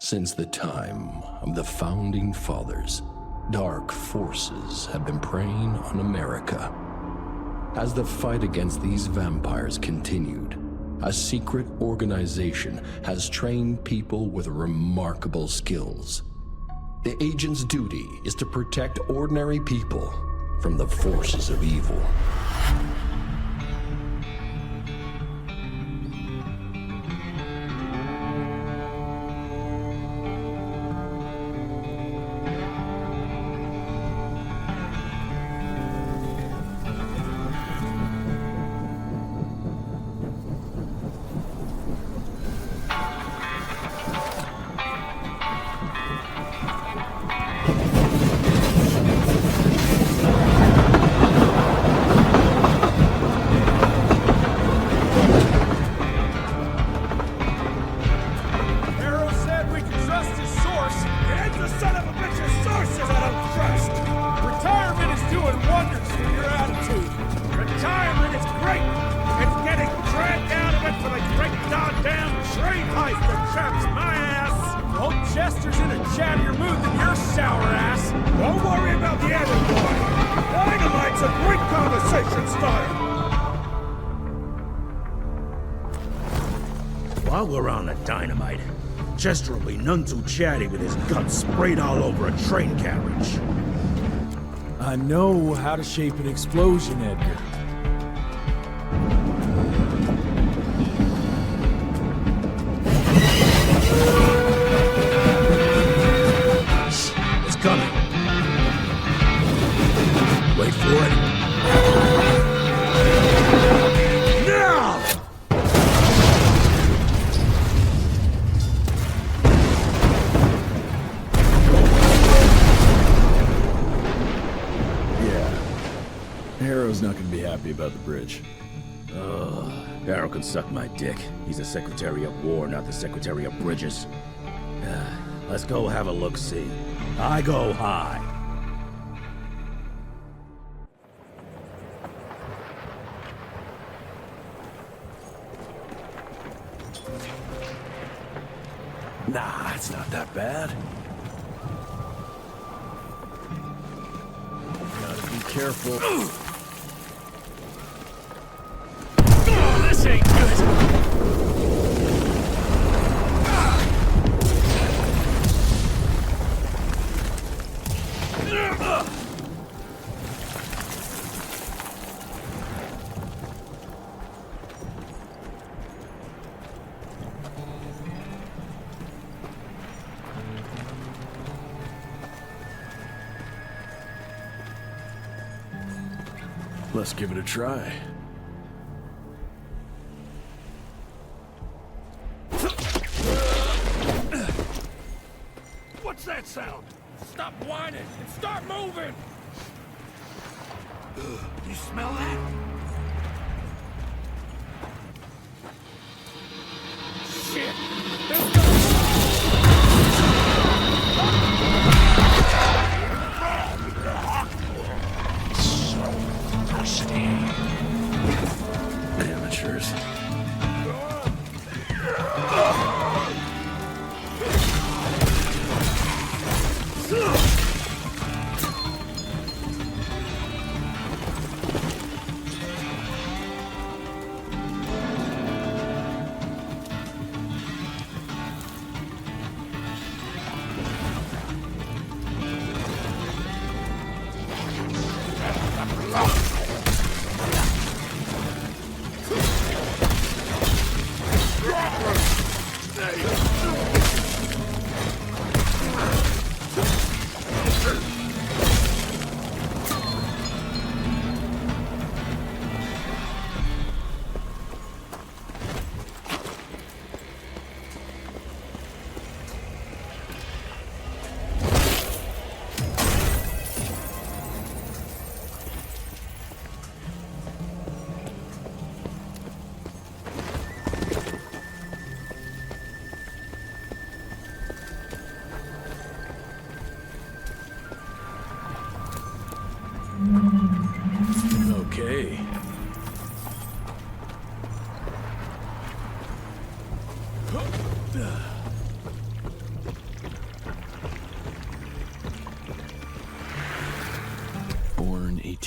Since the time of the Founding Fathers, dark forces have been preying on America. As the fight against these vampires continued, a secret organization has trained people with remarkable skills. The agent's duty is to protect ordinary people from the forces of evil. While we're on the dynamite, Chester will be none too chatty with his guts sprayed all over a train carriage. I know how to shape an explosion, Edgar. It's coming. Wait for it. Harrow's not gonna be happy about the bridge. Harrow can suck my dick. He's the Secretary of War, not the Secretary of Bridges. Let's go have a look-see. I go high. Nah, it's not that bad. Gotta be careful. This ain't good! Let's give it a try. What's that sound? Stop whining and start moving! You smell that? Shit! Amateurs.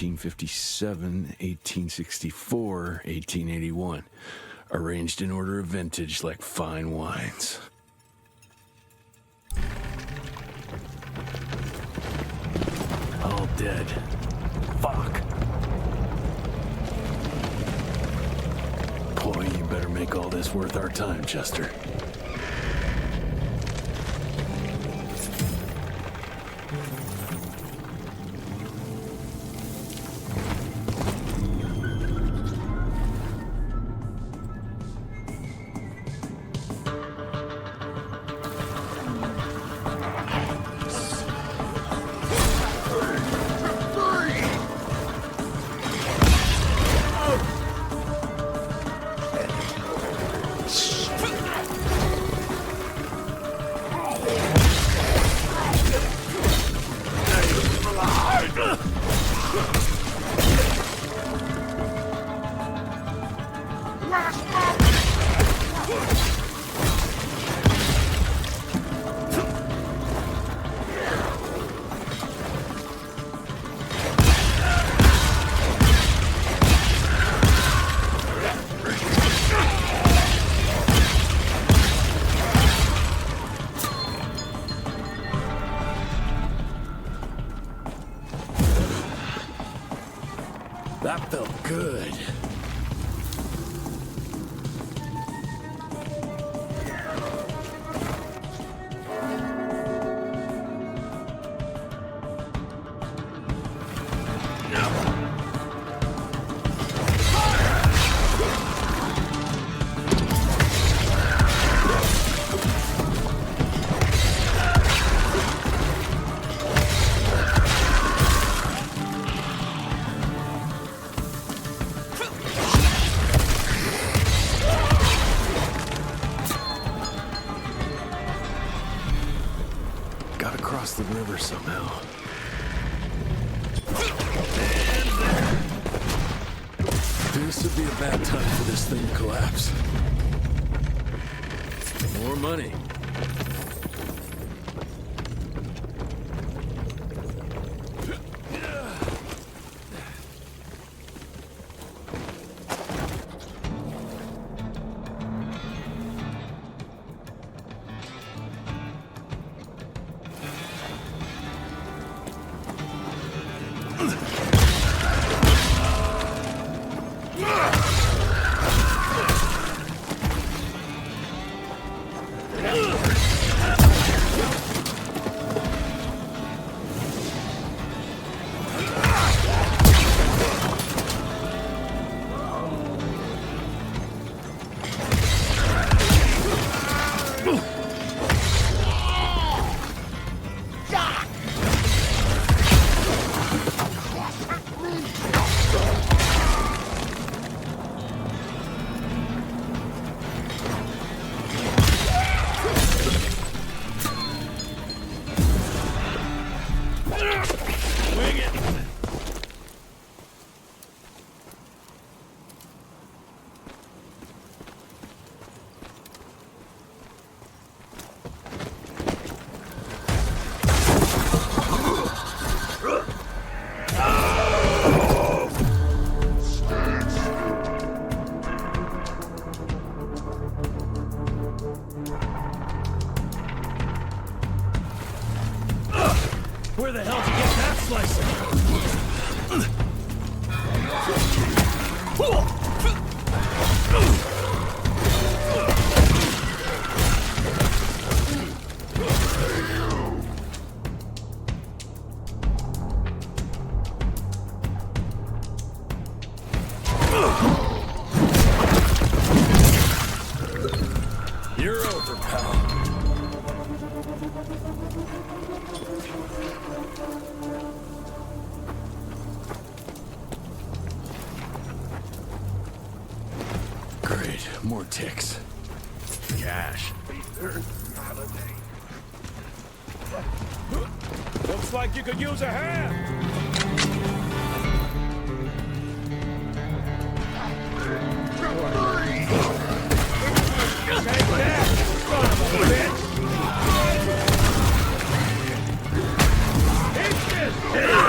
1857, 1864, 1881. Arranged in order of vintage like fine wines. All dead. Fuck. Boy, you better make all this worth our time, Chester. That felt good. Gotta cross the river somehow. This would be a bad time for this thing to collapse. More money. Where the hell did you get that You're over, pal. Great, more ticks. Cash. Looks like you could use a hand. Take that, son of a bitch! Eat this!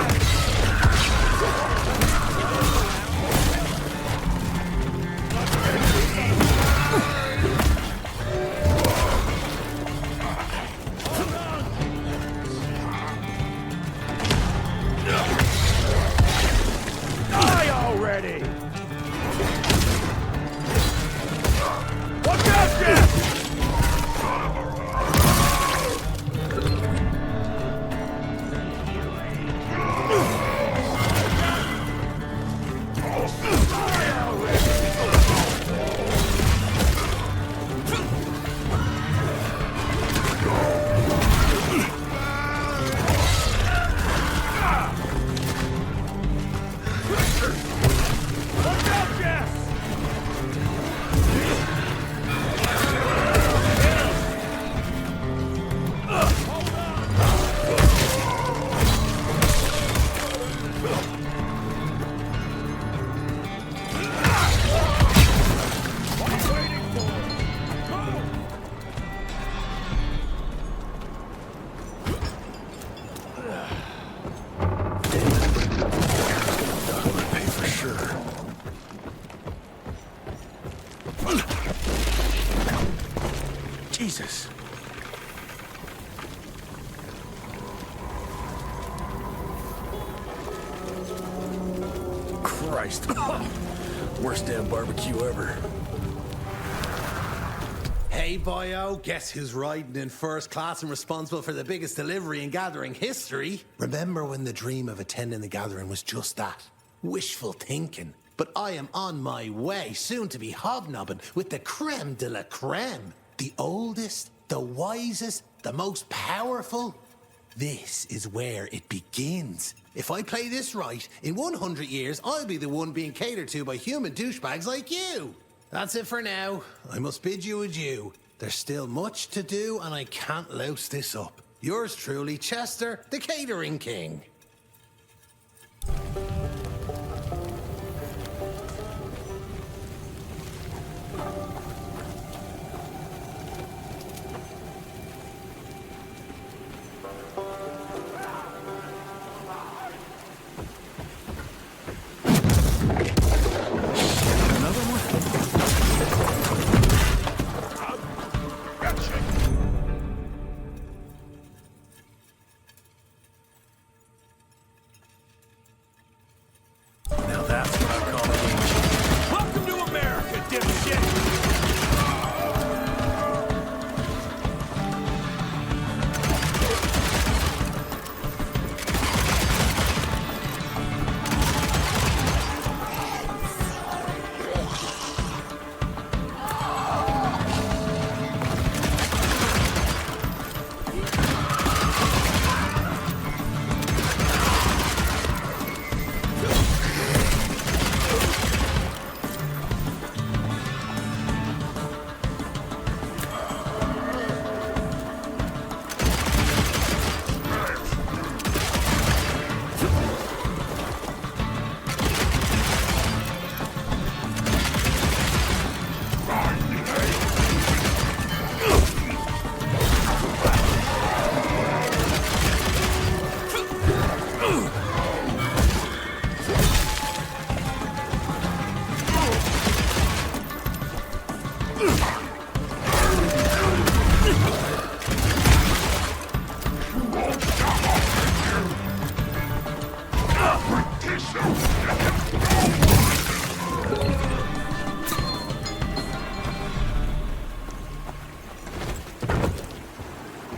Christ. Worst damn barbecue ever. Hey, boyo, guess who's riding in first class and responsible for the biggest delivery in gathering history? Remember when the dream of attending the gathering was just that? Wishful thinking. But I am on my way, soon to be hobnobbing with the creme de la creme. The oldest, the wisest, the most powerful. This is where it begins. If I play this right, in 100 years, I'll be the one being catered to by human douchebags like you. That's it for now. I must bid you adieu. There's still much to do, and I can't louse this up. Yours truly, Chester, the Catering King. Now that's what I call a game changer. Welcome to America, dipshit!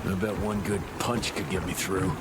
I bet one good punch could get me through.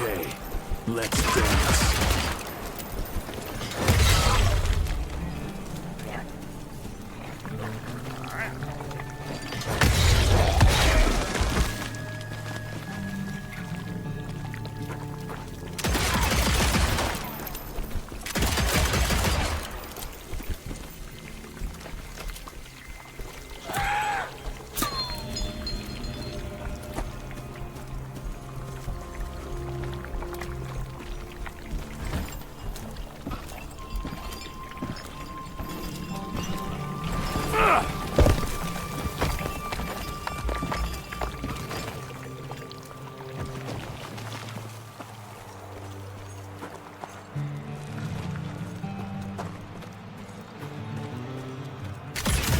Okay, let's dance.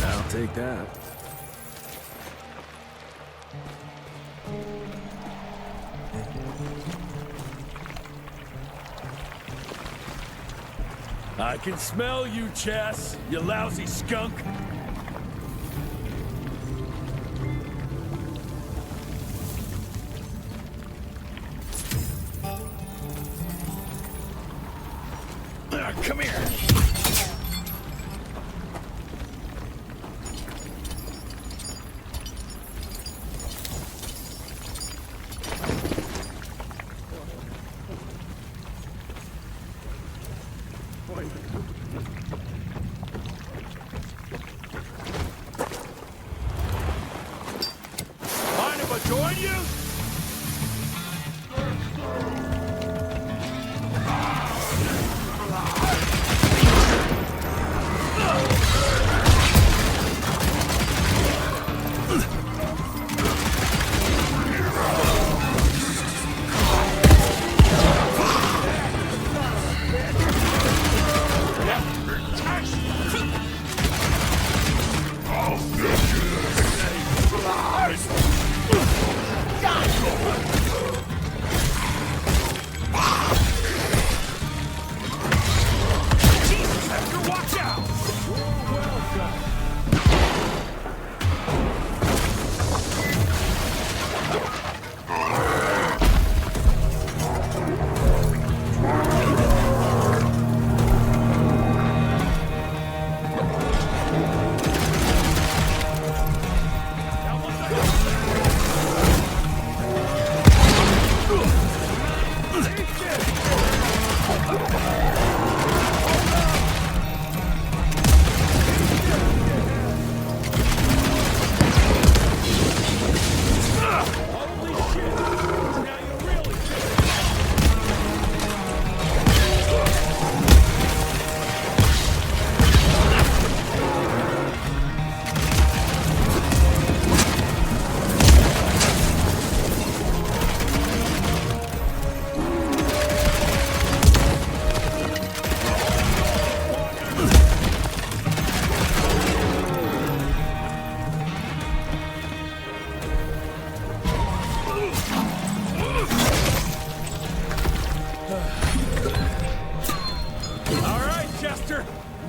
I'll take that. I can smell you, Chess, you lousy skunk. Come here.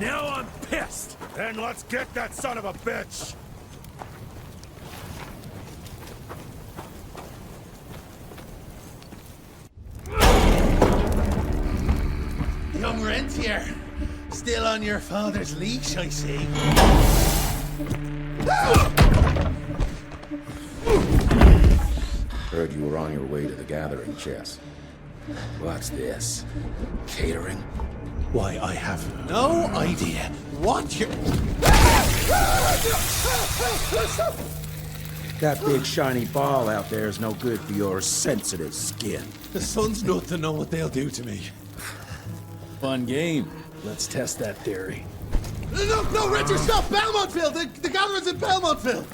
Now I'm pissed! Then let's get that son of a bitch! Young rentier, still on your father's leash, I see. Heard you were on your way to the gathering, Chess. What's this? Catering? Why, I have no idea what you're... That big shiny ball out there is no good for your sensitive skin. The sun's not to know what they'll do to me. Fun game. Let's test that theory. No, Richard, stop! Belmontville! The gathering's in Belmontville!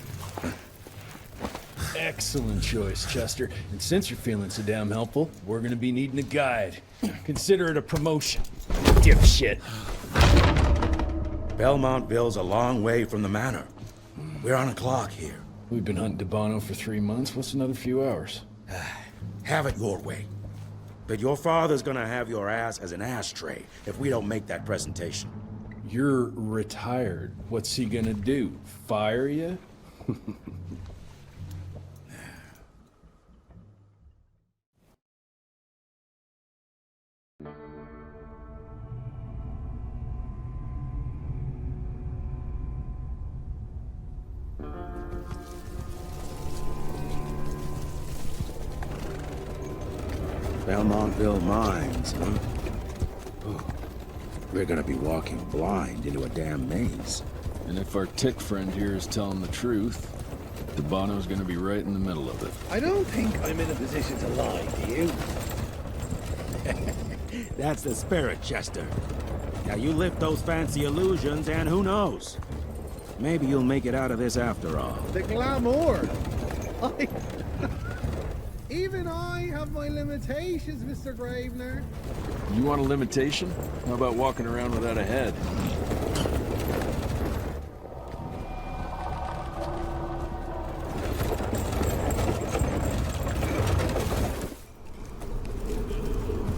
Excellent choice, Chester. And since you're feeling so damn helpful, we're gonna be needing a guide. Consider it a promotion. Dipshit. Belmontville's a long way from the manor. We're on a clock here. We've been hunting Debano for 3 months. What's another few hours? Have it your way. But your father's gonna have your ass as an ashtray if we don't make that presentation. You're retired. What's he gonna do? Fire you? Belmontville Mines, huh? Oh, we're gonna be walking blind into a damn maze. And if our tick friend here is telling the truth, Debano's gonna be right in the middle of it. I don't think I'm in a position to lie, do you? That's the spirit, Chester. Now you lift those fancy illusions, and who knows? Maybe you'll make it out of this after all. The glamour! Even I have my limitations, Mr. Gravener. You want a limitation? How about walking around without a head?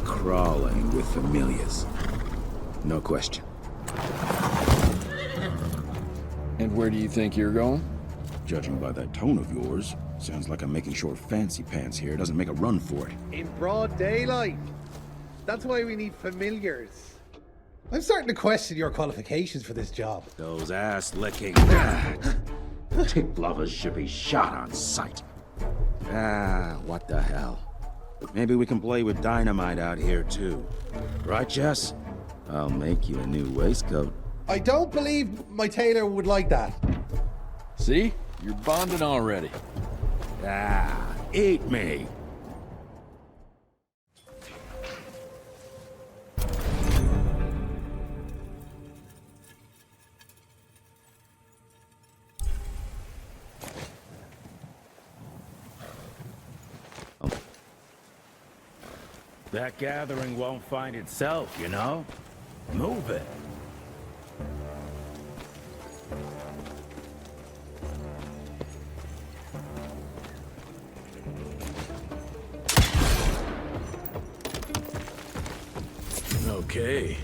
Crawling with familiars. No question. And where do you think you're going? Judging by that tone of yours, sounds like I'm making short fancy pants here. Doesn't make a run for it. In broad daylight. That's why we need familiars. I'm starting to question your qualifications for this job. Those ass-licking tick lovers should be shot on sight. What the hell? Maybe we can play with dynamite out here, too. Right, Jess? I'll make you a new waistcoat. I don't believe my tailor would like that. See? You're bonding already. Eat me! That gathering won't find itself, you know? Move it. Okay.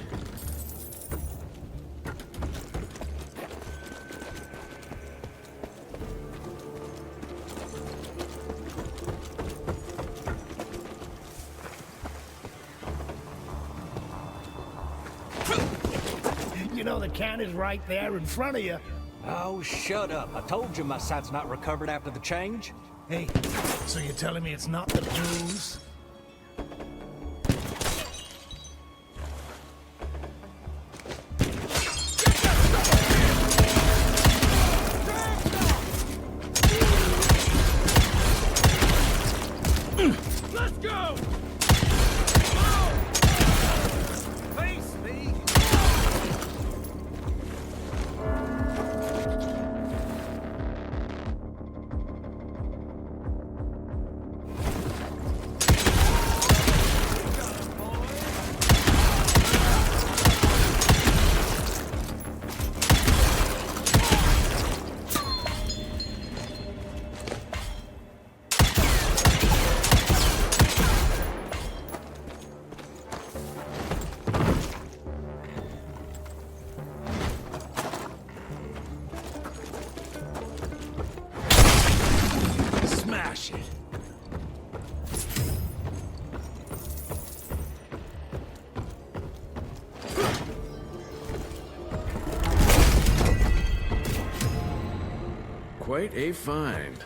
You know the can is right there in front of you. Oh, shut up. I told you my sight's not recovered after the change. Hey, so you're telling me it's not the booze? Let's go! Face me! quite a find.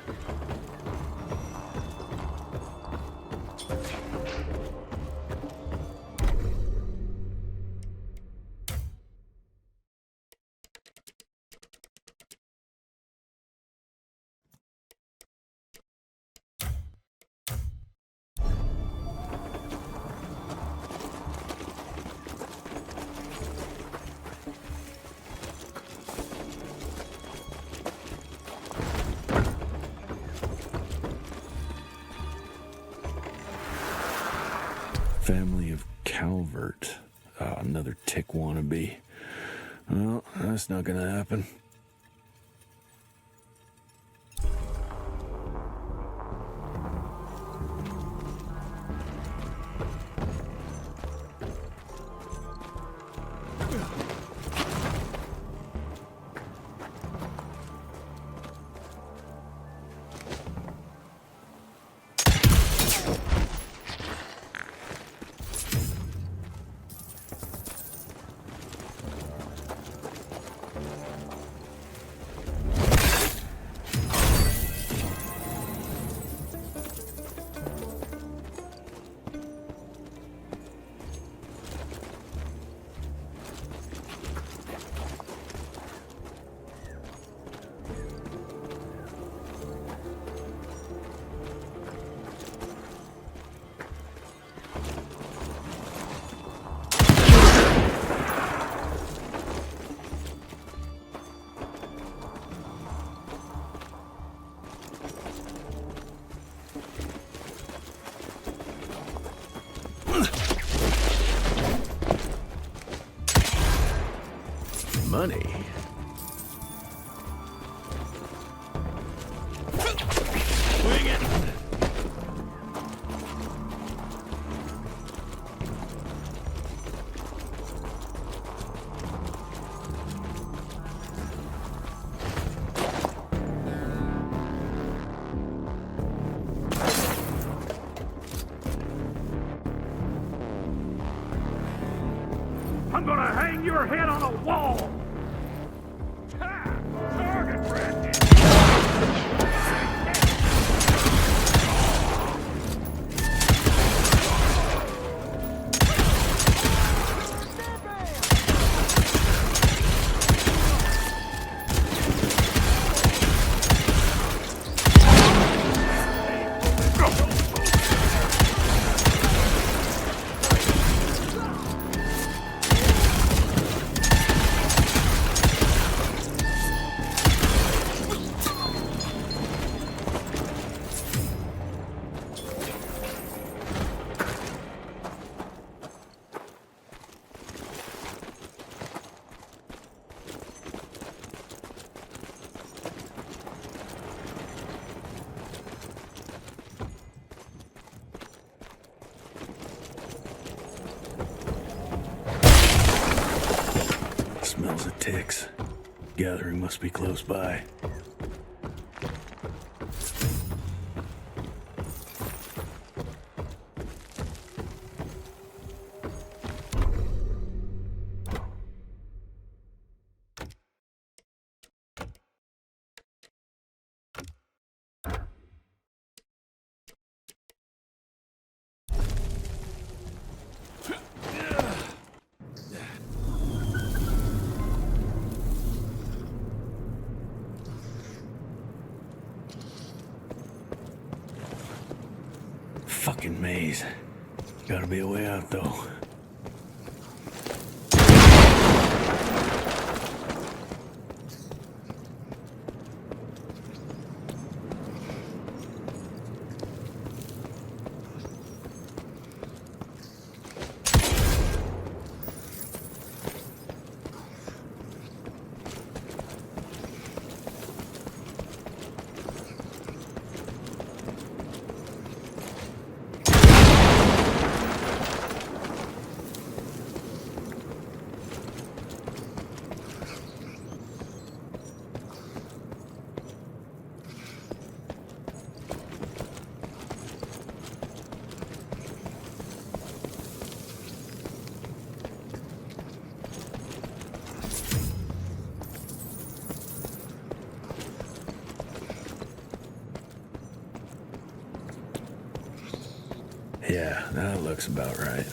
Family of Calvert. Another tick wannabe. Well, that's not gonna happen. Money. Swing it. I'm gonna hang your head on a wall! Target practice! Smells of ticks. Gathering must be close by. Fucking maze. Gotta be a way out, though. That looks about right.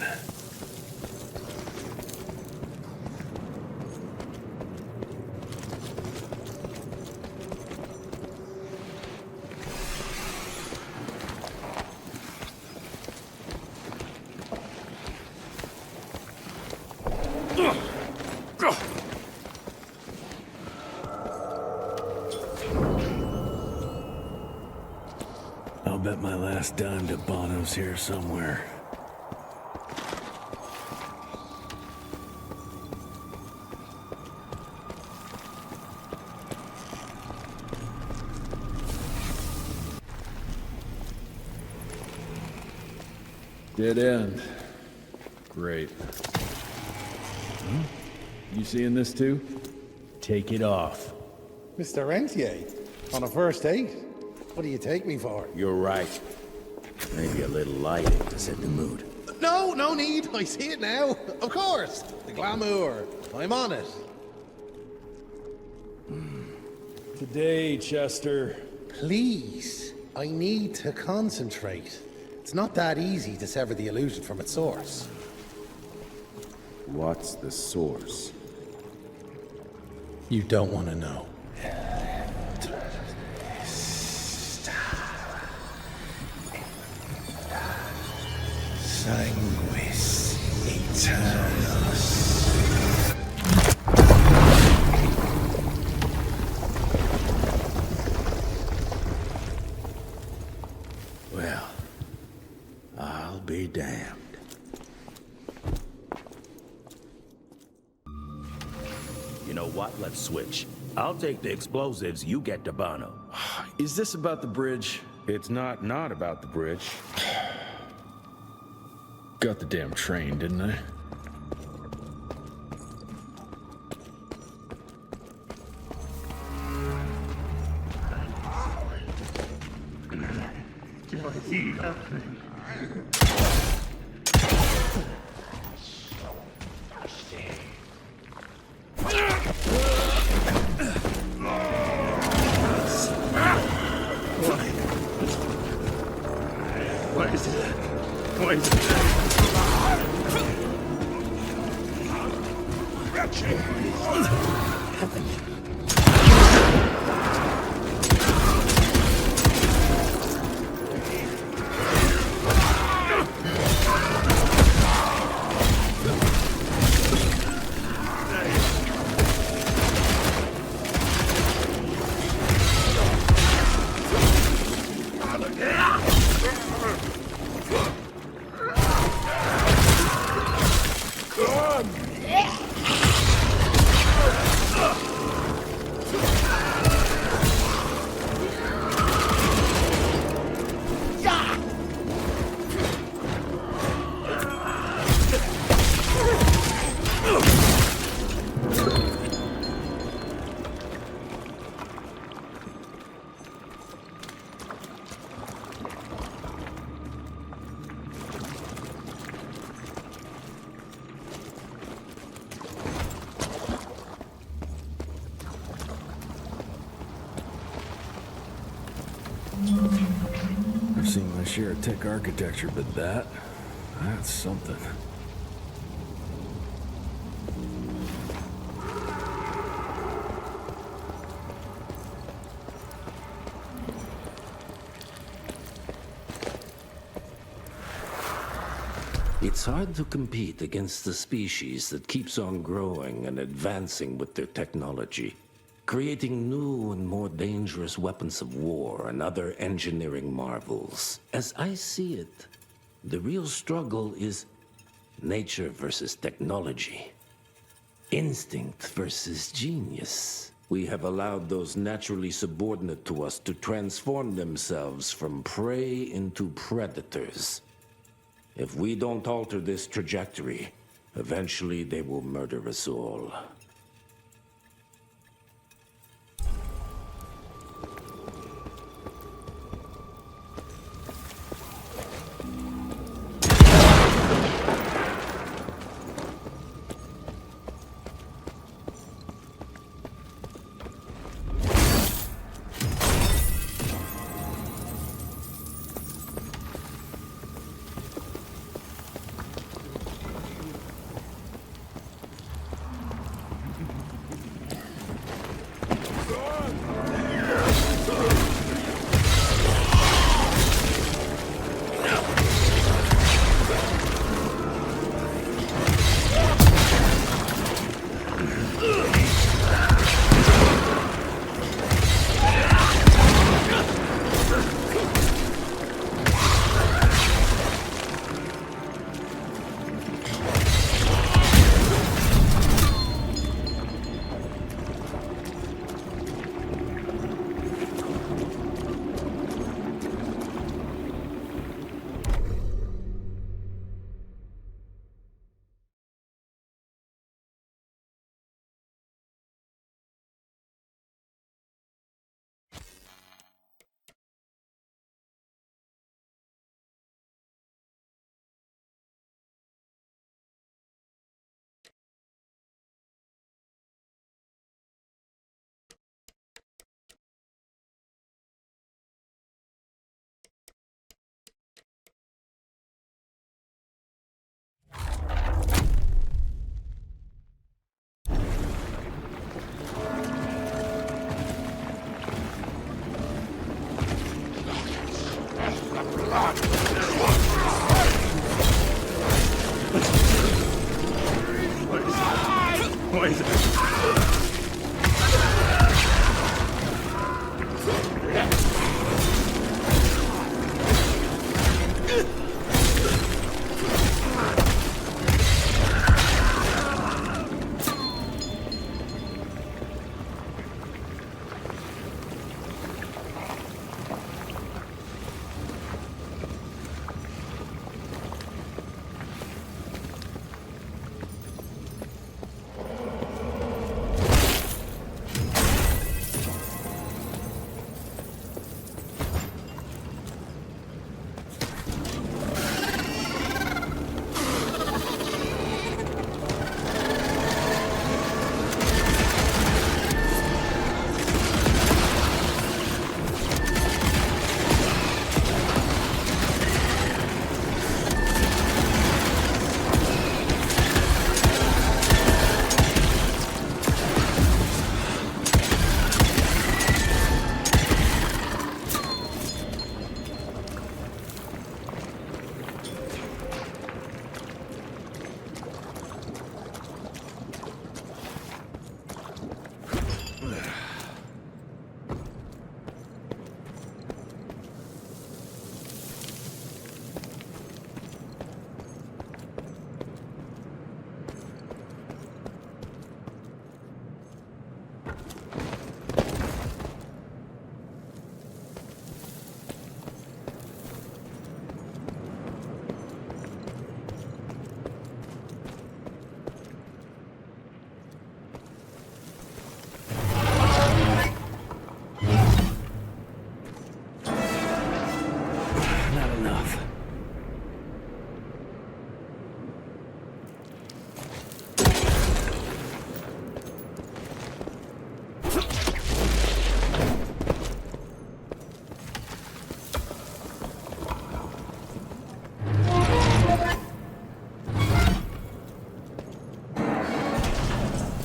I'll bet my last dime to Bono's here somewhere. Dead end. Great. You seeing this too? Take it off. Mr. Rentier, on a first date? What do you take me for? You're right. Maybe a little lighting to set the mood. No, no need. I see it now. Of course. The glamour. I'm on it. Today, Chester. Please. I need to concentrate. It's not that easy to sever the illusion from its source. What's the source? You don't want to know. Sanguis Eternus. Well, I'll be damned. You know what? Let's switch. I'll take the explosives, you get to Bono. Is this about the bridge? It's not about the bridge. Got the damn train, didn't I? I've seen my share of tech architecture, but that's something. It's hard to compete against the species that keeps on growing and advancing with their technology, creating new and more dangerous weapons of war and other engineering marvels. As I see it, the real struggle is nature versus technology, instinct versus genius. We have allowed those naturally subordinate to us to transform themselves from prey into predators. If we don't alter this trajectory, eventually they will murder us all. poison.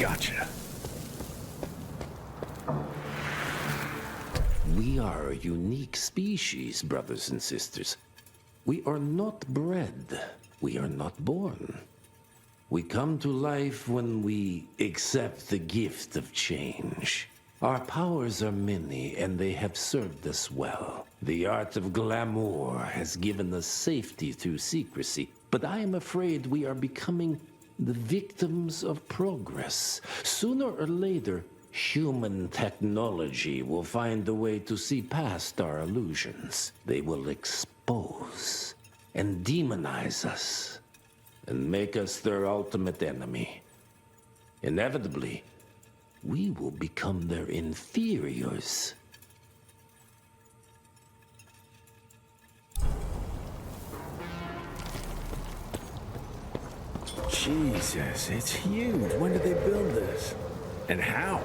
Gotcha. We are a unique species, brothers and sisters. We are not bred. We are not born. We come to life when we accept the gift of change. Our powers are many, and they have served us well. The art of glamour has given us safety through secrecy, but I am afraid we are becoming the victims of progress. Sooner or later, human technology will find a way to see past our illusions. They will expose and demonize us and make us their ultimate enemy. Inevitably, we will become their inferiors. Jesus, it's huge. When did they build this? And how?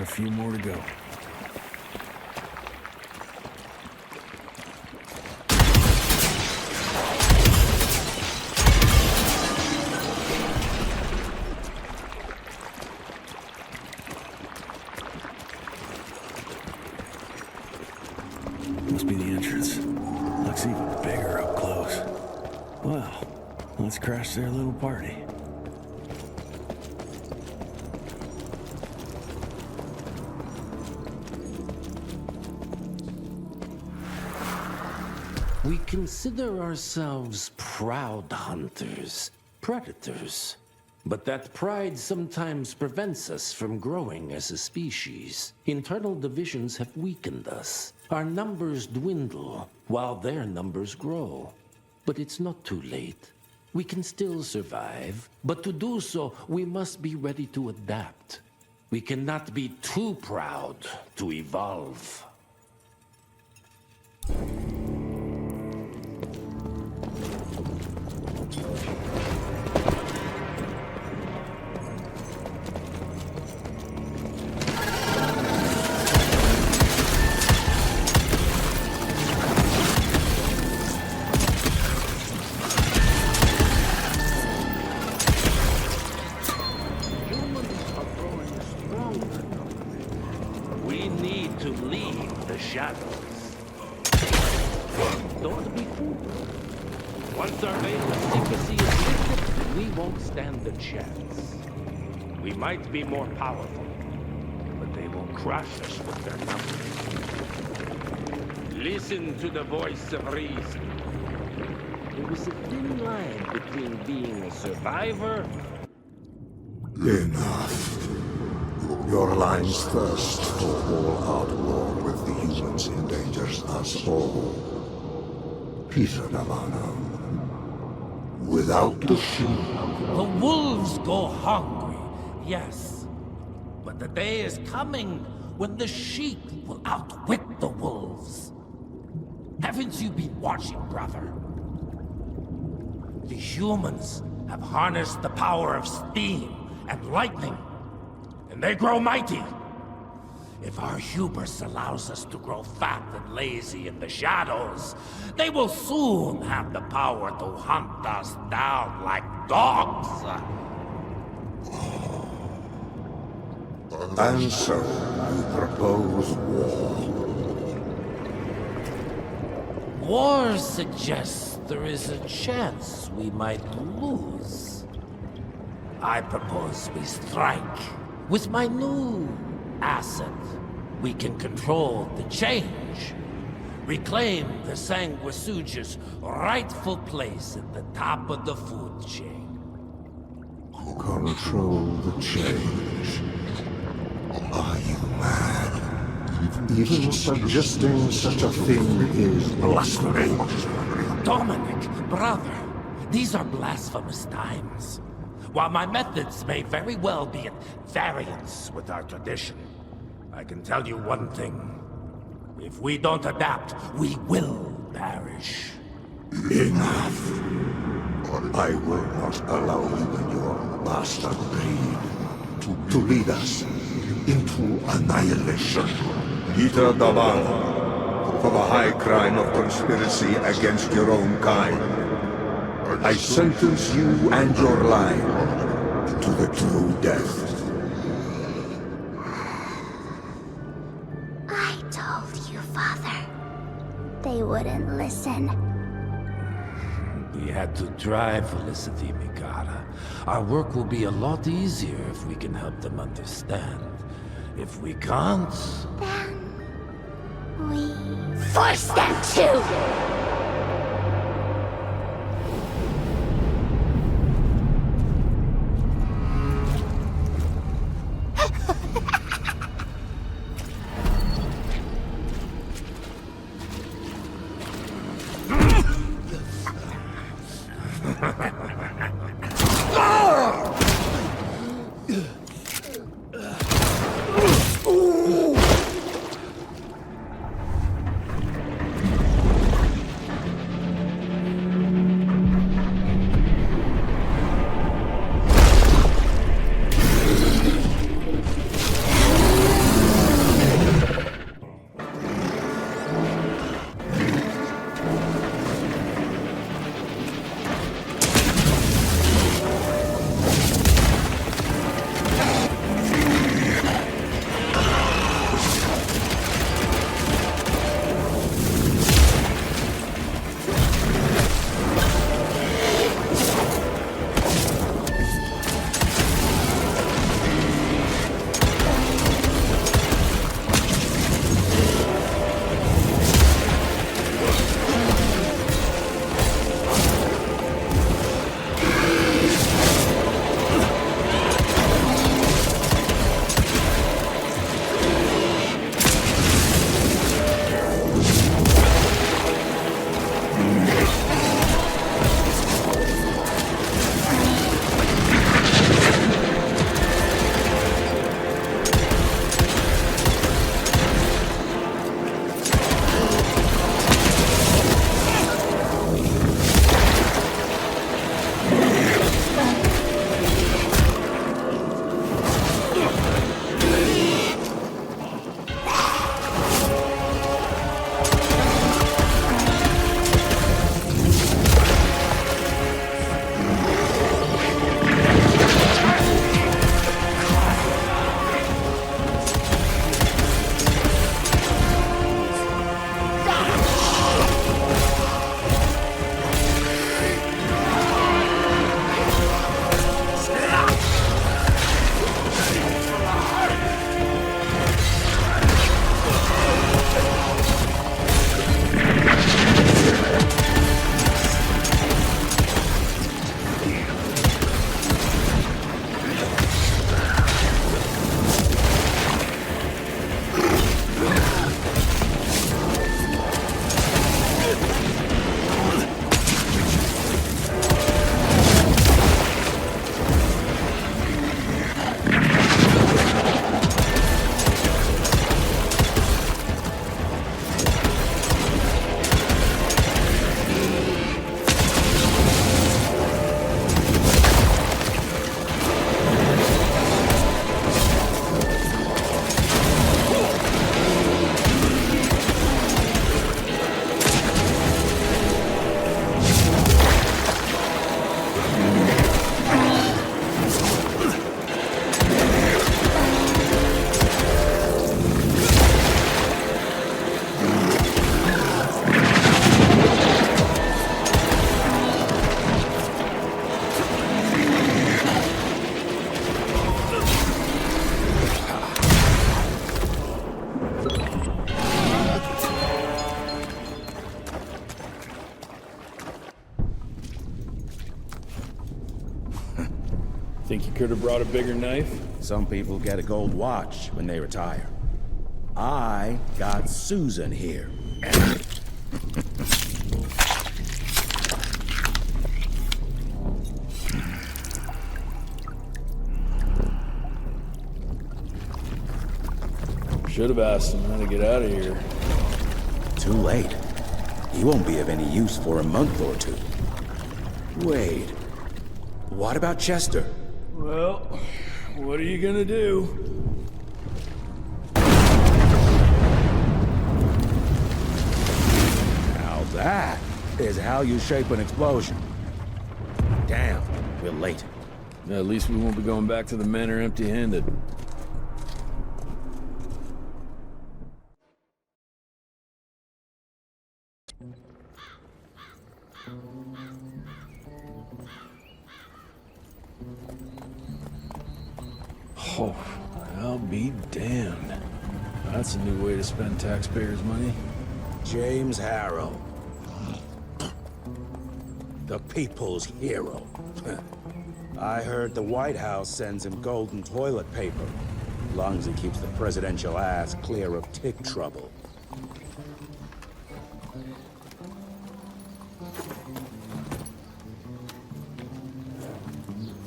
few more to go. Must be the entrance. Looks even bigger up close. Well, let's crash their little party. We consider ourselves proud hunters, predators. But that pride sometimes prevents us from growing as a species. Internal divisions have weakened us. Our numbers dwindle while their numbers grow. But it's not too late. We can still survive, but to do so, we must be ready to adapt. We cannot be too proud to evolve. Don't be fooled. Once our veil of secrecy is lifted, we won't stand a chance. We might be more powerful, but they will crush us with their numbers. Listen to the voice of reason. There is a thin line between being a survivor. Enough. Your line's thirst for all-out war with the humans endangers us all. Peter Davano. Without the sheep. The wolves go hungry, yes. But the day is coming when the sheep will outwit the wolves. Haven't you been watching, brother? The humans have harnessed the power of steam and lightning, and they grow mighty. If our hubris allows us to grow fat and lazy in the shadows, they will soon have the power to hunt us down like dogs. And so, you propose war. War suggests there is a chance we might lose. I propose we strike. With my new asset, we can control the change. Reclaim the Sanguisuja's rightful place at the top of the food chain. Control the change. Are you mad? Even suggesting such a thing is blasphemy. Dominic, brother, these are blasphemous times. While my methods may very well be at variance with our tradition, I can tell you one thing. If we don't adapt, we will perish. Enough. I will not allow you and your bastard breed to lead us into annihilation. Peter Davano, for the high crime of conspiracy against your own kind, I sentence you and your line to the true death. I told you, Father. They wouldn't listen. We had to try, Felicity Mikata. Our work will be a lot easier if we can help them understand. If we can't... Then... we... force them to! Think you could have brought a bigger knife? Some people get a gold watch when they retire. I got Susan here. Should have asked him how to get out of here. Too late. He won't be of any use for a month or two. Wait. What about Chester? Well, what are you gonna do? Now that is how you shape an explosion. Damn, we're late. At least we won't be going back to the manor empty-handed. Oh, I'll be damned. That's a new way to spend taxpayers' money. James Harrow. The people's hero. I heard the White House sends him golden toilet paper, as long as he keeps the presidential ass clear of tick trouble.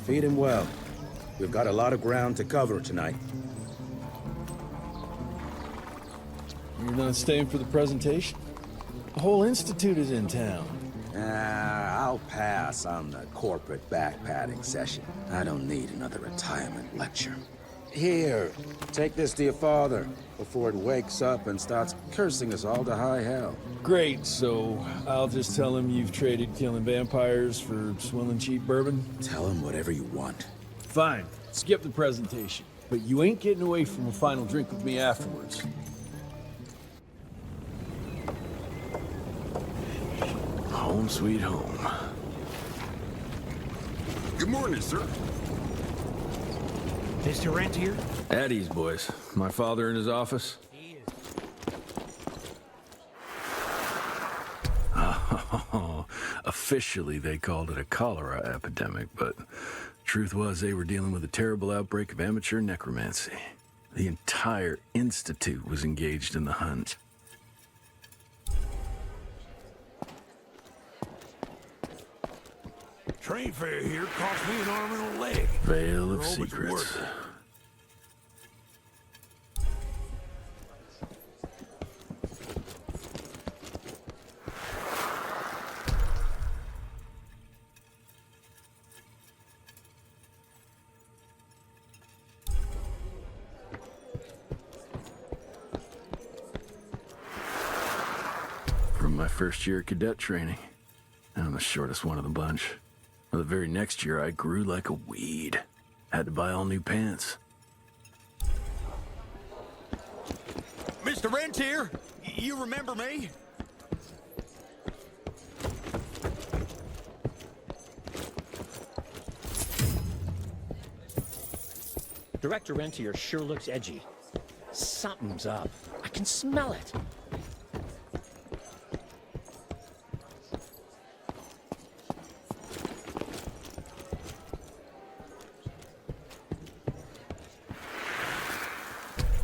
Feed him well. We've got a lot of ground to cover tonight. You're not staying for the presentation? The whole institute is in town. I'll pass on the corporate backpatting session. I don't need another retirement lecture. Here, take this to your father before it wakes up and starts cursing us all to high hell. Great, so I'll just tell him you've traded killing vampires for swilling cheap bourbon? Tell him whatever you want. Fine, skip the presentation. But you ain't getting away from a final drink with me afterwards. Home sweet home. Good morning, sir. Mr. Rent here? At ease, boys. My father in his office? He is. Oh, officially they called it a cholera epidemic, but truth was they were dealing with a terrible outbreak of amateur necromancy. The entire institute was engaged in the hunt. Train fare here cost me an arm and a leg. Veil of I hope it's secrets. worth it. From my first year of cadet training, I'm the shortest one of the bunch. Well, the very next year, I grew like a weed. Had to buy all new pants. Mr. Rent here? You remember me? Director Rentier sure looks edgy. Something's up. I can smell it.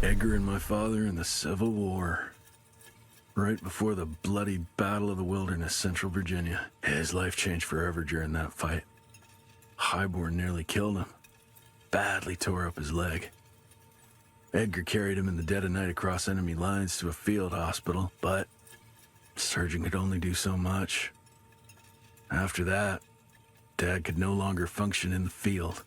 Edgar and my father in the Civil War. Right before the bloody Battle of the Wilderness, Central Virginia. His life changed forever during that fight. Highborn nearly killed him. Badly tore up his leg. Edgar carried him in the dead of night across enemy lines to a field hospital, but the surgeon could only do so much. After that, Dad could no longer function in the field.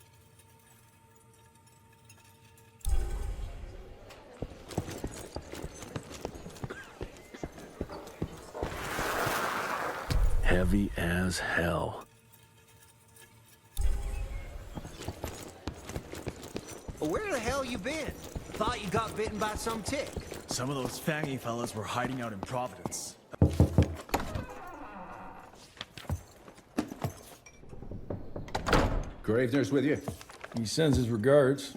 Heavy as hell. Where the hell you been? Thought you got bitten by some tick. Some of those fangy fellas were hiding out in Providence. Gravener's with you? He sends his regards.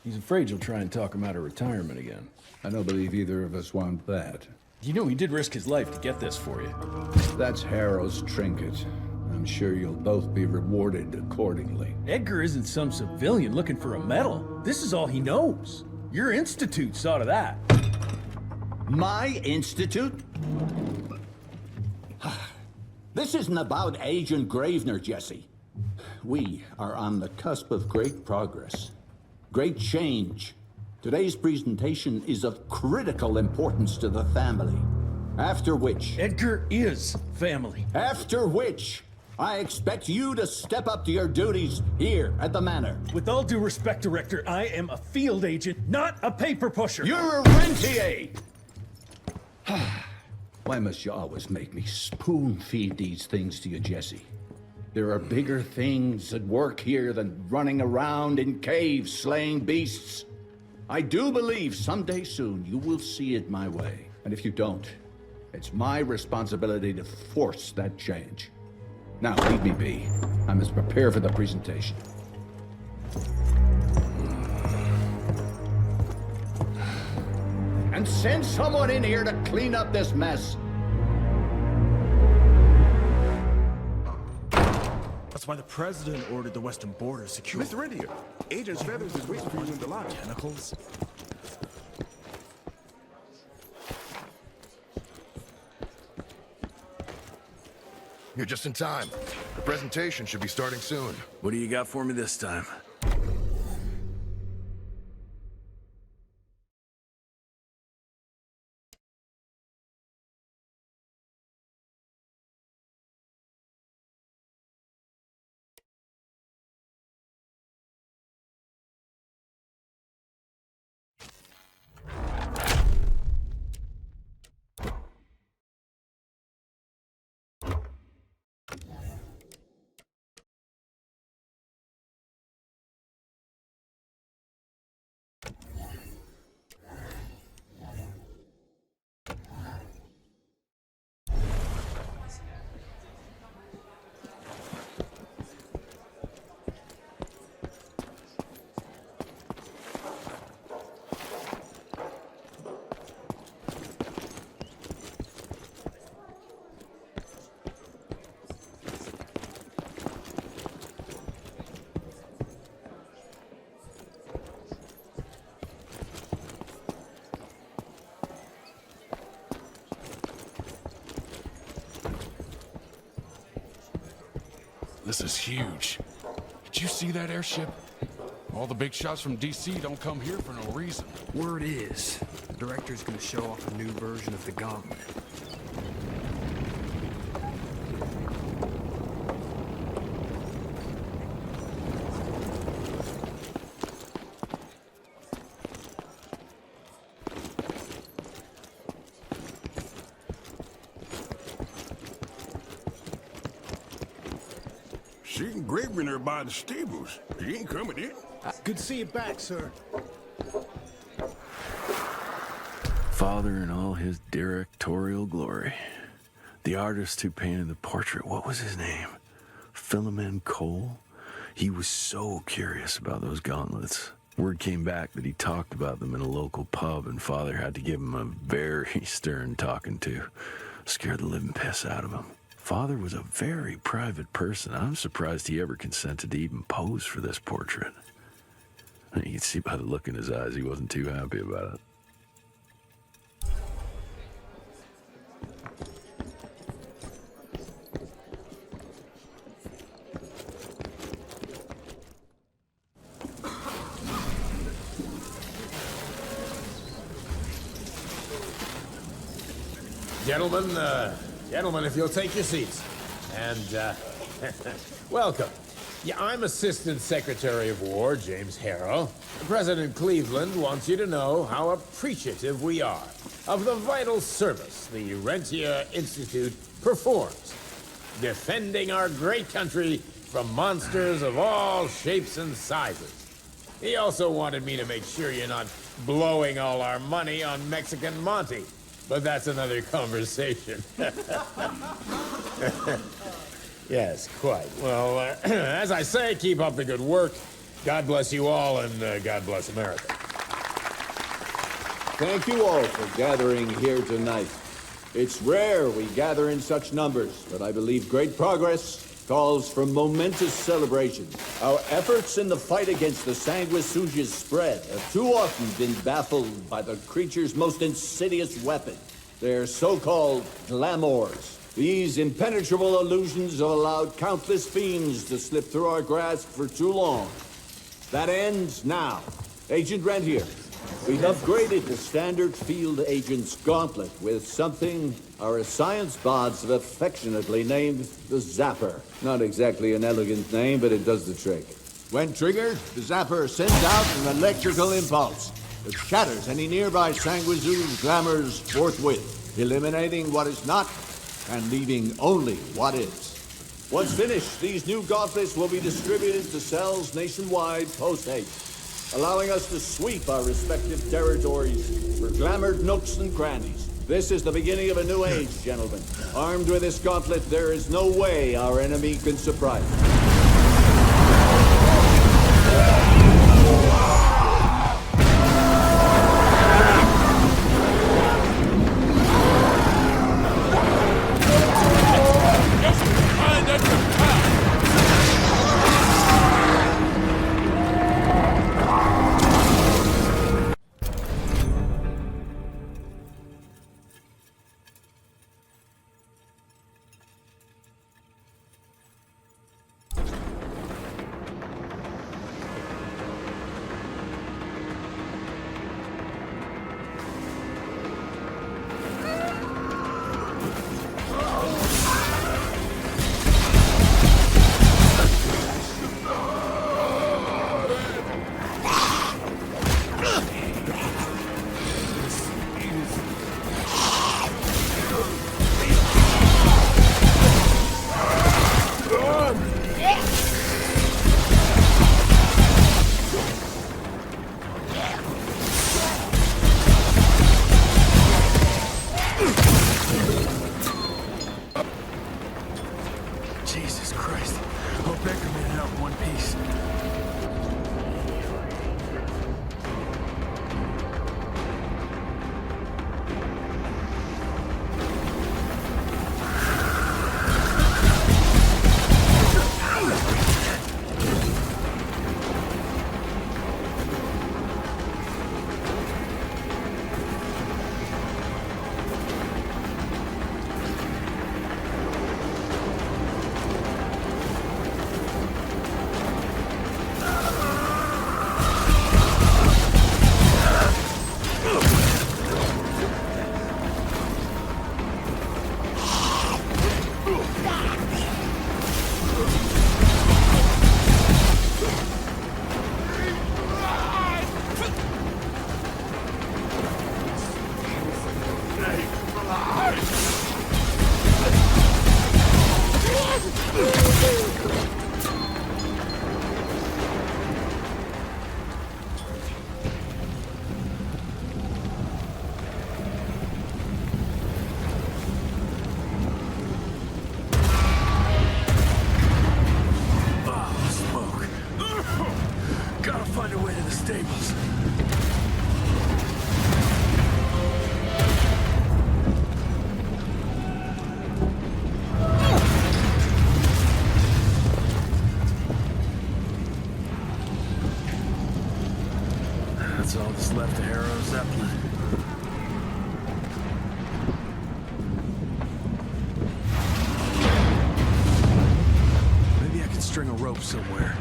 He's afraid you'll try and talk him out of retirement again. I don't believe either of us want that. You know he did risk his life to get this for you. That's Harrow's trinket. I'm I'm sure you'll both be rewarded accordingly. Edgar isn't some civilian looking for a medal. This is all he knows. Your institute saw to that. My institute? This isn't about Agent Gravener, Jesse. We are on the cusp of great progress, great change. Today's presentation is of critical importance to the family. After which... Edgar is family. After which, I expect you to step up to your duties here at the Manor. With all due respect, Director, I am a field agent, not a paper pusher. You're a rentier! Why must you always make me spoon-feed these things to you, Jesse? There are bigger things at work here than running around in caves slaying beasts. I do believe someday soon you will see it my way. And if you don't, it's my responsibility to force that change. Now, leave me be. I must prepare for the presentation. And send someone in here to clean up this mess. That's why the president ordered the western border secured. Mr. Rentier, Agent Feathers is waiting for you in the lobby. Tentacles? You're just in time. The presentation should be starting soon. What do you got for me this time? This is huge. Did you see that airship? All the big shots from DC don't come here for no reason. Word is, the director's gonna show off a new version of the gauntlet. Seen Gravener by the stables. He ain't coming in. Good to see you back, sir. Father in all his directorial glory. The artist who painted the portrait, what was his name? Philemon Cole? He was so curious about those gauntlets. Word came back that he talked about them in a local pub, and Father had to give him a very stern talking to. Scared the living piss out of him. Father was a very private person. I'm surprised he ever consented to even pose for this portrait. You can see by the look in his eyes he wasn't too happy about it. Gentlemen, if you'll take your seats. And, welcome. Yeah, I'm Assistant Secretary of War, James Harrow. President Cleveland wants you to know how appreciative we are of the vital service the Rentier Institute performs, defending our great country from monsters of all shapes and sizes. He also wanted me to make sure you're not blowing all our money on Mexican Monty. But that's another conversation. Yes, quite. Well, as I say, keep up the good work. God bless you all, and God bless America. Thank you all for gathering here tonight. It's rare we gather in such numbers, but I believe great progress calls for momentous celebration. Our efforts in the fight against the sanguisuga's spread have too often been baffled by the creature's most insidious weapon, their so-called glamours. These impenetrable illusions have allowed countless fiends to slip through our grasp for too long. That ends now. Agent Rentier, we've upgraded the standard field agent's gauntlet with something our science bots have affectionately named the Zapper. Not exactly an elegant name, but it does the trick. When triggered, the Zapper sends out an electrical impulse that shatters any nearby sanguisuga's glamours forthwith, eliminating what is not and leaving only what is. Once finished, these new gauntlets will be distributed to cells nationwide post-haste, allowing us to sweep our respective territories for glamored nooks and crannies. This is the beginning of a new age, gentlemen. Armed with this gauntlet, there is no way our enemy can surprise us. That's all that's left of Harrow Zeppelin. Maybe I can string a rope somewhere.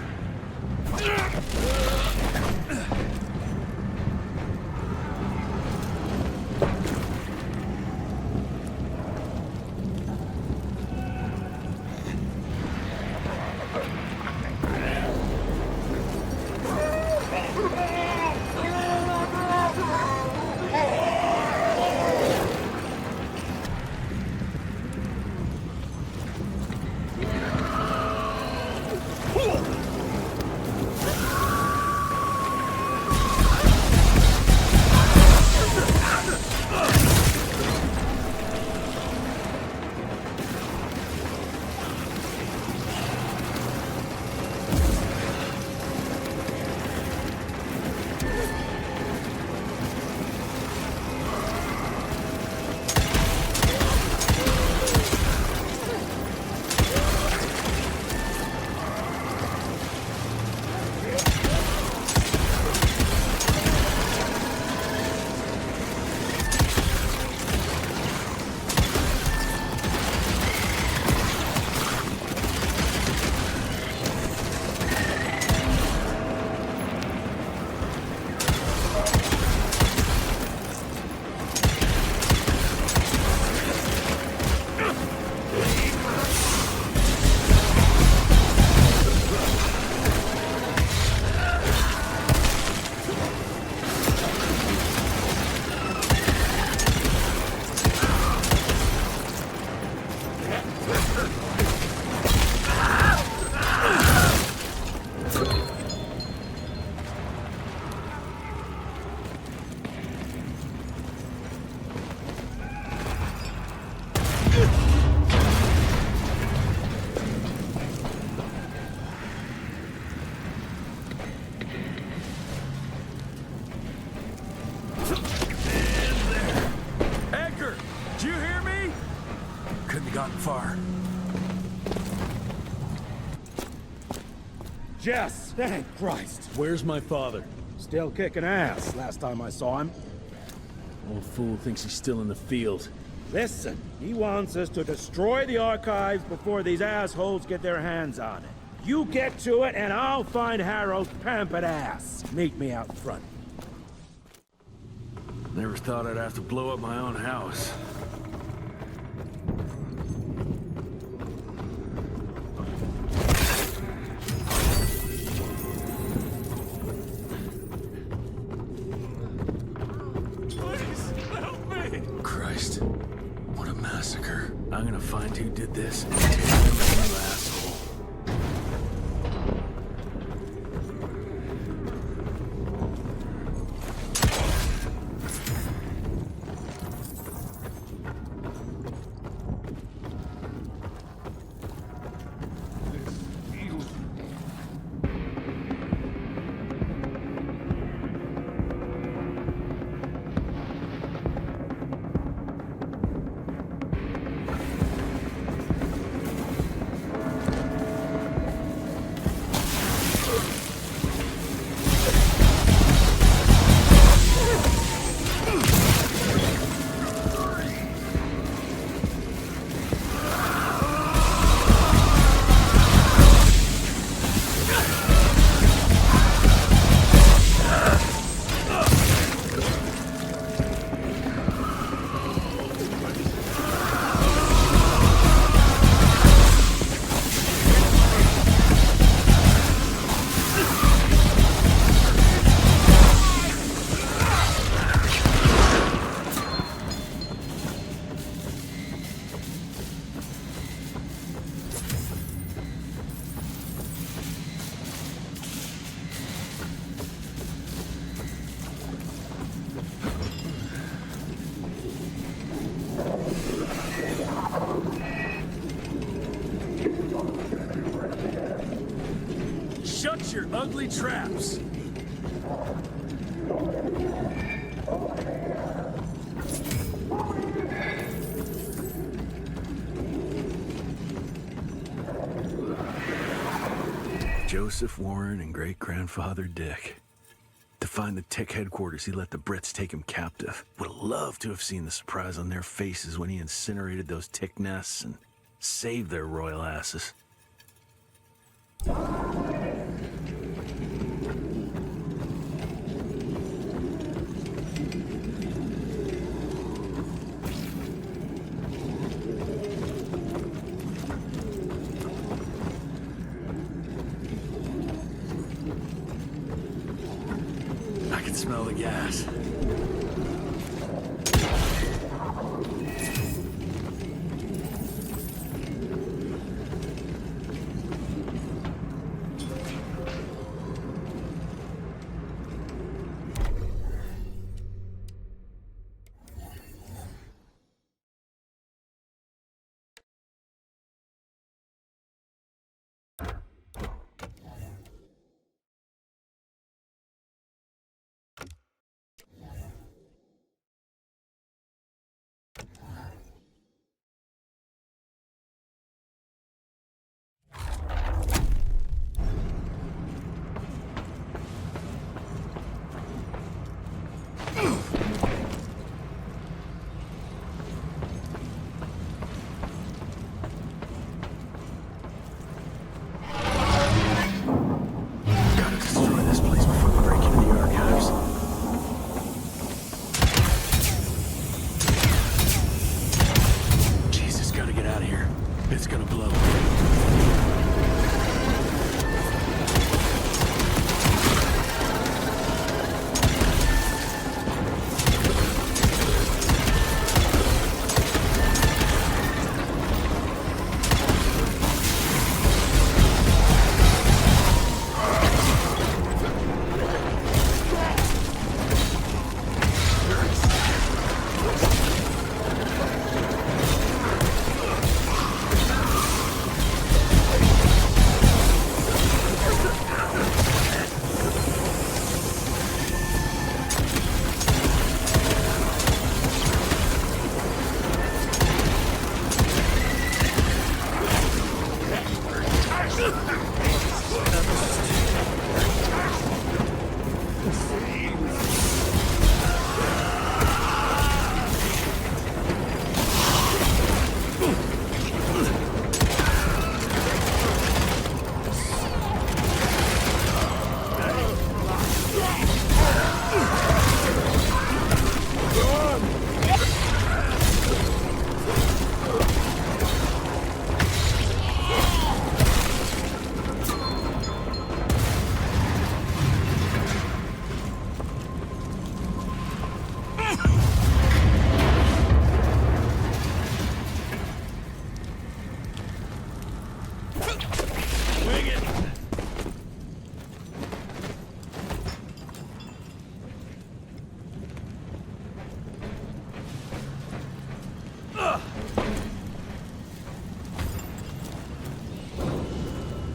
Edgar, did you hear me? Couldn't have gotten far. Jess! Thank Christ! Where's my father? Still kicking ass, last time I saw him. Old fool thinks he's still in the field. Listen, he wants us to destroy the archives before these assholes get their hands on it. You get to it, and I'll find Harold's pampered ass. Meet me out front. Never thought I'd have to blow up my own house. Christ, what a massacre. I'm gonna find who did this and take them, you asshole. Shut your ugly traps! Joseph Warren and great-grandfather Dick. To find the Tick headquarters, he let the Brits take him captive. Would have loved to have seen the surprise on their faces when he incinerated those Tick nests and saved their royal asses. I can smell the gas. It's gonna blow.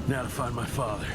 Now to find my father.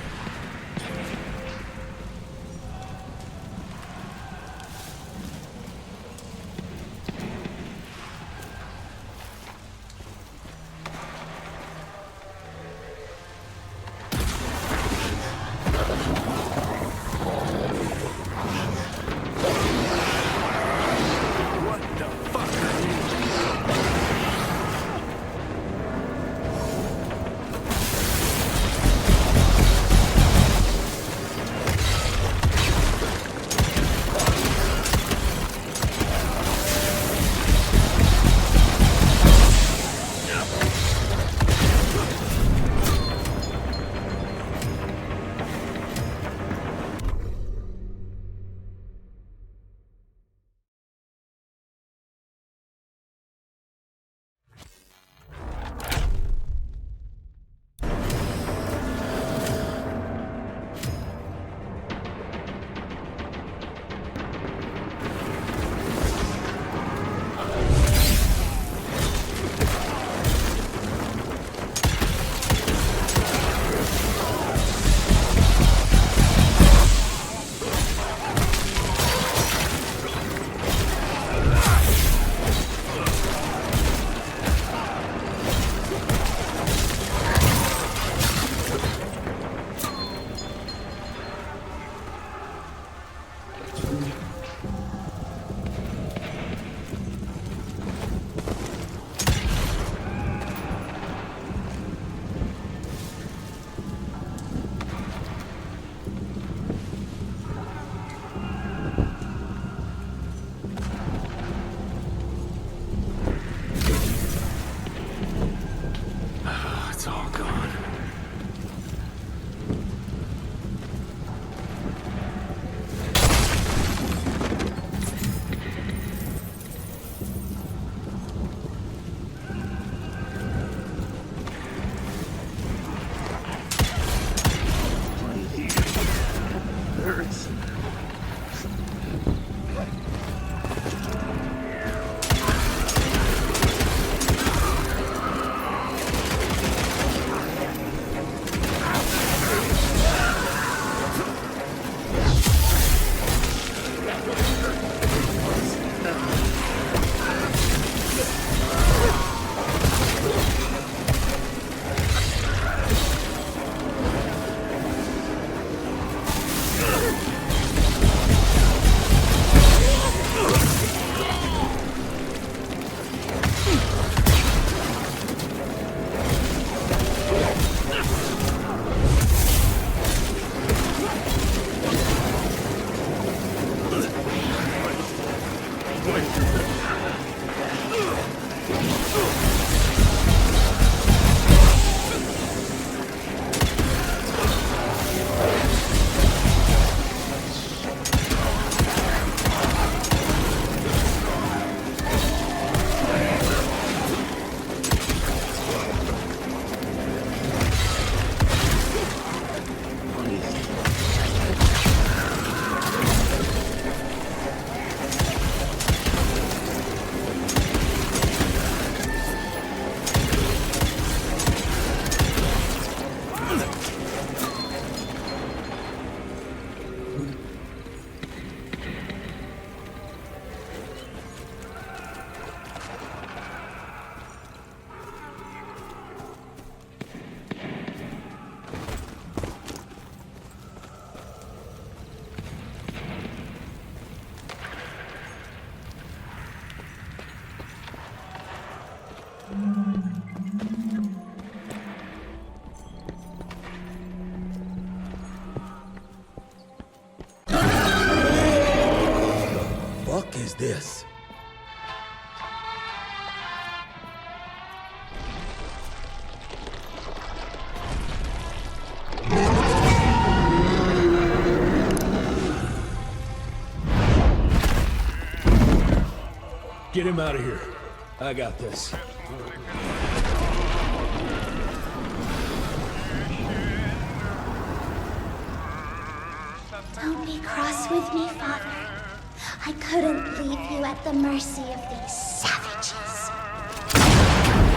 Fuck is this? Get him out of here. I got this. Don't be cross with me, Father. I couldn't leave you at the mercy of these savages.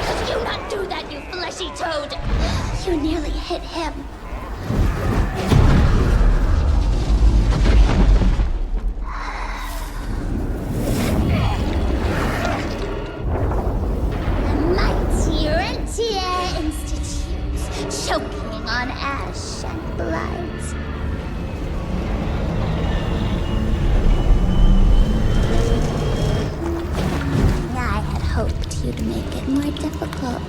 Could you not do that, you fleshy toad? You nearly hit him. The mighty Rentier Institute, choking on ash and blood. I had hoped you'd make it more difficult.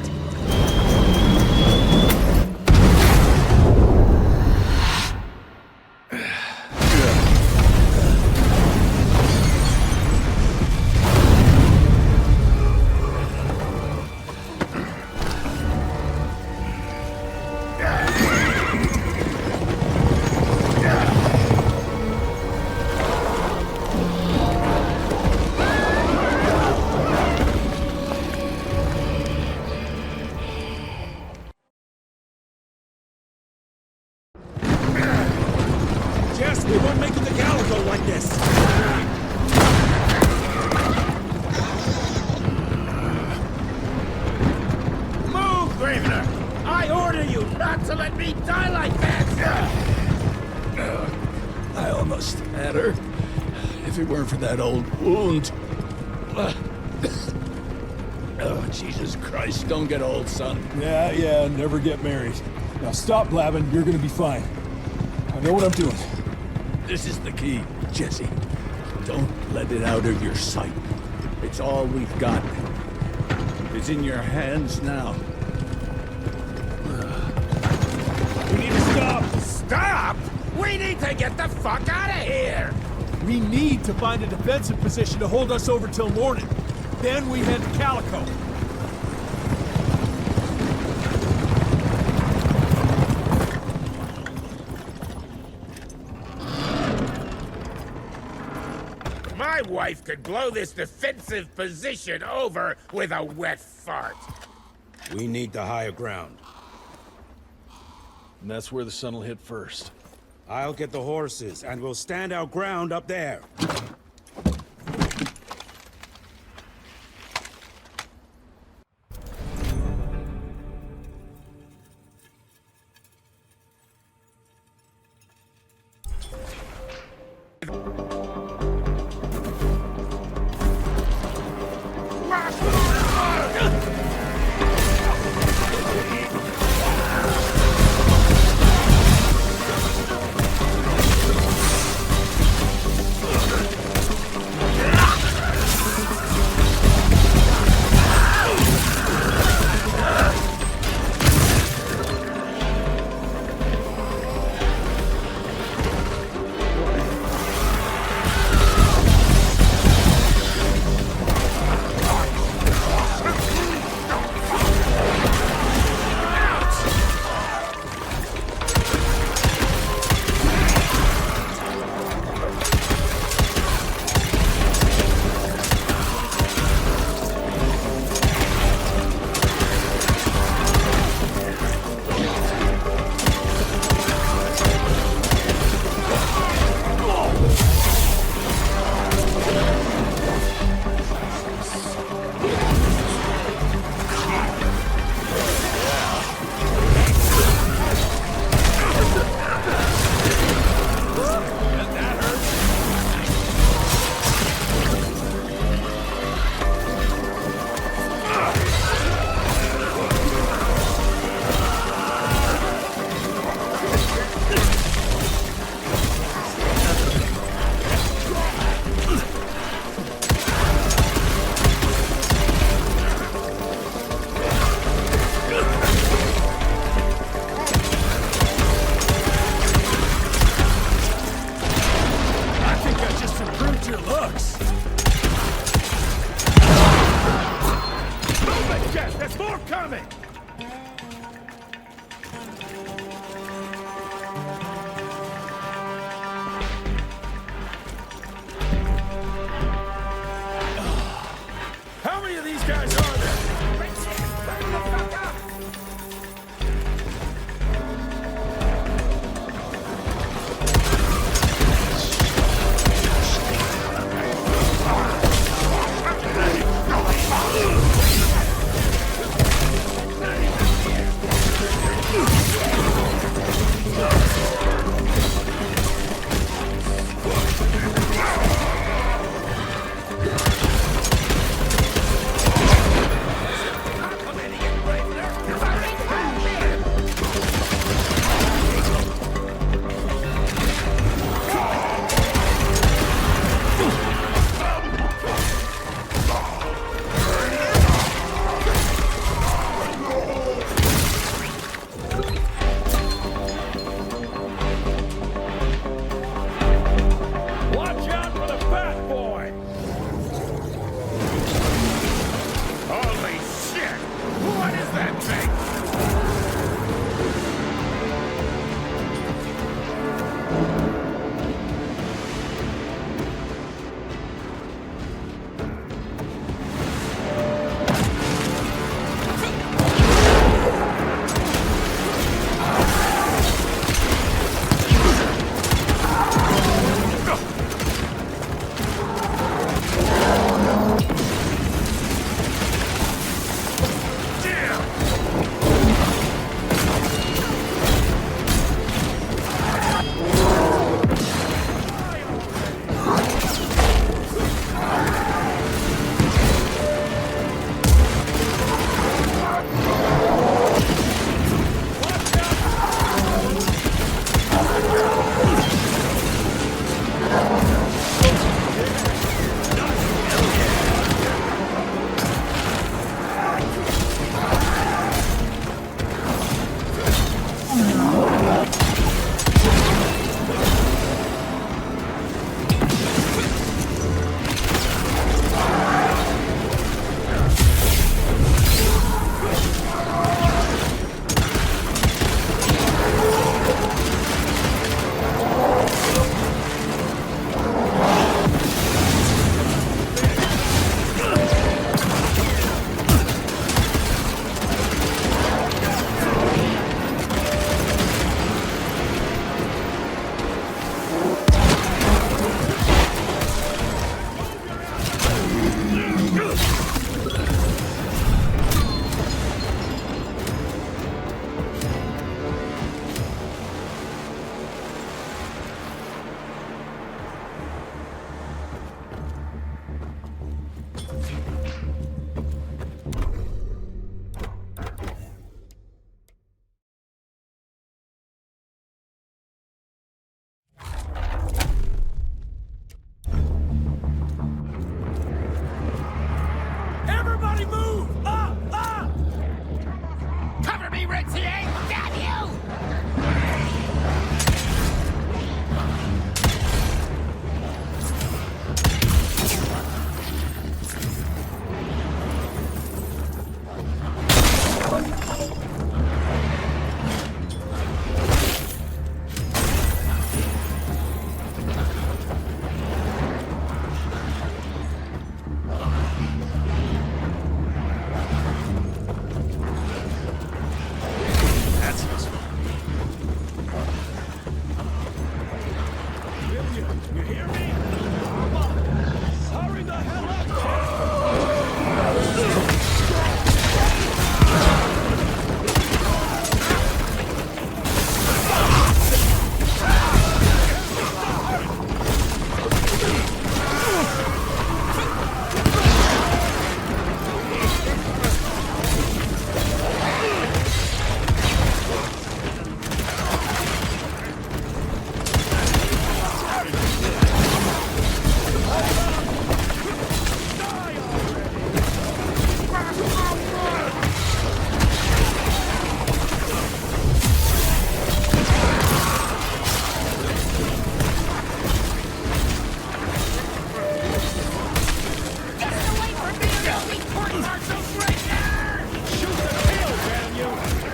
Jess, we won't make it to Calico like this! Move, Gravener! I order you not to let me die like that! I almost had her. If it weren't for that old wound. Oh, Jesus Christ, don't get old, son. Yeah, never get married. Now stop blabbing, you're gonna be fine. I know what I'm doing. This is the key, Jesse. Don't let it out of your sight. It's all we've got. It's in your hands now. We need to stop! Stop?! We need to get the fuck out of here! We need to find a defensive position to hold us over till morning. Then we head to Calico. My wife could blow this defensive position over with a wet fart. We need the higher ground. And that's where the sun will hit first. I'll get the horses, and we'll stand our ground up there.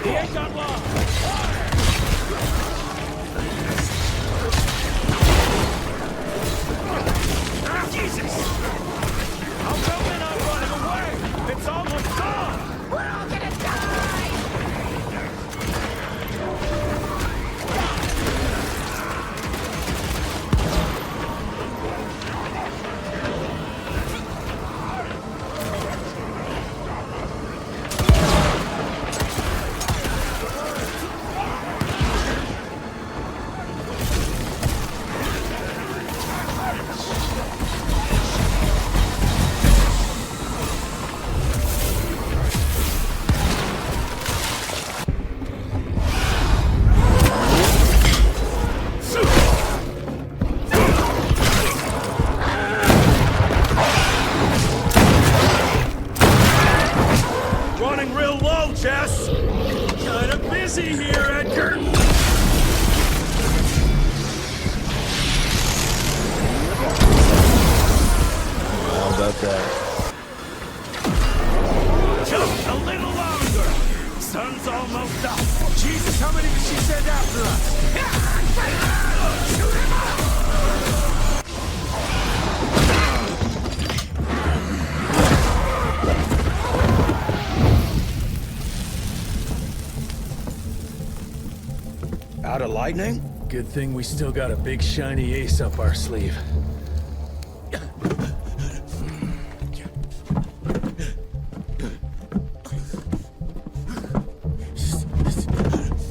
He ain't got long. Jesus! I'll go in on running away! It's almost gone! We're all gonna die! Running real low, Jess! Kinda busy here, Edgar! How about that? Just a little longer! Sun's almost up! Jesus, how many did she send after us? Shoot him up! Out of lightning? Good thing we still got a big shiny ace up our sleeve.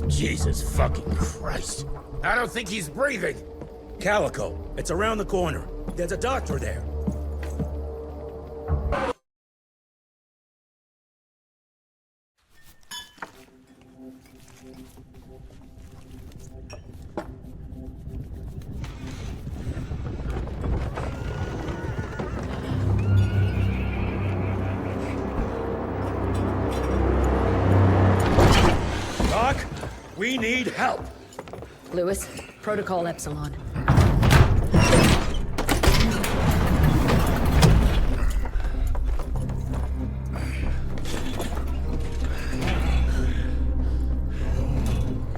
Jesus fucking Christ. I don't think he's breathing. Calico, it's around the corner. There's a doctor there. Doc, we need help. Lewis, Protocol Epsilon.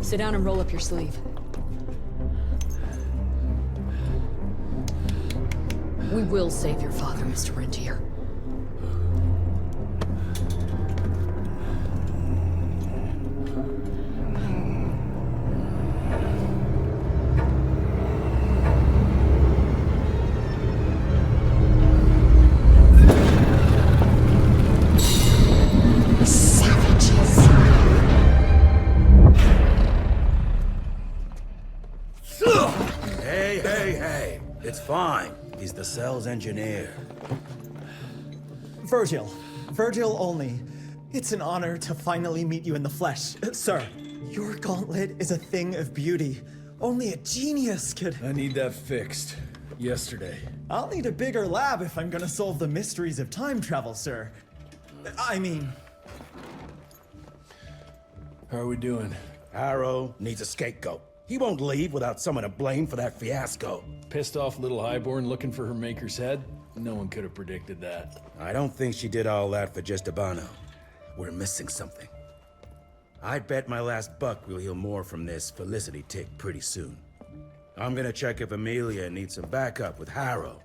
Sit down and roll up your sleeve. We will save your father, Mr. Rentier. Hey. It's fine. He's the cell's engineer. Virgil. Virgil only. It's an honor to finally meet you in the flesh. Sir, your gauntlet is a thing of beauty. Only a genius could... I need that fixed. Yesterday. I'll need a bigger lab if I'm gonna solve the mysteries of time travel, sir. I mean... How are we doing? Harrow needs a scapegoat. He won't leave without someone to blame for that fiasco. Pissed off little highborn looking for her maker's head? No one could have predicted that. I don't think she did all that for just Abano. We're missing something. I'd bet my last buck we'll hear more from this Felicity tick pretty soon. I'm gonna check if Amelia needs some backup with Harrow.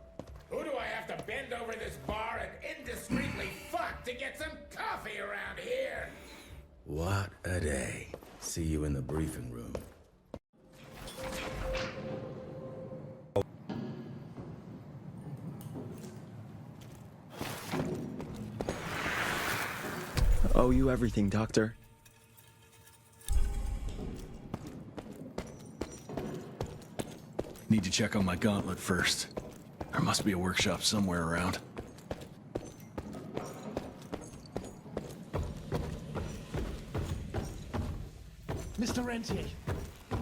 Who do I have to bend over this bar and indiscreetly fuck to get some coffee around here? What a day. See you in the briefing room. Owe you everything, Doctor. Need to check on my gauntlet first. There must be a workshop somewhere around. Mr. Rentier,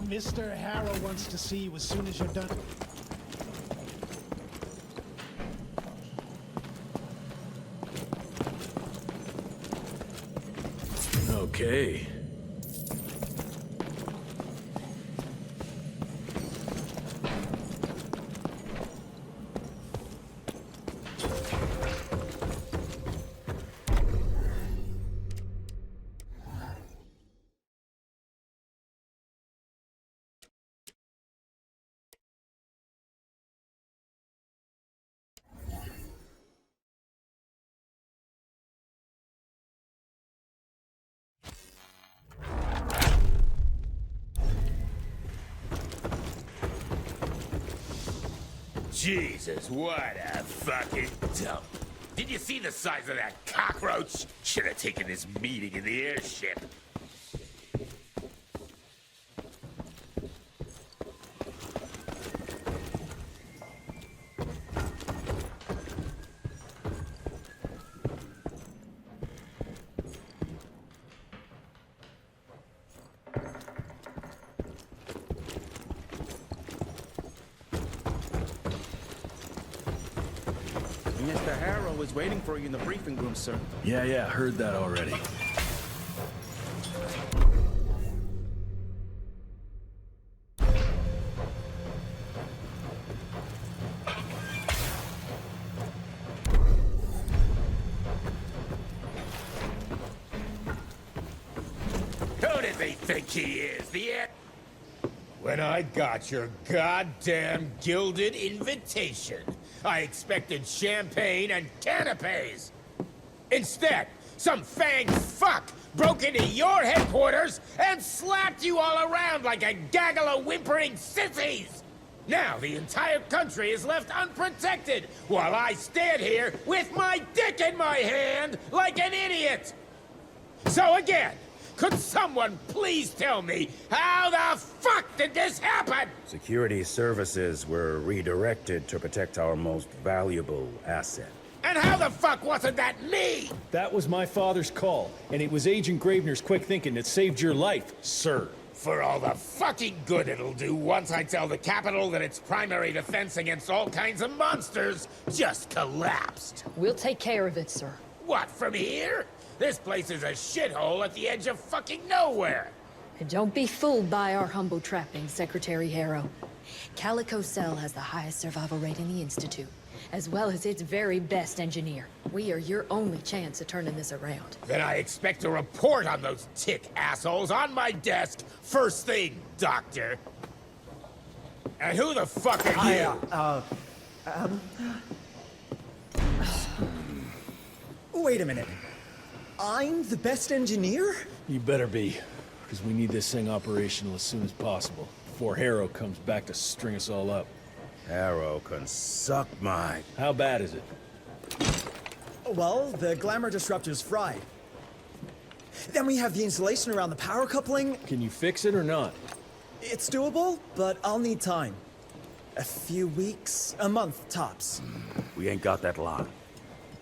Mr. Harrow wants to see you as soon as you're done. Okay. Jesus, what a fucking dump. Did you see the size of that cockroach? Should have taken this meeting in the airship. Mr. Harrow is waiting for you in the briefing room, sir. Yeah, heard that already. Who does he think he is? When I got your goddamn gilded invitation, I expected champagne and canapes. Instead, some fanged fuck broke into your headquarters and slapped you all around like a gaggle of whimpering sissies. Now the entire country is left unprotected while I stand here with my dick in my hand like an idiot. So again, could someone please tell me how the fuck did this happen? Security services were redirected to protect our most valuable asset. And how the fuck wasn't that me? That was my father's call, and it was Agent Gravener's quick thinking that saved your life, sir. For all the fucking good it'll do once I tell the Capitol that its primary defense against all kinds of monsters just collapsed. We'll take care of it, sir. What, from here? This place is a shithole at the edge of fucking nowhere. And don't be fooled by our humble trappings, Secretary Harrow. Calico Cell has the highest survival rate in the Institute, as well as its very best engineer. We are your only chance of turning this around. Then I expect a report on those tick assholes on my desk first thing, Doctor. And who the fuck are you? Wait a minute. I'm the best engineer? You better be, because we need this thing operational as soon as possible, before Harrow comes back to string us all up. Harrow can suck my... How bad is it? Well, the glamour disruptor's fried. Then we have the insulation around the power coupling. Can you fix it or not? It's doable, but I'll need time. A few weeks, a month tops. We ain't got that long.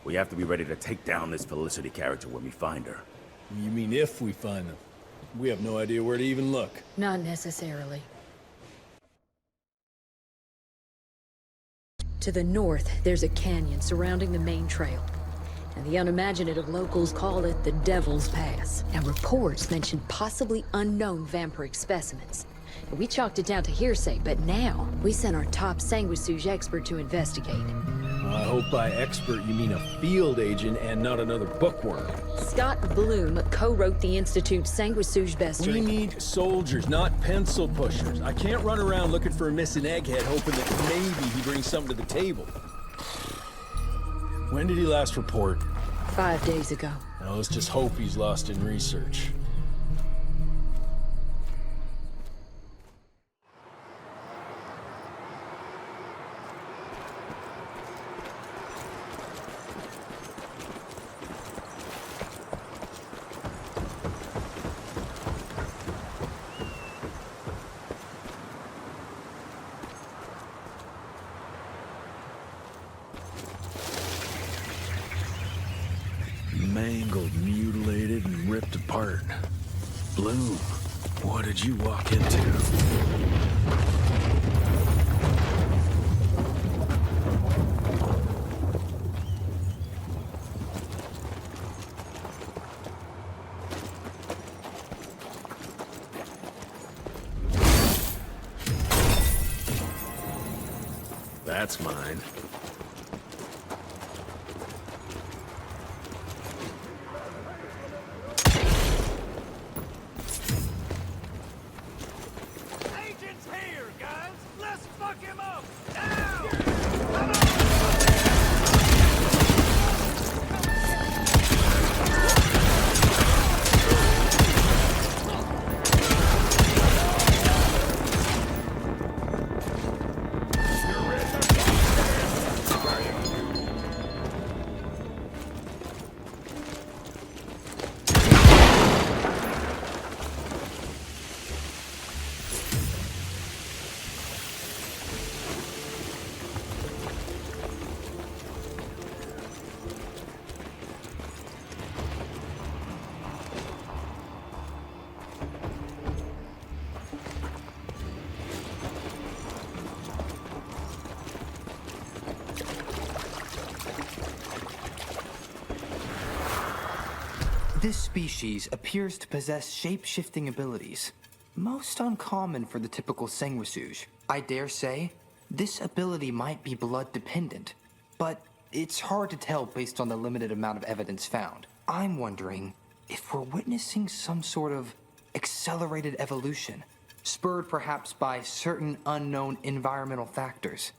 We have to be ready to take down this Felicity character when we find her. You mean if we find them? We have no idea where to even look. Not necessarily. To the north, there's a canyon surrounding the main trail. And the unimaginative locals call it the Devil's Pass. And reports mention possibly unknown vampiric specimens. And we chalked it down to hearsay, but now we sent our top sanguisuge expert to investigate. I hope by expert you mean a field agent and not another bookworm. Scott Bloom co-wrote the Institute's sanguisuge bestiary. We need soldiers, not pencil pushers. I can't run around looking for a missing egghead hoping that maybe he brings something to the table. When did he last report? 5 days ago. Now let's just hope he's lost in research. Mangled, mutilated, and ripped apart. Bloom, what did you walk into? That's mine. This species appears to possess shape-shifting abilities, most uncommon for the typical sanguisuge. I dare say, this ability might be blood-dependent, but it's hard to tell based on the limited amount of evidence found. I'm wondering if we're witnessing some sort of accelerated evolution, spurred perhaps by certain unknown environmental factors.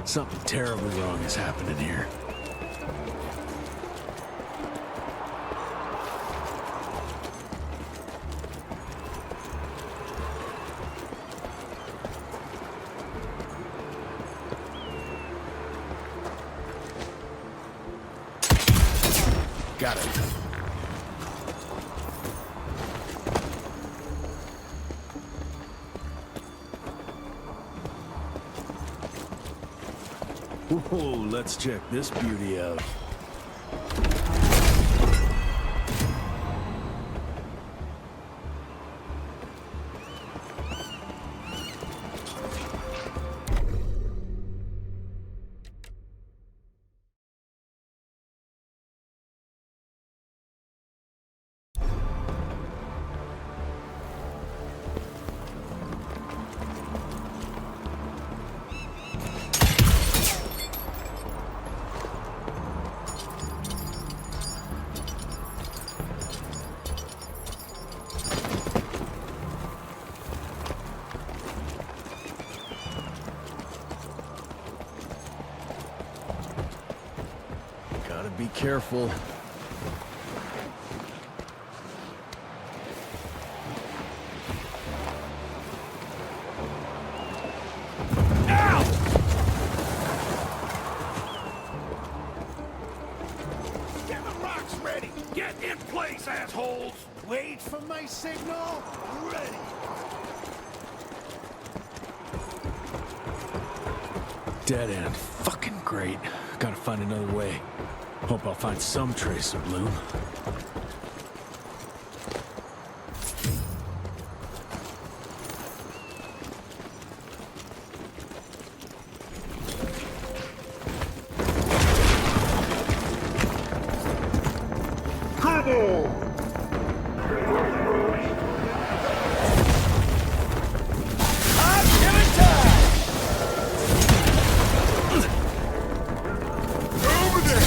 Something terribly wrong is happening here. Got it. Whoa, let's check this beauty out. Be careful. Ow! Get the rocks ready! Get in place, assholes! Wait for my signal. Ready. Dead end. Fucking great. Gotta find another way. Hope I'll find some trace of Bloom. Over there!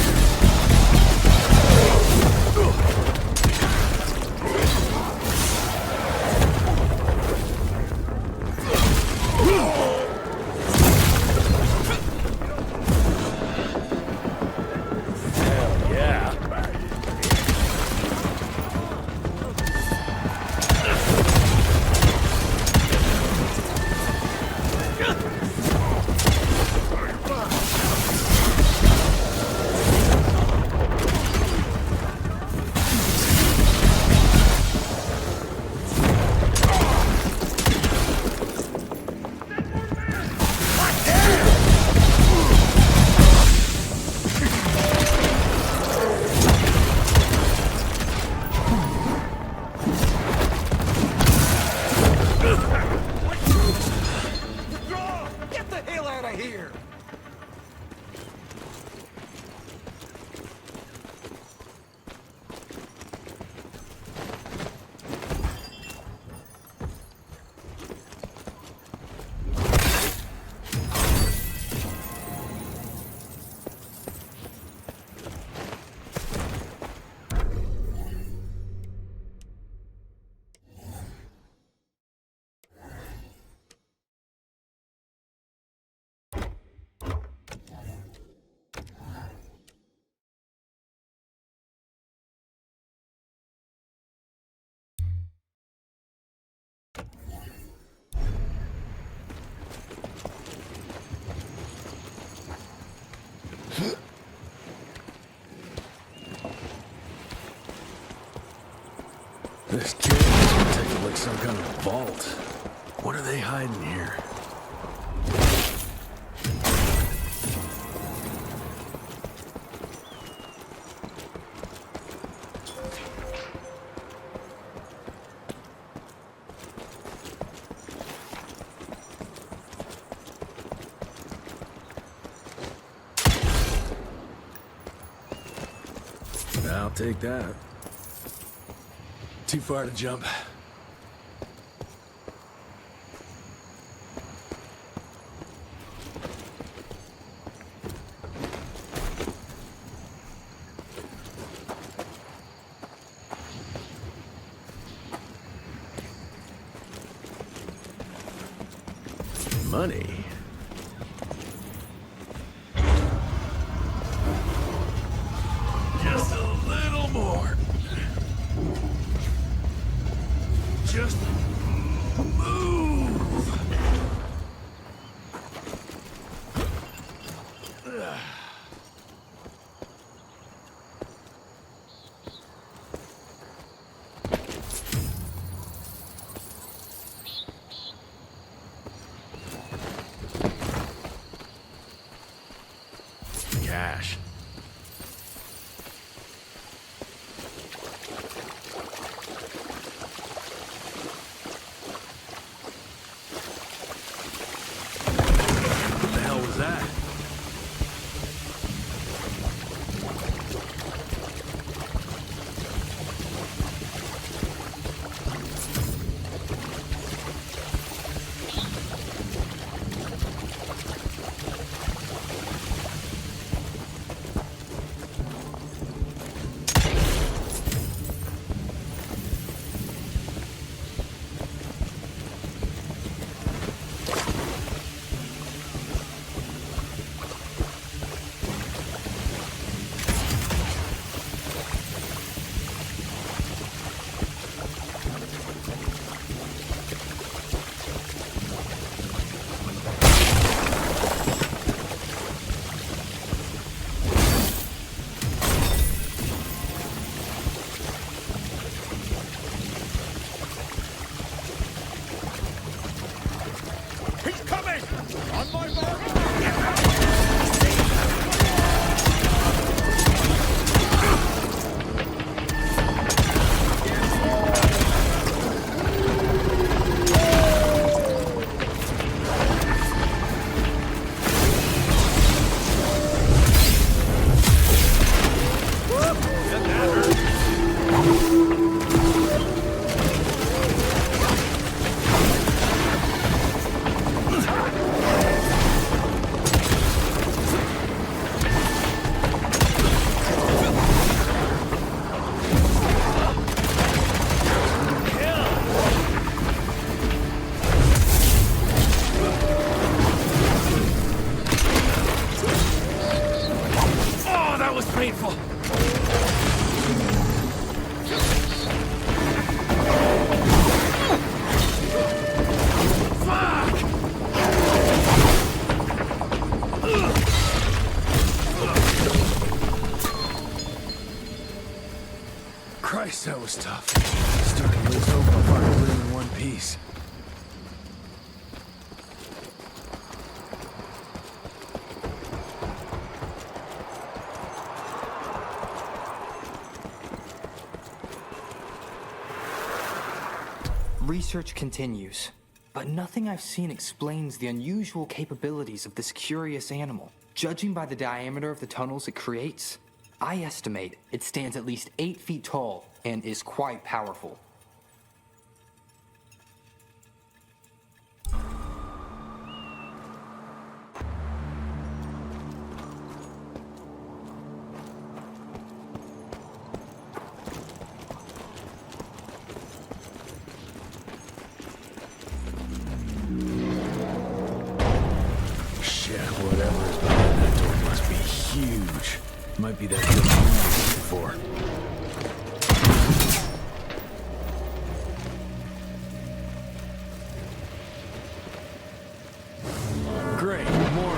This cave is protected like some kind of vault. What are they hiding here? I'll take that. Too far to jump. Money. Just a little more. Just move. Cash. What the hell was that? Christ, that was tough. Starting to lose hope of our living in one piece. Research continues, but nothing I've seen explains the unusual capabilities of this curious animal. Judging by the diameter of the tunnels it creates, I estimate it stands at least 8 feet tall and is quite powerful. Might be that good before. Great, more.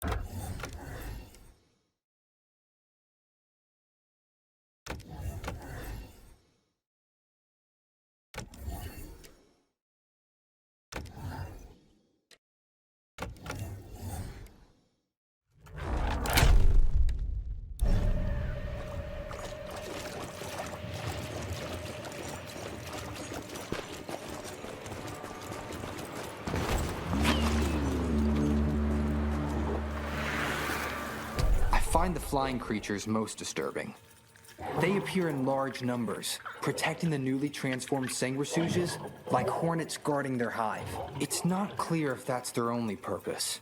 I find the flying creatures most disturbing. They appear in large numbers, protecting the newly transformed sanguisuges like hornets guarding their hive. It's not clear if that's their only purpose.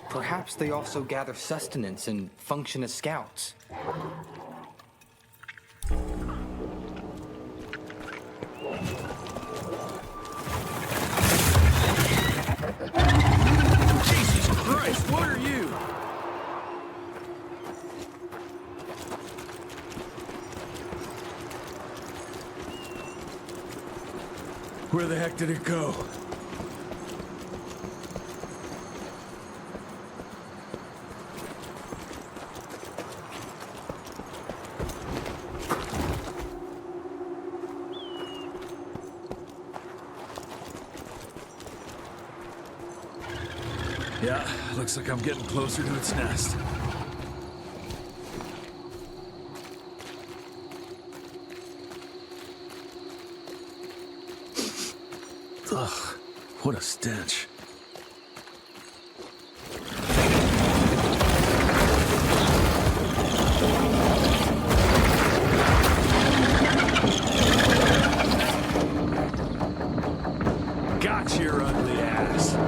Perhaps they also gather sustenance and function as scouts. Jesus Christ, what are you? Where the heck did it go? Yeah, looks like I'm getting closer to its nest. Ugh, what a stench. Gotcha, your ugly ass.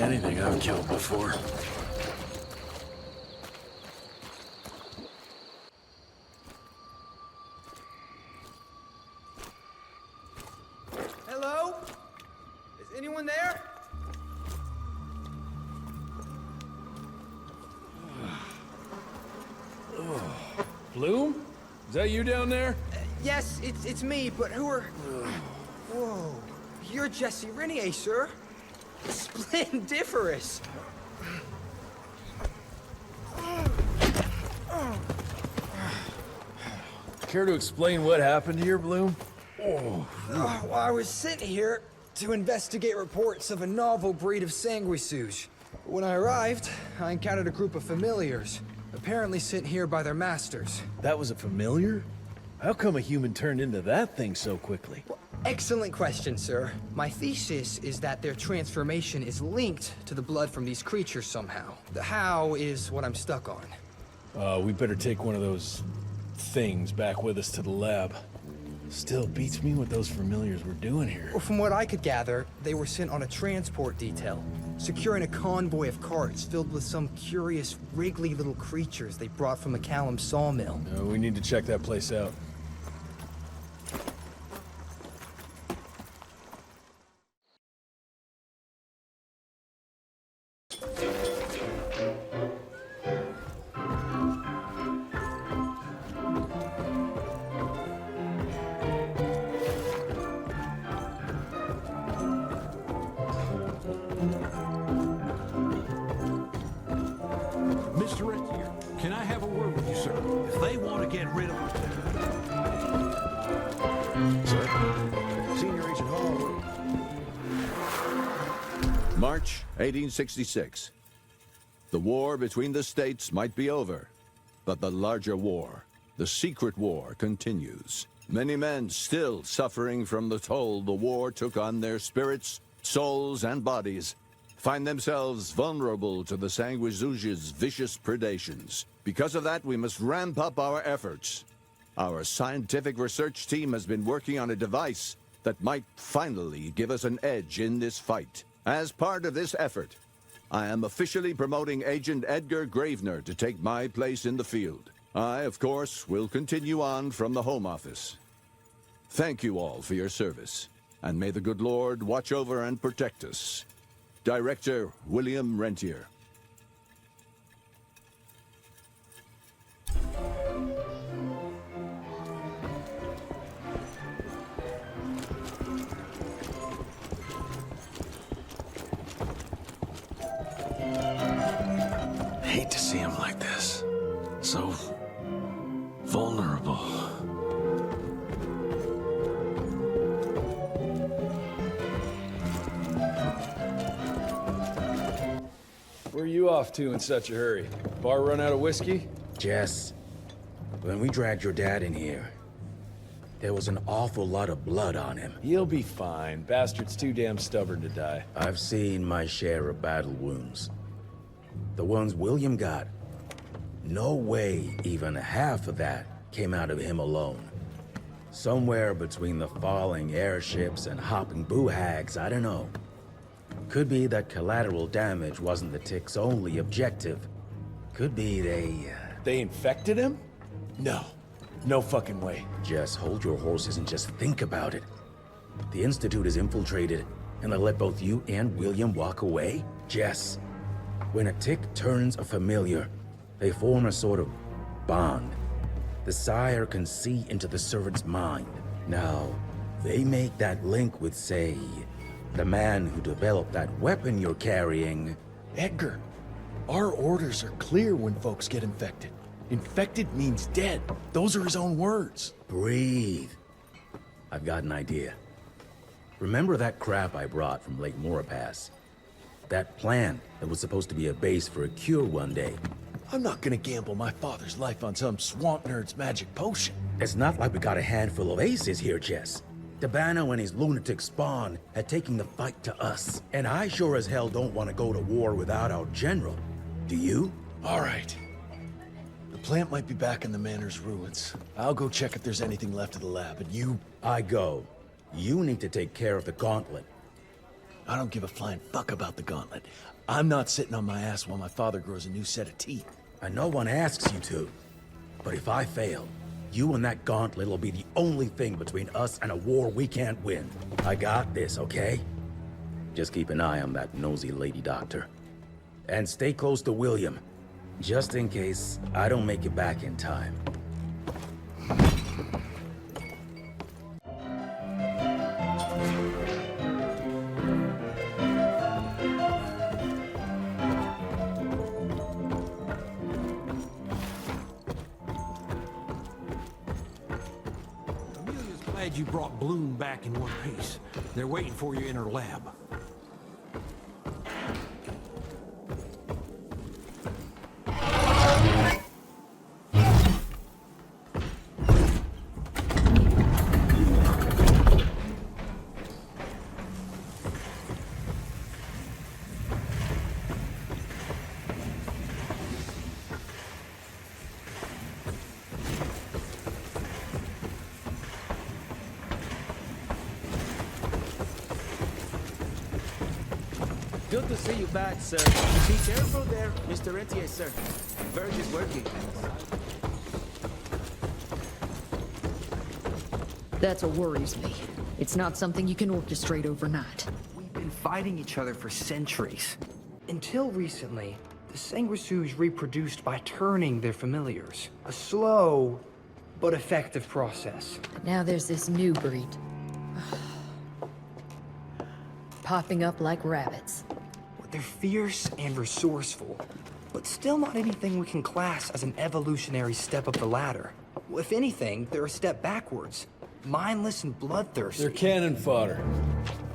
Anything I've killed before. Hello? Is anyone there? Bloom? Is that you down there? Yes, it's me, but who are... Whoa. You're Jesse Renier, sir. Splendiferous. Care to explain what happened here, Bloom? Well, I was sent here to investigate reports of a novel breed of sanguisuge. When I arrived, I encountered a group of familiars, apparently sent here by their masters. That was a familiar? How come a human turned into that thing so quickly? Excellent question, sir. My thesis is that their transformation is linked to the blood from these creatures somehow. The how is what I'm stuck on. We better take one of those things back with us to the lab. Still beats me what those familiars were doing here. Well, from what I could gather, they were sent on a transport detail, securing a convoy of carts filled with some curious, wriggly little creatures they brought from McCallum's sawmill. We need to check that place out. Mr. Rentier, can I have a word with you, sir? If they want to get rid of them... Sir? Senior Agent Hall. March 1866. The war between the states might be over, but the larger war, the secret war, continues. Many men still suffering from the toll the war took on their spirits, souls, and bodies find themselves vulnerable to the Sanguisug's vicious predations. Because of that, we must ramp up our efforts. Our scientific research team has been working on a device that might finally give us an edge in this fight. As part of this effort, I am officially promoting Agent Edgar Gravener to take my place in the field. I, of course, will continue on from the Home Office. Thank you all for your service, and may the good Lord watch over and protect us. Director William Rentier. Hate to see him like this. So vulnerable. Where are you off to in such a hurry? Bar run out of whiskey? Jess, when we dragged your dad in here, there was an awful lot of blood on him. He'll be fine. Bastard's too damn stubborn to die. I've seen my share of battle wounds. The ones William got, no way even half of that came out of him alone. Somewhere between the falling airships and hopping boo-hags, I don't know. Could be that collateral damage wasn't the tick's only objective. Could be They infected him? No. No fucking way. Just hold your horses and just think about it. The Institute is infiltrated, and they let both you and William walk away? Jess, when a tick turns a familiar, they form a sort of bond. The sire can see into the servant's mind. Now, they make that link with, say, the man who developed that weapon you're carrying. Edgar, our orders are clear when folks get infected. Infected means dead. Those are his own words. Breathe. I've got an idea. Remember that crap I brought from Lake Morapass? That plant that was supposed to be a base for a cure one day. I'm not gonna gamble my father's life on some swamp nerd's magic potion. It's not like we got a handful of aces here, Jess. Dabano and his lunatic spawn had taken the fight to us. And I sure as hell don't want to go to war without our general. Do you? All right. The plant might be back in the manor's ruins. I'll go check if there's anything left of the lab, and you... I go. You need to take care of the gauntlet. I don't give a flying fuck about the gauntlet. I'm not sitting on my ass while my father grows a new set of teeth. And no one asks you to. But if I fail, you and that gauntlet will be the only thing between us and a war we can't win. I got this, okay? Just keep an eye on that nosy lady doctor. And stay close to William, just in case I don't make it back in time. You brought Bloom back in one piece. They're waiting for you in her lab. Good to see you back, sir. Be careful there, Mr. Rentier, sir. Verge is working. That's what worries me. It's not something you can orchestrate overnight. We've been fighting each other for centuries. Until recently, the sanguisuges reproduced by turning their familiars. A slow but effective process. But now there's this new breed. Popping up like rabbits. They're fierce and resourceful, but still not anything we can class as an evolutionary step up the ladder. If anything, they're a step backwards. Mindless and bloodthirsty. They're cannon fodder.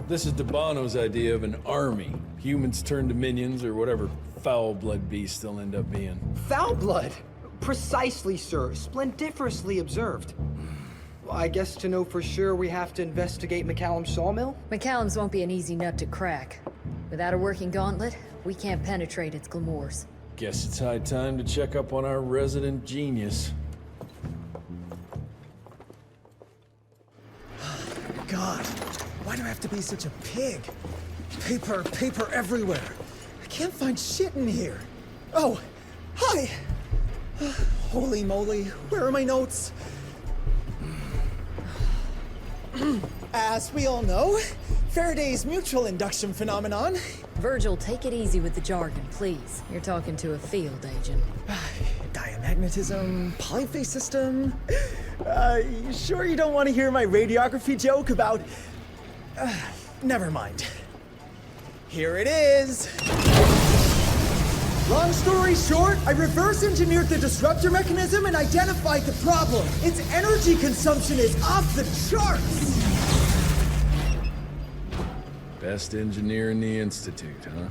This is DeBono's idea of an army. Humans turn to minions or whatever foul blood beasts they'll end up being. Foul blood? Precisely, sir. Splendiferously observed. Well, I guess to know for sure we have to investigate McCallum's sawmill? McCallum's won't be an easy nut to crack. Without a working gauntlet, we can't penetrate its glamours. Guess it's high time to check up on our resident genius. God, why do I have to be such a pig? Paper everywhere. I can't find shit in here. Oh, hi! Holy moly, where are my notes? As we all know, Faraday's mutual induction phenomenon. Virgil, take it easy with the jargon, please. You're talking to a field agent. Diamagnetism, polyphase system. You sure you don't want to hear my radiography joke about... never mind. Here it is. Long story short, I reverse engineered the disruptor mechanism and identified the problem. Its energy consumption is off the charts. Best engineer in the Institute, huh?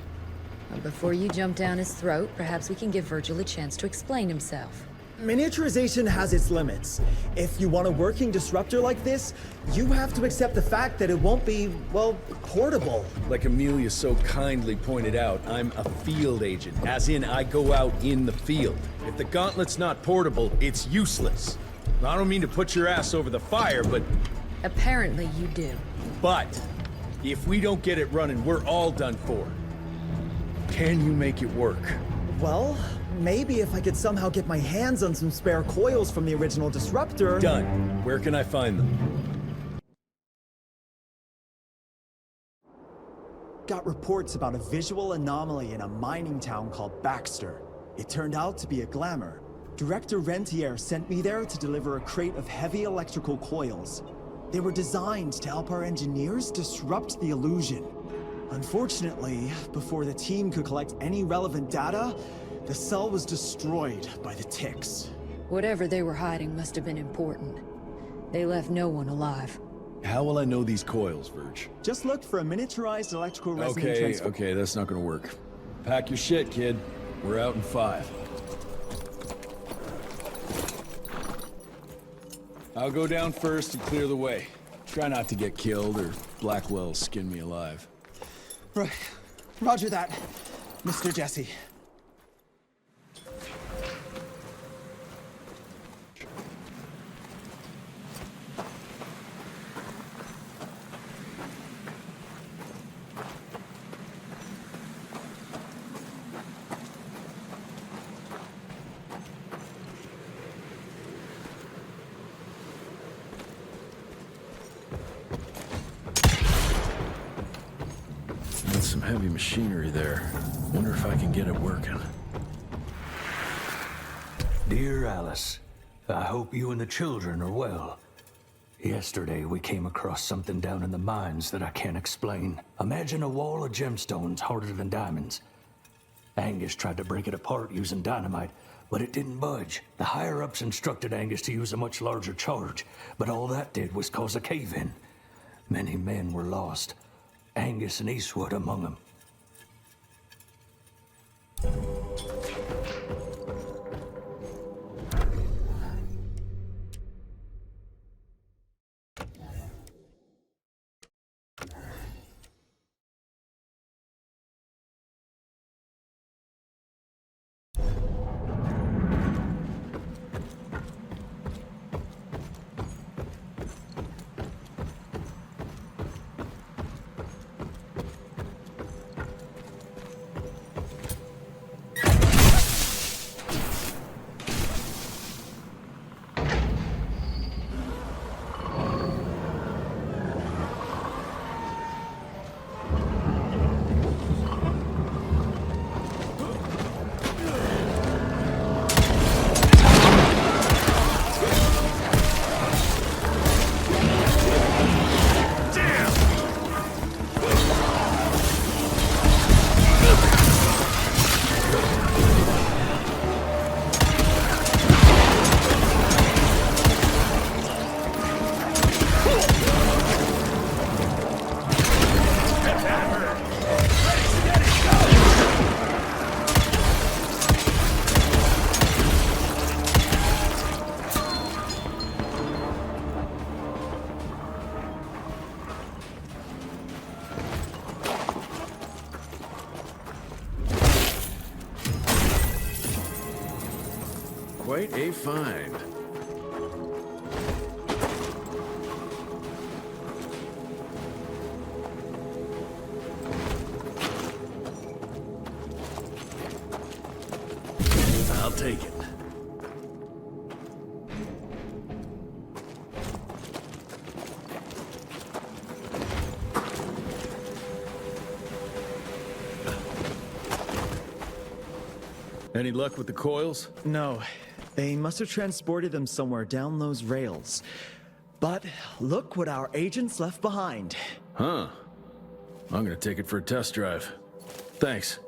Well, before you jump down his throat, perhaps we can give Virgil a chance to explain himself. Miniaturization has its limits. If you want a working disruptor like this, you have to accept the fact that it won't be, well, portable. Like Amelia so kindly pointed out, I'm a field agent, as in I go out in the field. If the gauntlet's not portable, it's useless. I don't mean to put your ass over the fire, but... Apparently you do. But, if we don't get it running, we're all done for. Can you make it work? Well, maybe if I could somehow get my hands on some spare coils from the original disruptor... Done. Where can I find them? Got reports about a visual anomaly in a mining town called Baxter. It turned out to be a glamour. Director Rentier sent me there to deliver a crate of heavy electrical coils. They were designed to help our engineers disrupt the illusion. Unfortunately, before the team could collect any relevant data, the cell was destroyed by the ticks. Whatever they were hiding must have been important. They left no one alive. How will I know these coils, Verge? Just look for a miniaturized electrical resonant transfer. Okay, that's not gonna work. Pack your shit, kid. We're out in 5. I'll go down first and clear the way. Try not to get killed or Blackwell skin me alive. Right. Roger that, Mr. Jesse. Some heavy machinery there. Wonder if I can get it working. Dear Alice, I hope you and the children are well. Yesterday we came across something down in the mines that I can't explain. Imagine a wall of gemstones harder than diamonds. Angus tried to break it apart using dynamite, but it didn't budge. The higher-ups instructed Angus to use a much larger charge, but all that did was cause a cave-in. Many men were lost. Angus and Eastwood among them. quite a find. I'll take it. Any luck with the coils? No. They must have transported them somewhere down those rails. But look what our agents left behind. Huh. I'm gonna take it for a test drive. Thanks.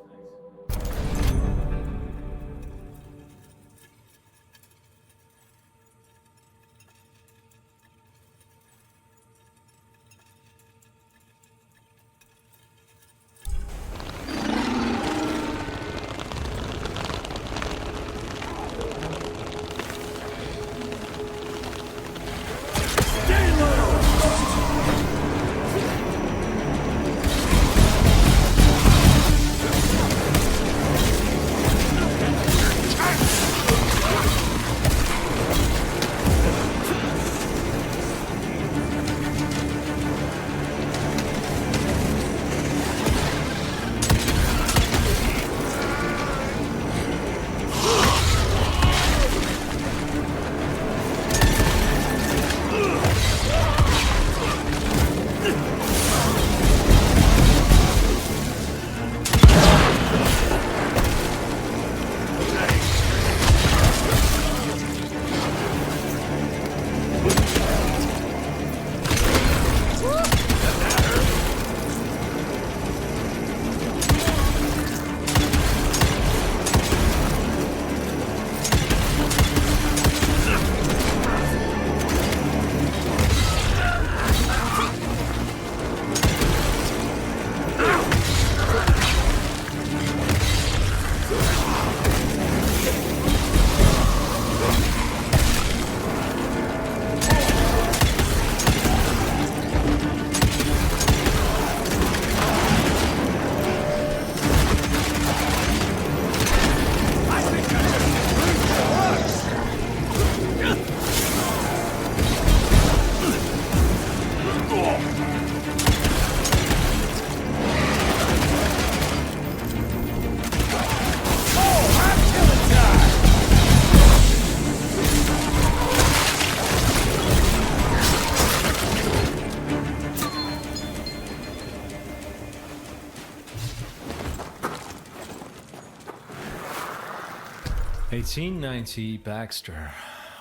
(1890) Baxter.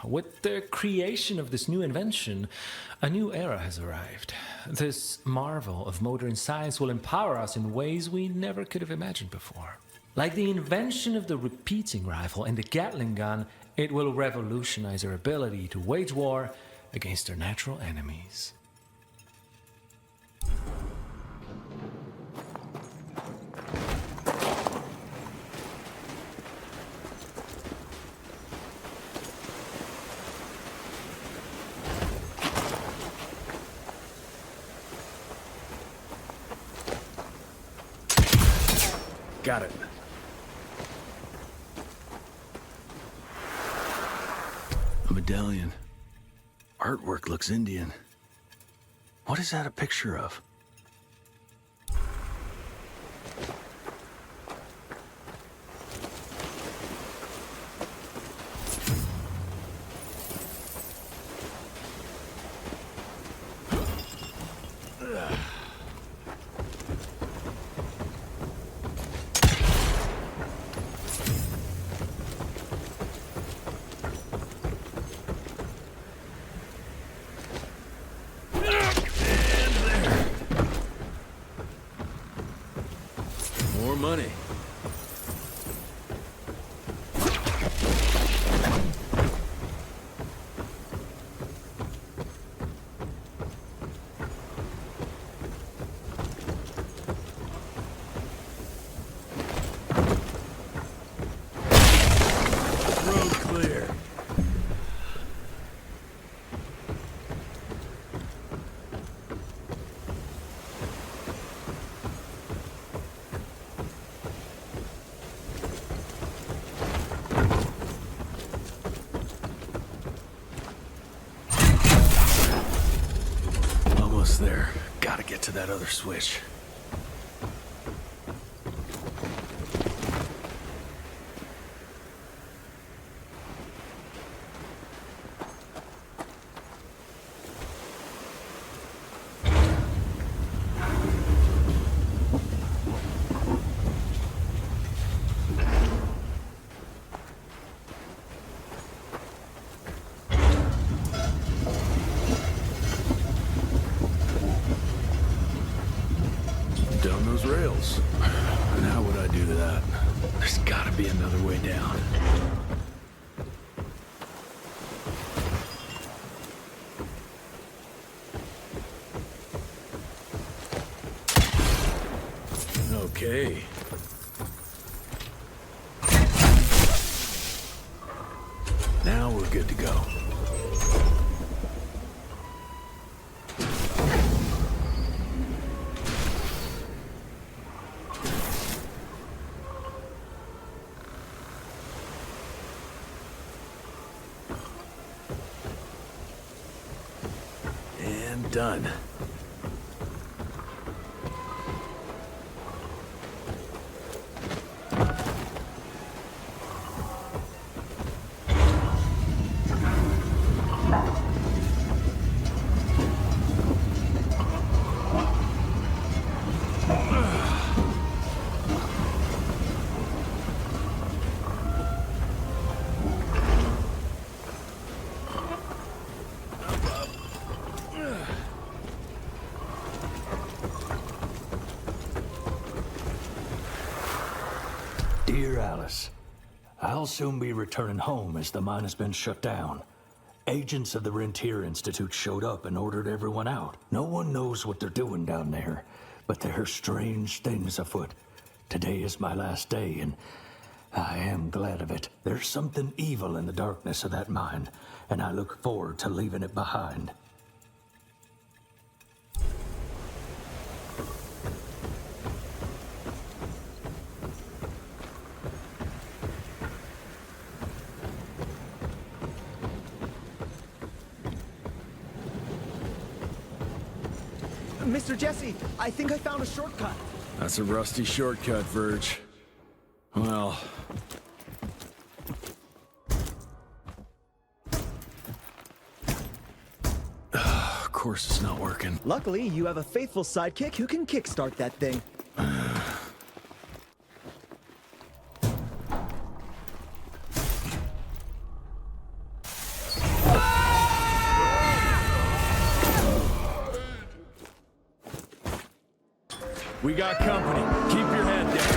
With the creation of this new invention, a new era has arrived. This marvel of modern science will empower us in ways we never could have imagined before. Like the invention of the repeating rifle and the Gatling gun, it will revolutionize our ability to wage war against our natural enemies. Got it. A medallion. Artwork looks Indian. What is that a picture of? for that other switch. Down those rails. And how would I do that? There's gotta be another way down. Okay. Now we're good to go. And done. Dear Alice, I'll soon be returning home as the mine has been shut down. Agents of the Rentier Institute showed up and ordered everyone out. No one knows what they're doing down there, but there are strange things afoot. Today is my last day, and I am glad of it. There's something evil in the darkness of that mine, and I look forward to leaving it behind. Mr. Jesse, I think I found a shortcut. That's a rusty shortcut, Verge. Well... of course it's not working. Luckily, you have a faithful sidekick who can kickstart that thing. We got company. Keep your head down.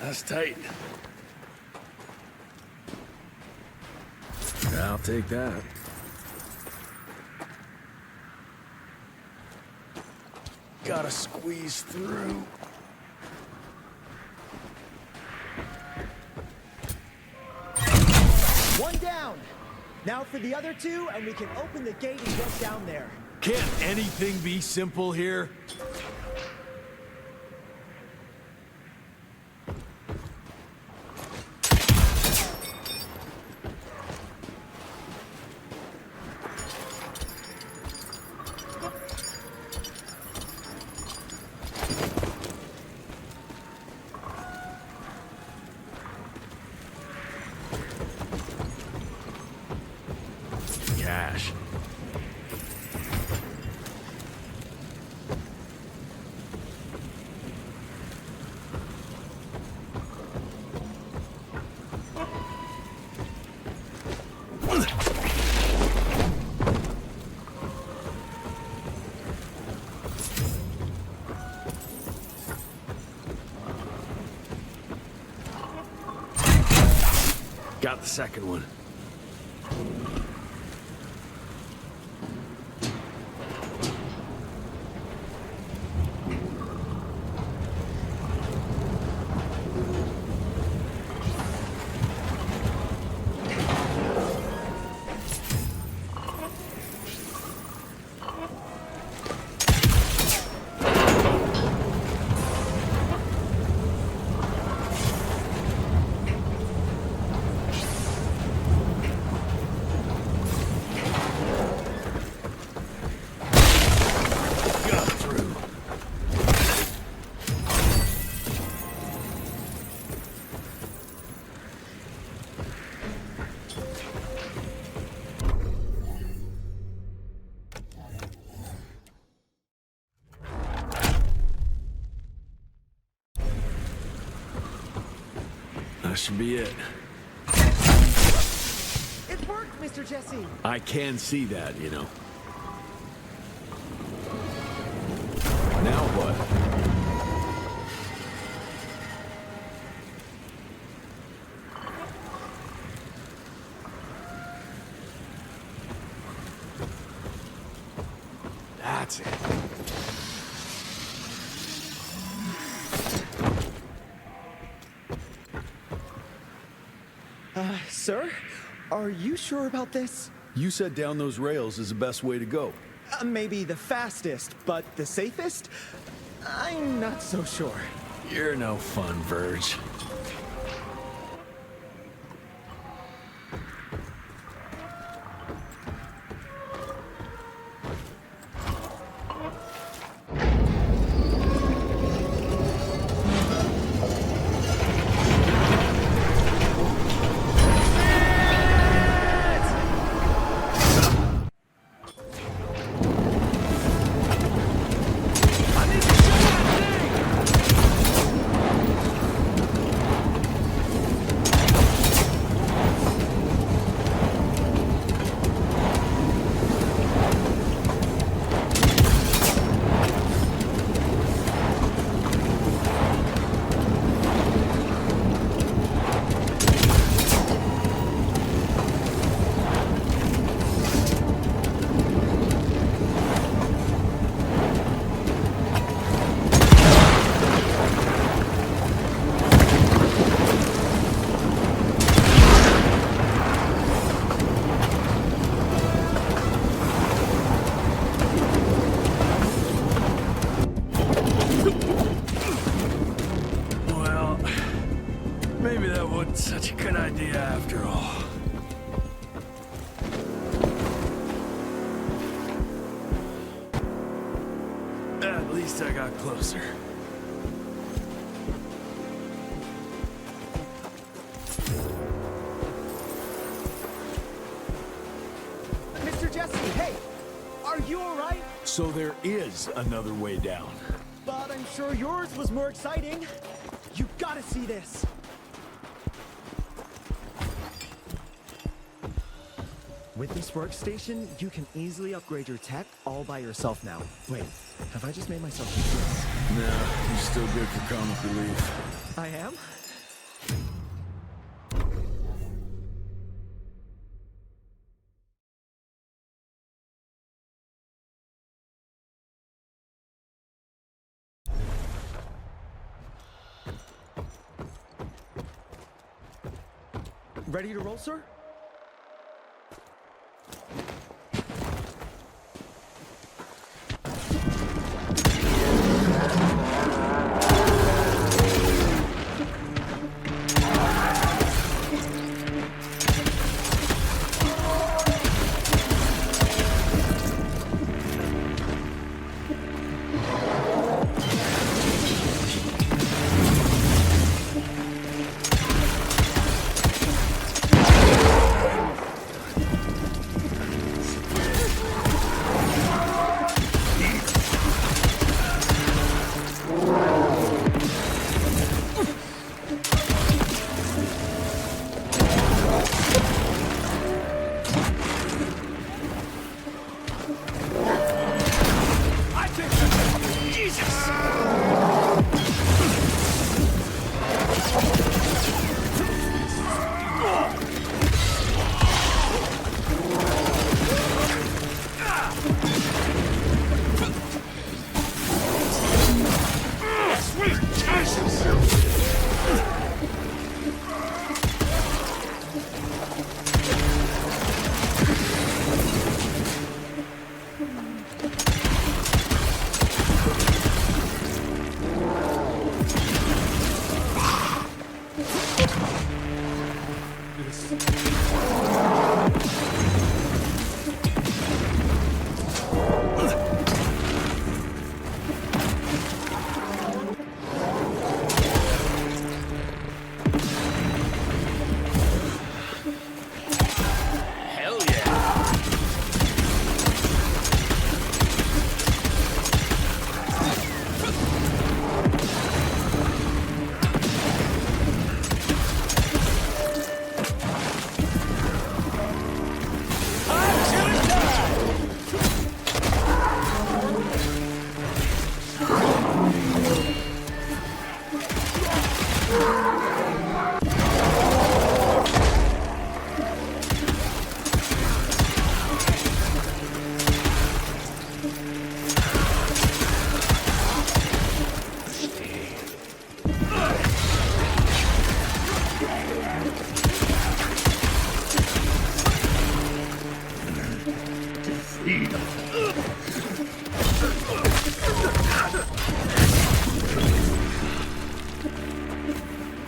That's tight. I'll take that. Gotta squeeze through. One down. Now for the other two, and we can open the gate and get down there. Can't anything be simple here? Cash. Got the second one. That should be it. It worked, Mr. Jesse. I can see that, you know. Now what? That's it. Sir? Are you sure about this? You said down those rails is the best way to go. Maybe the fastest, but the safest? I'm not so sure. You're no fun, Verge. Maybe that wasn't such a good idea after all. At least I got closer. Mr. Jesse, hey! Are you alright? So there is another way down. But I'm sure yours was more exciting. You gotta see this. With this workstation, you can easily upgrade your tech all by yourself now. Wait, have I just made myself useless? No, you're still good for comic relief. I am? Ready to roll, sir?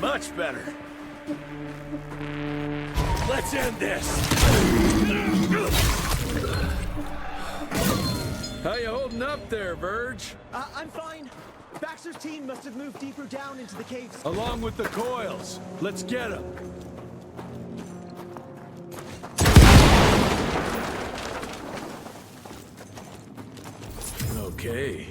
Much better. Let's end this. How you holding up there, Verge? I'm fine. Baxter's team must have moved deeper down into the caves. Along with the coils. Let's get them. Okay.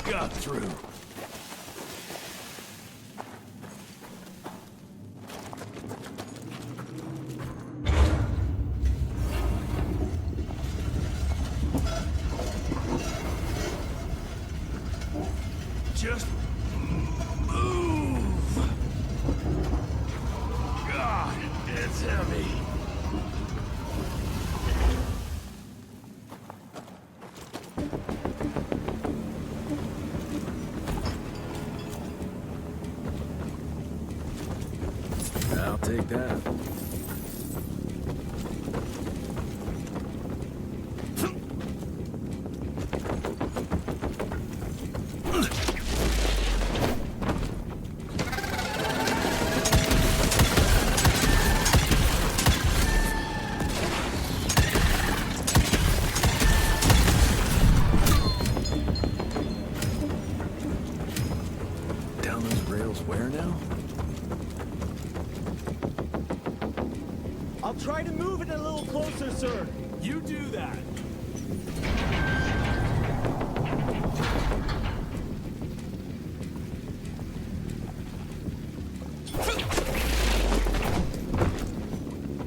Got through. Just move. God, it's heavy. I'll take that. Down those rails where now? sir. You do that.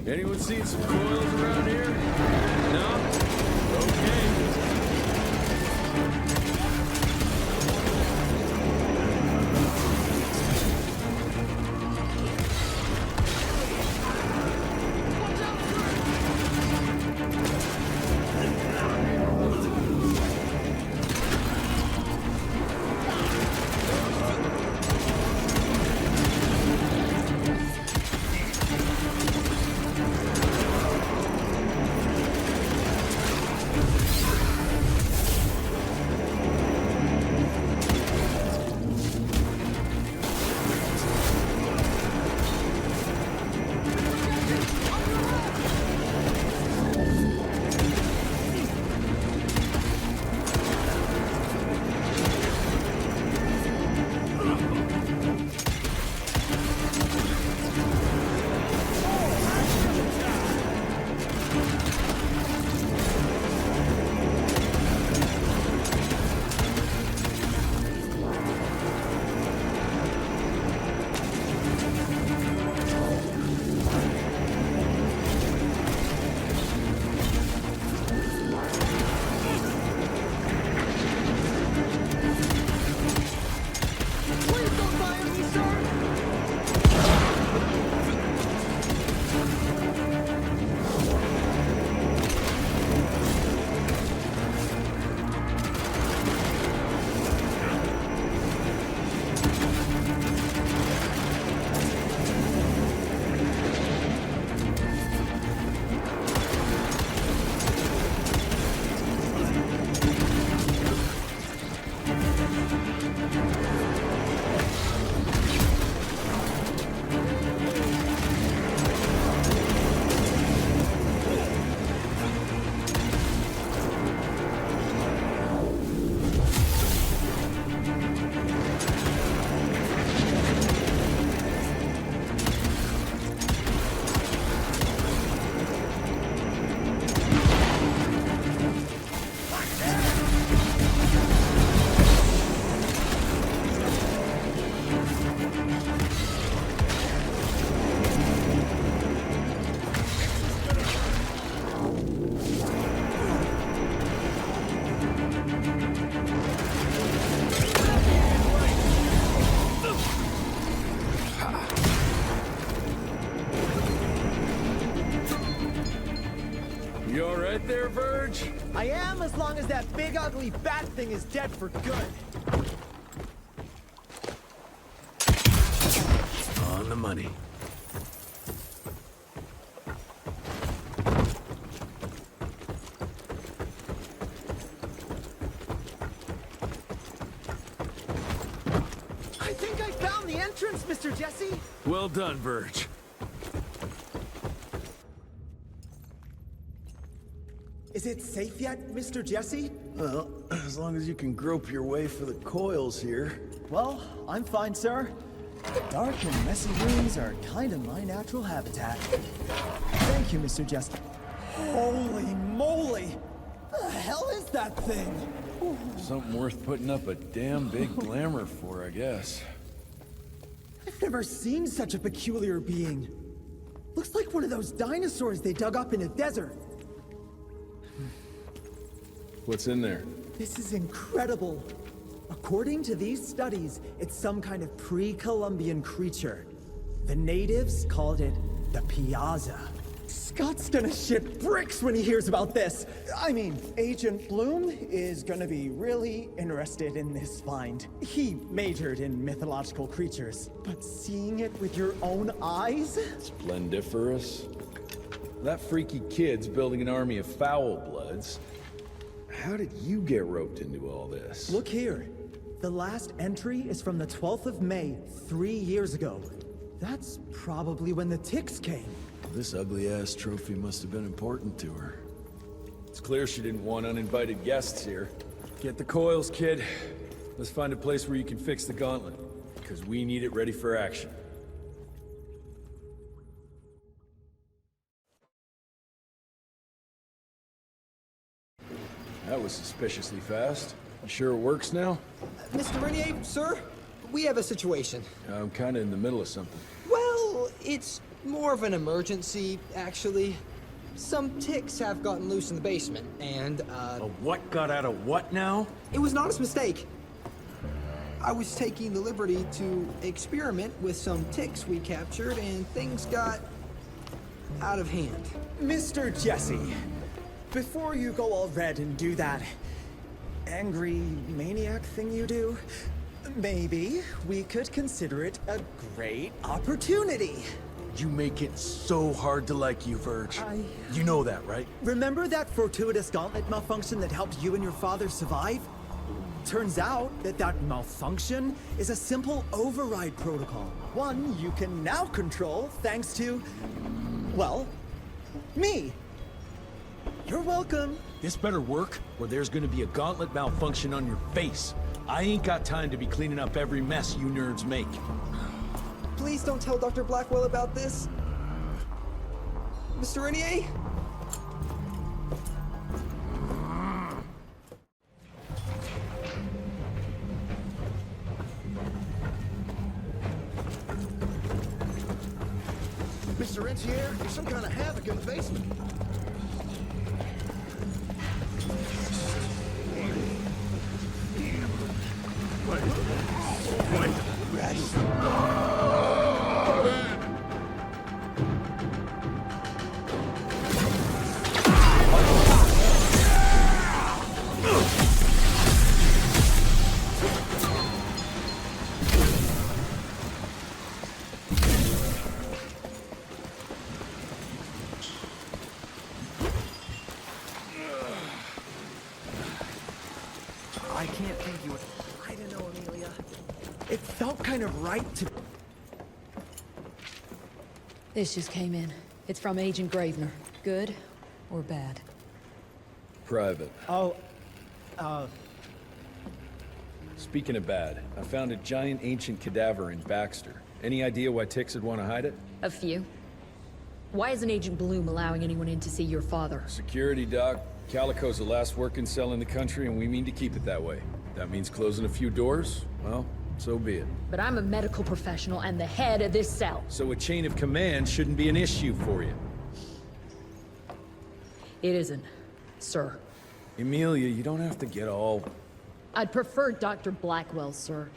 Anyone seen some coils around here? No? Okay. You all right there, Verge? I am, as long as that big ugly bat thing is dead for good. On the money. I think I found the entrance, Mr. Jesse. Well done, Verge. Is it safe yet, Mr. Jesse? Well, as long as you can grope your way for the coils here. Well, I'm fine, sir. The dark and messy rooms are kind of my natural habitat. Thank you, Mr. Jesse. Holy moly! The hell is that thing? Something worth putting up a damn big glamour for, I guess. I've never seen such a peculiar being. Looks like one of those dinosaurs they dug up in a desert. What's in there? This is incredible. According to these studies, it's some kind of pre-Columbian creature. The natives called it the Piazza. Scott's gonna shit bricks when he hears about this. I mean, Agent Bloom is gonna be really interested in this find. He majored in mythological creatures, but seeing it with your own eyes? Splendiferous. That freaky kid's building an army of foul bloods. How did you get roped into all this? Look here. The last entry is from the 12th of May, 3 years ago. That's probably when the ticks came. This ugly-ass trophy must have been important to her. It's clear she didn't want uninvited guests here. Get the coils, kid. Let's find a place where you can fix the gauntlet, because we need it ready for action. That was suspiciously fast. You sure it works now? Mr. Renier, sir, we have a situation. I'm kinda in the middle of something. Well, it's more of an emergency, actually. Some ticks have gotten loose in the basement, and, A what got out of what now? It was an honest mistake. I was taking the liberty to experiment with some ticks we captured, and things got out of hand. Mr. Jesse, before you go all red and do that angry maniac thing you do, maybe we could consider it a great opportunity. You make it so hard to like you, Verge. You know that, right? Remember that fortuitous gauntlet malfunction that helped you and your father survive? Turns out that malfunction is a simple override protocol. One you can now control thanks to, well, me. You're welcome. This better work, or there's gonna be a gauntlet malfunction on your face. I ain't got time to be cleaning up every mess you nerds make. Please don't tell Dr. Blackwell about this. Mr. Renier? Mr. Rentier, there's some kind of havoc in the basement. I can't think you. I don't know, Amelia. It felt kind of right to. This just came in. It's from Agent Gravener. Good or bad? Private. Oh, Speaking of bad, I found a giant ancient cadaver in Baxter. Any idea why ticks would want to hide it? A few. Why isn't Agent Bloom allowing anyone in to see your father? Security, Doc. Calico's the last working cell in the country, and we mean to keep it that way. That means closing a few doors? Well, so be it. But I'm a medical professional and the head of this cell. So a chain of command shouldn't be an issue for you. It isn't, sir. Emilia, you don't have to get all... I'd prefer Dr. Blackwell, sir.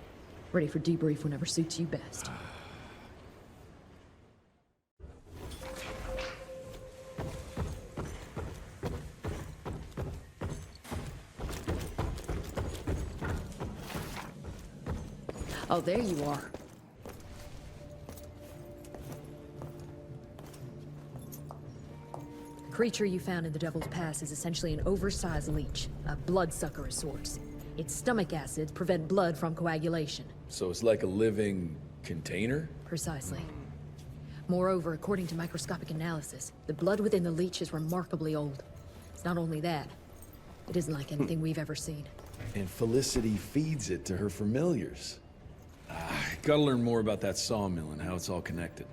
Ready for debrief whenever suits you best. Oh, there you are. The creature you found in the Devil's Pass is essentially an oversized leech, a bloodsucker of sorts. Its stomach acids prevent blood from coagulation. So it's like a living container? Precisely. Moreover, according to microscopic analysis, the blood within the leech is remarkably old. It's not only that, it isn't like anything we've ever seen. And Felicity feeds it to her familiars. Gotta learn more about that sawmill and how it's all connected.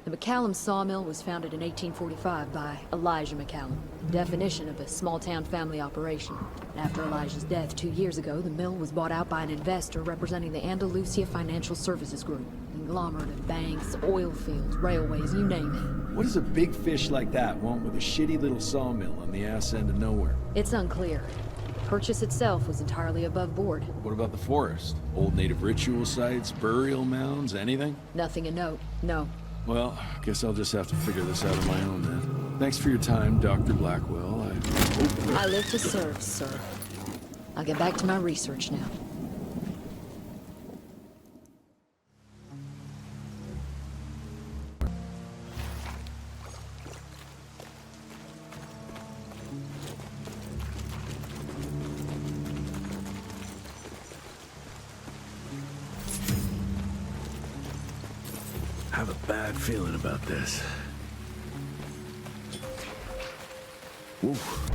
The McCallum sawmill was founded in 1845 by Elijah McCallum, definition of a small-town family operation. After Elijah's death 2 years ago, the mill was bought out by an investor representing the Andalusia Financial Services Group. Conglomerate of banks, oil fields, railways, you name it. What does a big fish like that want with a shitty little sawmill on the ass end of nowhere? It's unclear. Purchase itself was entirely above board. What about the forest? Old native ritual sites, burial mounds, anything? Nothing a note, no. Well, guess I'll just have to figure this out on my own then. Thanks for your time, Dr. Blackwell. I live to serve, sir. I'll get back to my research now. I have a bad feeling about this. Oof.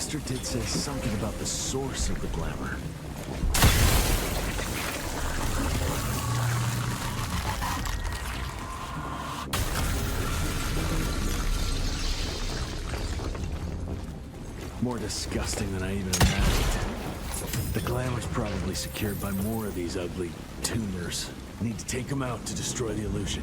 Master did say something about the source of the glamour. More disgusting than I even imagined. The glamour's probably secured by more of these ugly tumors. Need to take them out to destroy the illusion.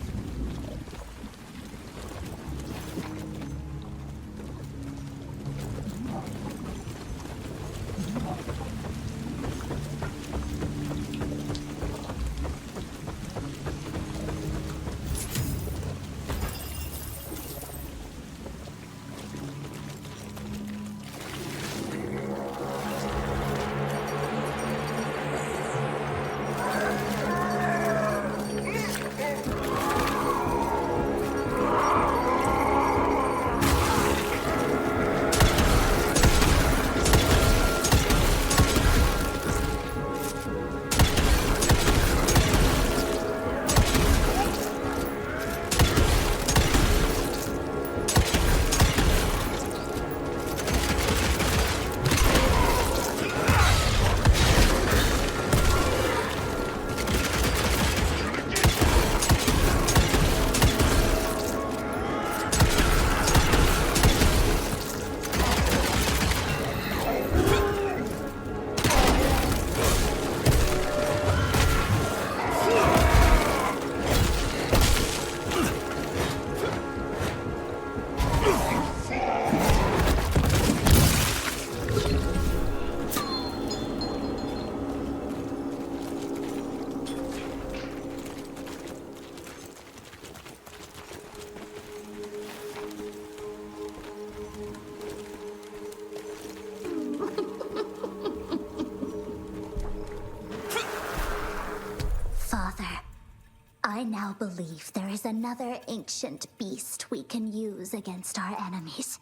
I now believe there is another ancient beast we can use against our enemies.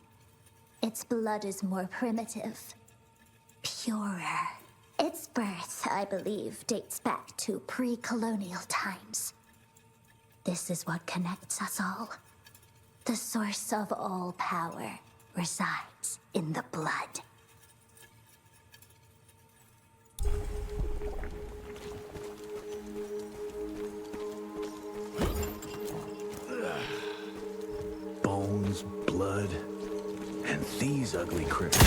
Its blood is more primitive, purer. Its birth, I believe, dates back to pre-colonial times. This is what connects us all. The source of all power resides in the blood. Bones, blood, and these ugly critters.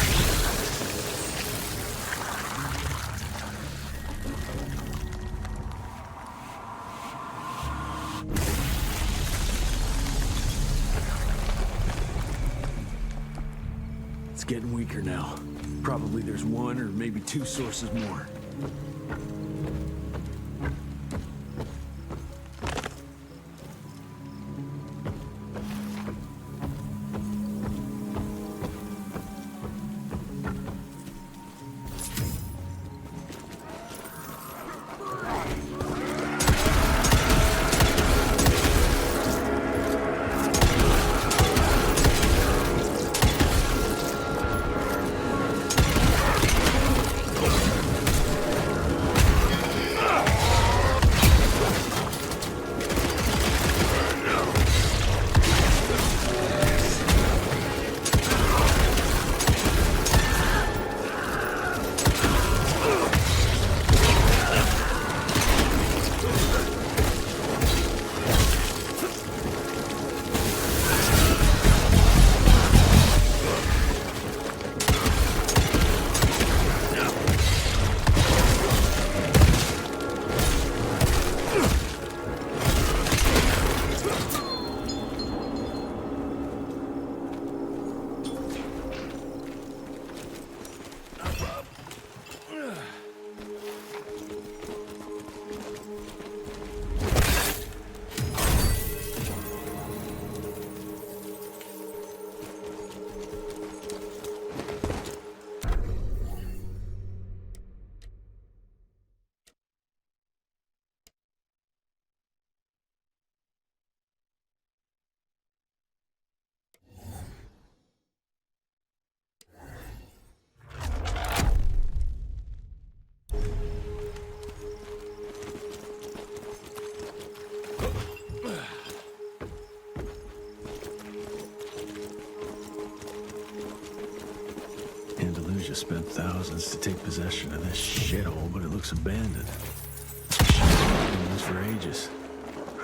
It's getting weaker now. Probably there's one or maybe two sources more. Senusha spent thousands to take possession of this shithole, but it looks abandoned. Been used for ages.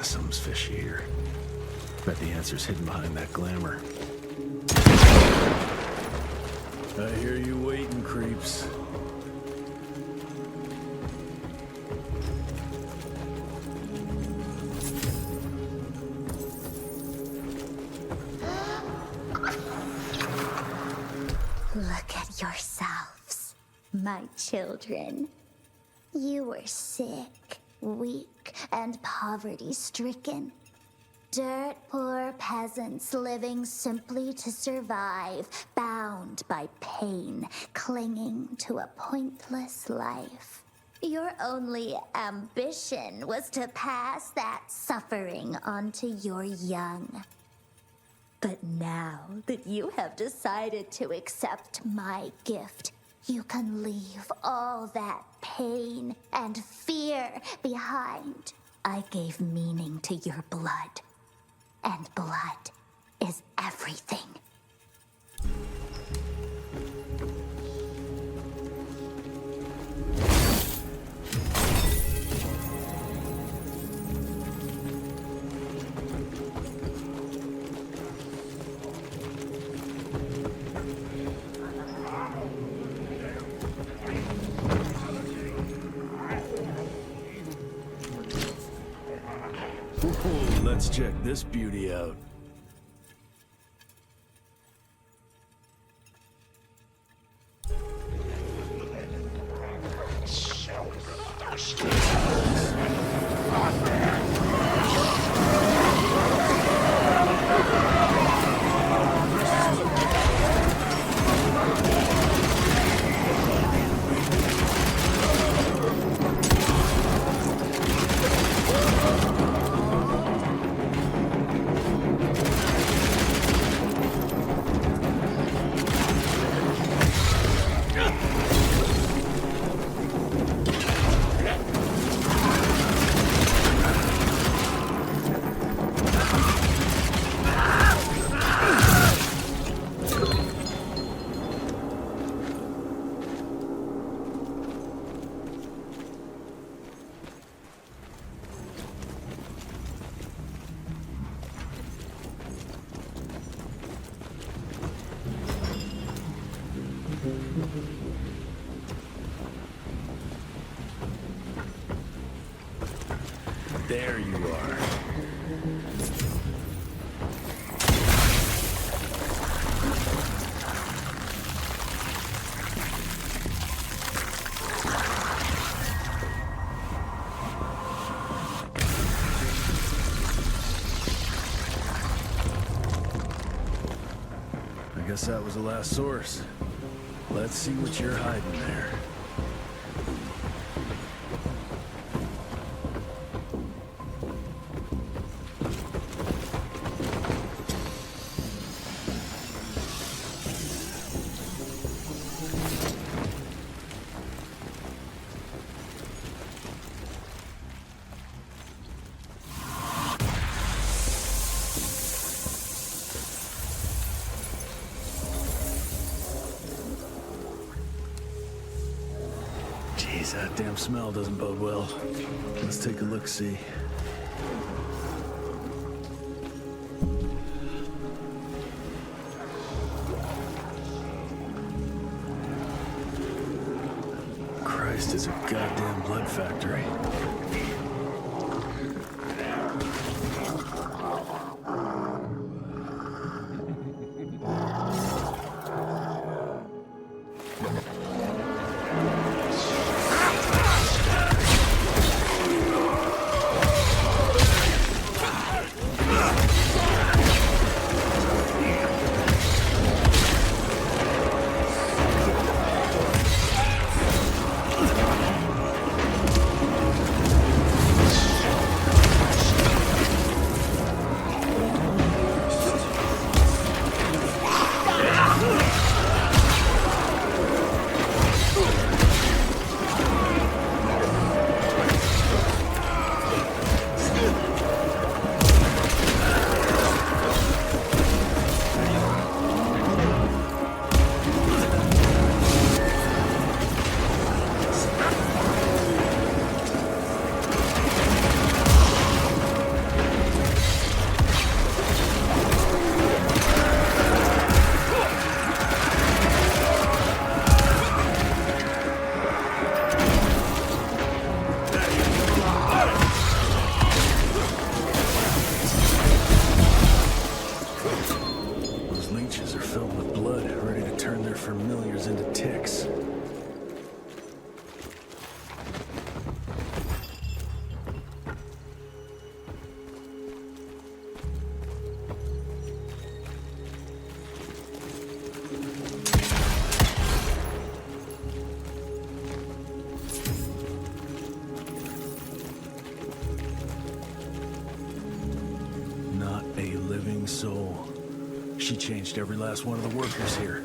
Something's fishy here. Bet the answer's hidden behind that glamour. I hear you waiting, creeps. Look at yourselves, my children. You were sick, weak, and poverty-stricken. Dirt poor peasants living simply to survive, bound by pain, clinging to a pointless life. Your only ambition was to pass that suffering on to your young. But now that you have decided to accept my gift, you can leave all that pain and fear behind. I gave meaning to your blood, and blood is everything. Let's check this beauty out. There you are. I guess that was the last source. Let's see what you're hiding there. Jeez, that damn smell doesn't bode well. Let's take a look-see. Christ, it's a goddamn blood factory. familiars into ticks. Not a living soul. She changed every last one of the workers here.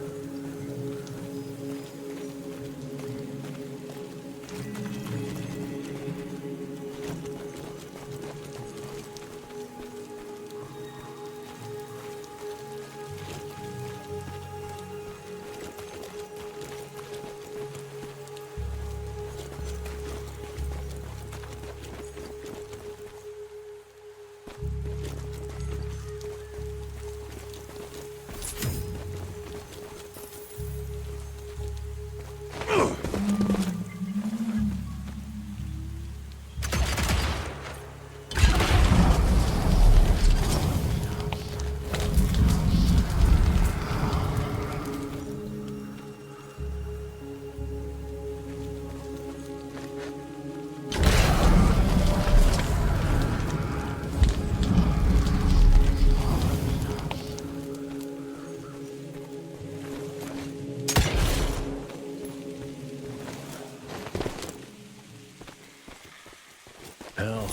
Hell,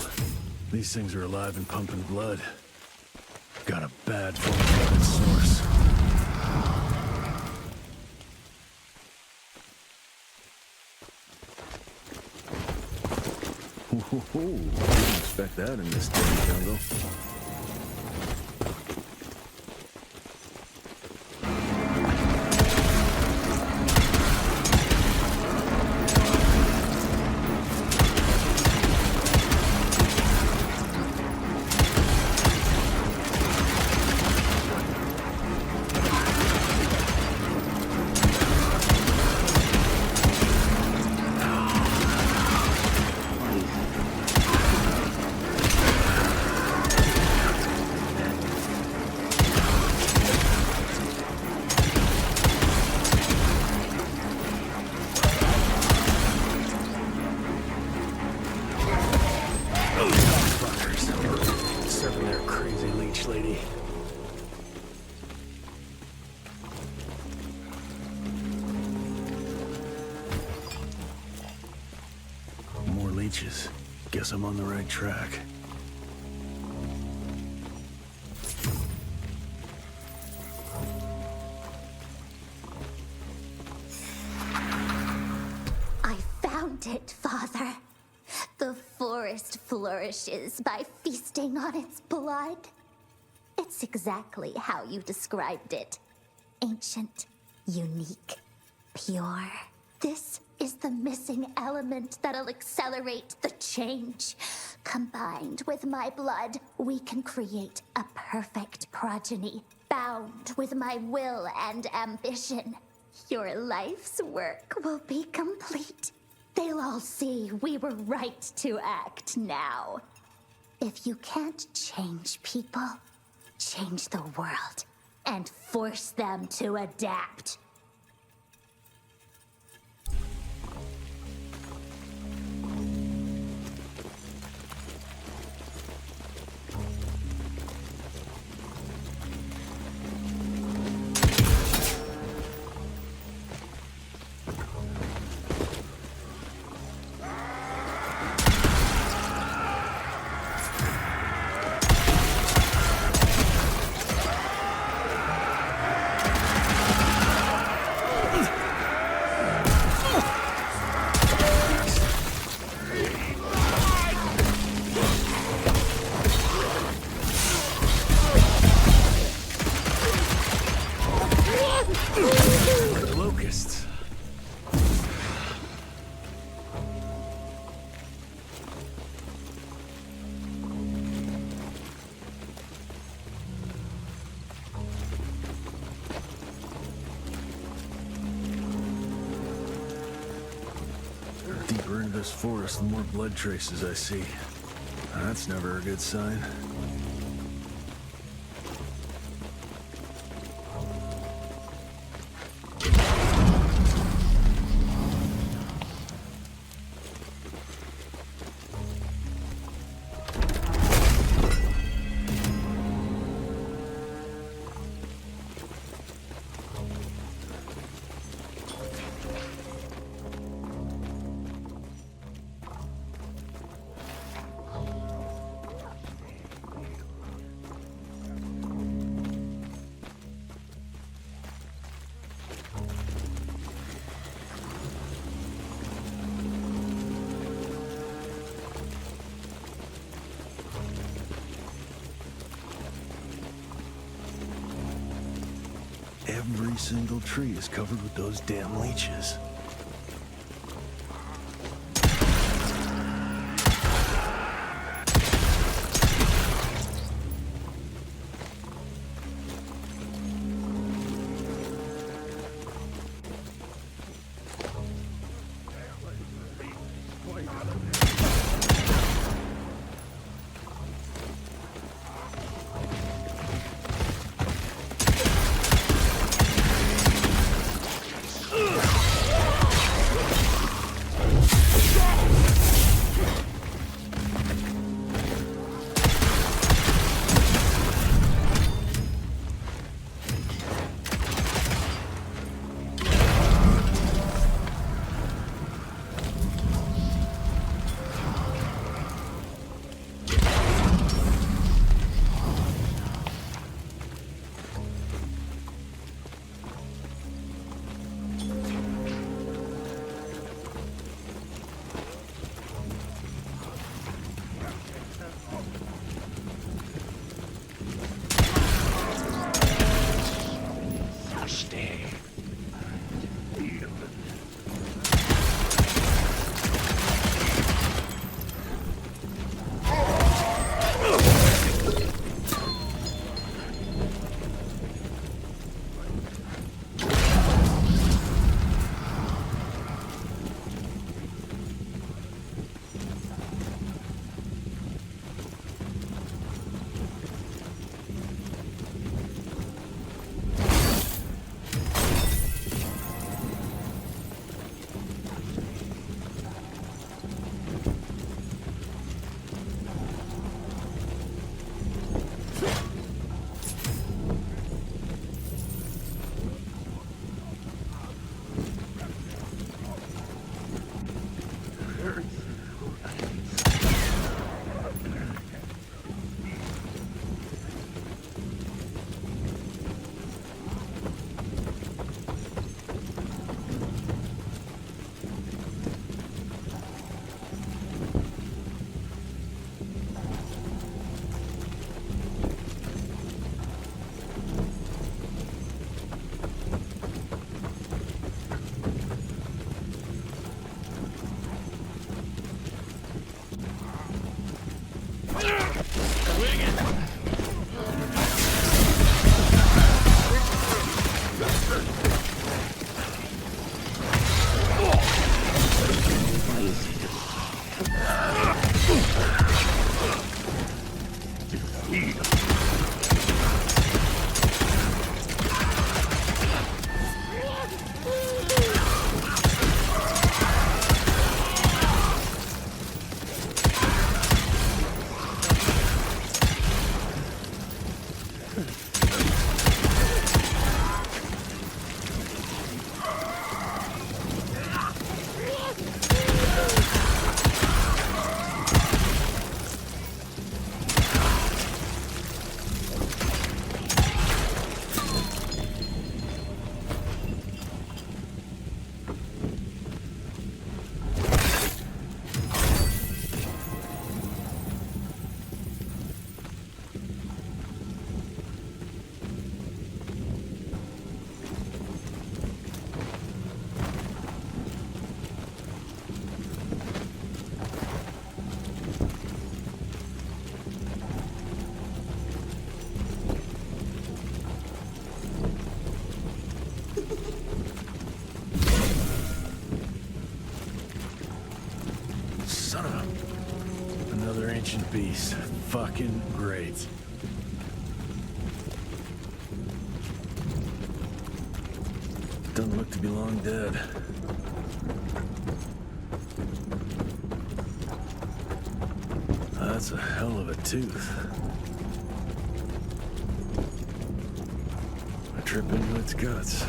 these things are alive and pumping blood. Got a bad feeling about its source. Didn't expect that in this damn jungle. Serving their crazy leech lady. More leeches. Guess I'm on the right track. I found it, Father. The forest flourishes by feasting on its blood. It's exactly how you described it. Ancient, unique, pure. This is the missing element that'll accelerate the change. Combined with my blood, we can create a perfect progeny, bound with my will and ambition. Your life's work will be complete. They'll all see we were right to act now. If you can't change people, change the world and force them to adapt. Locusts. Deeper into this forest, the more blood traces I see. That's never a good sign. every single tree is covered with those damn leeches. Ancient beast. Fucking great. Doesn't look to be long dead. That's a hell of a tooth. I trip into its guts.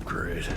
Great.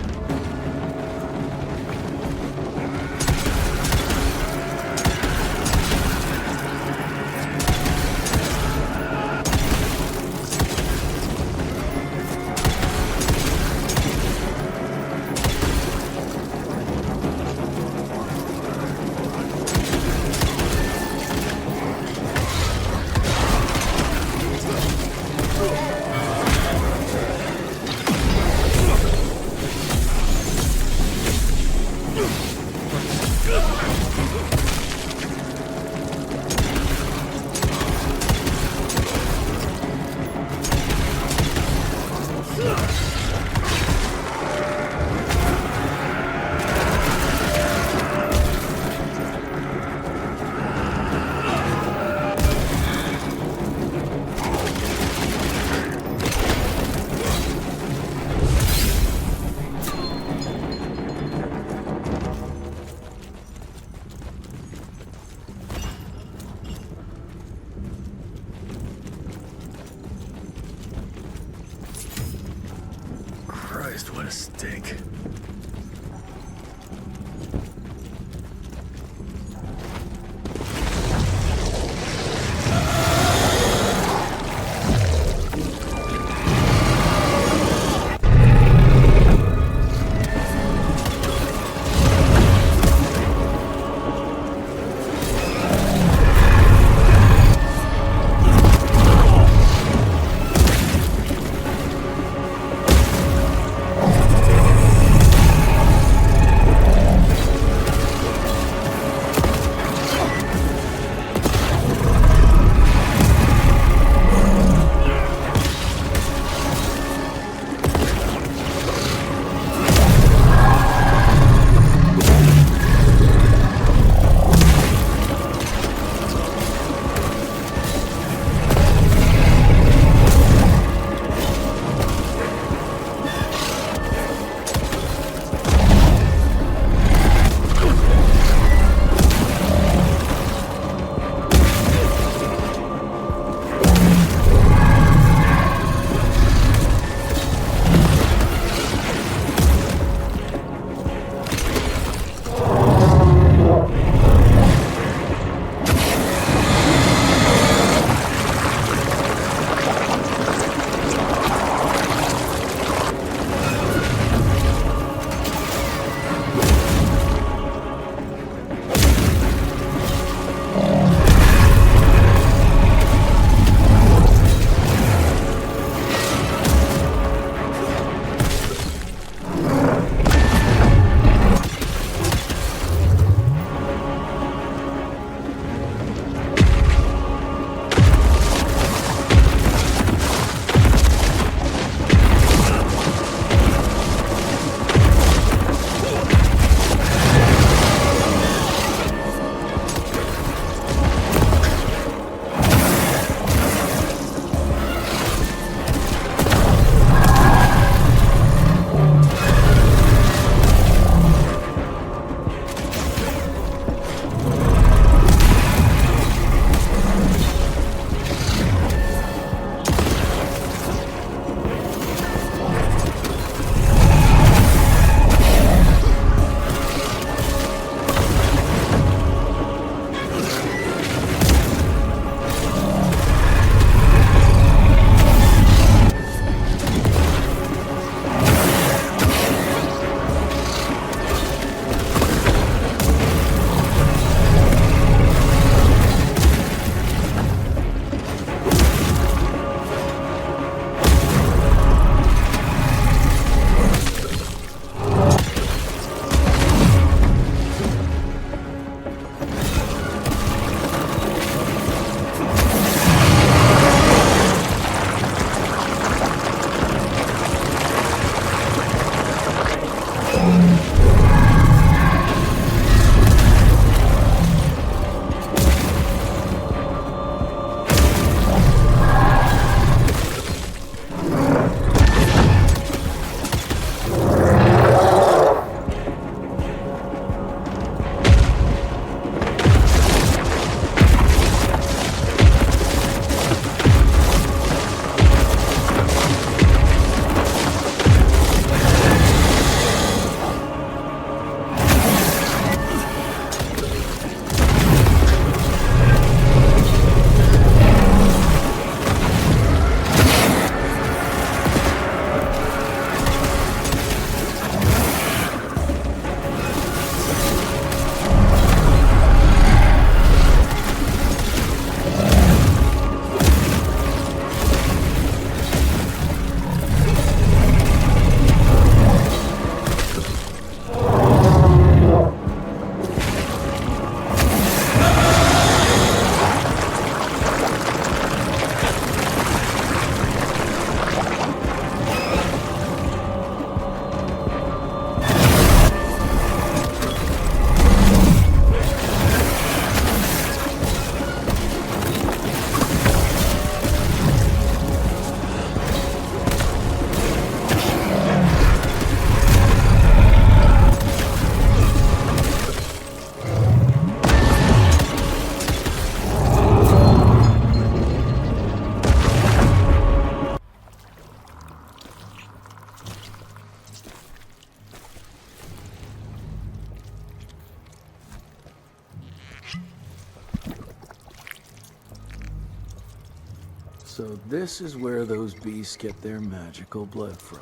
So this is where those beasts get their magical blood from.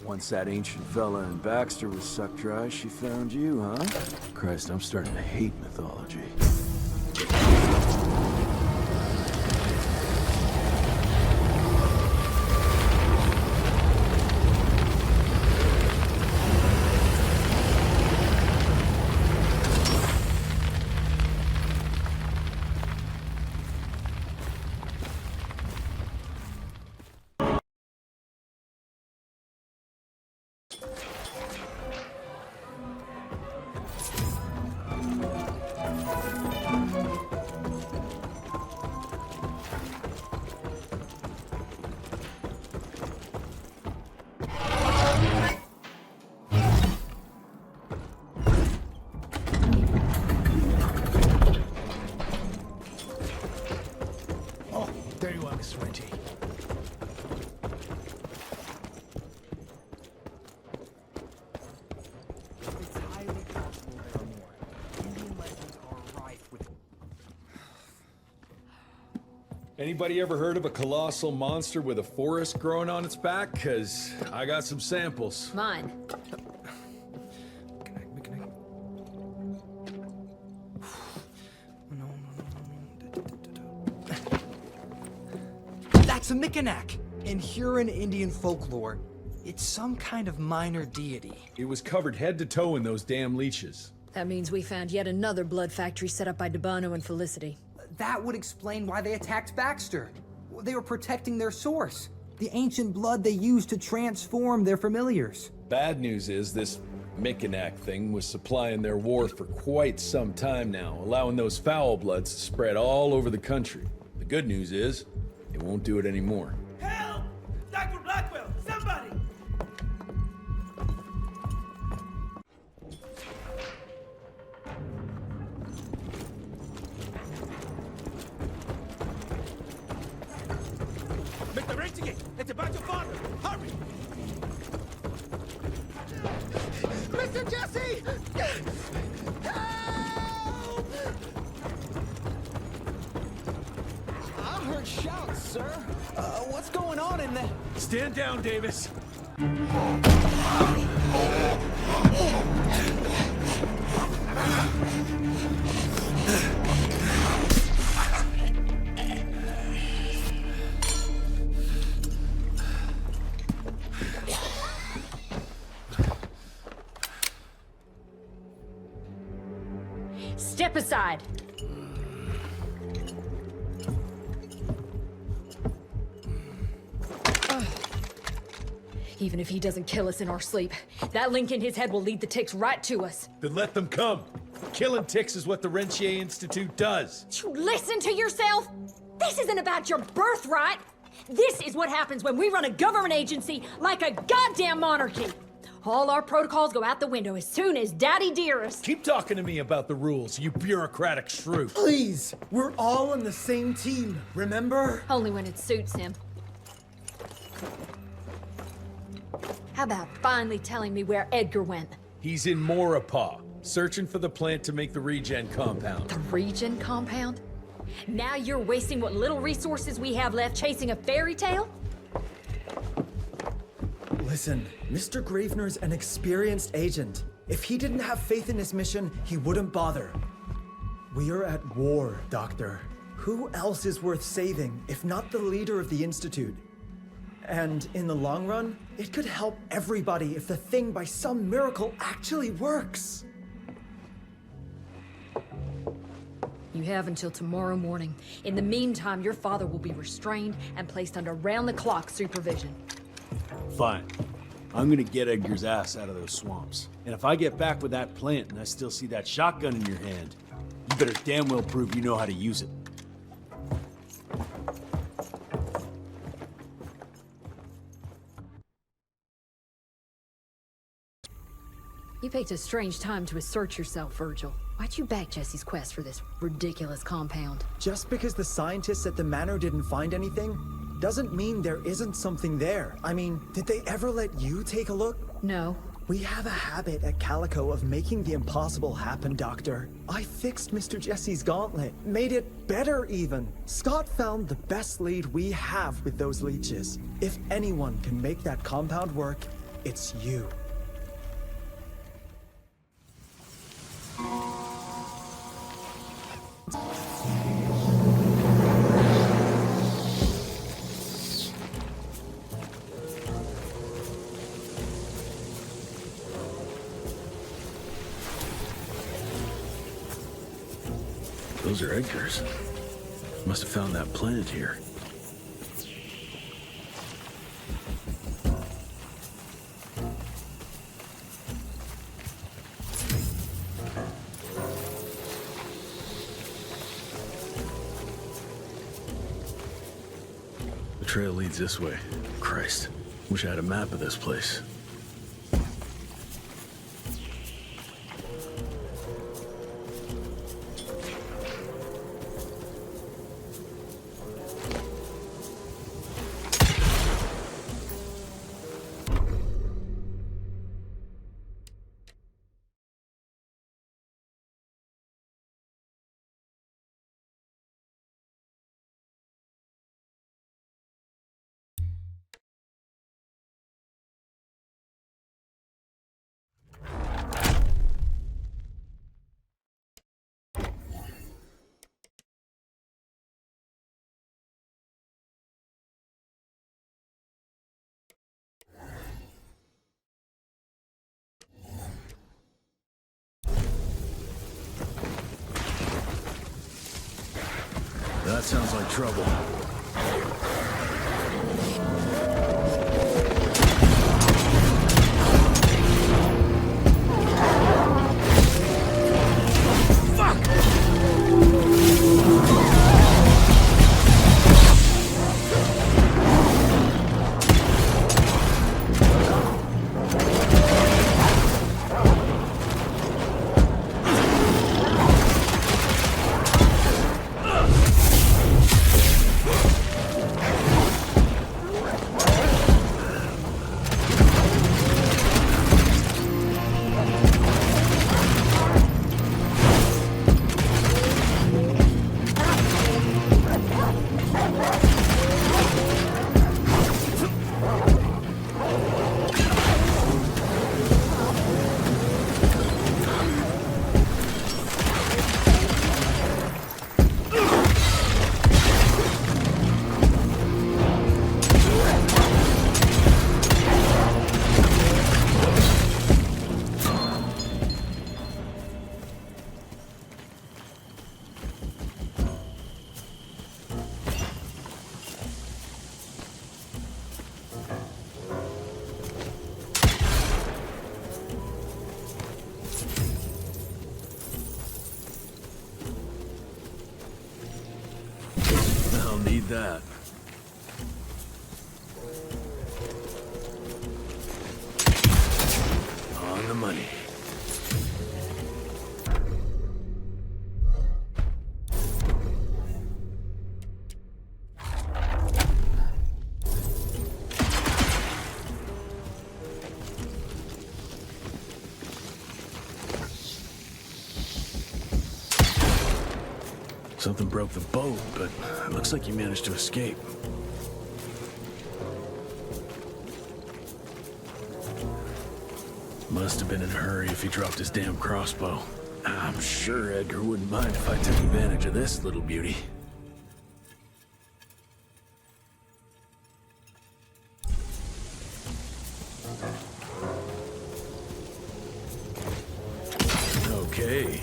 Once that ancient fella in Baxter was sucked dry, she found you, huh? Christ, I'm starting to hate mythology. There you are, Miss Renty. It's highly possible there are more. Indian legends are rife with... Anybody ever heard of a colossal monster with a forest growing on its back? 'Cause I got some samples. Mine. That's a Mikanak! In Huron Indian folklore, it's some kind of minor deity. It was covered head to toe in those damn leeches. That means we found yet another blood factory set up by Debano and Felicity. That would explain why they attacked Baxter. They were protecting their source, the ancient blood they used to transform their familiars. Bad news is this Mikanak thing was supplying their war for quite some time now, allowing those foul bloods to spread all over the country. The good news is, it won't do it anymore. Help! Dr. Blackwell, somebody! Mr. Renegade, it's about your father! Hurry! Mr. Jesse! Help! I heard shouts, sir. What's going on in there? Stand down, Davis. Step aside. Even if he doesn't kill us in our sleep, that link in his head will lead the ticks right to us. Then let them come. Killing ticks is what the Rentier Institute does. You listen to yourself? This isn't about your birthright. This is what happens when we run a government agency like a goddamn monarchy. All our protocols go out the window as soon as Daddy Dearest. Keep talking to me about the rules, you bureaucratic shrew. Please, we're all on the same team, remember? Only when it suits him. How about finally telling me where Edgar went? He's in Maurepas, searching for the plant to make the regen compound. The regen compound? Now you're wasting what little resources we have left chasing a fairy tale? Listen, Mr. Gravener's an experienced agent. If he didn't have faith in his mission, he wouldn't bother. We are at war, Doctor. Who else is worth saving, if not the leader of the Institute? And in the long run, it could help everybody if the thing by some miracle actually works. You have until tomorrow morning. In the meantime, your father will be restrained and placed under round-the-clock supervision. Fine. I'm gonna get Edgar's ass out of those swamps. And if I get back with that plant and I still see that shotgun in your hand, you better damn well prove you know how to use it. You picked a strange time to assert yourself, Virgil. Why'd you back Jesse's quest for this ridiculous compound? Just because the scientists at the manor didn't find anything, doesn't mean there isn't something there. I mean, did they ever let you take a look? No, We have a habit at Calico of making the impossible happen, Doctor. I fixed Mr. Jesse's gauntlet, made it better even. Scott found the best lead we have with those leeches. If anyone can make that compound work, it's you. Those are Edgar's. Must have found that plant here. The trail leads this way. Christ, wish I had a map of this place. That sounds like trouble. Need that. On the money. Something broke the boat, but it looks like you managed to escape. Must have been in a hurry if he dropped his damn crossbow. I'm sure Edgar wouldn't mind if I took advantage of this little beauty. Okay.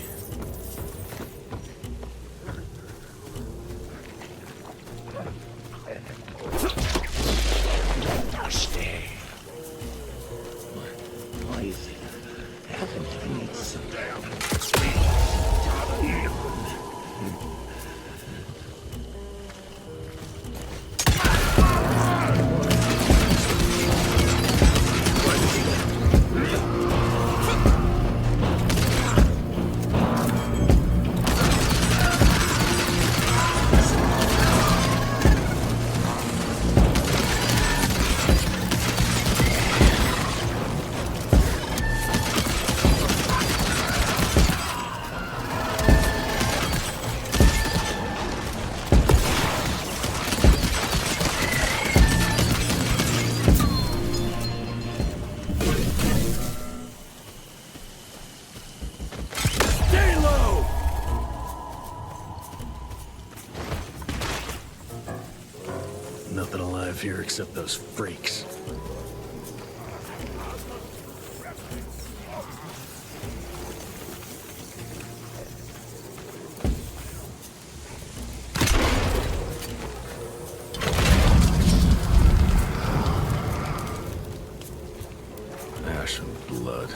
live here except those freaks. Ash and blood.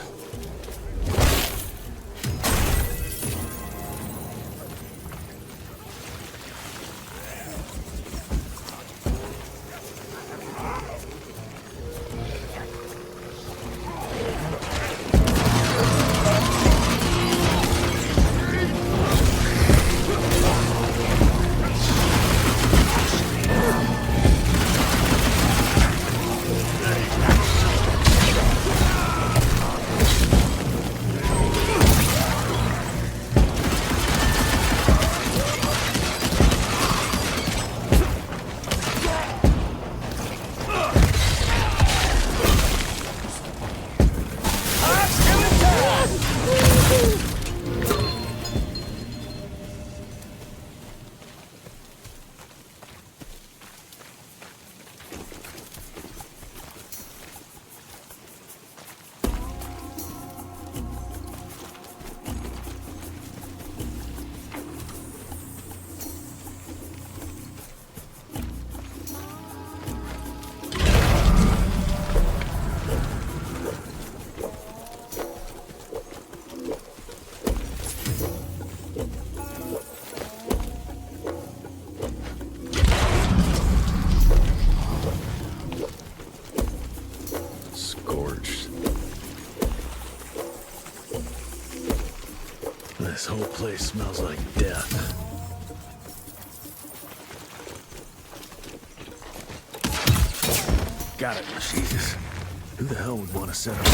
This whole place smells like death. Got it. Jesus. Who the hell would want to set up?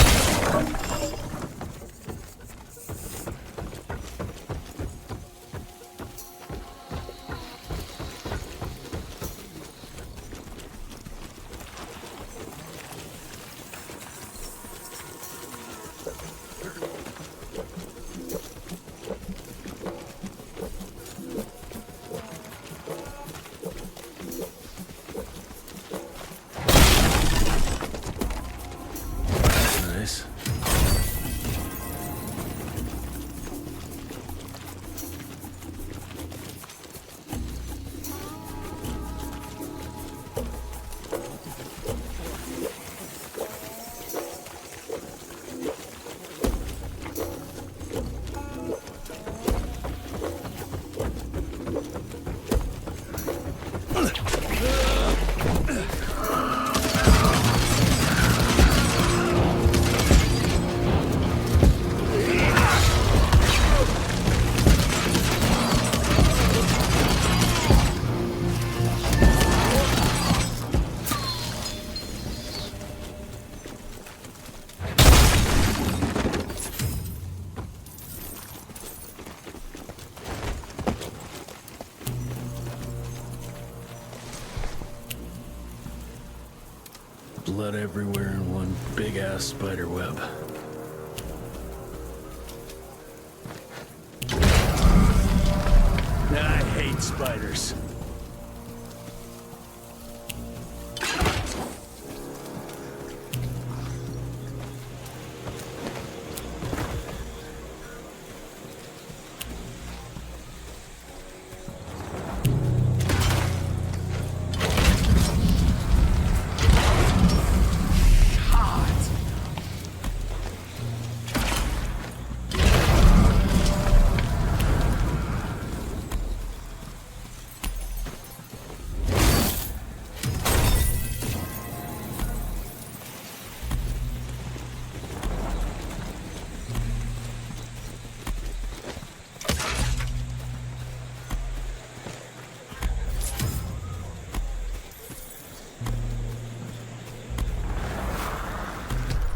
Blood everywhere in one big-ass spider web. I hate spiders.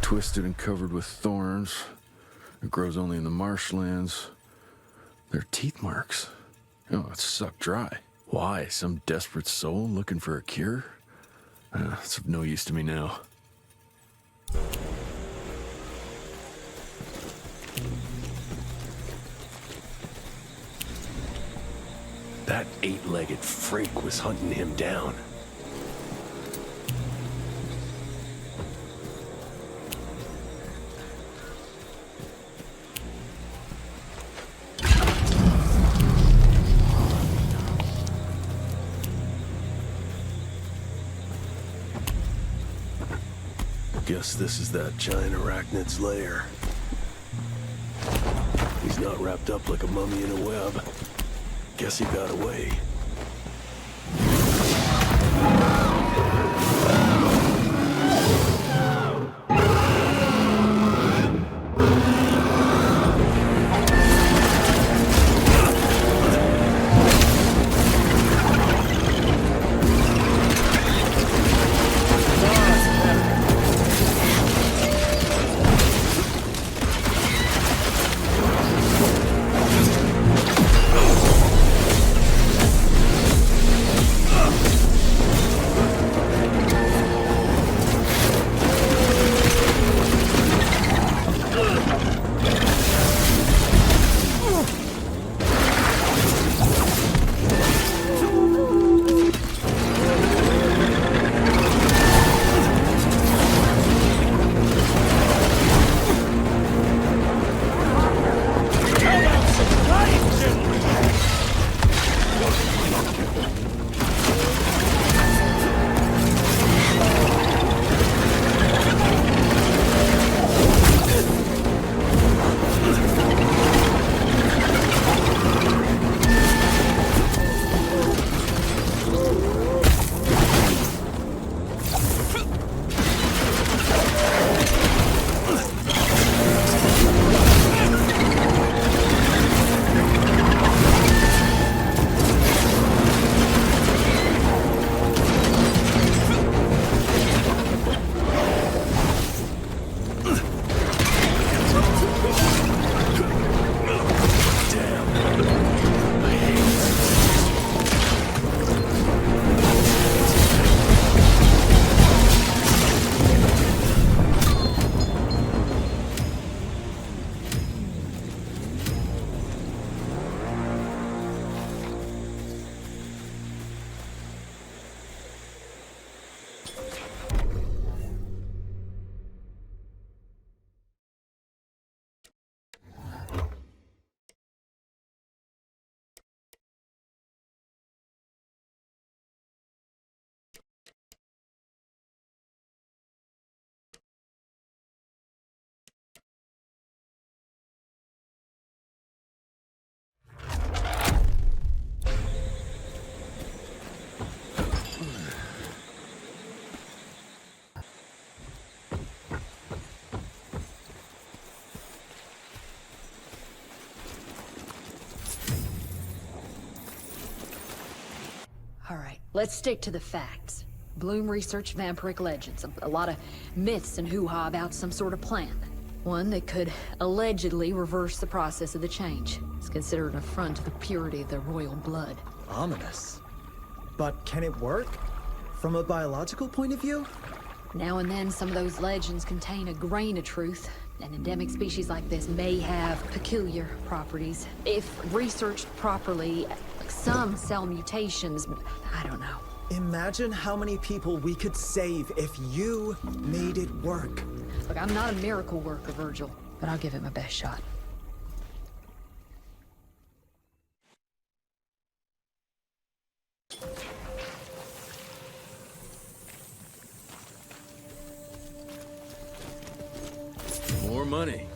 Twisted and covered with thorns. It grows only in the marshlands. They're teeth marks. Oh, it's sucked dry. Why? Some desperate soul looking for a cure? It's of no use to me now. That eight-legged freak was hunting him down. Guess this is that giant arachnid's lair. He's not wrapped up like a mummy in a web. Guess he got away. All right, let's stick to the facts. Bloom researched vampiric legends, a lot of myths and hoo-ha about some sort of plan. One that could allegedly reverse the process of the change. It's considered an affront to the purity of their royal blood. Ominous. But can it work? From a biological point of view? Now and then, some of those legends contain a grain of truth. An endemic species like this may have peculiar properties. If researched properly, some cell mutations, I don't know. Imagine how many people we could save if you made it work. Look, I'm not a miracle worker, Virgil, but I'll give it my best shot. More money.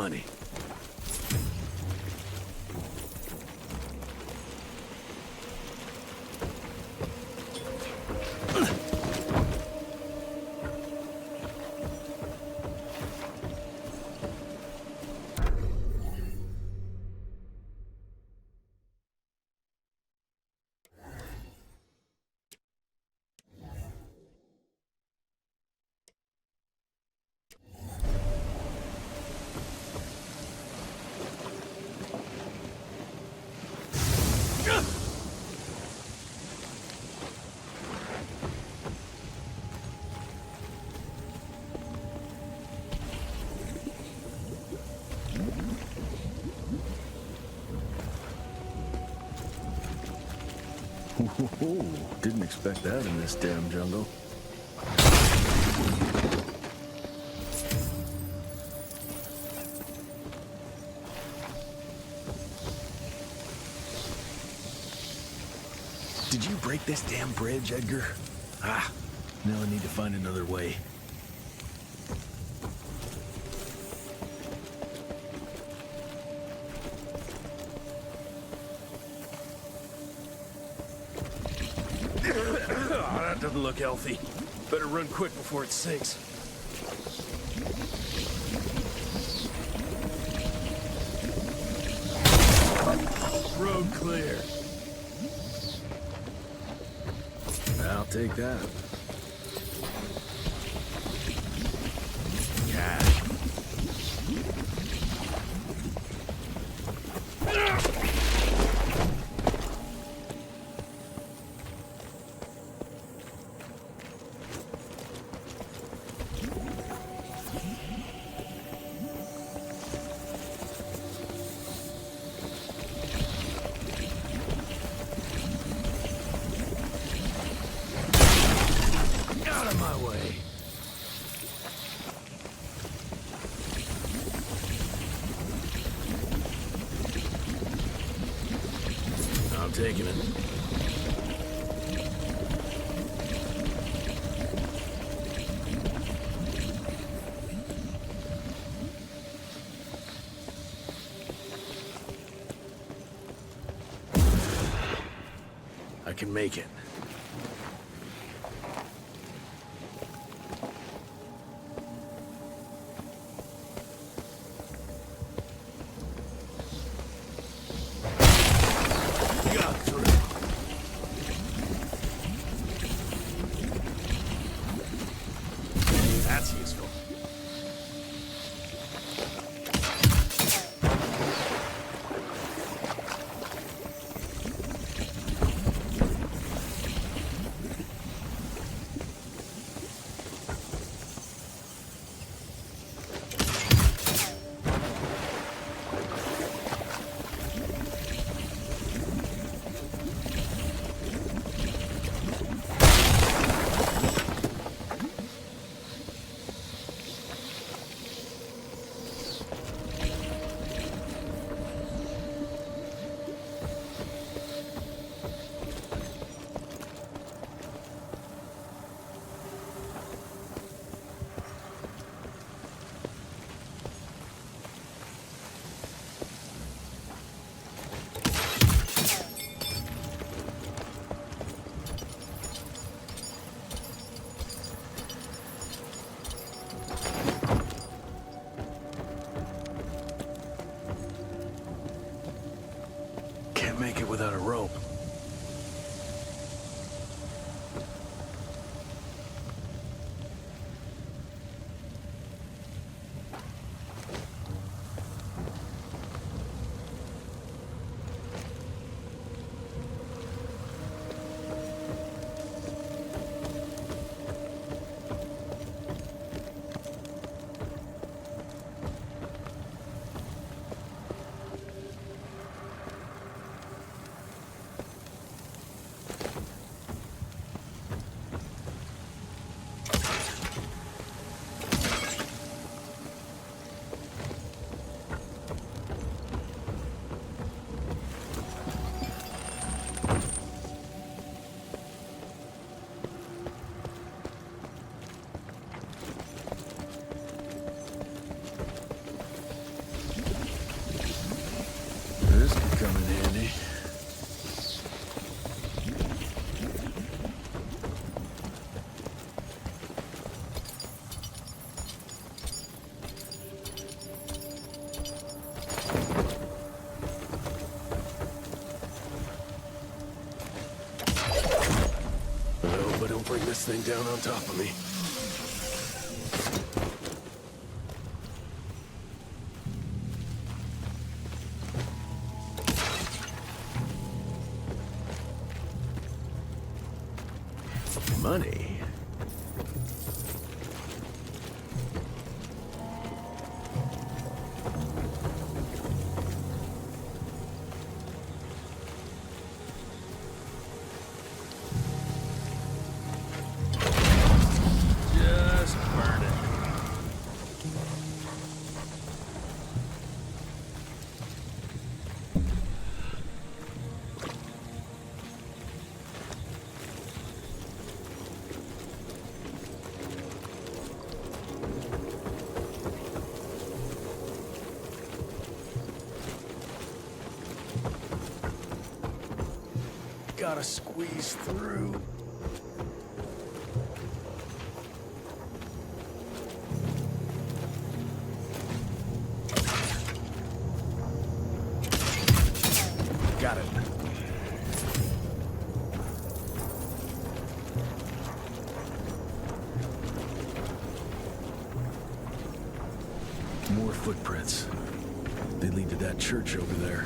money. Whoa, didn't expect that in this damn jungle. Did you break this damn bridge, Edgar? Ah, now I need to find another way. Oh, that doesn't look healthy. Better run quick before it sinks. Road clear. I'll take that. Cash. Out of my way. I'm taking it. I can make it. That's useful. Hope I don't bring this thing down on top of me. Money. Just burn it. Gotta squeeze through. Got it. More footprints. They lead to that church over there.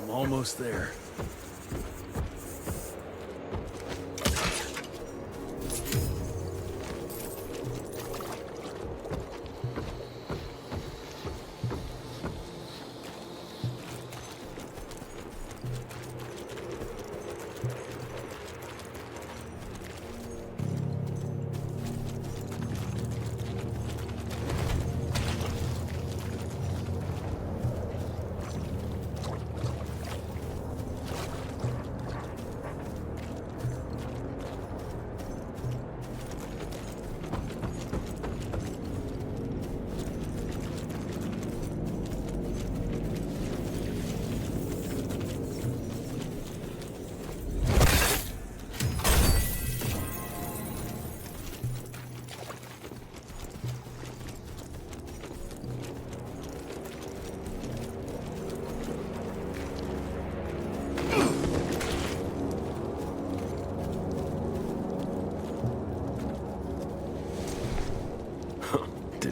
Almost there.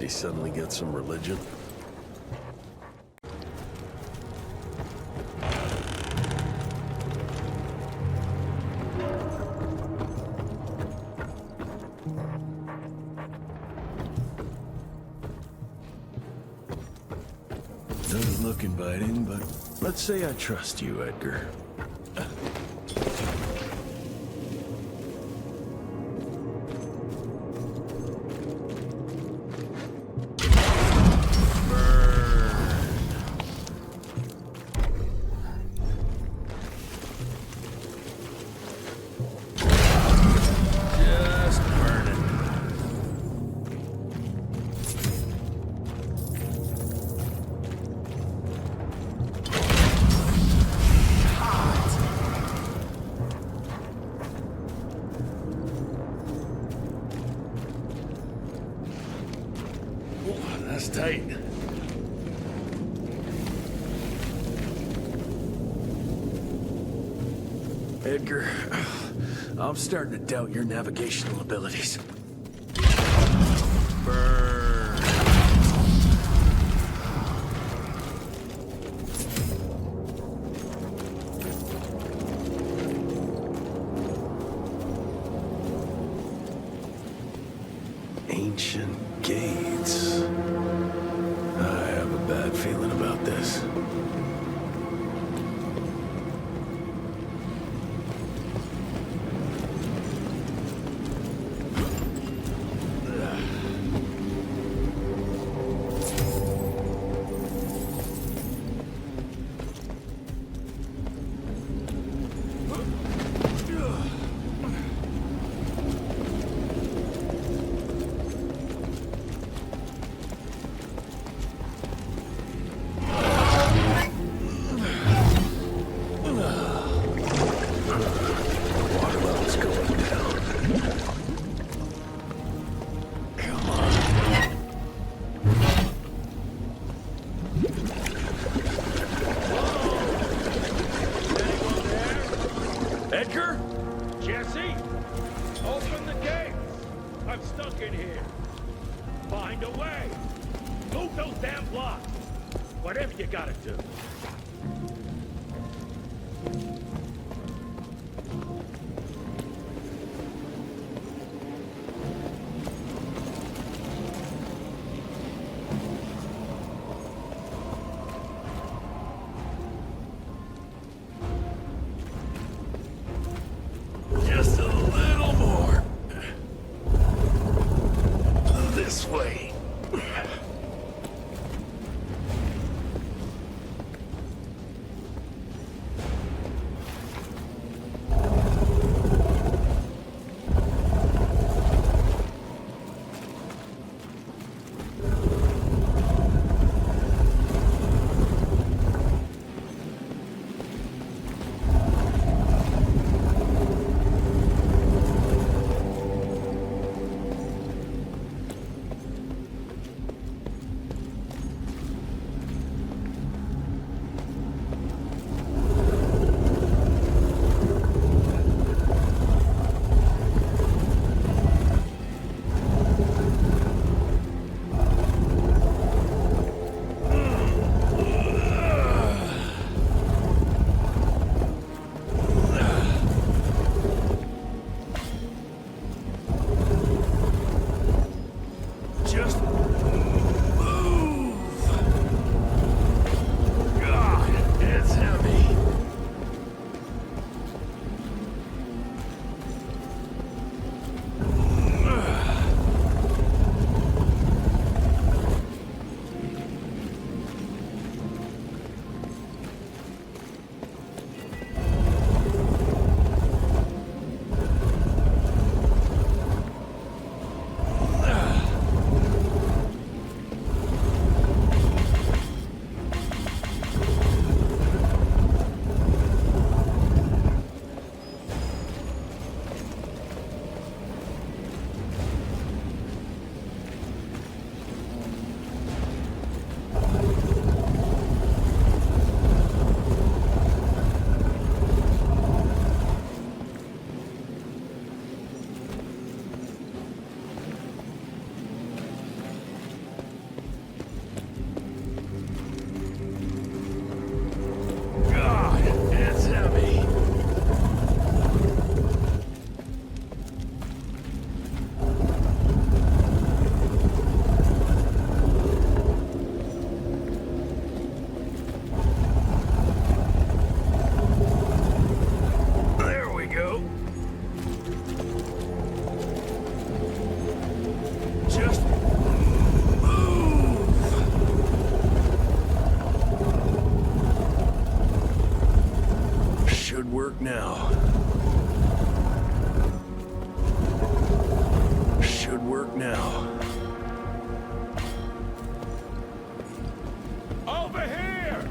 Did he suddenly get some religion? Doesn't look inviting, but let's say I trust you, Edgar. That's tight. Edgar, I'm starting to doubt your navigational abilities. Burn. Ancient gates. I have a bad feeling about this. Edgar? Jesse? Open the gates! I'm stuck in here. Find a way. Move those damn blocks. Whatever you gotta do. Just a little more. This way. Just move. Should work now. Should work now. Over here!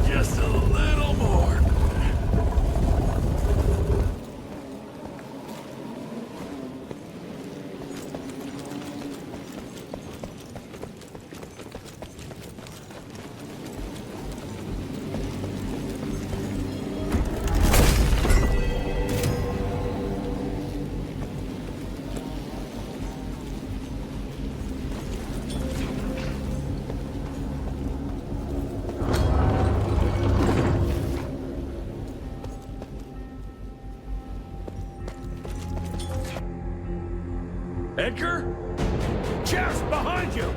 Just a little more. Edgar? Chest behind you!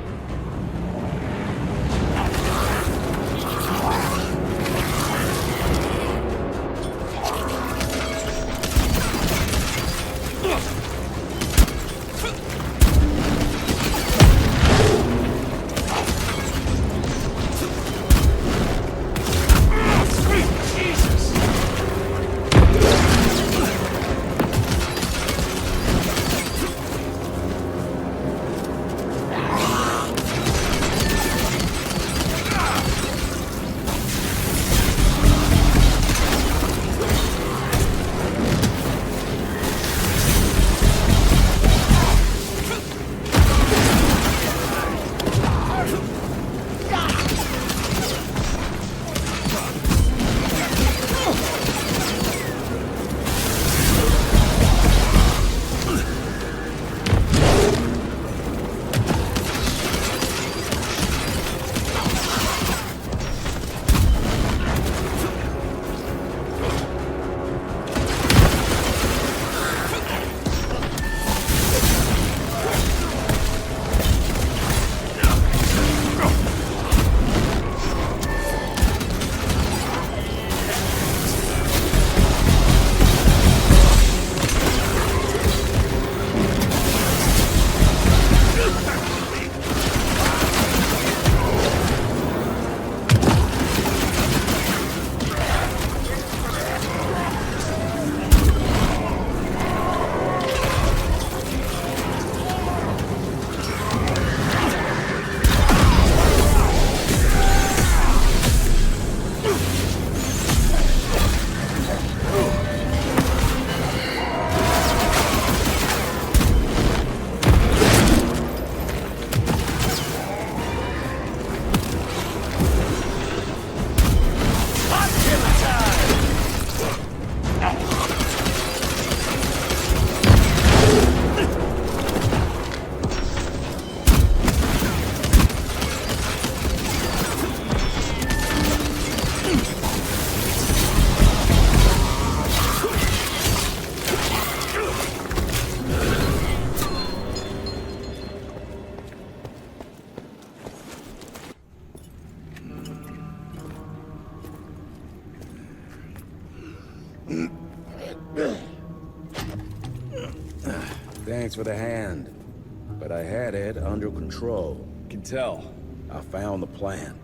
Thanks for the hand, but I had it under control. Can tell. I found the plan.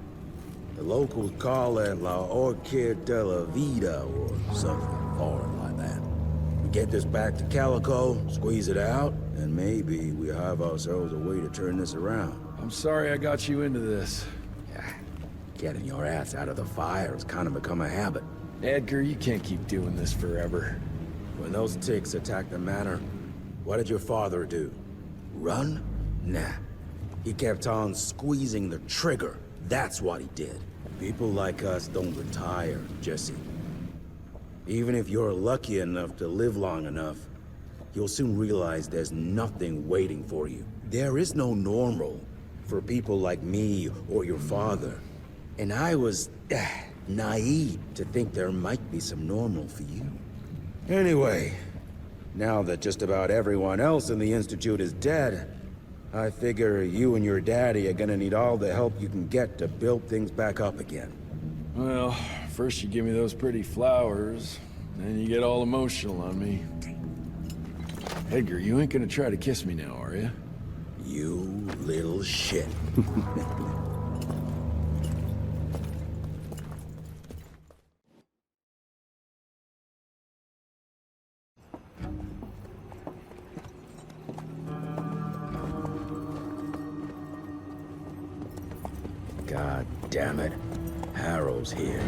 The locals call it La Orchid de la Vida or something foreign like that. We get this back to Calico, squeeze it out, and maybe we have ourselves a way to turn this around. I'm sorry I got you into this. Getting your ass out of the fire has kind of become a habit. Edgar, you can't keep doing this forever. When those ticks attacked the manor, what did your father do? Run? Nah. He kept on squeezing the trigger. That's what he did. People like us don't retire, Jesse. Even if you're lucky enough to live long enough, you'll soon realize there's nothing waiting for you. There is no normal for people like me or your father. And I was naive to think there might be some normal for you. Anyway, now that just about everyone else in the Institute is dead, I figure you and your daddy are gonna need all the help you can get to build things back up again. Well, first you give me those pretty flowers, then you get all emotional on me. Edgar, you ain't gonna try to kiss me now, are you? You little shit. God damn it. Harrow's here.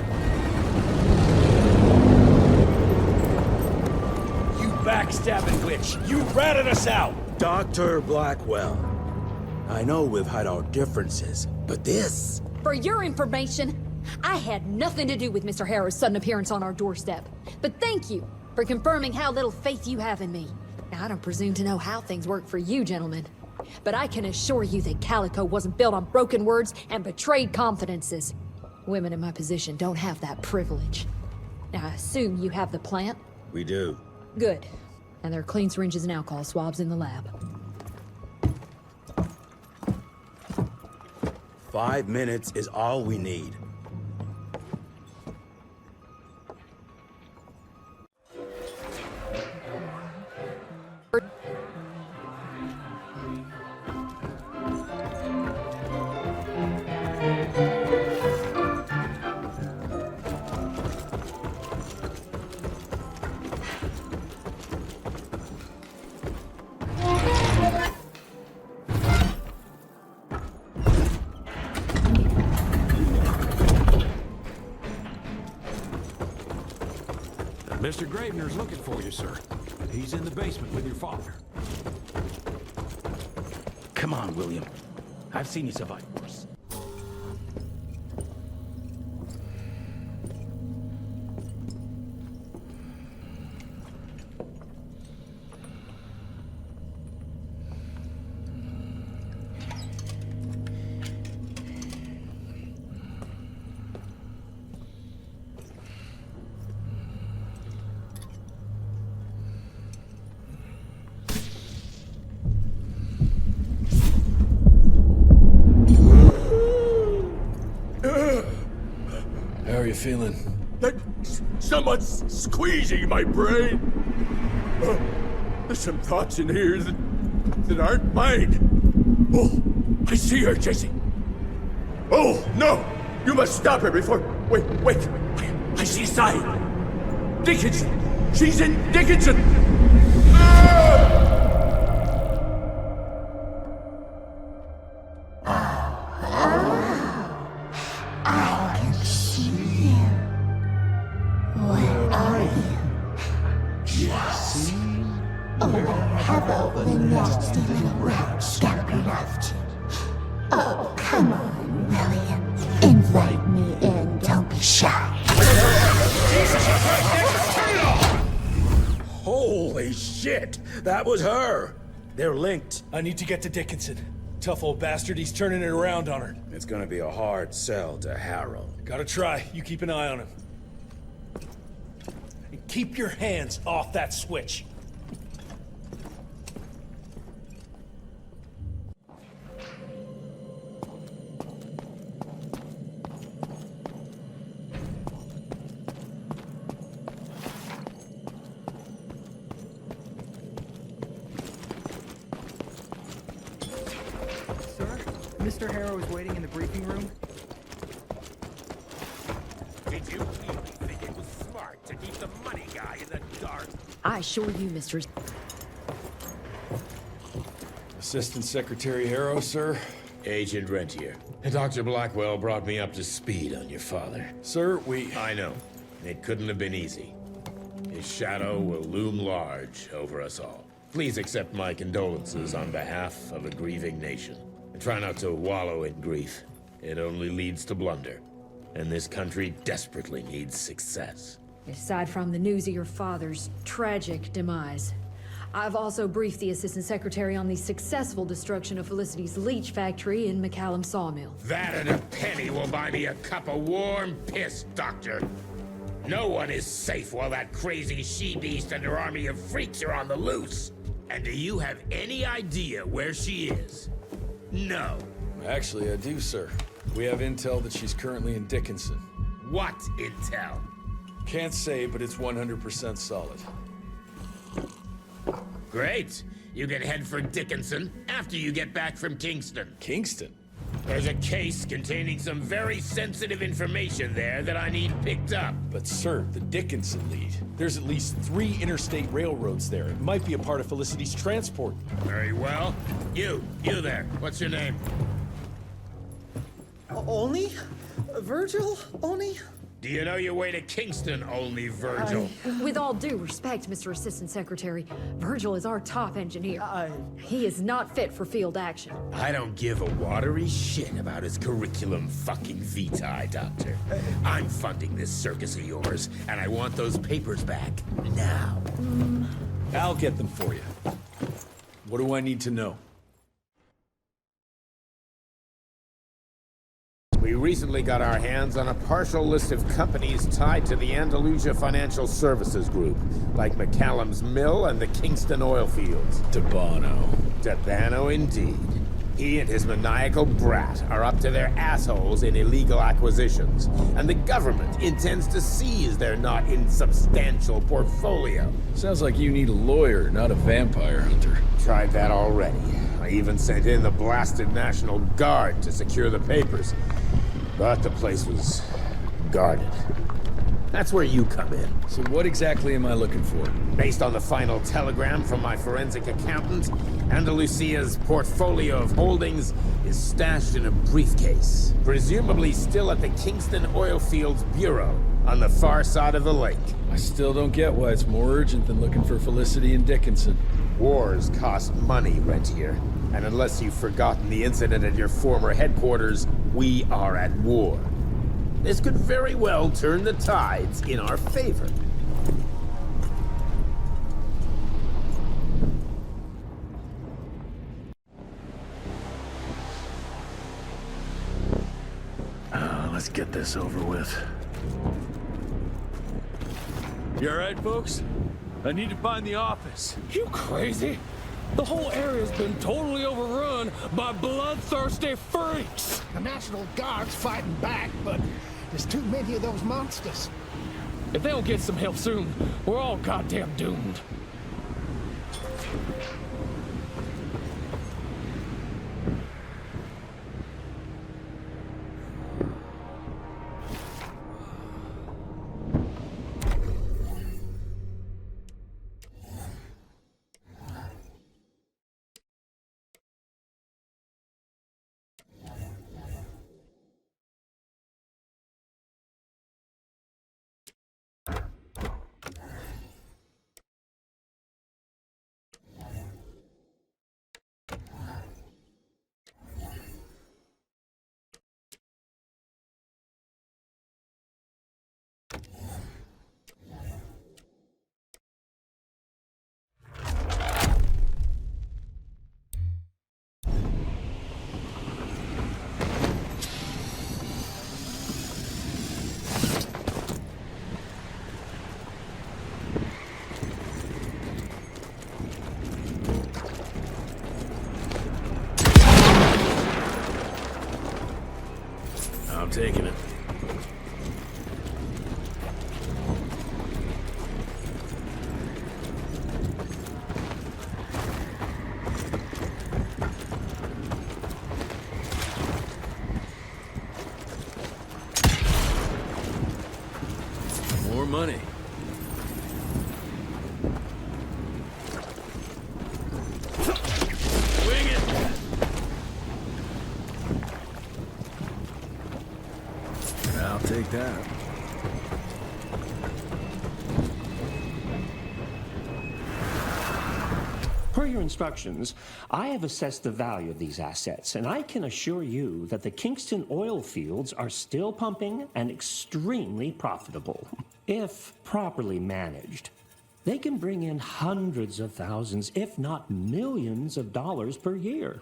You backstabbing witch! You ratted us out! Dr. Blackwell. I know we've had our differences, but this... For your information, I had nothing to do with Mr. Harrow's sudden appearance on our doorstep. But thank you for confirming how little faith you have in me. Now, I don't presume to know how things work for you, gentlemen. But I can assure you that Calico wasn't built on broken words and betrayed confidences. Women in my position don't have that privilege. Now, I assume you have the plant? We do. Good. And there are clean syringes and alcohol swabs in the lab. 5 minutes is all we need. Mr. Gravener's looking for you, sir. He's in the basement with your father. Come on, William. I've seen you survive worse. How are you feeling? Someone's squeezing my brain. There's some thoughts in here that aren't mine. Oh, I see her, Jesse. Oh, no! You must stop her before... Wait. I see sign. Dickinson! She's in Dickinson! I can see you. Where are you, Jesse? Or have all the nasty little rats scampered after? Oh, come on, William. Invite me in, don't be shy. Holy shit! That was her! They're linked. I need to get to Dickinson. Tough old bastard, he's turning it around on her. It's gonna be a hard sell to Harrow. Gotta try. You keep an eye on him. And keep your hands off that switch. Mr. Harrow is waiting in the briefing room. Did you really think it was smart to keep the money guy in the dark? I assure you, Mr. Assistant Secretary Harrow, sir. Agent Rentier. Dr. Blackwell brought me up to speed on your father. Sir, I know. It couldn't have been easy. His shadow will loom large over us all. Please accept my condolences on behalf of a grieving nation. And try not to wallow in grief. It only leads to blunder. And this country desperately needs success. Aside from the news of your father's tragic demise, I've also briefed the Assistant Secretary on the successful destruction of Felicity's leech factory in McCallum Sawmill. That and a penny will buy me a cup of warm piss, Doctor. No one is safe while that crazy she-beast and her army of freaks are on the loose. And do you have any idea where she is? No. Actually, I do, sir. We have intel that she's currently in Dickinson. What intel? Can't say, but it's 100% solid. Great. You can head for Dickinson after you get back from Kingston. Kingston? There's a case containing some very sensitive information there that I need picked up. But sir, the Dickinson lead. There's at least 3 interstate railroads there. It might be a part of Felicity's transport. Very well. You there. What's your name? Only? Virgil? Only? Do you know your way to Kingston, only Virgil? With all due respect, Mr. Assistant Secretary, Virgil is our top engineer. He is not fit for field action. I don't give a watery shit about his curriculum fucking vitae, Doctor. I'm funding this circus of yours, and I want those papers back now. I'll get them for you. What do I need to know? We recently got our hands on a partial list of companies tied to the Andalusia Financial Services Group, like McCallum's Mill and the Kingston oil fields. Debano. Debano indeed. He and his maniacal brat are up to their assholes in illegal acquisitions, and the government intends to seize their not insubstantial portfolio. Sounds like you need a lawyer, not a vampire hunter. Tried that already. I even sent in the blasted National Guard to secure the papers. But the place was guarded. That's where you come in. So what exactly am I looking for? Based on the final telegram from my forensic accountant, Andalusia's portfolio of holdings is stashed in a briefcase, presumably still at the Kingston Oil Fields Bureau on the far side of the lake. I still don't get why it's more urgent than looking for Felicity and Dickinson. Wars cost money, Rentier. And unless you've forgotten the incident at your former headquarters, we are at war. This could very well turn the tides in our favor. Let's get this over with. You alright, folks? I need to find the office. You crazy? The whole area's been totally overrun by bloodthirsty freaks. The National Guard's fighting back, but there's too many of those monsters. If they don't get some help soon, we're all goddamn doomed. I'm taking it. More money. Wing it! I'll take that. Where are you your instructions, I have assessed the value of these assets, and I can assure you that the Kingston oil fields are still pumping and extremely profitable. If properly managed, they can bring in hundreds of thousands, if not millions of dollars per year.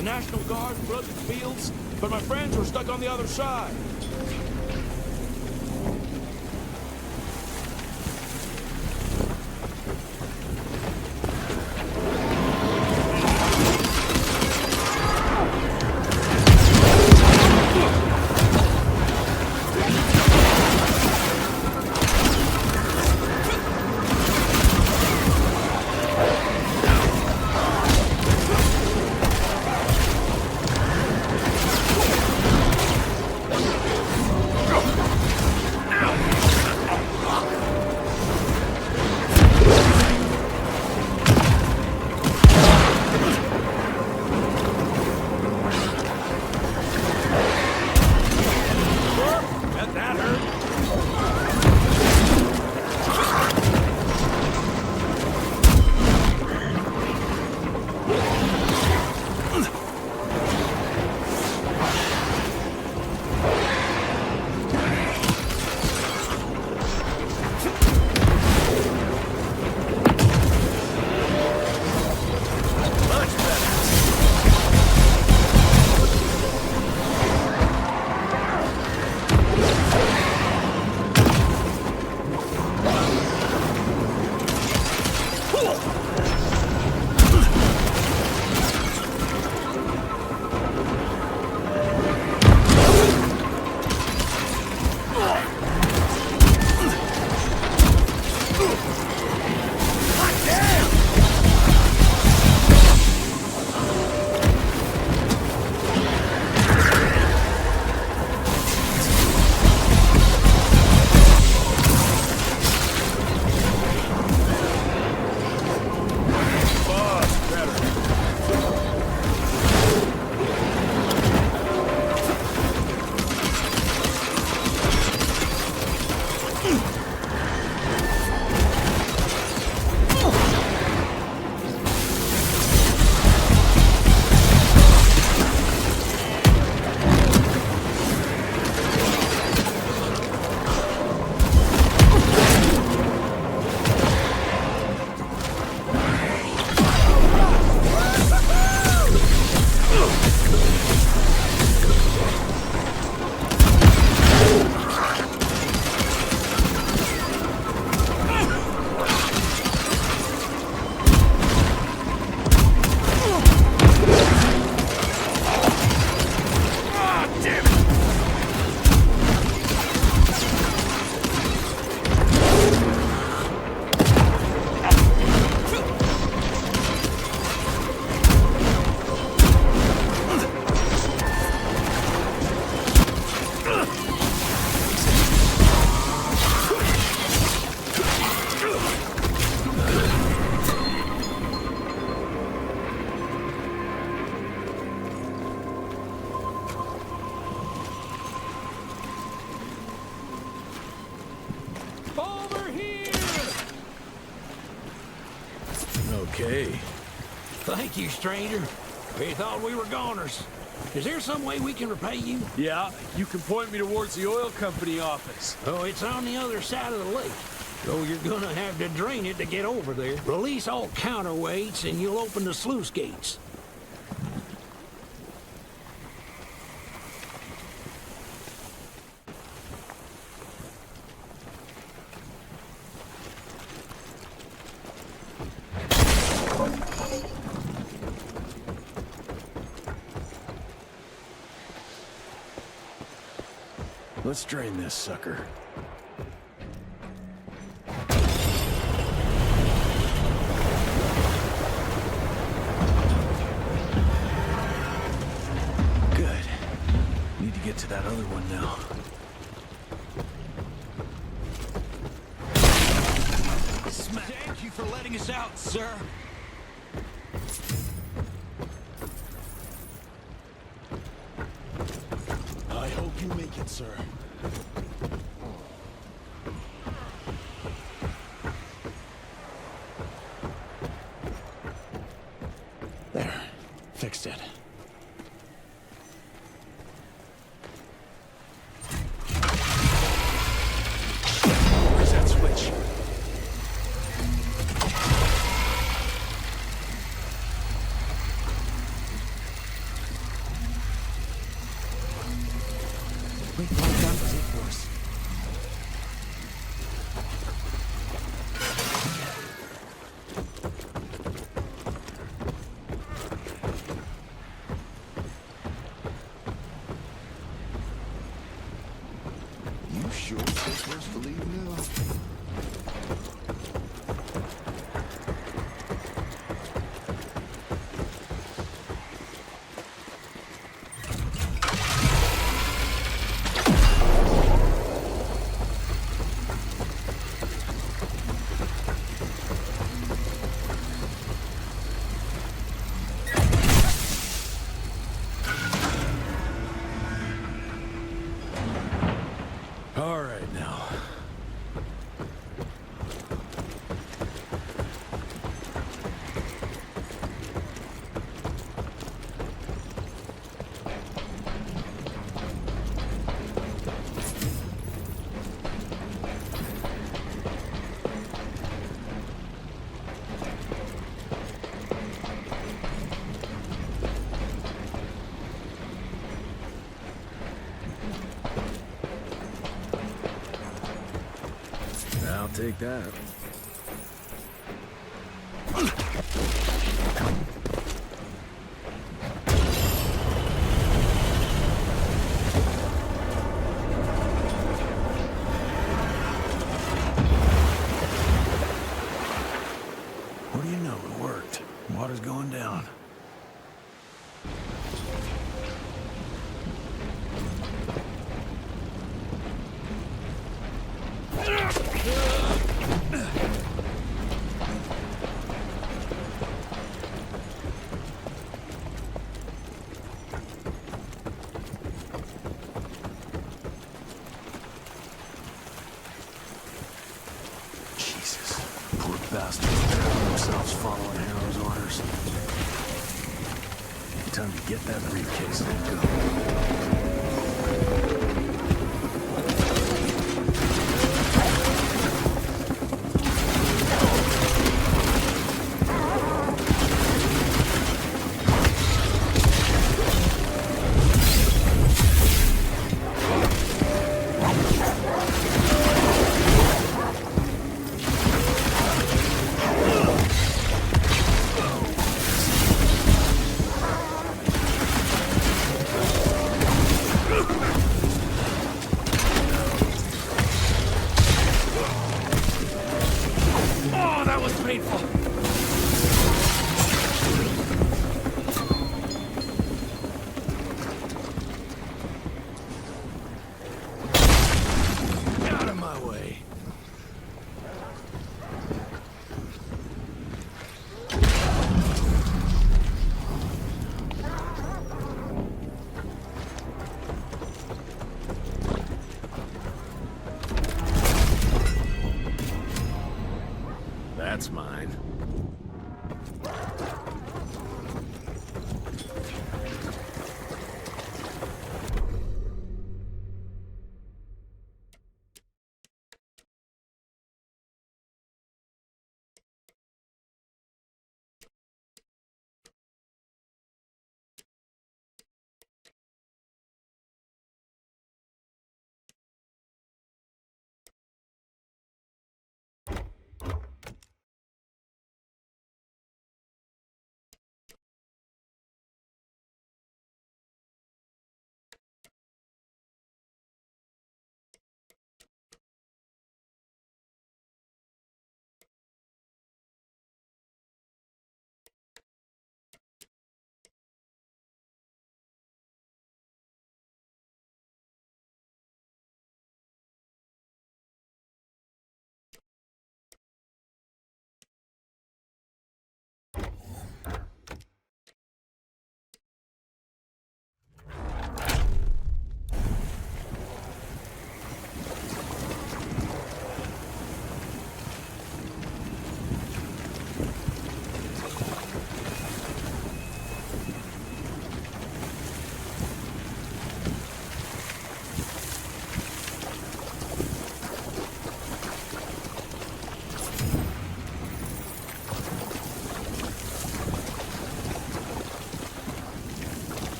The National Guard flooded the fields, but my friends were stuck on the other side. okay. Thank you, stranger. We thought we were goners. Is there some way we can repay you? Yeah, you can point me towards the oil company office. Oh, it's on the other side of the lake. So you're gonna have to drain it to get over there. Release all counterweights and you'll open the sluice gates. Let's drain this sucker. Good. Need to get to that other one now. Thank you for letting us out, sir. I hope you make it, sir. There. Fixed it. Where's that switch? Wait, what gun was it for us? You sure so first to leave now? All right now. I'll take that. What do you know? It worked. Water's going down. Jesus. Poor bastards drowning themselves following Harrow's orders. Time to get that briefcase let go.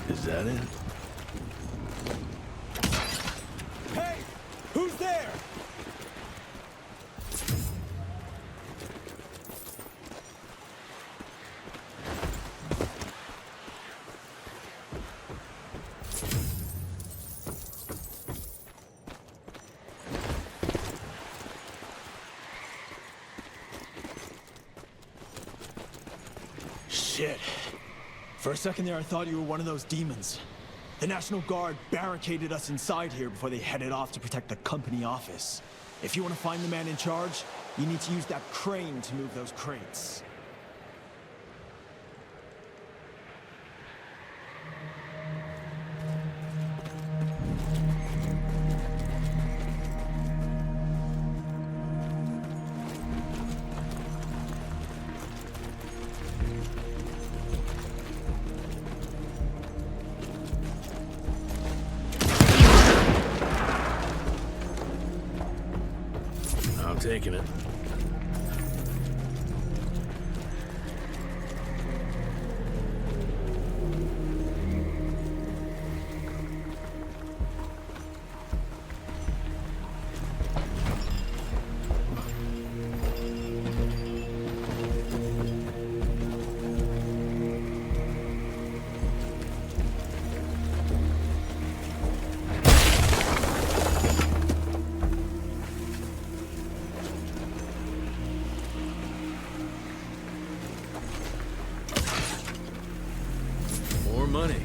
Is that it? Hey! Who's there? Shit. For a second there, I thought you were one of those demons. The National Guard barricaded us inside here before they headed off to protect the company office. If you want to find the man in charge, you need to use that crane to move those crates. I'm taking it. More money.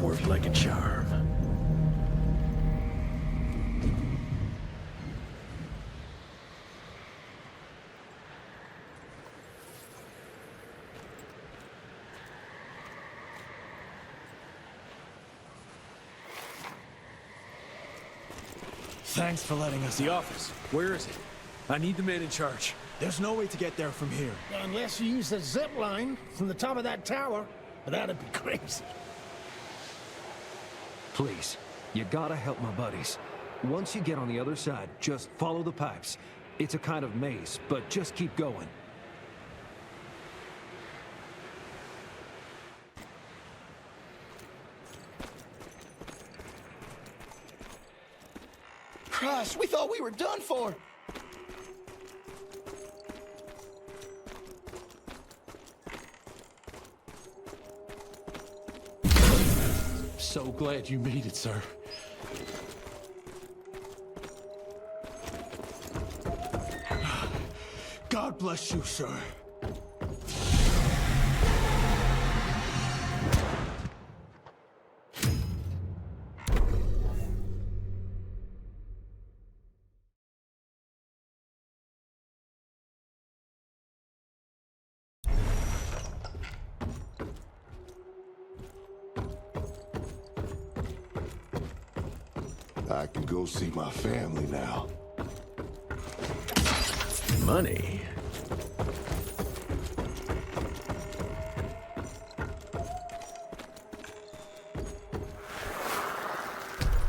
Worked like a charm. Thanks for letting us. The office. Where is it? I need the man in charge. There's no way to get there from here. Unless you use the zip line from the top of that tower, but that'd be crazy. Please, you gotta help my buddies. Once you get on the other side, just follow the pipes. It's a kind of maze, but just keep going. Christ, we thought we were done for! So glad you made it, sir. God bless you, sir. I can go see my family now. Money?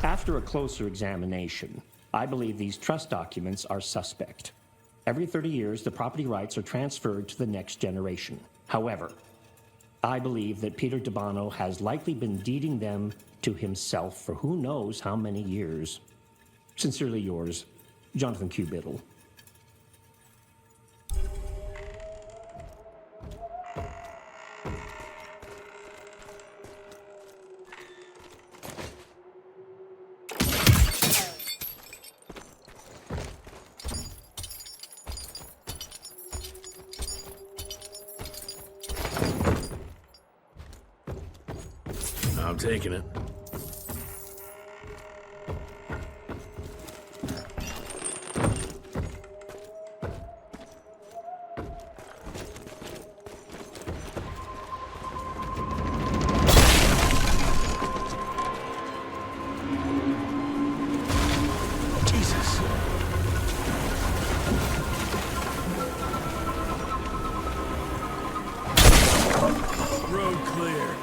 After a closer examination, I believe these trust documents are suspect. Every 30 years, the property rights are transferred to the next generation. However, I believe that Peter DeBano has likely been deeding them to himself for who knows how many years. Sincerely yours, Jonathan Q. Biddle. I'm taking it. Jesus. Road clear.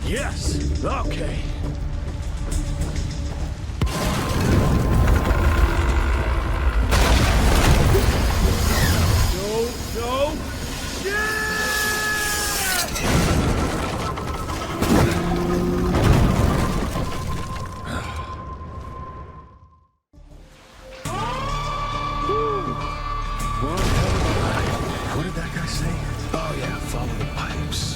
Yes! Okay. No! What did that guy say? Oh yeah, follow the pipes.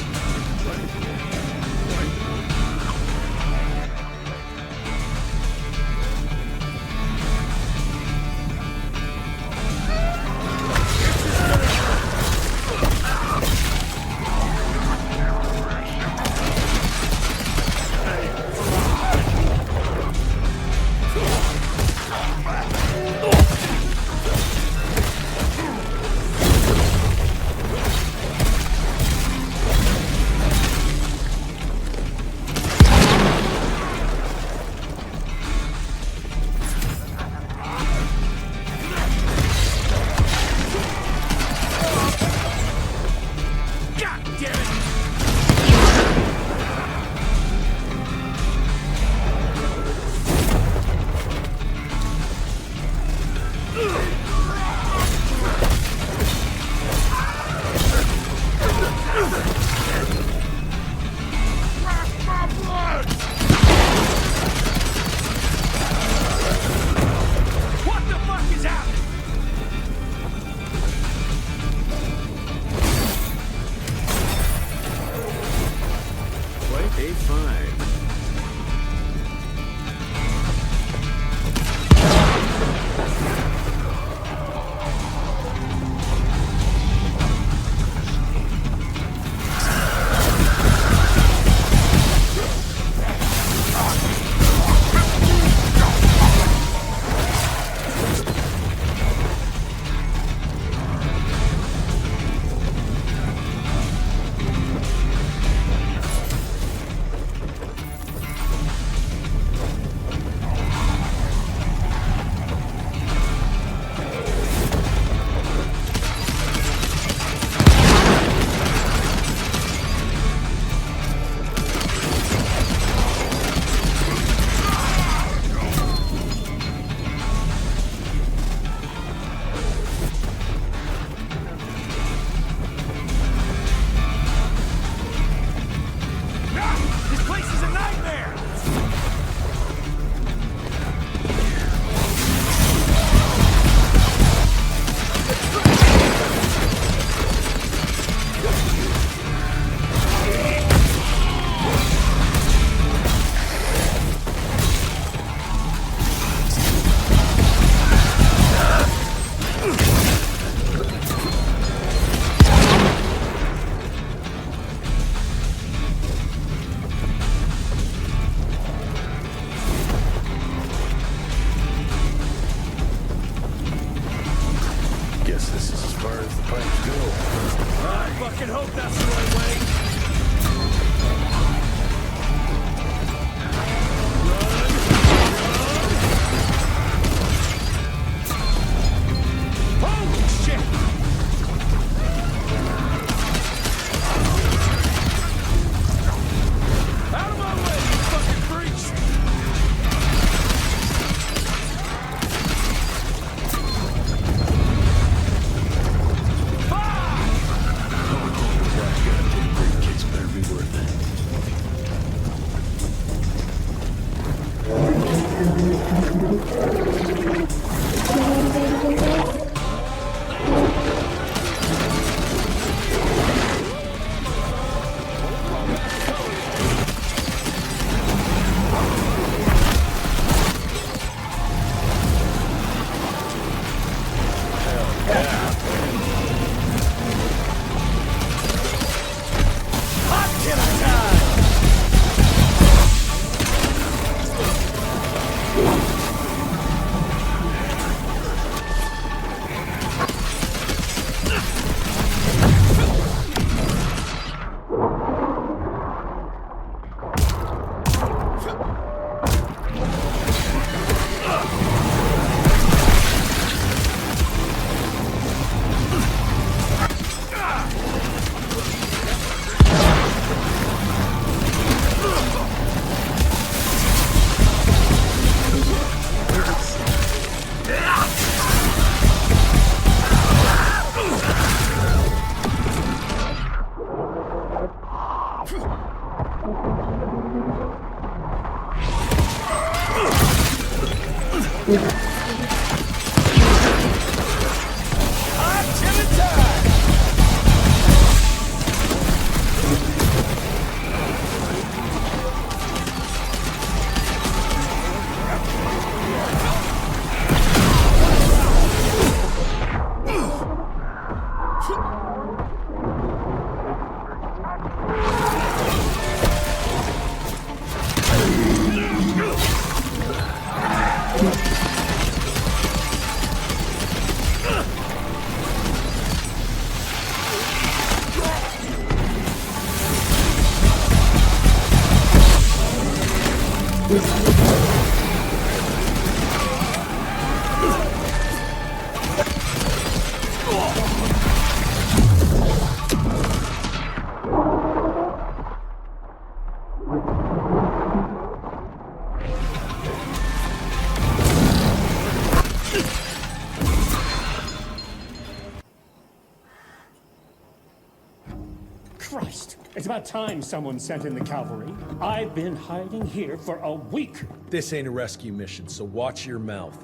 Christ, it's about time someone sent in the cavalry. I've been hiding here for a week. This ain't a rescue mission, so watch your mouth.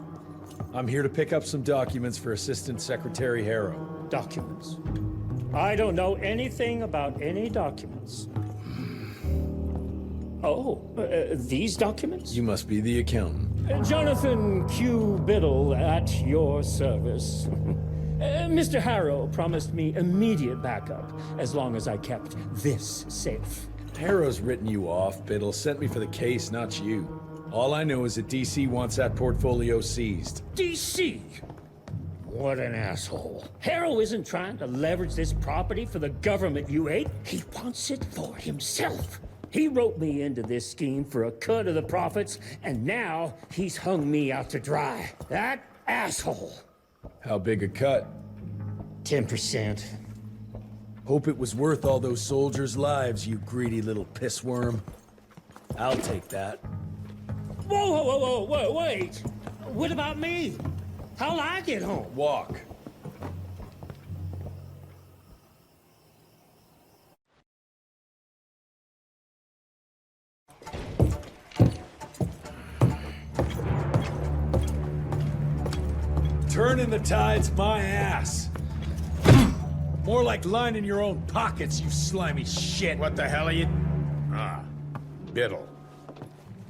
I'm here to pick up some documents for Assistant Secretary Harrow. Documents? I don't know anything about any documents. Oh, these documents? You must be the accountant. Jonathan Q. Biddle at your service. Mr. Harrow promised me immediate backup as long as I kept this safe. Harrow's written you off, Biddle. Sent me for the case, not you. All I know is that DC wants that portfolio seized. DC? What an asshole. Harrow isn't trying to leverage this property for the government you hate. He wants it for himself. He wrote me into this scheme for a cut of the profits, and now he's hung me out to dry. That asshole. How big a cut? 10%. Hope it was worth all those soldiers' lives, you greedy little pissworm. I'll take that. Whoa, wait! What about me? How'll I get home? Walk. Turning the tide's my ass. More like lining your own pockets, you slimy shit. What the hell are you... Ah, Biddle.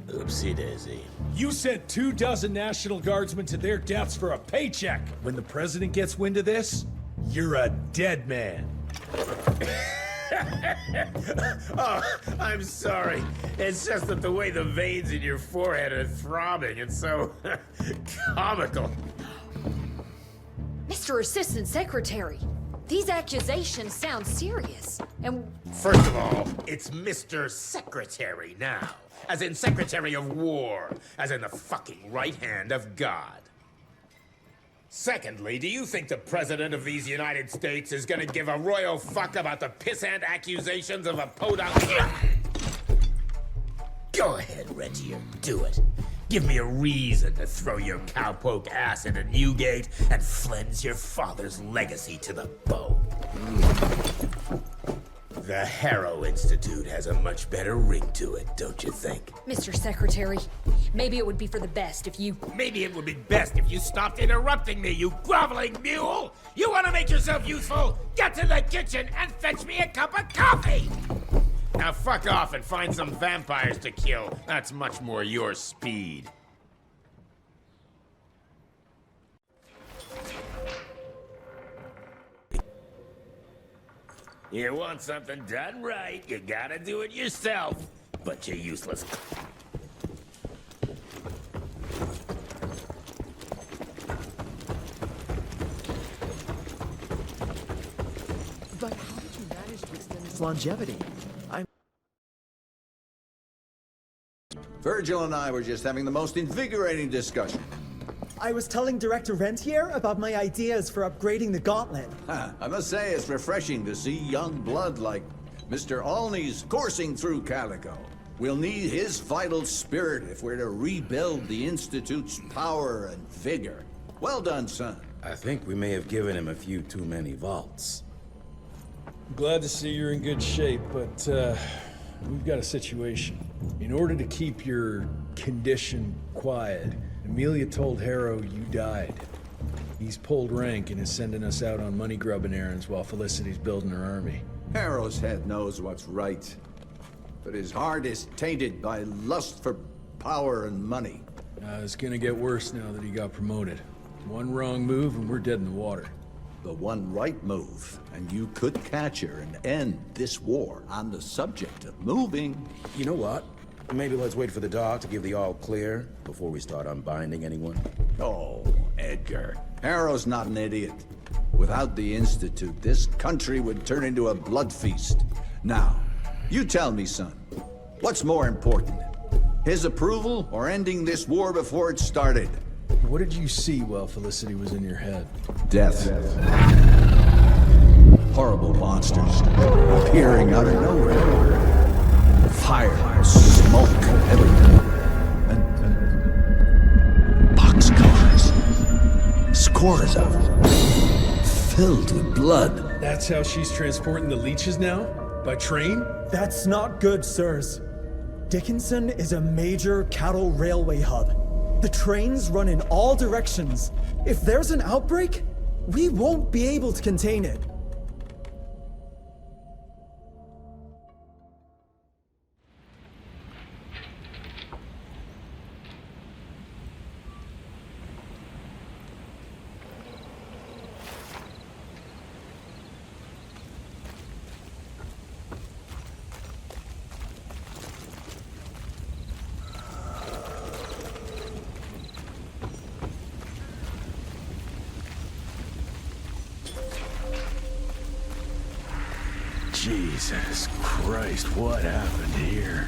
Oopsie daisy. You sent 24 National Guardsmen to their deaths for a paycheck. When the president gets wind of this, you're a dead man. Oh, I'm sorry. It's just that the way the veins in your forehead are throbbing, it's so comical. Mr. Assistant Secretary, these accusations sound serious. And first of all, it's Mr. Secretary now. As in Secretary of War. As in the fucking right hand of God. Secondly, do you think the President of these United States is gonna give a royal fuck about the pissant accusations of a podunk? Go ahead, Rentier, do it. Give me a reason to throw your cowpoke ass into Newgate and cleanse your father's legacy to the bone. The Harrow Institute has a much better ring to it, don't you think? Mr. Secretary, maybe it would be for the best if you... Maybe it would be best if you stopped interrupting me, you groveling mule! You want to make yourself useful? Get to the kitchen and fetch me a cup of coffee! Now fuck off and find some vampires to kill. That's much more your speed. You want something done right, you gotta do it yourself. Bunch of useless... But how did you manage to extend its longevity? Virgil and I were just having the most invigorating discussion. I was telling Director Rentier about my ideas for upgrading the gauntlet. I must say it's refreshing to see young blood like Mr. Olney's coursing through Calico. We'll need his vital spirit if we're to rebuild the Institute's power and vigor. Well done, son. I think we may have given him a few too many vaults. Glad to see you're in good shape, but we've got a situation. In order to keep your condition quiet, Amelia told Harrow you died. He's pulled rank and is sending us out on money-grubbing errands while Felicity's building her army. Harrow's head knows what's right, but his heart is tainted by lust for power and money. It's gonna get worse now that he got promoted. One wrong move and we're dead in the water. The one right move, and you could catch her and end this war. On the subject of moving... You know what? Maybe let's wait for the doc to give the all clear before we start unbinding anyone. Oh, Edgar. Harrow's not an idiot. Without the Institute, this country would turn into a blood feast. Now, you tell me, son, what's more important? His approval or ending this war before it started? What did you see while Felicity was in your head? Death. Horrible monsters appearing out of nowhere. Fire, smoke, everything. And boxcars. Scores of them. Filled with blood. That's how she's transporting the leeches now? By train? That's not good, sirs. Dickinson is a major cattle railway hub. The trains run in all directions. If there's an outbreak, we won't be able to contain it. Jesus Christ, what happened here?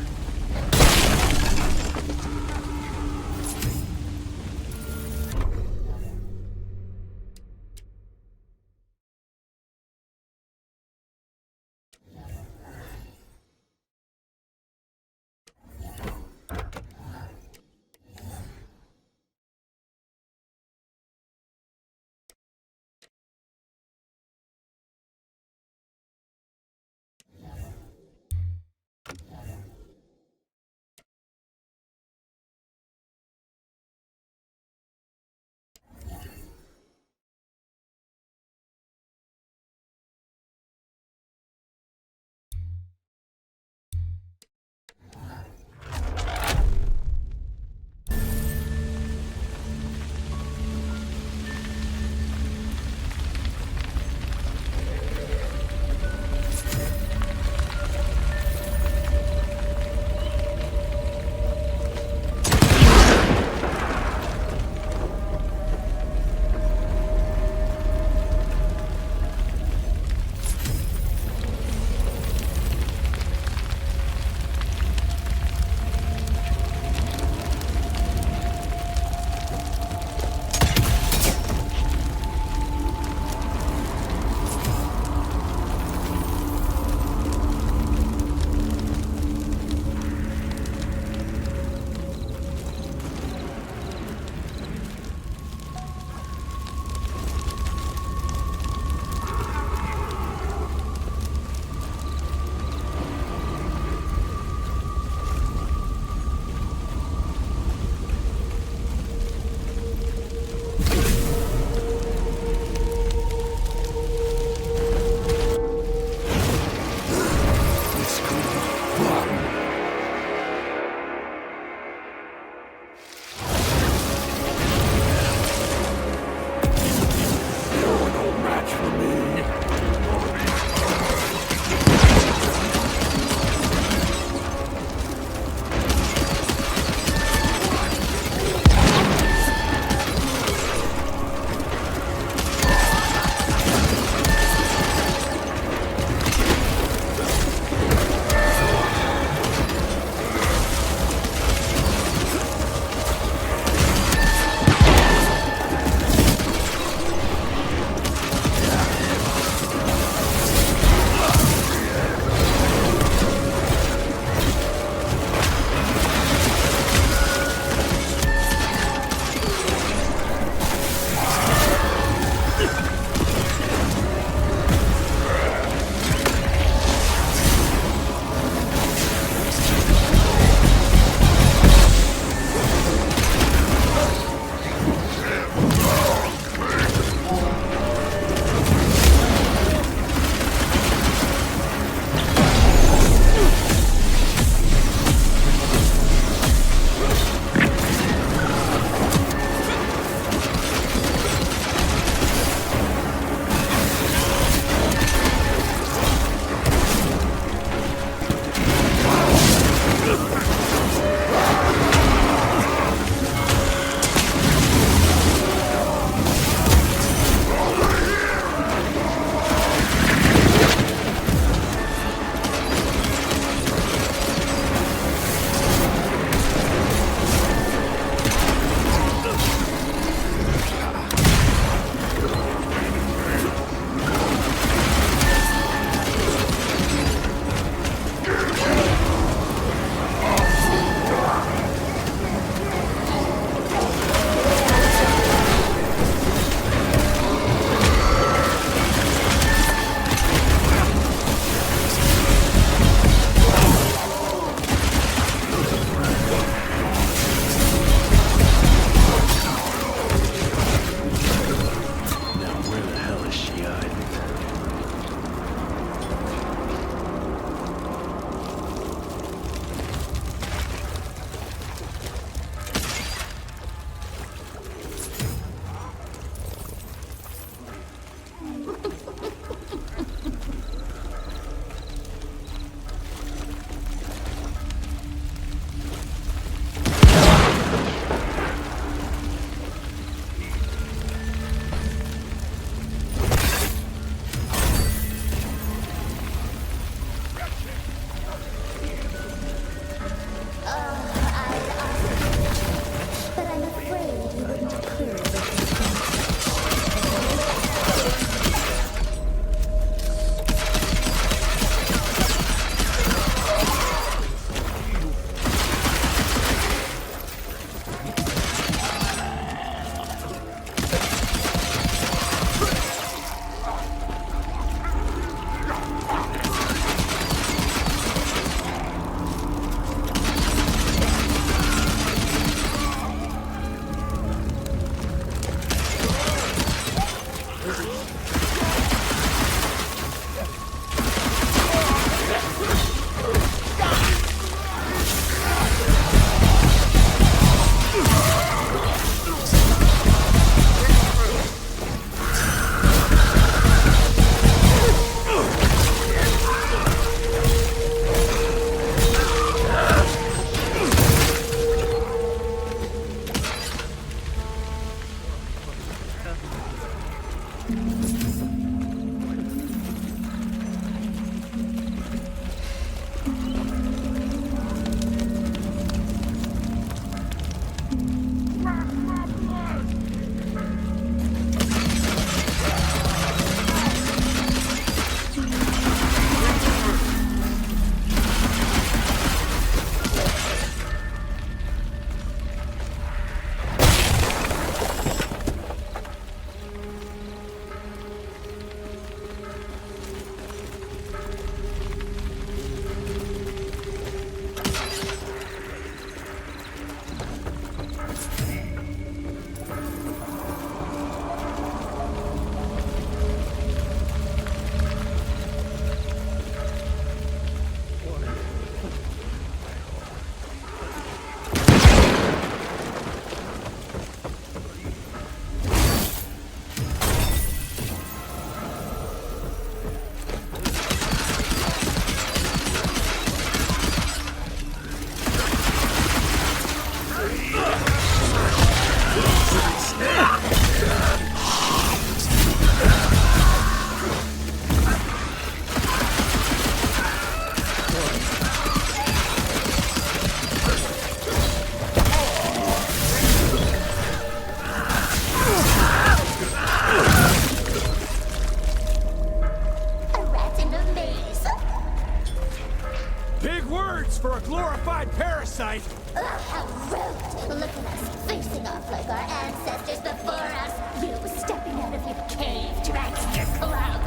sight. Ugh, how rude! Look at us, facing off like our ancestors before us. You stepping out of your cave, dragging your club.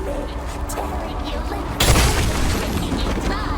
Me, tearing you limb, drinking you dry.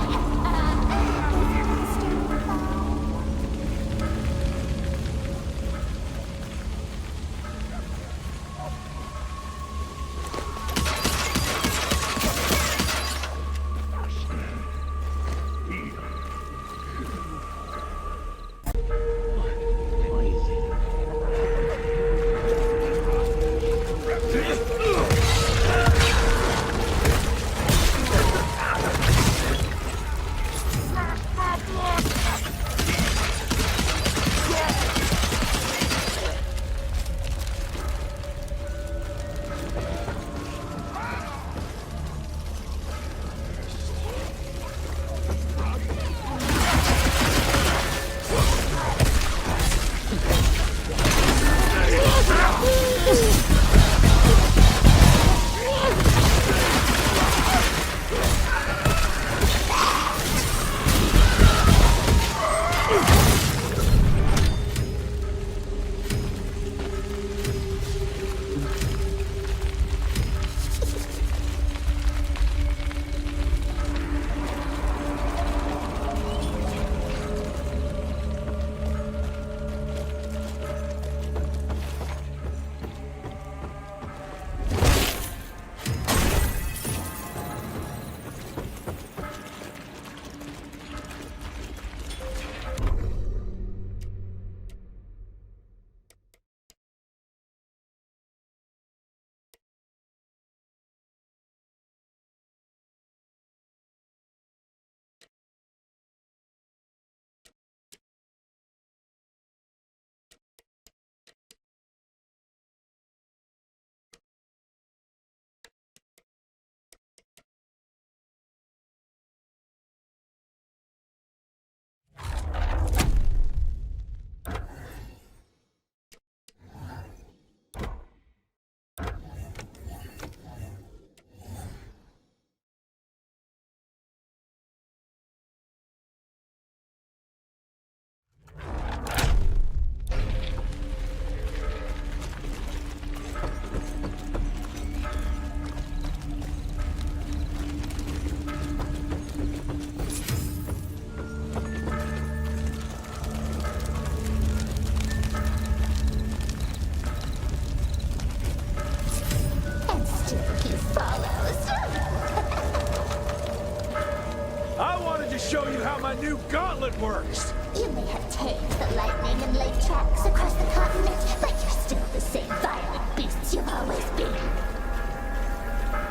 I wanted to show you how my new gauntlet works. You may have tamed the lightning and laid tracks across the continent, but you're still the same violent beasts you've always been.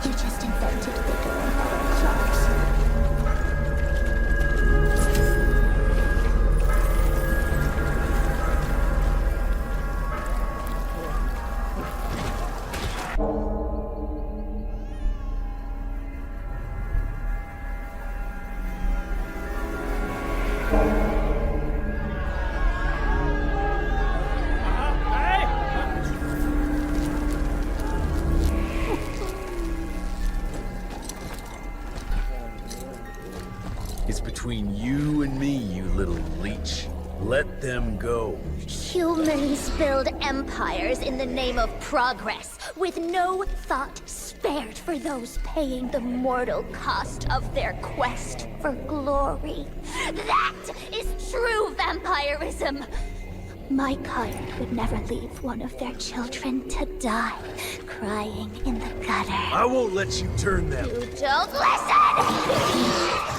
You just invented bigger and better clubs. It's between you and me, you little leech. Let them go. Humans build empires in the name of progress, with no thought spared for those paying the mortal cost of their quest for glory. That is true vampirism! My kind would never leave one of their children to die, crying in the gutter. I won't let you turn them. You don't listen!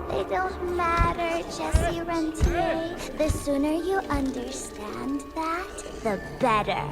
They don't matter, Jesse Rentier. The sooner you understand that, the better.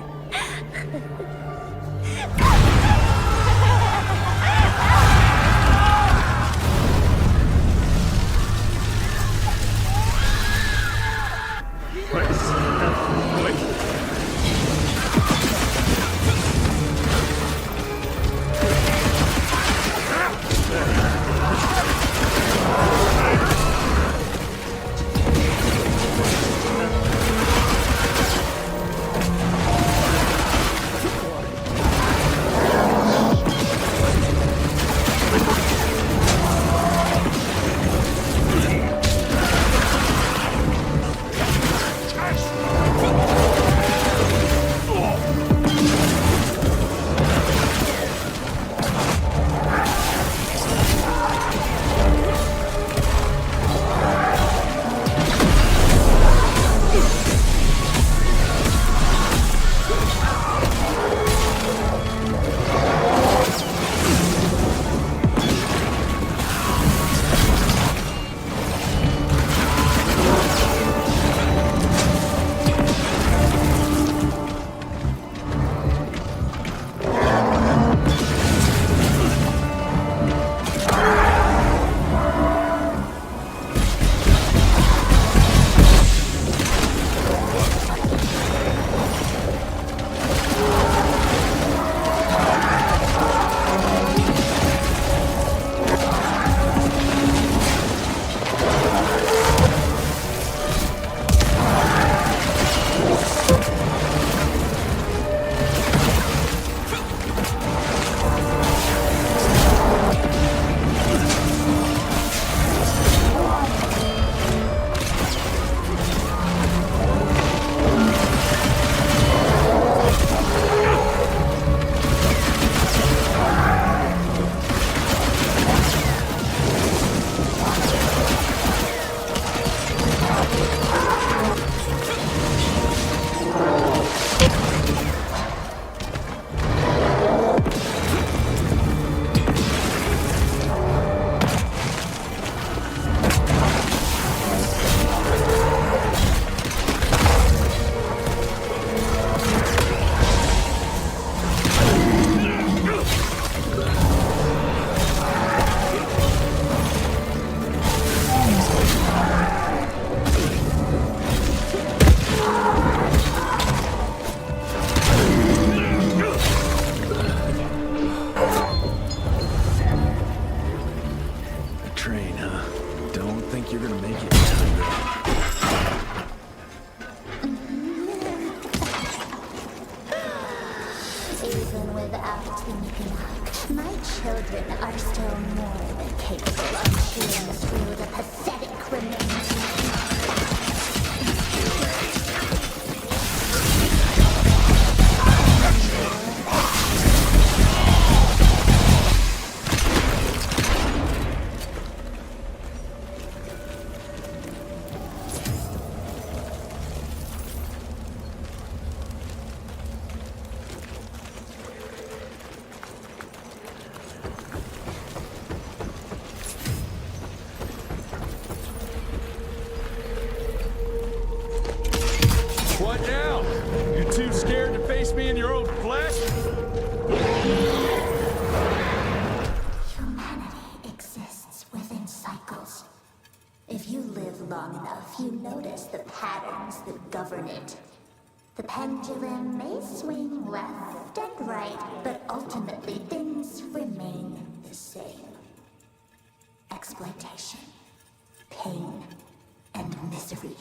without the Knickknack. My children are still more than capable of chewing through the pathetic remains of What now? You too scared to face me in your own flesh? Humanity exists within cycles. If you live long enough, you notice the patterns that govern it. The pendulum may swing left and right, but ultimately things remain the same. Exploitation, pain, and misery.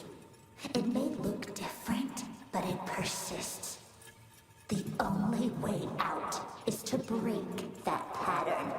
It may look different, but it persists. The only way out is to break that pattern.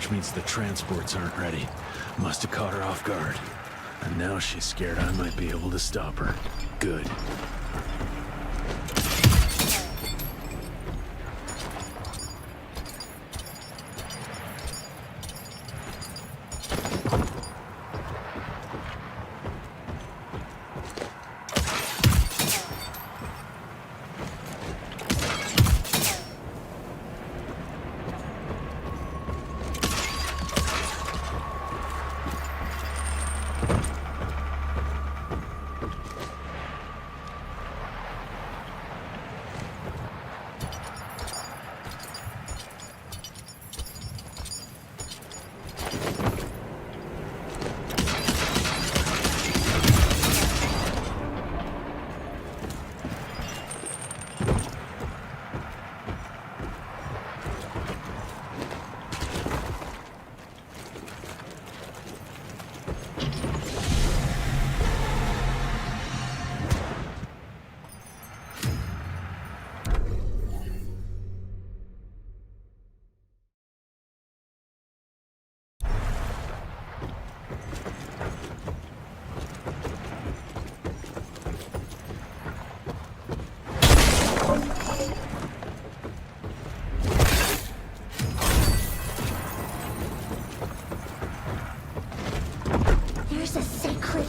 Which means the transports aren't ready. Must have caught her off guard. And now she's scared I might be able to stop her. Good.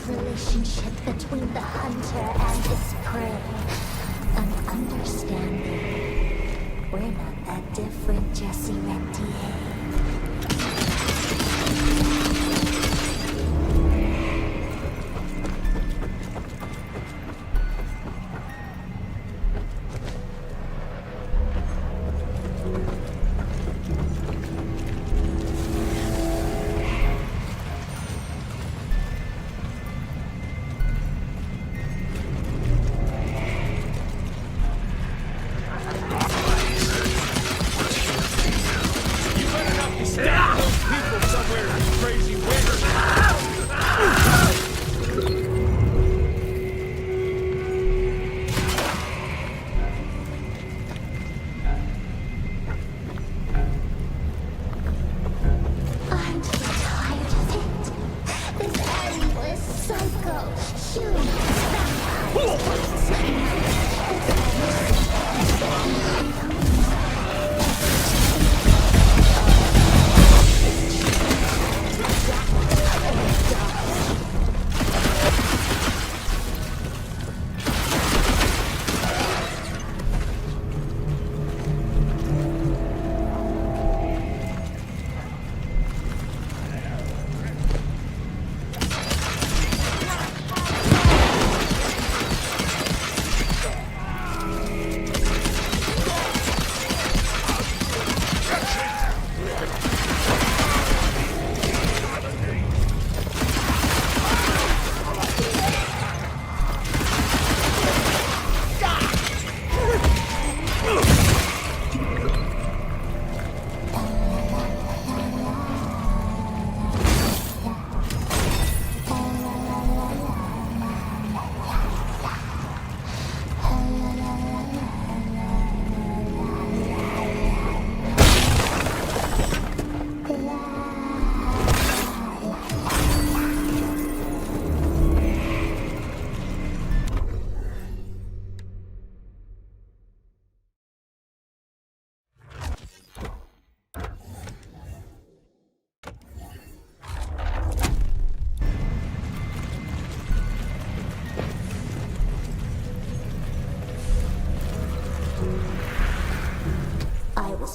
relationship between the hunter and his prey. An understanding. We're not that different, Jesse Rentier.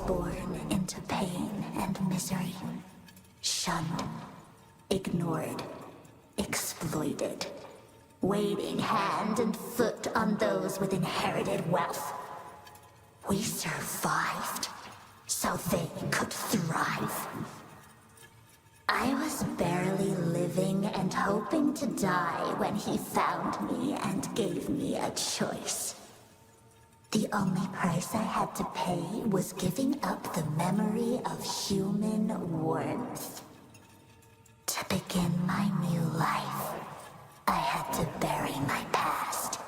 Born into pain and misery, shunned, ignored, exploited, waiting hand and foot on those with inherited wealth. We survived so they could thrive. I was barely living and hoping to die when he found me and gave me a choice. The only price I had to pay was giving up the memory of human warmth. To begin my new life, I had to bury my past.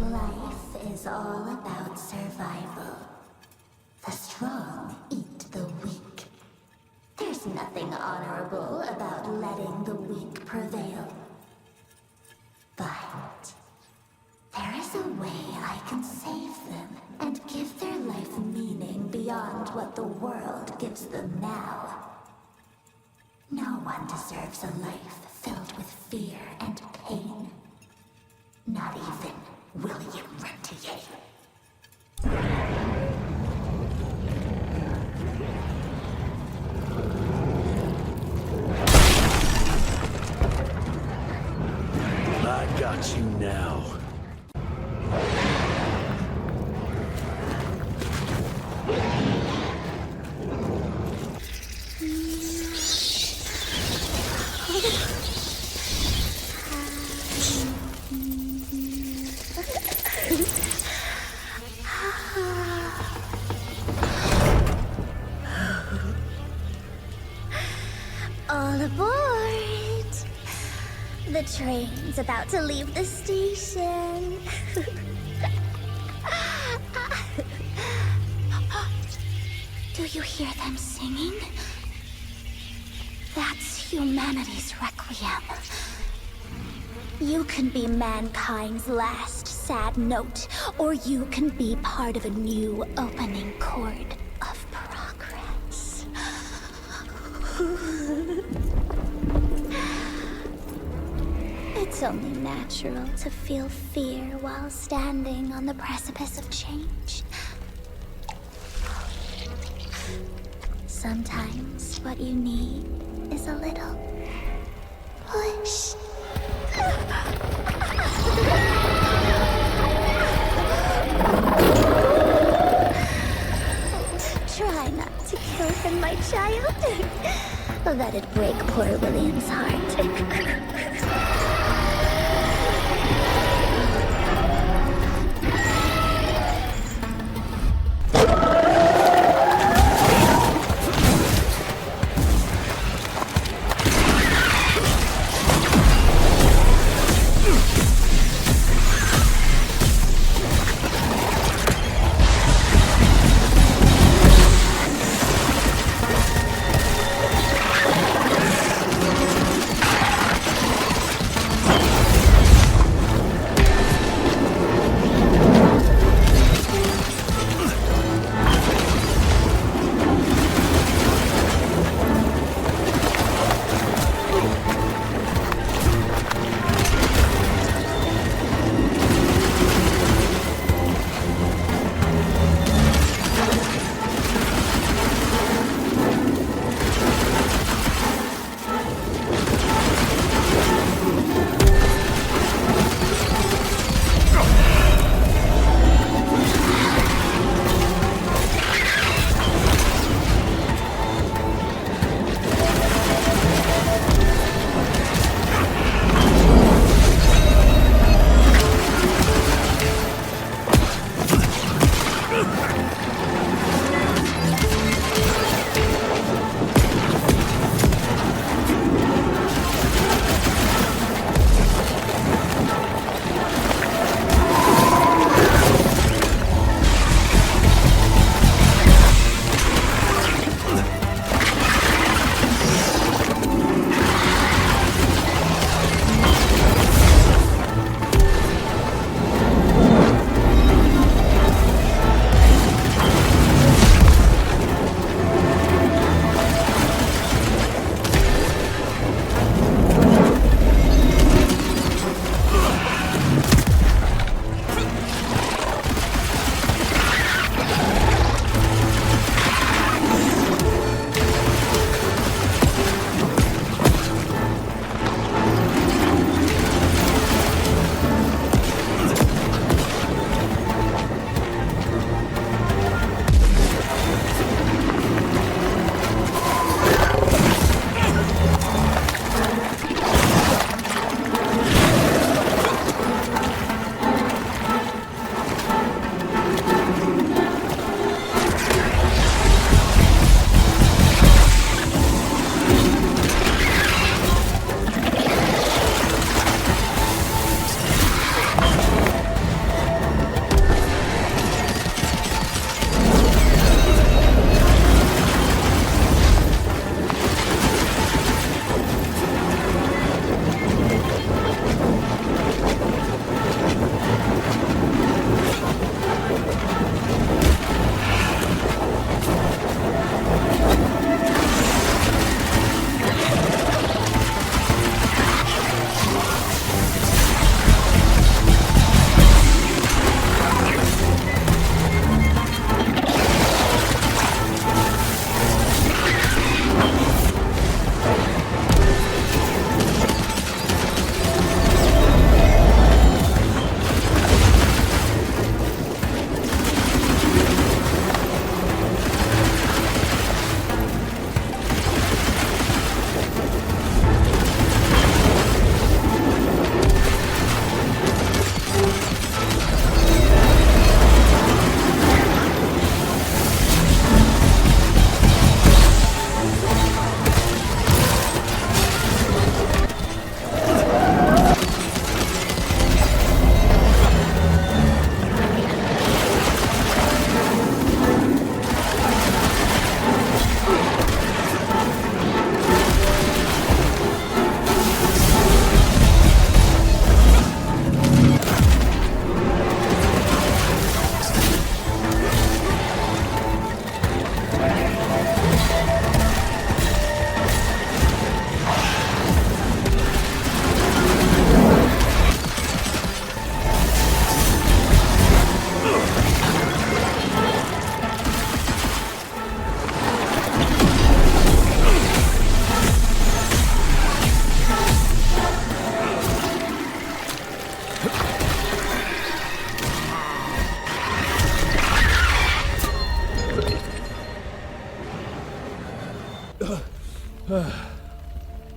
Life is all about survival. The strong eat the weak. There's nothing honorable about letting the weak prevail. But there is a way I can save them and give their life meaning beyond what the world gives them now. No one deserves a life filled with fear and pain. Not even William Rentier. I got you now. All aboard! The train's about to leave the station. Do you hear them singing? That's humanity's requiem. You can be mankind's last sad note, or you can be part of a new opening chord of progress. It's only natural to feel fear while standing on the precipice of change. Sometimes what you need is a little push. Try not to kill him, my child. That'd break poor William's heart.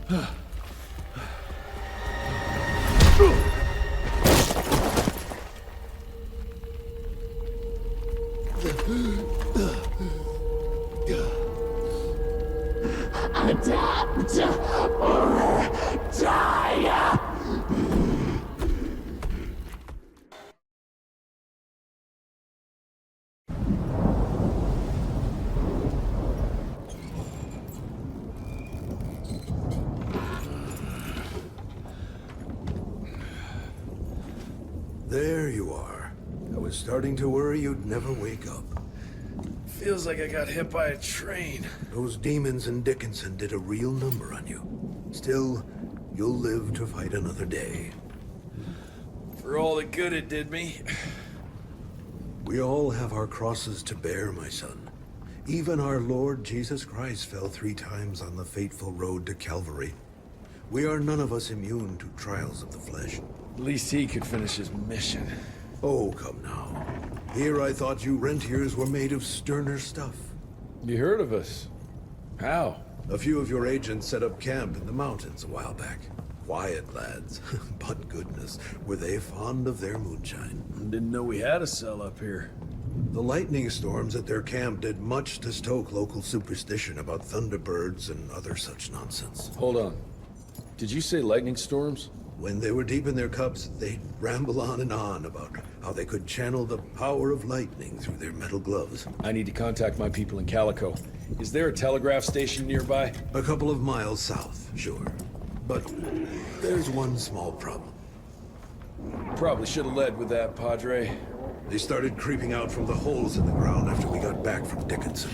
Adapt or die! There you are. I was starting to worry you'd never wake up. Feels like I got hit by a train. Those demons in Dickinson did a real number on you. Still, you'll live to fight another day. For all the good it did me. We all have our crosses to bear, my son. Even our Lord Jesus Christ fell 3 times on the fateful road to Calvary. We are none of us immune to trials of the flesh. At least he could finish his mission. Oh, come now. Here I thought you rentiers were made of sterner stuff. You heard of us? How? A few of your agents set up camp in the mountains a while back. Quiet lads, but goodness, were they fond of their moonshine. Didn't know we had a cell up here. The lightning storms at their camp did much to stoke local superstition about thunderbirds and other such nonsense. Hold on. Did you say lightning storms? When they were deep in their cups, they'd ramble on and on about how they could channel the power of lightning through their metal gloves. I need to contact my people in Calico. Is there a telegraph station nearby? A couple of miles south, sure. But there's one small problem. Probably should have led with that, Padre. They started creeping out from the holes in the ground after we got back from Dickinson.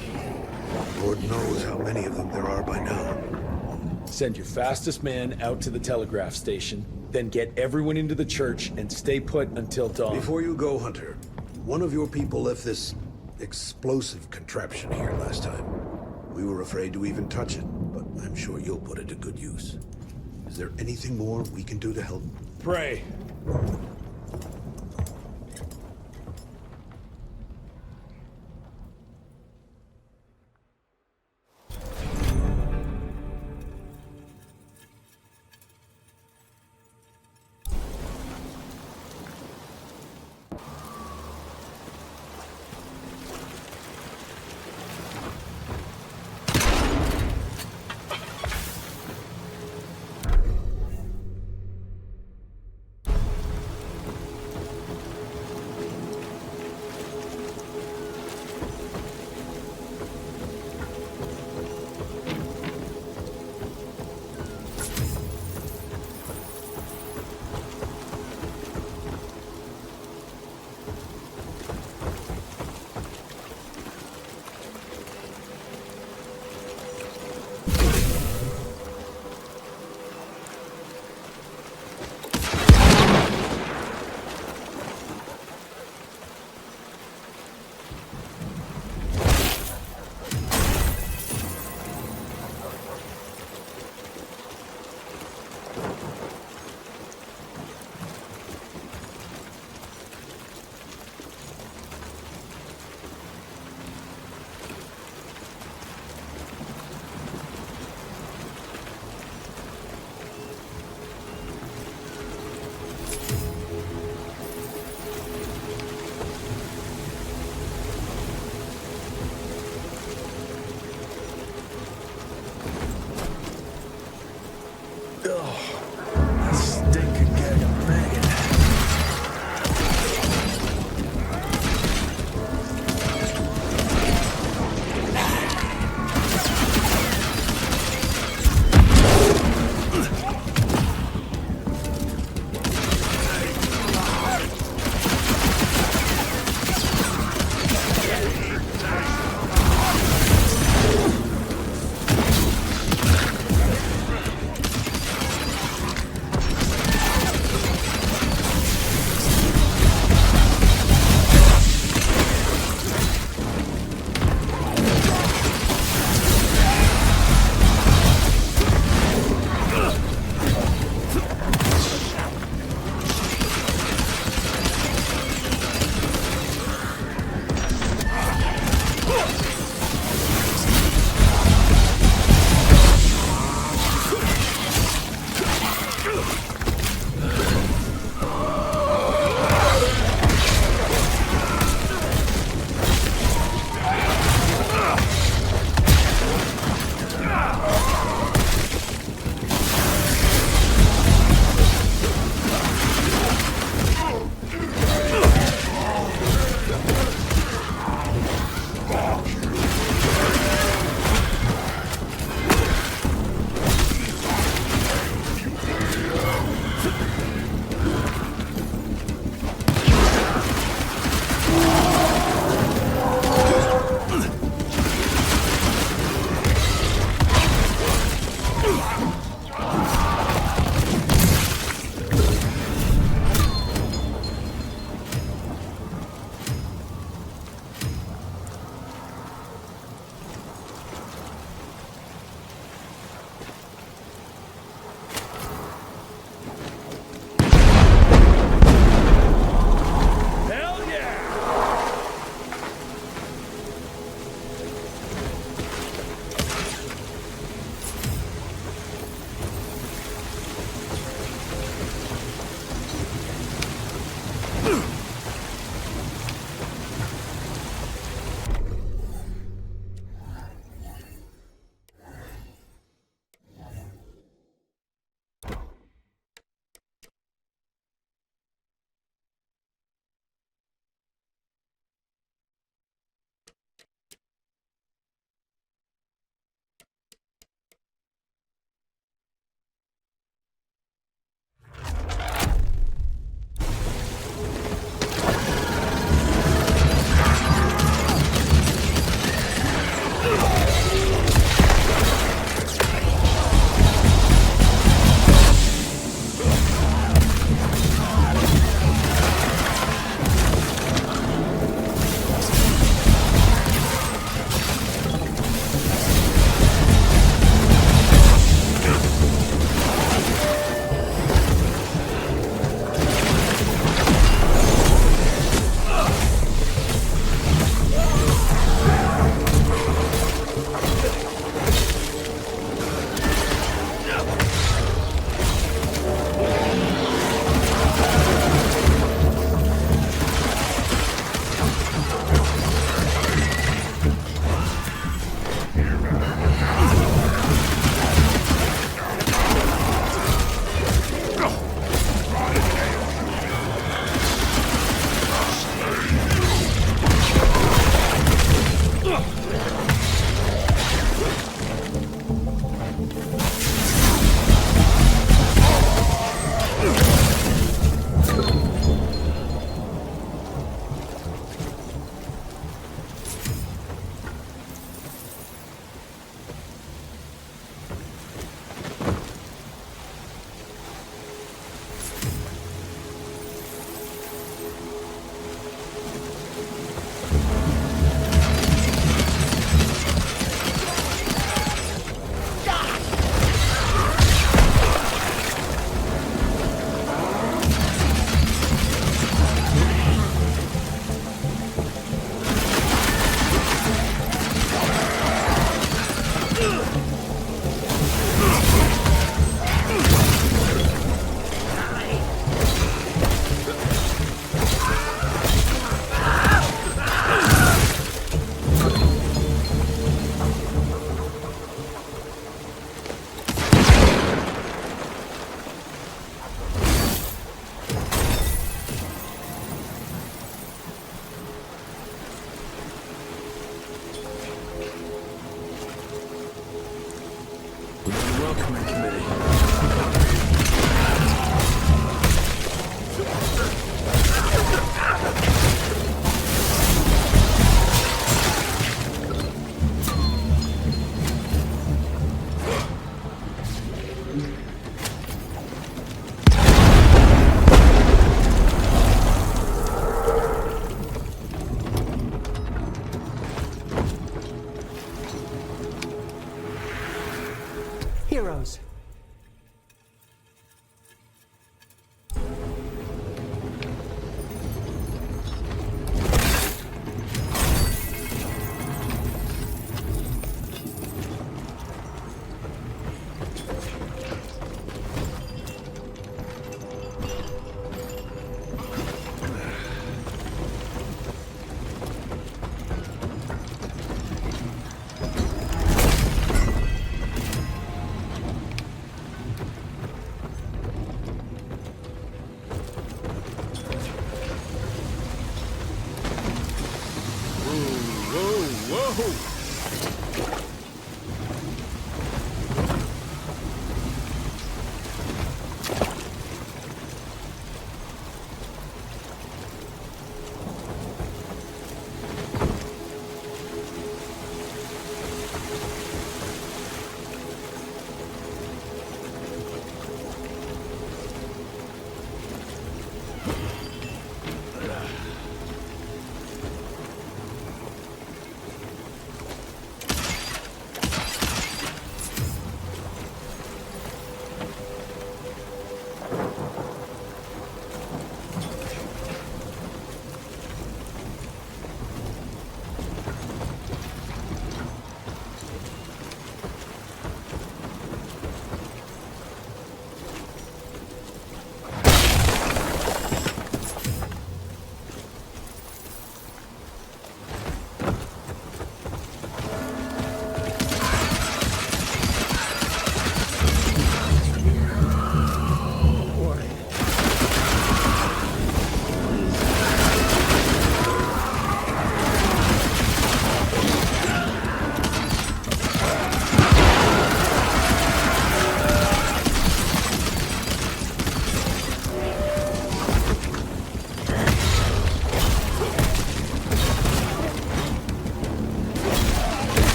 Lord knows how many of them there are by now. Send your fastest man out to the telegraph station, then get everyone into the church and stay put until dawn. Before you go, Hunter, one of your people left this explosive contraption here last time. We were afraid to even touch it, but I'm sure you'll put it to good use. Is there anything more we can do to help? Pray.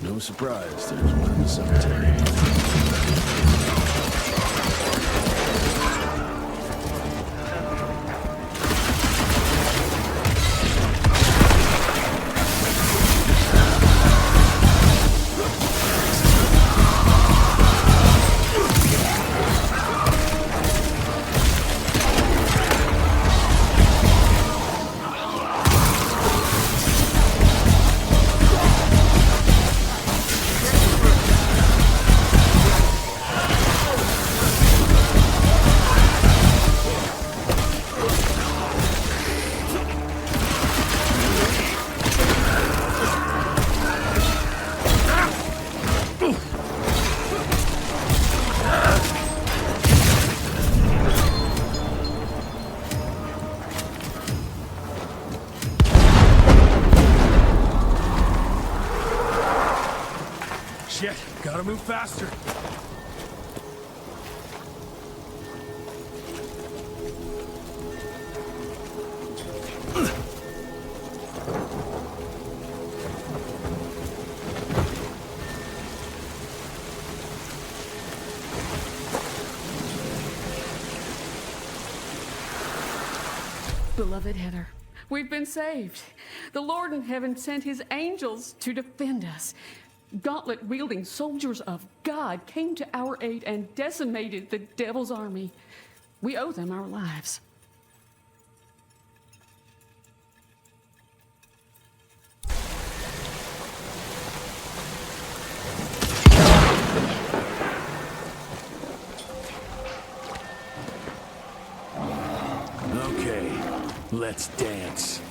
No surprise, there's one in the cemetery. Shit, gotta move faster. beloved Heather. We've been saved. The Lord in heaven sent his angels to defend us. Gauntlet-wielding soldiers of God came to our aid and decimated the devil's army. We owe them our lives. Okay, let's dance.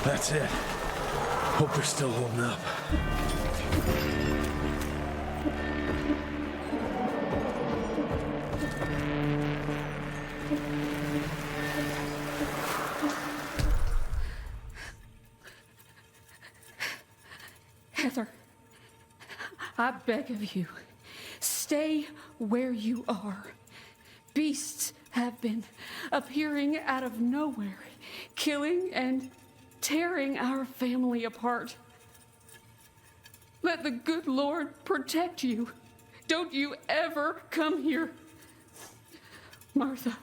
That's it. Hope they're still holding up. Heather, I beg of you, stay where you are. Beasts have been appearing out of nowhere, killing and tearing our family apart. Let the good Lord protect you. Don't you ever come here. Martha.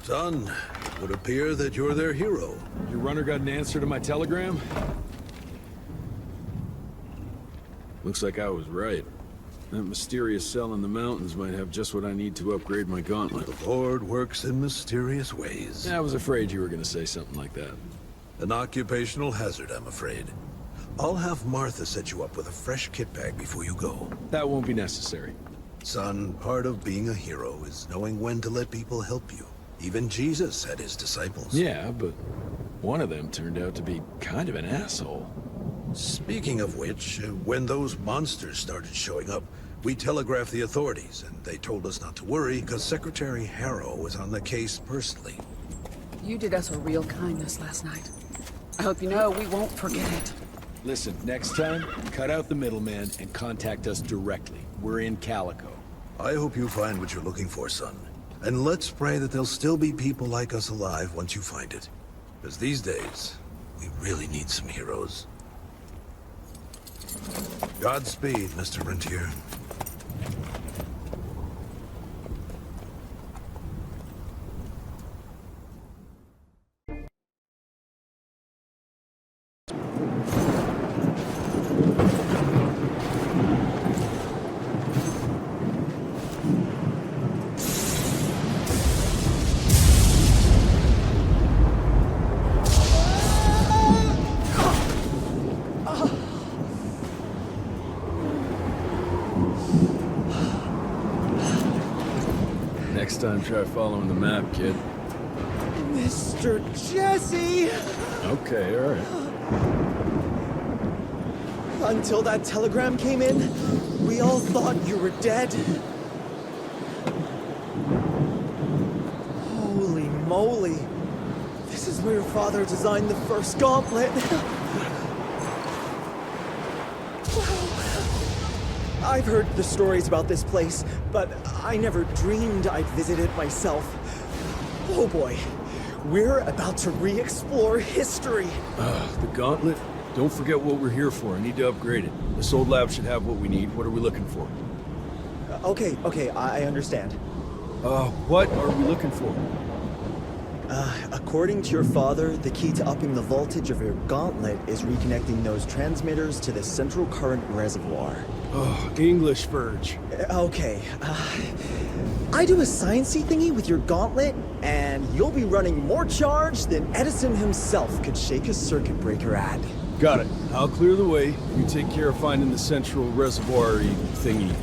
Son, it would appear that you're their hero. Your runner got an answer to my telegram? Looks like I was right. That mysterious cell in the mountains might have just what I need to upgrade my gauntlet. The Lord works in mysterious ways. I was afraid you were going to say something like that. An occupational hazard, I'm afraid. I'll have Martha set you up with a fresh kit bag before you go. That won't be necessary. Son, part of being a hero is knowing when to let people help you. Even Jesus had his disciples. Yeah, but one of them turned out to be kind of an asshole. Speaking of which, when those monsters started showing up, we telegraphed the authorities, and they told us not to worry because Secretary Harrow was on the case personally. You did us a real kindness last night. I hope you know we won't forget it. Listen, next time, cut out the middleman and contact us directly. We're in Calico. I hope you find what you're looking for, son. And let's pray that there'll still be people like us alive once you find it. Because these days, we really need some heroes. Godspeed, Mr. Rentier. Next time, try following the map, kid. Mr. Jesse! Okay, all right. Until that telegram came in, we all thought you were dead. Holy moly. This is where your father designed the first gauntlet. I've heard the stories about this place, but I never dreamed I'd visit it myself. Oh boy, we're about to re-explore history. The gauntlet? Don't forget what we're here for. I need to upgrade it. This old lab should have what we need. What are we looking for? Okay, I understand. What are we looking for? According to your father, the key to upping the voltage of your gauntlet is reconnecting those transmitters to the central current reservoir. Oh, English Verge. Okay, I do a sciencey thingy with your gauntlet, and you'll be running more charge than Edison himself could shake a circuit breaker at. Got it. I'll clear the way. You take care of finding the central reservoir-y thingy.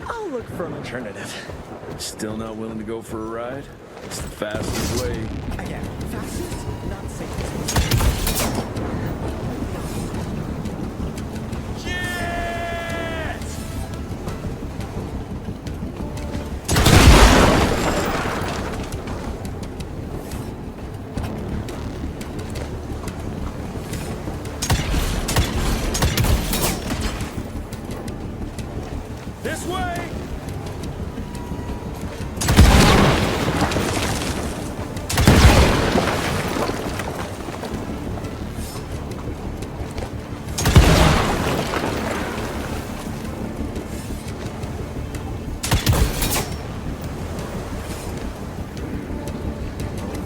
I'll look for an alternative. Still not willing to go for a ride? It's the fastest way. Again, fastest, not safest. This way!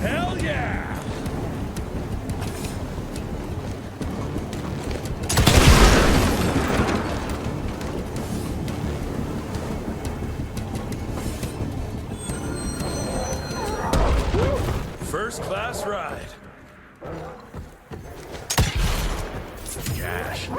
Hell yeah! First class ride. Cash.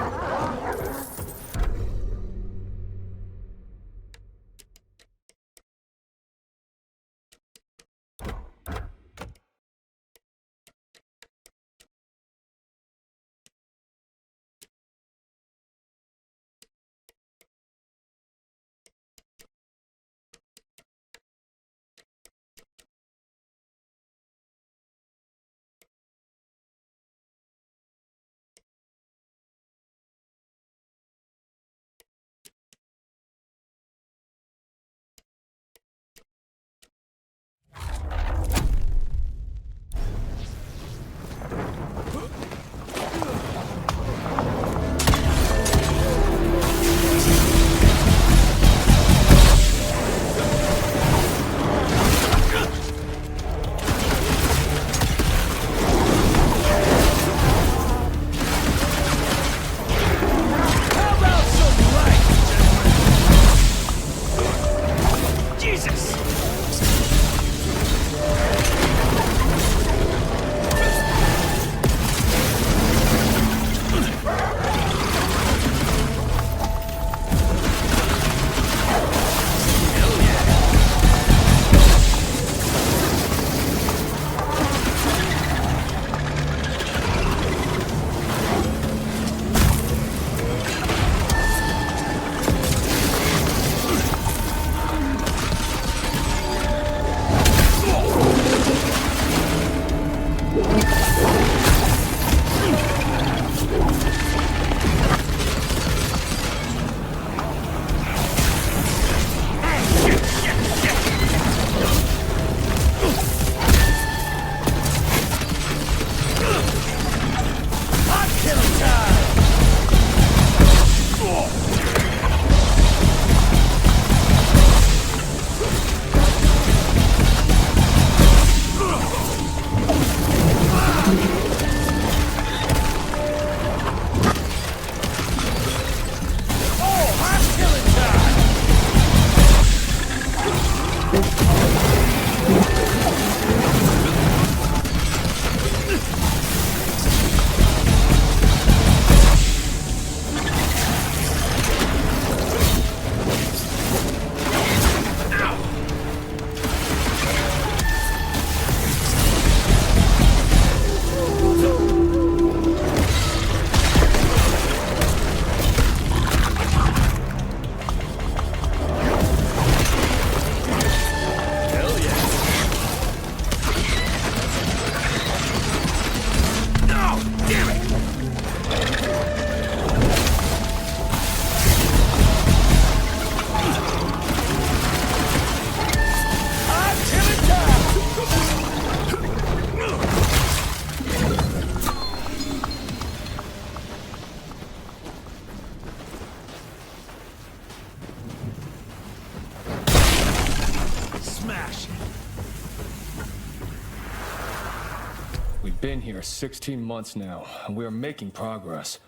We've been here 16 months now, and we are making progress.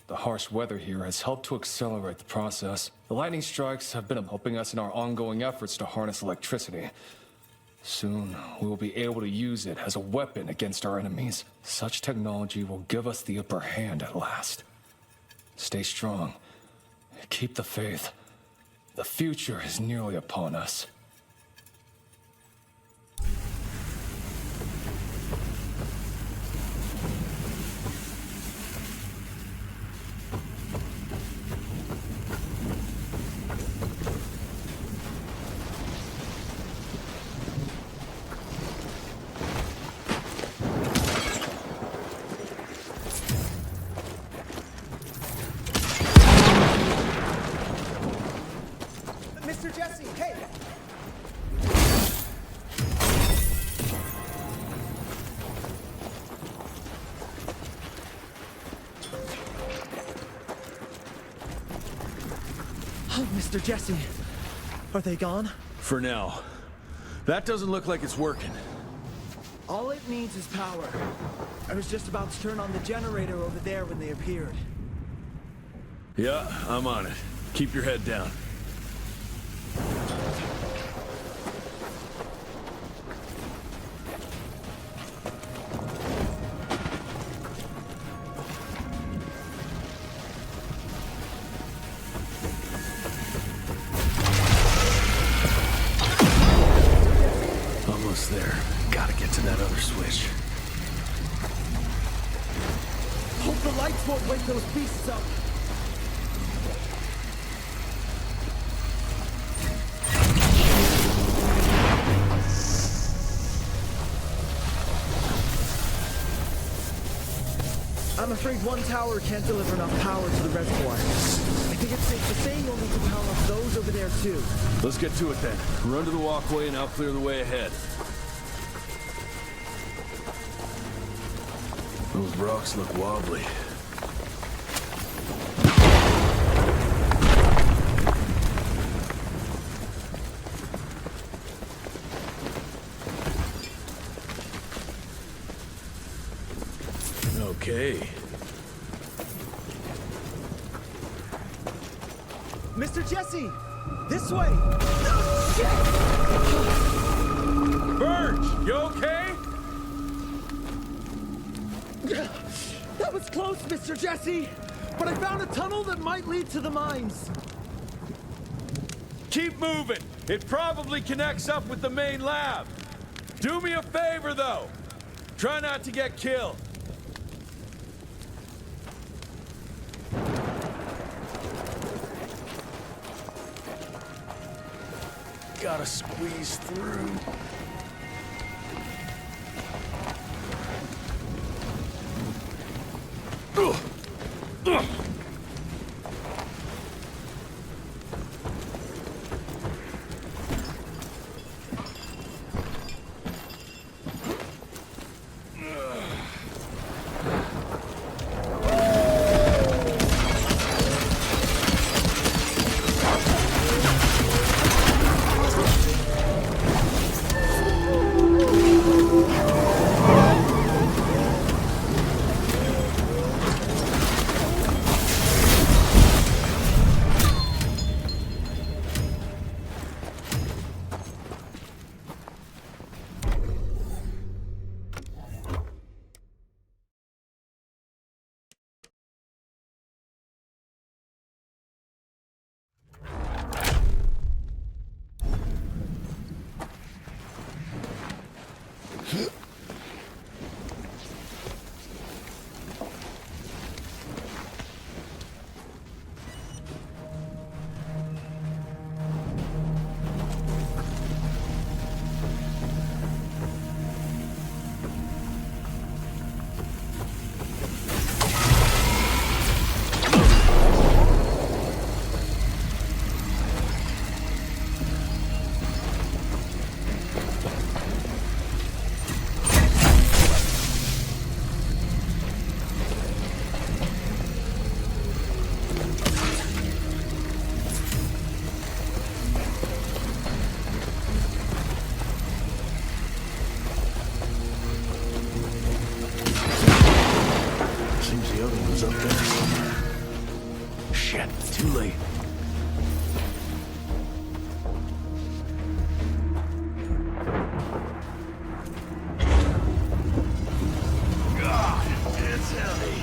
The harsh weather here has helped to accelerate the process. The lightning strikes have been helping us in our ongoing efforts to harness electricity. Soon, we will be able to use it as a weapon against our enemies. Such technology will give us the upper hand at last. Stay strong. Keep the faith. The future is nearly upon us. Mr. Jesse, hey! Oh, Mr. Jesse. Are they gone? For now. That doesn't look like it's working. All it needs is power. I was just about to turn on the generator over there when they appeared. Yeah, I'm on it. Keep your head down. Almost there. Gotta get to that other switch. Hope the lights won't wake those beasts up. I'm afraid one tower can't deliver enough power to the reservoir. I think it's safe to say you'll need to power up those over there too. Let's get to it then. Run to the walkway and I'll clear the way ahead. Those rocks look wobbly. Okay. Mr. Jesse! This way! Birch, you okay? That was close, Mr. Jesse! But I found a tunnel that might lead to the mines. Keep moving. It probably connects up with the main lab. Do me a favor, though. Try not to get killed. Gotta squeeze through. other one's up there somewhere. Shit, too late. God, it's heavy.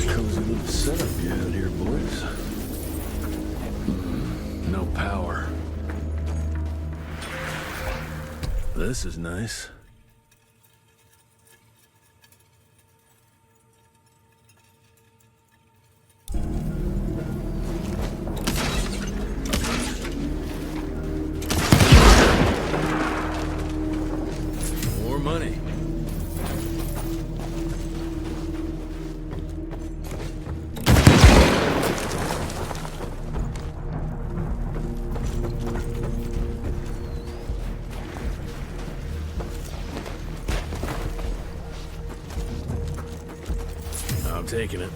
Cozy little setup you had here, boys. No power. This is nice. More money. I'm taking it.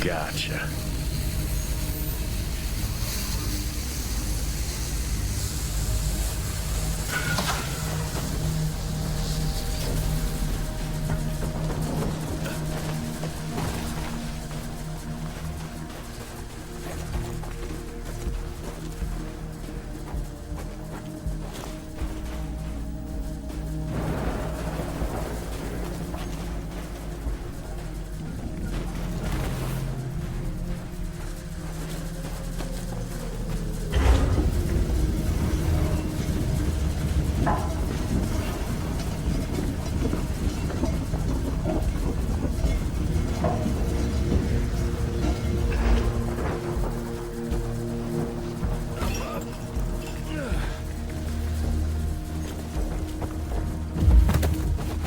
Gotcha.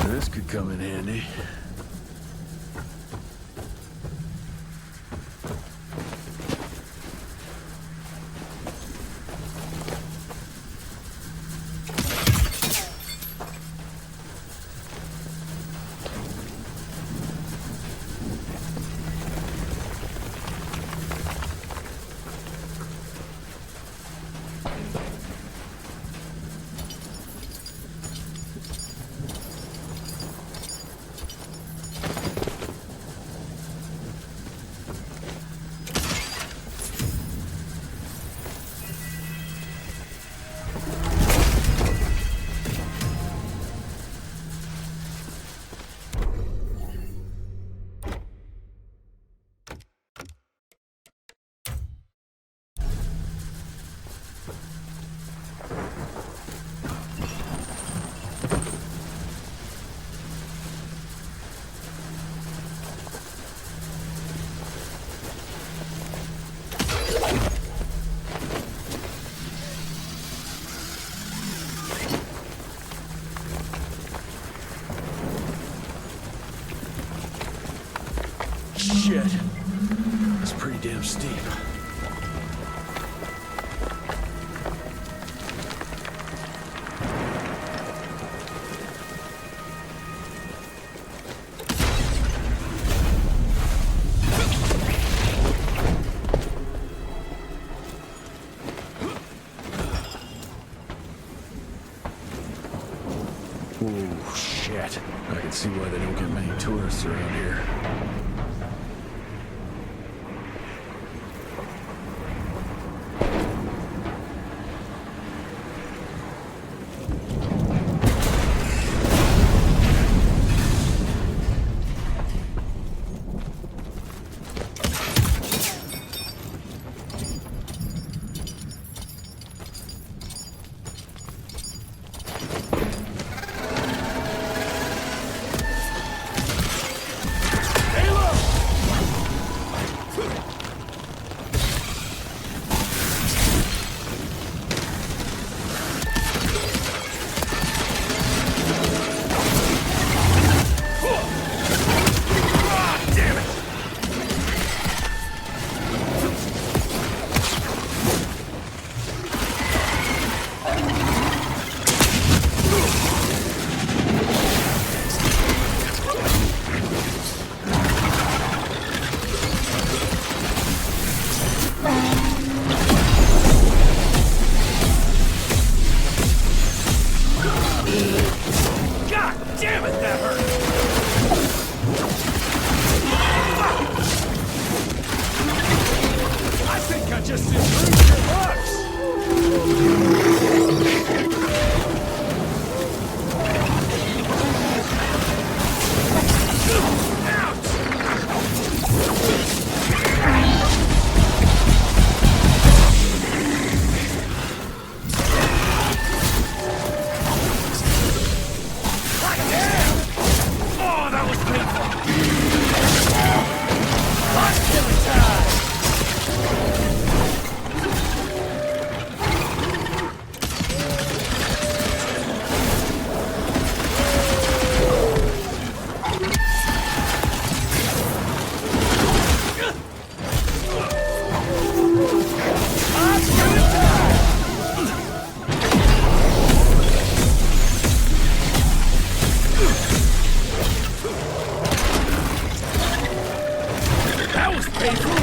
This could come in handy. Shit. It's pretty damn steep. Oh, shit. I can see why they don't get many tourists around here. Hey, look! Oh, that was painful! Lost killing time! That was painful!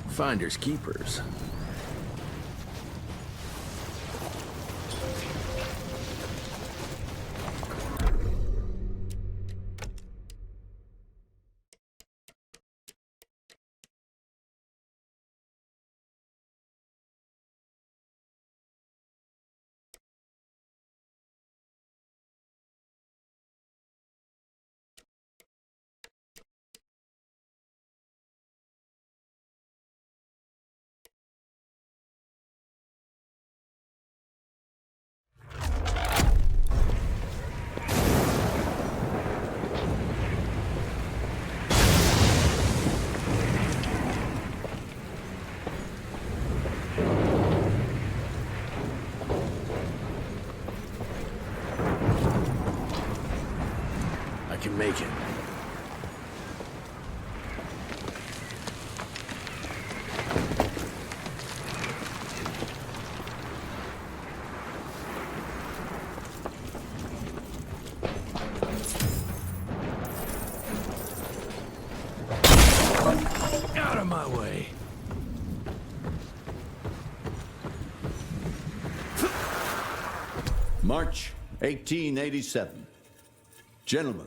Finders keepers. I can make it. Out of my way. March 1887. Gentlemen,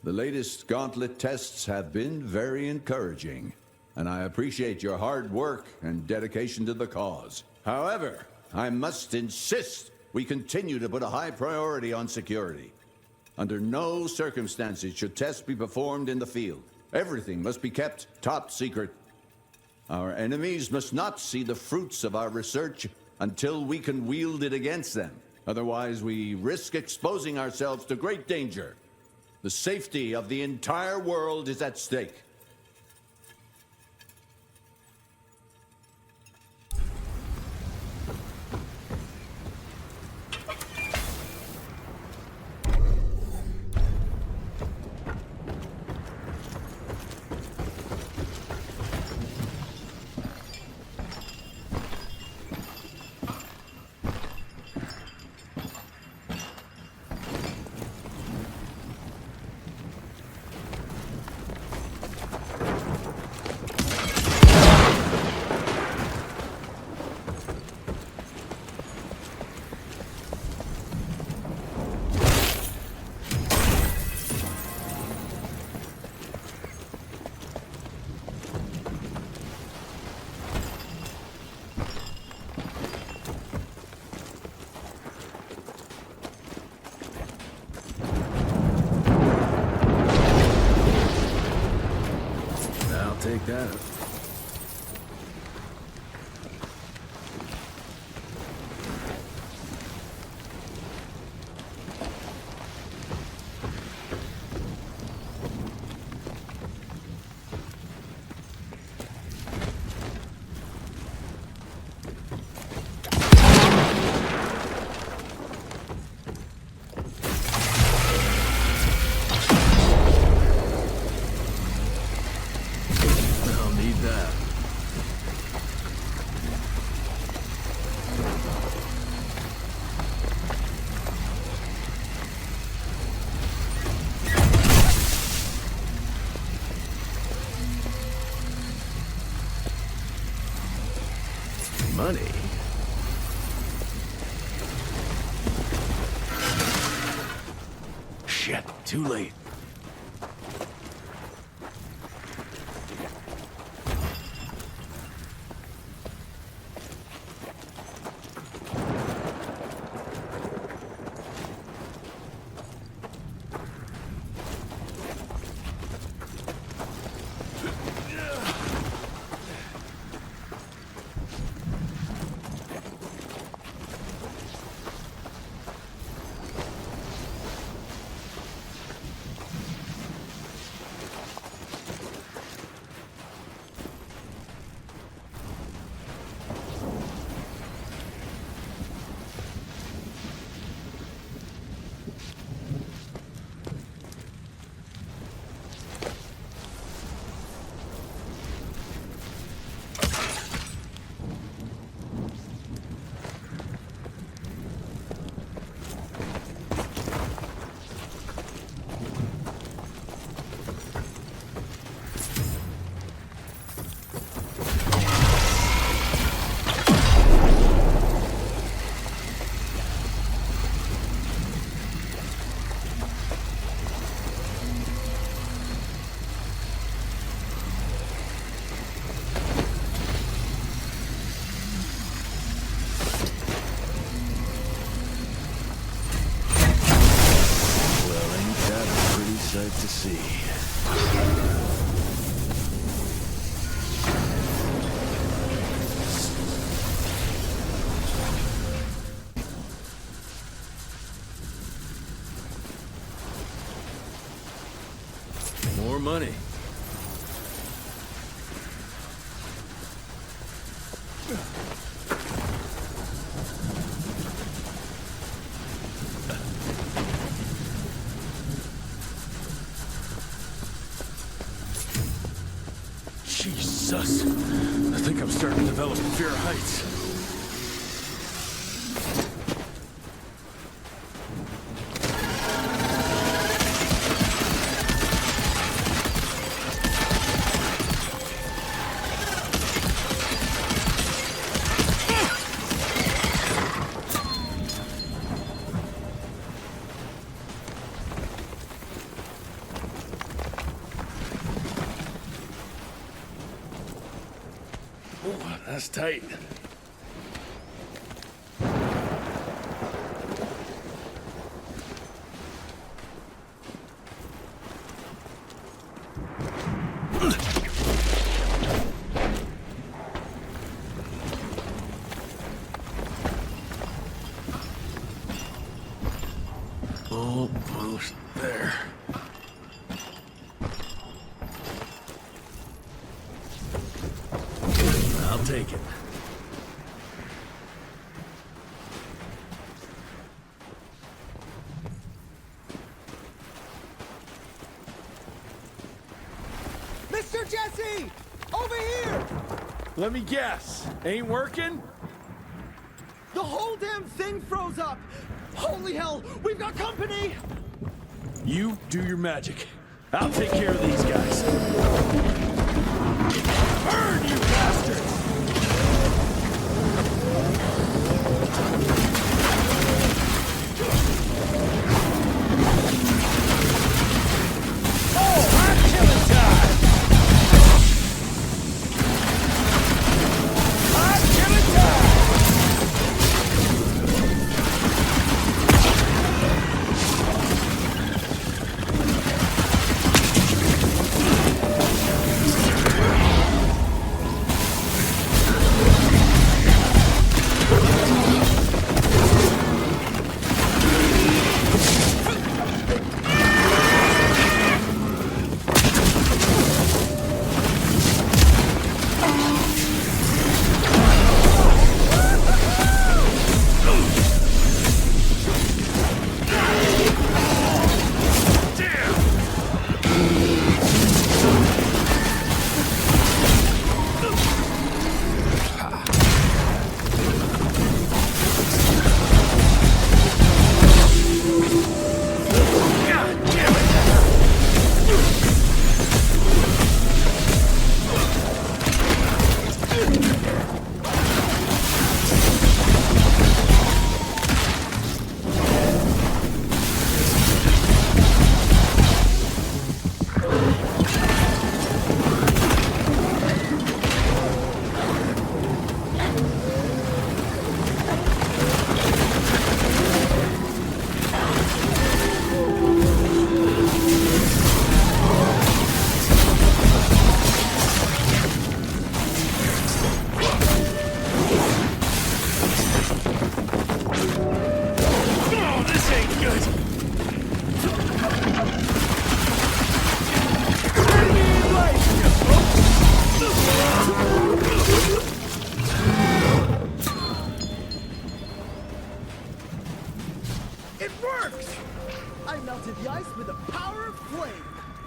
the latest gauntlet tests have been very encouraging, and I appreciate your hard work and dedication to the cause. However, I must insist we continue to put a high priority on security. Under no circumstances should tests be performed in the field. Everything must be kept top secret. Our enemies must not see the fruits of our research until we can wield it against them. Otherwise, we risk exposing ourselves to great danger. The safety of the entire world is at stake. Take that. Money. Shit, too late. money. Jesus. I think I'm starting to develop a fear of heights. That's tight. Almost there. I'll take it. Mr. Jesse! Over here! Let me guess. Ain't working? The whole damn thing froze up! Holy hell! We've got company! You do your magic. I'll take care of these guys. Burn, you bastards!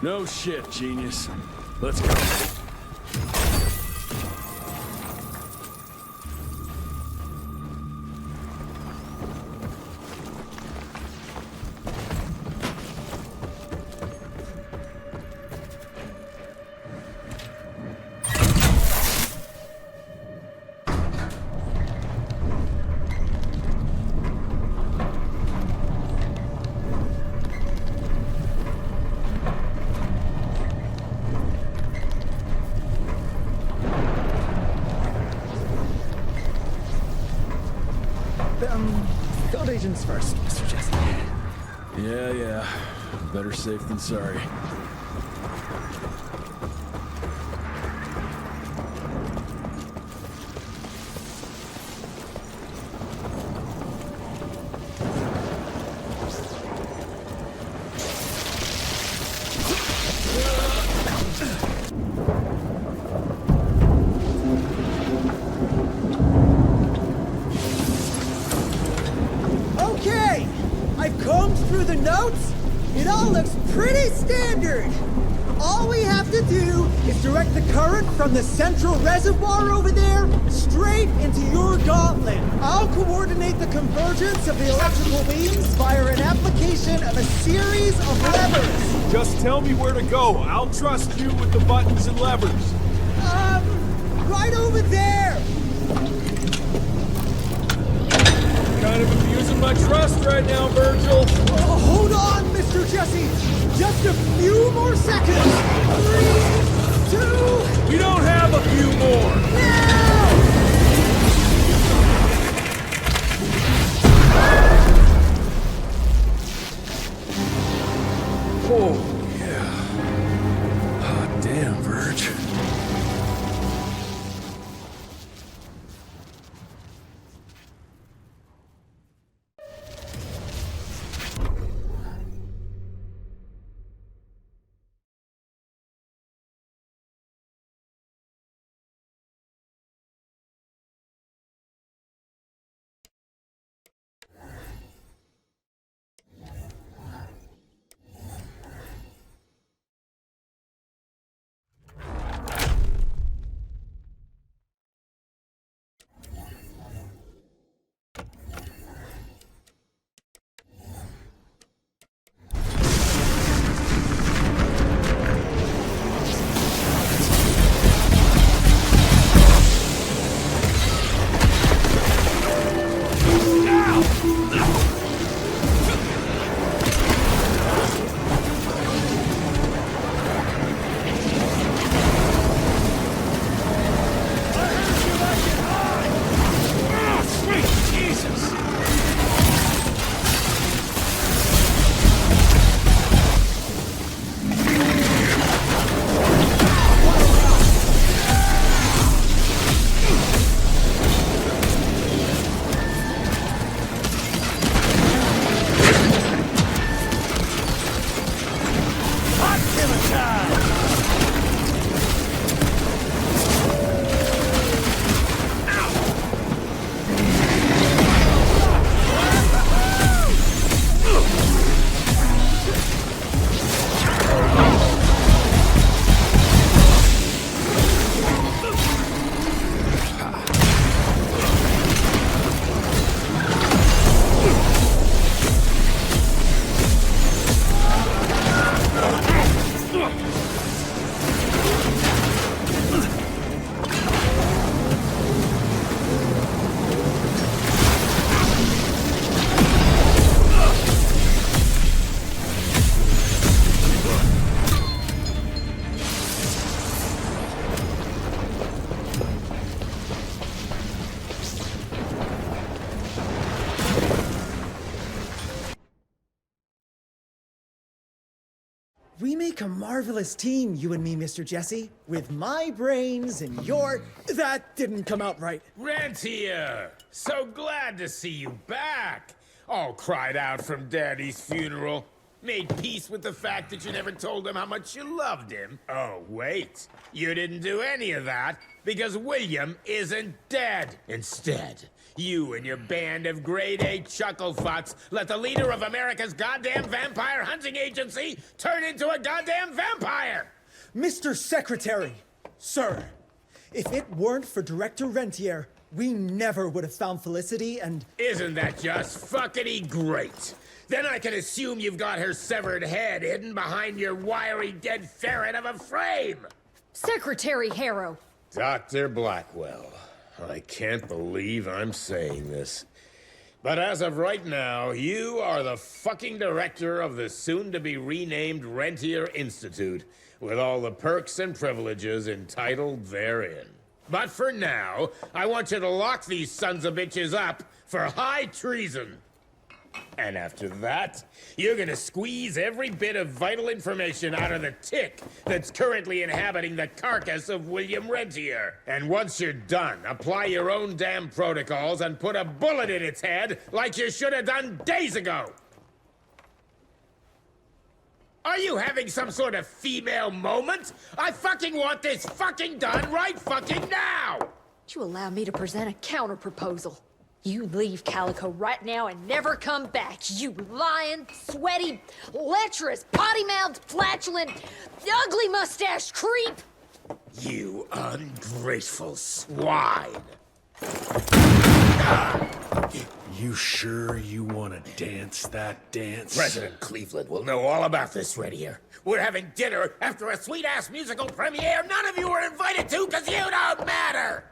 No shit, genius. Let's go. Field agents first, Mr. Jesse. Yeah. Better safe than sorry. notes? It all looks pretty standard. All we have to do is direct the current from the central reservoir over there straight into your gauntlet. I'll coordinate the convergence of the electrical beams via an application of a series of levers. Just tell me where to go. I'll trust you with the buttons and levers. Right over there. Kind of abusing my trust right now, Virgil. Hold on, Mr. Jesse. Just a few more seconds. 3, 2... We don't have a few more. Now! Oh, yeah. Hot damn, Virg. We make a marvelous team, you and me, Mr. Jesse. With my brains and your... That didn't come out right. Rentier! So glad to see you back! All cried out from Daddy's funeral. Made peace with the fact that you never told him how much you loved him. Oh, wait. You didn't do any of that because William isn't dead. Instead, you and your band of grade-A chucklefucks let the leader of America's goddamn vampire hunting agency turn into a goddamn vampire! Mr. Secretary, sir, if it weren't for Director Rentier, we never would have found Felicity and... Isn't that just fuckity great? Then I can assume you've got her severed head hidden behind your wiry dead ferret of a frame! Secretary Harrow! Dr. Blackwell, I can't believe I'm saying this. But as of right now, you are the fucking director of the soon-to-be renamed Rentier Institute, with all the perks and privileges entitled therein. But for now, I want you to lock these sons of bitches up for high treason. And after that, you're gonna squeeze every bit of vital information out of the tick that's currently inhabiting the carcass of William Rentier. And once you're done, apply your own damn protocols and put a bullet in its head like you should have done days ago. Are you having some sort of female moment? I fucking want this fucking done right fucking now! Would you allow me to present a counter-proposal? You leave Calico right now and never come back, you lying, sweaty, lecherous, potty-mouthed, flatulent, ugly mustached creep! You ungrateful swine! You sure you want to dance that dance? President Cleveland will know all about this right here. We're having dinner after a sweet-ass musical premiere none of you were invited to because you don't matter!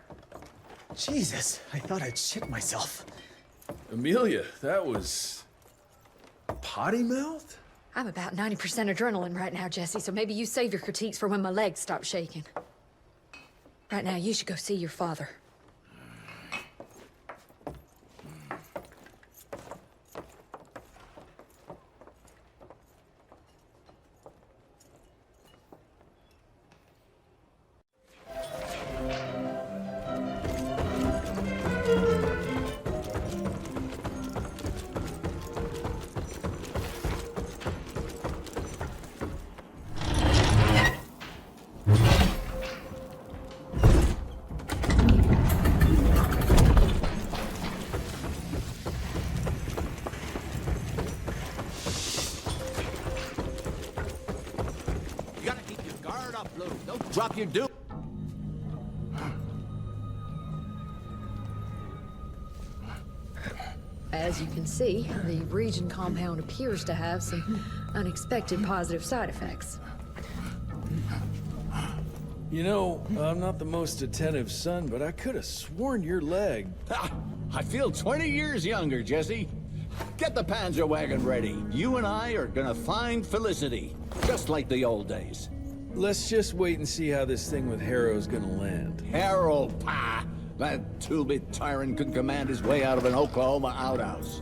Jesus, I thought I'd shit myself. Amelia, that was... potty mouth? I'm about 90% adrenaline right now, Jesse, so maybe you save your critiques for when my legs stop shaking. Right now, you should go see your father. Drop your do. As you can see, the region compound appears to have some unexpected positive side effects. You know, I'm not the most attentive son, but I could have sworn your leg... I feel 20 years younger, Jesse. Get the Panzer wagon ready. You and I are gonna find Felicity, just like the old days. Let's just wait and see how this thing with Harrow's gonna land. Harrow, pah! That two-bit tyrant could command his way out of an Oklahoma outhouse.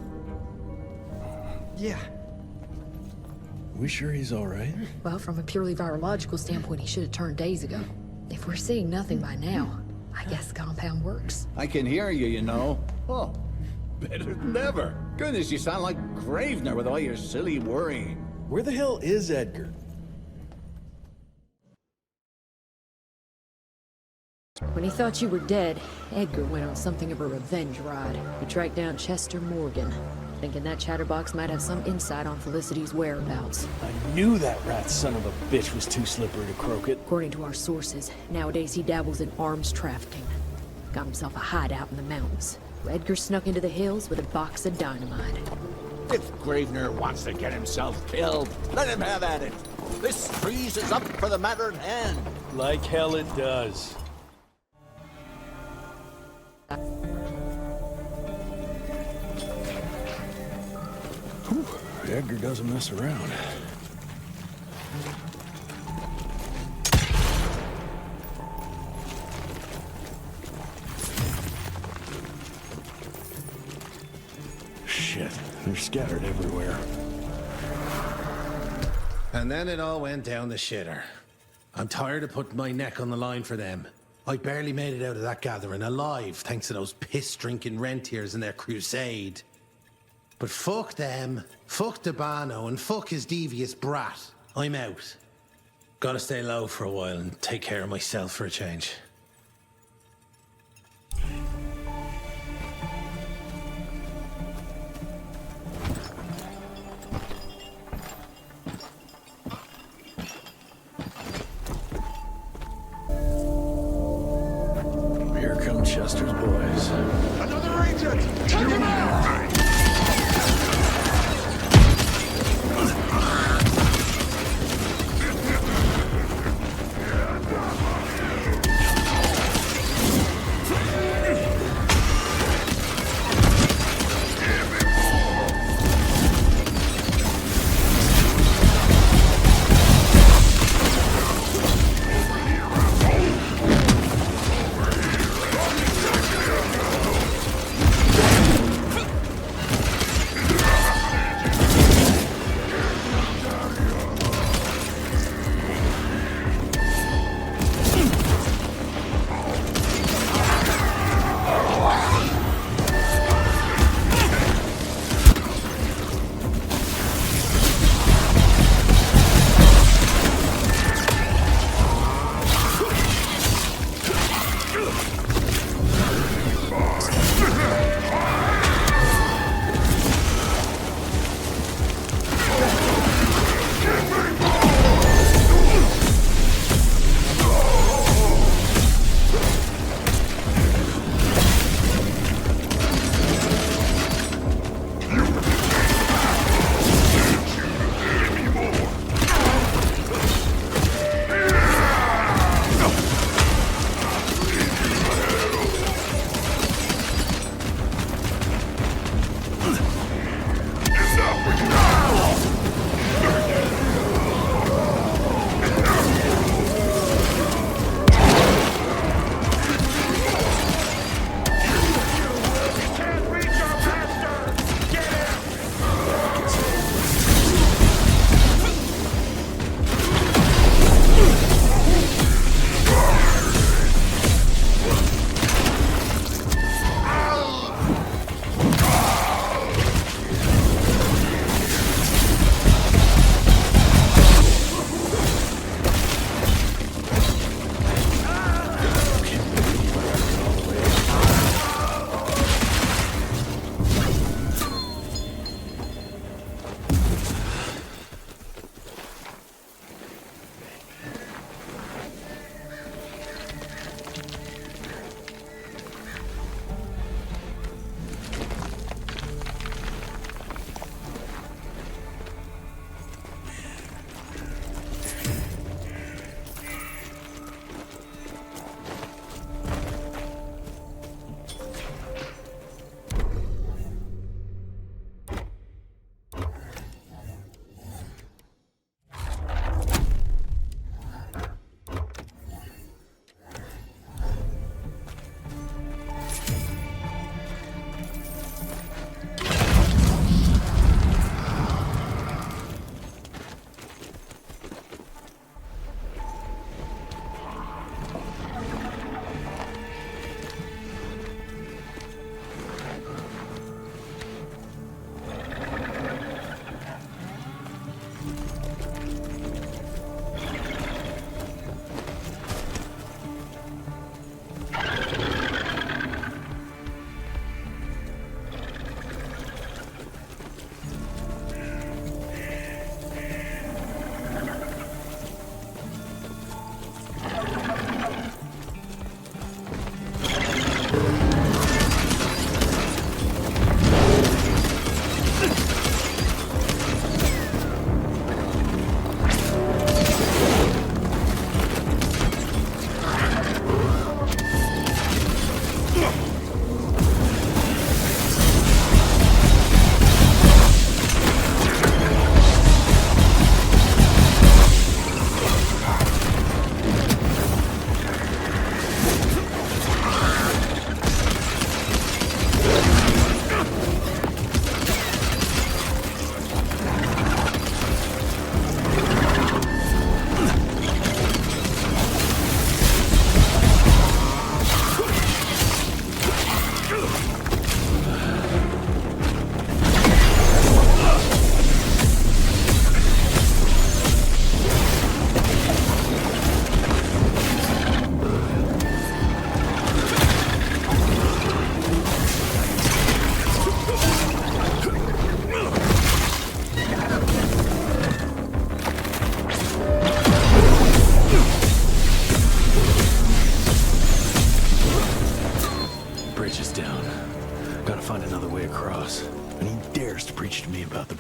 Yeah. We sure he's all right? Well, from a purely virological standpoint, he should have turned days ago. If we're seeing nothing by now, I guess the compound works. I can hear you, you know. Oh, better than ever. Goodness, you sound like Gravener with all your silly worrying. Where the hell is Edgar? When he thought you were dead, Edgar went on something of a revenge ride. He tracked down Chester Morgan, thinking that chatterbox might have some insight on Felicity's whereabouts. I knew that rat son of a bitch was too slippery to croak it. According to our sources, nowadays he dabbles in arms trafficking. Got himself a hideout in the mountains. Edgar snuck into the hills with a box of dynamite. If Gravener wants to get himself killed, let him have at it. This trees is up for the matter at hand. Like hell it does. Whew, Edgar doesn't mess around. Shit, they're scattered everywhere. And then it all went down the shitter. I'm tired of putting my neck on the line for them. I barely made it out of that gathering alive, thanks to those piss-drinking rentiers and their crusade. But fuck them, fuck Debano, and fuck his devious brat. I'm out. Gotta stay low for a while and take care of myself for a change. Here come Chester's boys. Another agent! Take him out!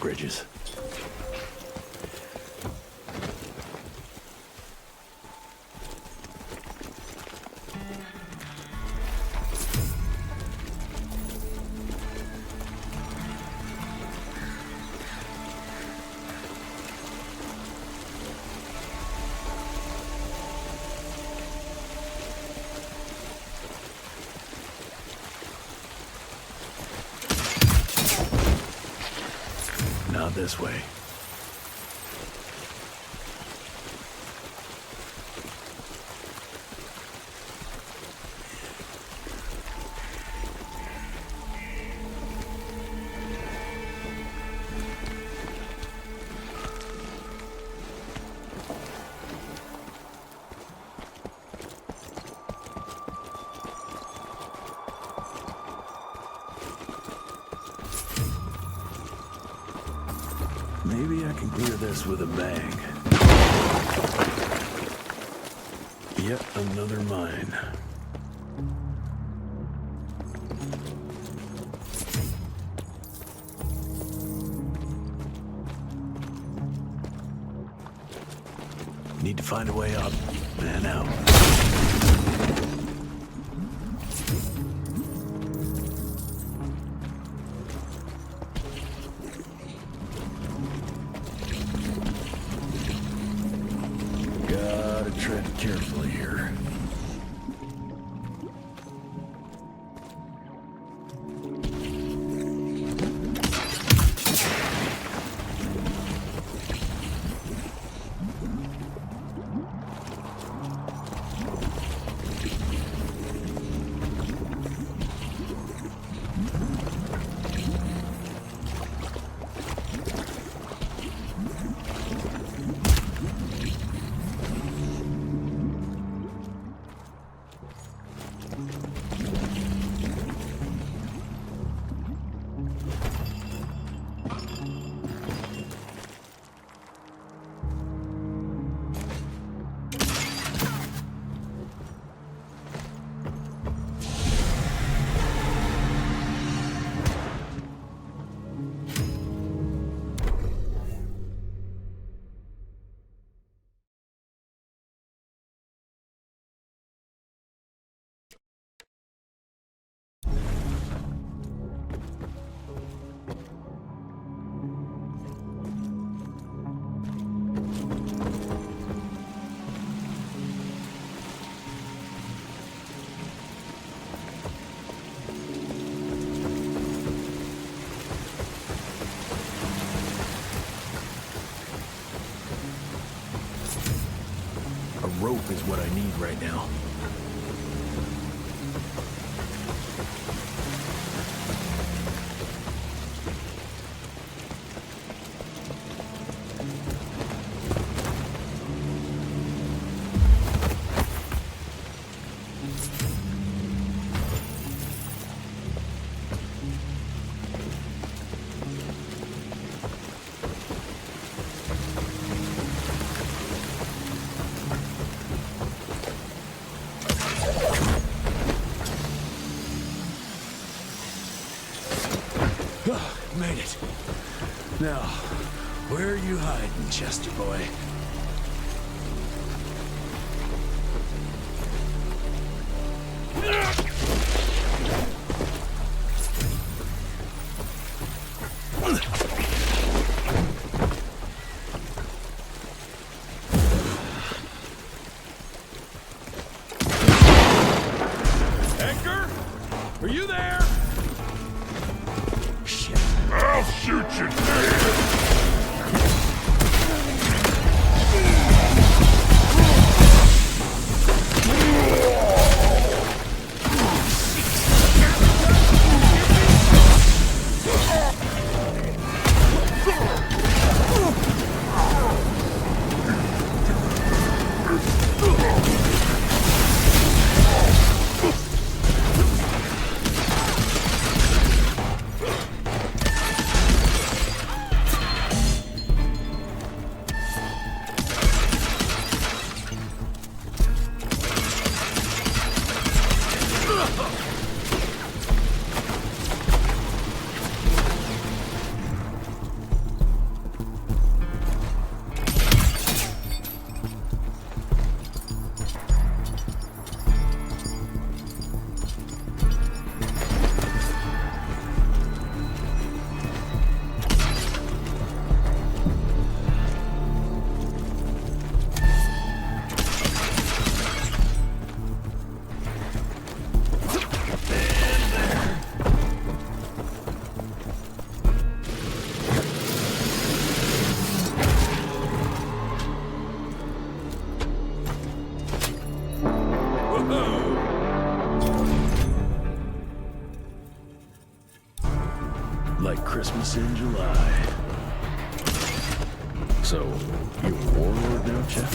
bridges. Not this way. Maybe I can clear this with a bag. Yet another mine. Need to find a way up and out. Tread carefully here. Rope is what I need right now. made it. Now, where are you hiding, Chester boy? Edgar? Are you there? Shit. I'll shoot you dead! Like Christmas in July. So, you a warlord now, Jeff?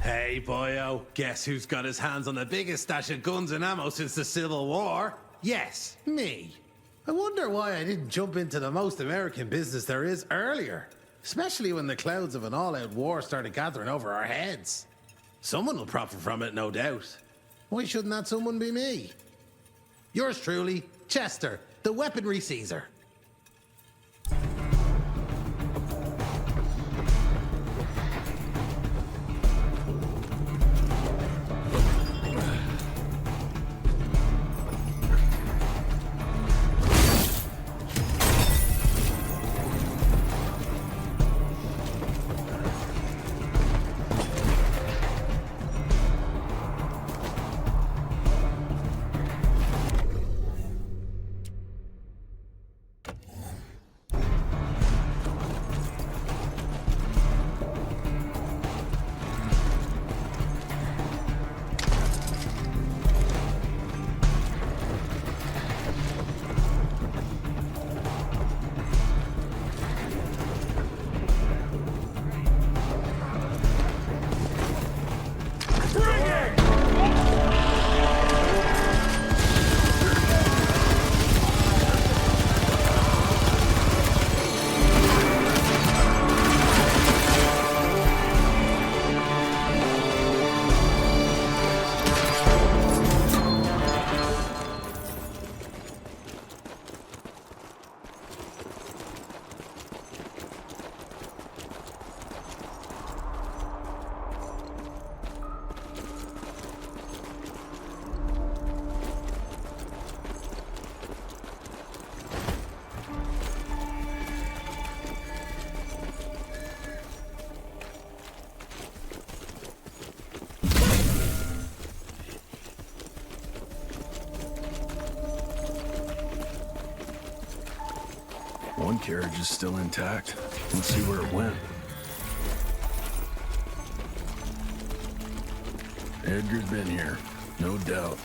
Hey, boyo, guess who's got his hands on the biggest stash of guns and ammo since the Civil War? Yes, me. I wonder why I didn't jump into the most American business there is earlier, especially when the clouds of an all-out war started gathering over our heads. Someone will profit from it, no doubt. Why shouldn't that someone be me? Yours truly, Chester, the weaponry Caesar. One carriage is still intact. Let's see where it went. Edgar's been here, no doubt.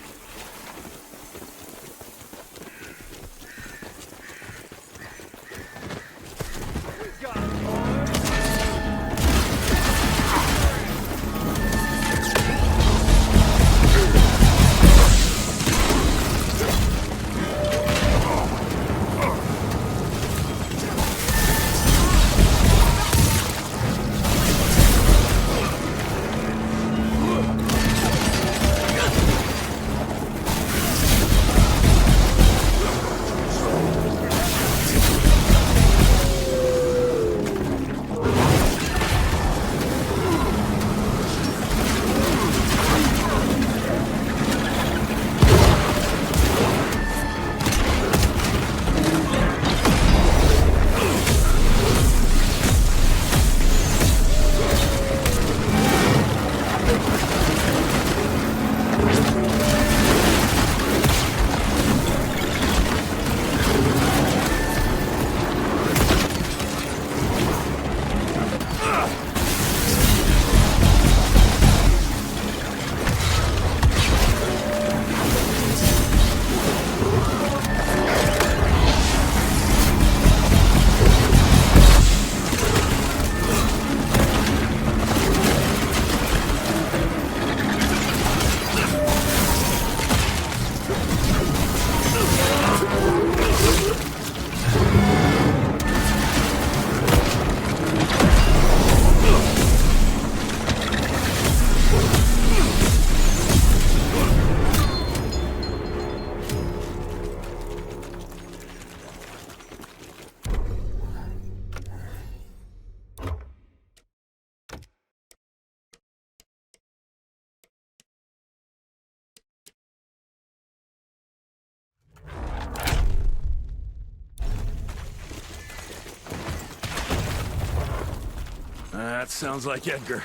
That sounds like Edgar.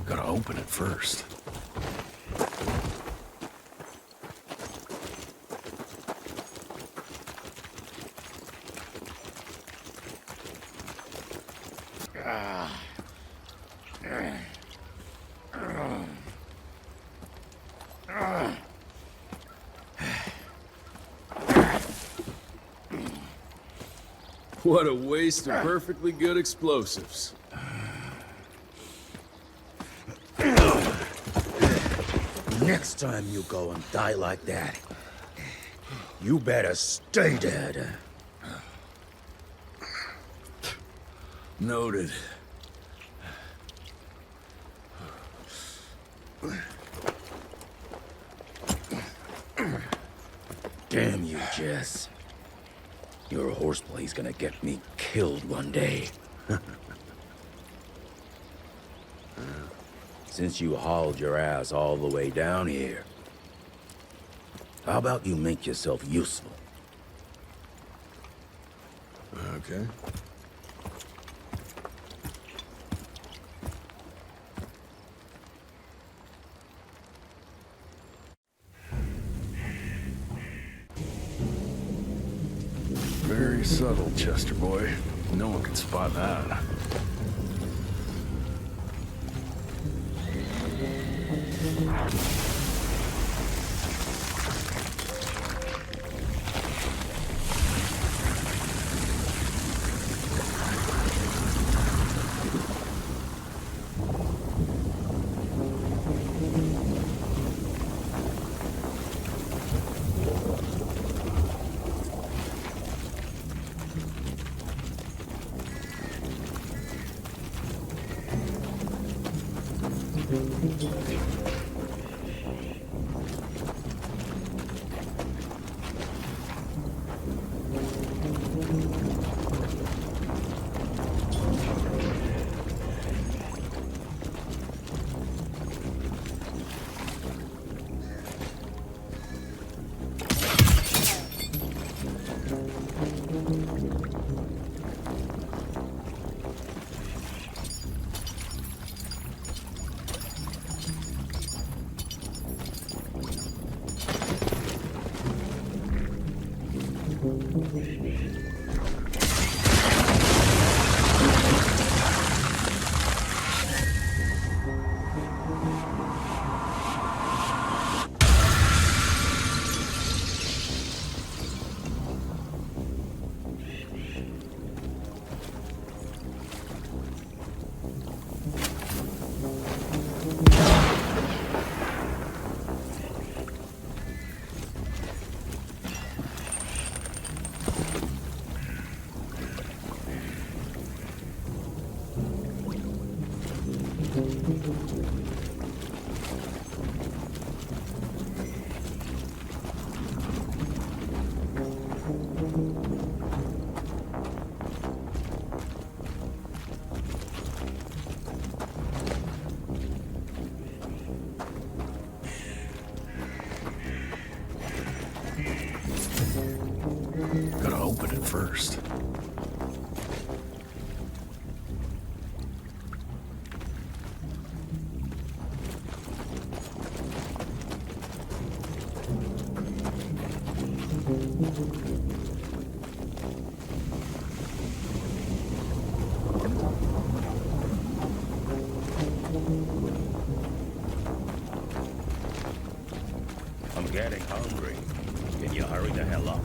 Gotta open it first. What a waste of perfectly good explosives. Next time you go and die like that, you better stay dead. Noted. Damn you, Jess. Your horseplay's gonna get me killed one day. Since you hauled your ass all the way down here, how about you make yourself useful? Okay. Very subtle, Chester boy. No one can spot that. Gotta open it first. I'm getting hungry. Can you hurry the hell up?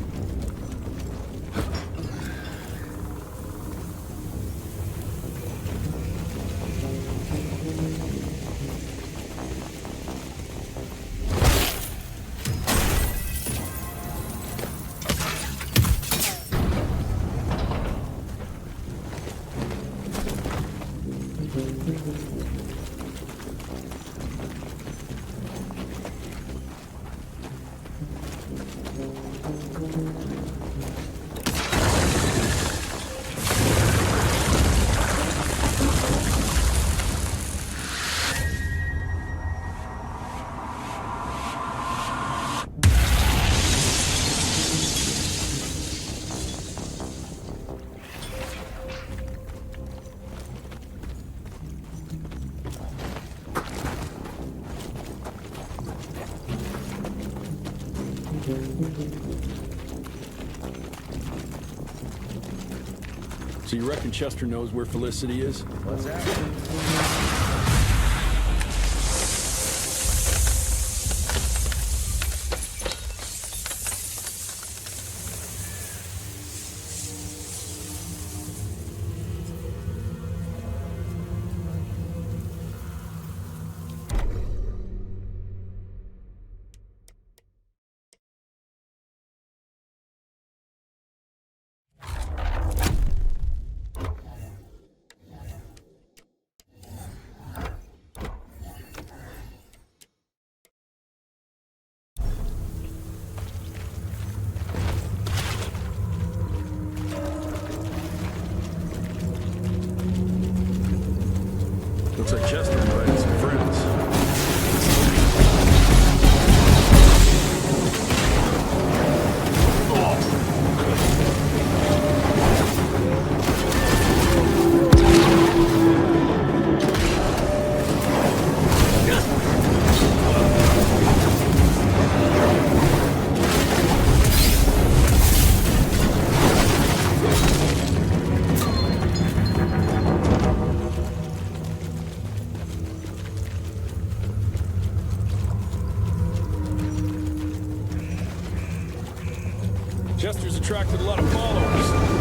So you reckon Chester knows where Felicity is? What's that? Looks like Chester invited some friends. Chester's attracted a lot of followers.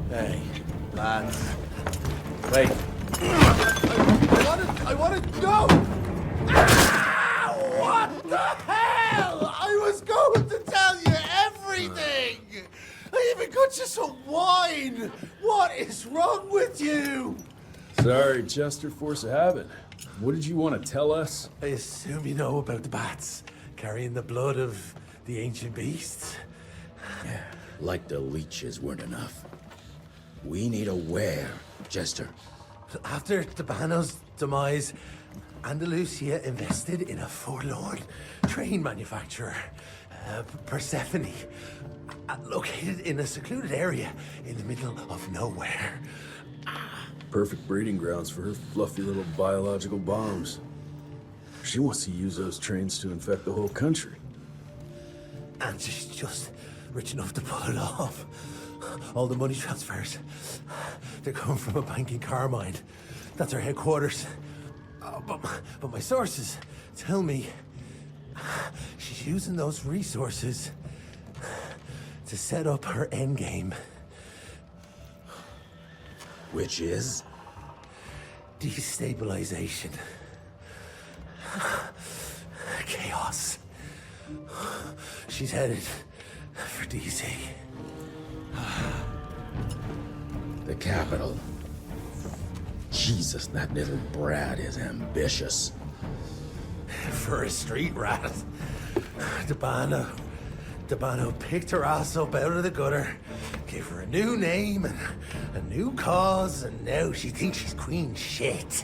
Hey, lads. Wait. I wanna go! Ah, what the hell? I was going to tell you everything! I even got you some wine! What is wrong with you? Sorry, Chester, force of habit. What did you want to tell us? I assume you know about the bats, carrying the blood of the ancient beasts. Yeah, like the leeches weren't enough. We need a where, Chester. After Tabano's demise, Andalusia invested in a forlorn train manufacturer, Persephone, located in a secluded area in the middle of nowhere. Perfect breeding grounds for her fluffy little biological bombs. She wants to use those trains to infect the whole country. And she's just rich enough to pull it off. All the money transfers, they're coming from a bank in Carmine. That's her headquarters. But my sources tell me she's using those resources to set up her endgame. Which is? Destabilization. Chaos. She's headed for DC. The capital. Jesus, that little brat is ambitious. For a street rat. Debano picked her ass up out of the gutter, gave her a new name and a new cause, and now she thinks she's queen shit.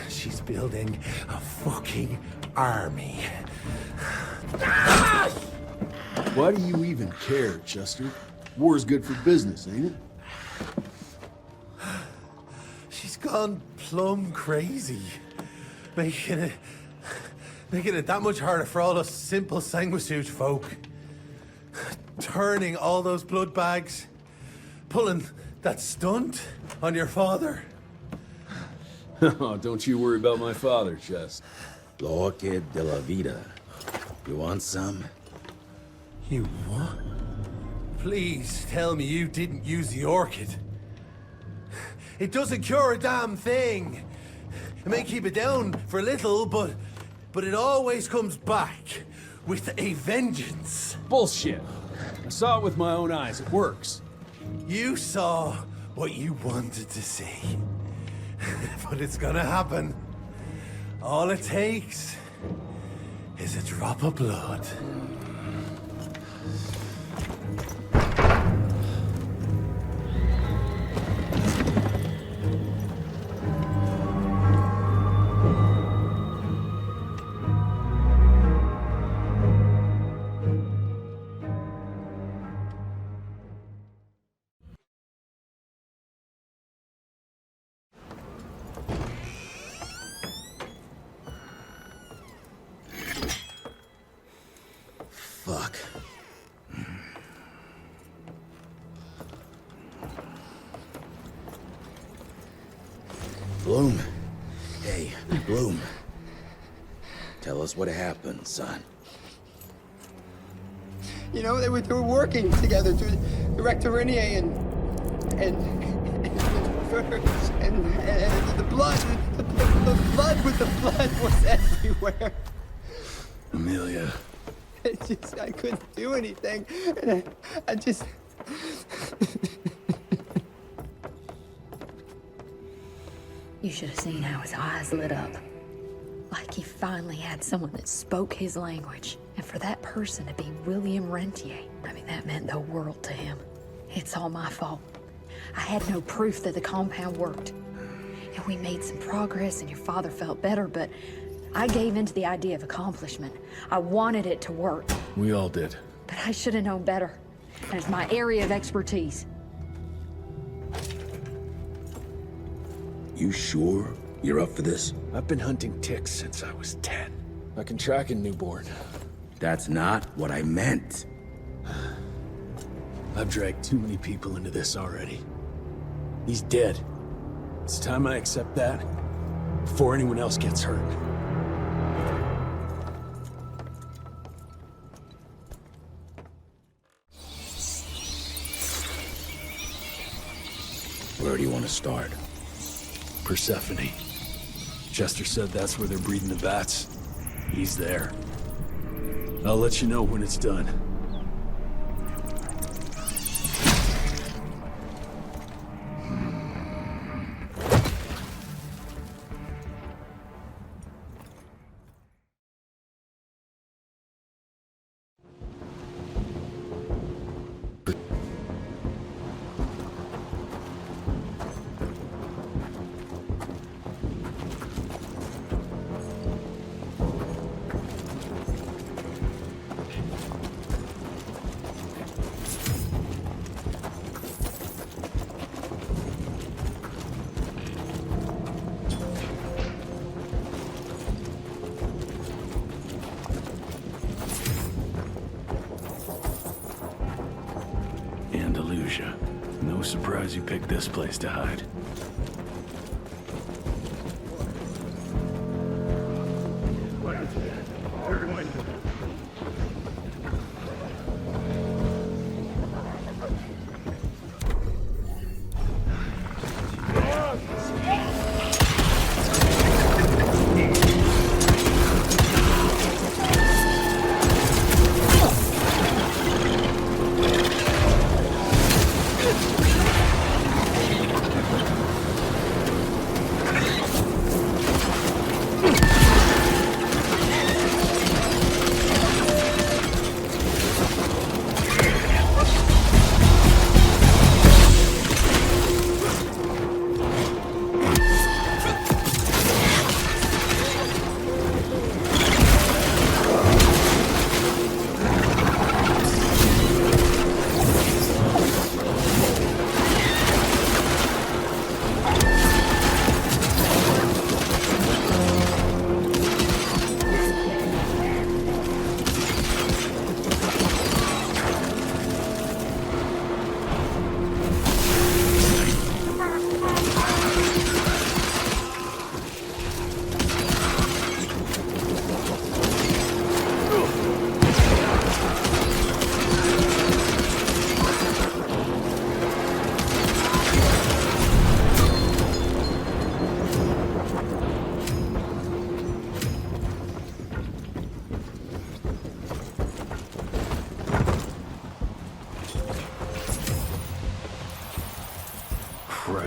She's building a fucking army. Why do you even care, Chester? War's good for business, ain't it? She's gone plumb crazy. Making it that much harder for all us simple sanguisuge folk. Turning all those blood bags. Pulling that stunt on your father. Oh, don't you worry about my father, Chest. L'orchid de la vida. You want some? You what? Please tell me you didn't use the orchid. It doesn't cure a damn thing. It may keep it down for a little, but it always comes back with a vengeance. Bullshit. I saw it with my own eyes. It works. You saw what you wanted to see. But it's gonna happen. All it takes is a drop of blood. Fuck. Bloom. Hey, Bloom. Tell us what happened, son. You know, they were working together to direct Renier and the blood with the blood was everywhere. Amelia. I couldn't do anything. And I just... You should have seen how his eyes lit up. Like he finally had someone that spoke his language. And for that person to be William Rentier, I mean, that meant the world to him. It's all my fault. I had no proof that the compound worked. And we made some progress and your father felt better, but I gave in to the idea of accomplishment. I wanted it to work. We all did. But I should have known better. And it's my area of expertise. You sure you're up for this? I've been hunting ticks since I was 10. I can track a newborn. That's not what I meant. I've dragged too many people into this already. He's dead. It's time I accept that before anyone else gets hurt. Where do you want to start? Persephone. Chester said that's where they're breeding the bats. He's there. I'll let you know when it's done. Andalusia. No surprise you picked this place to hide.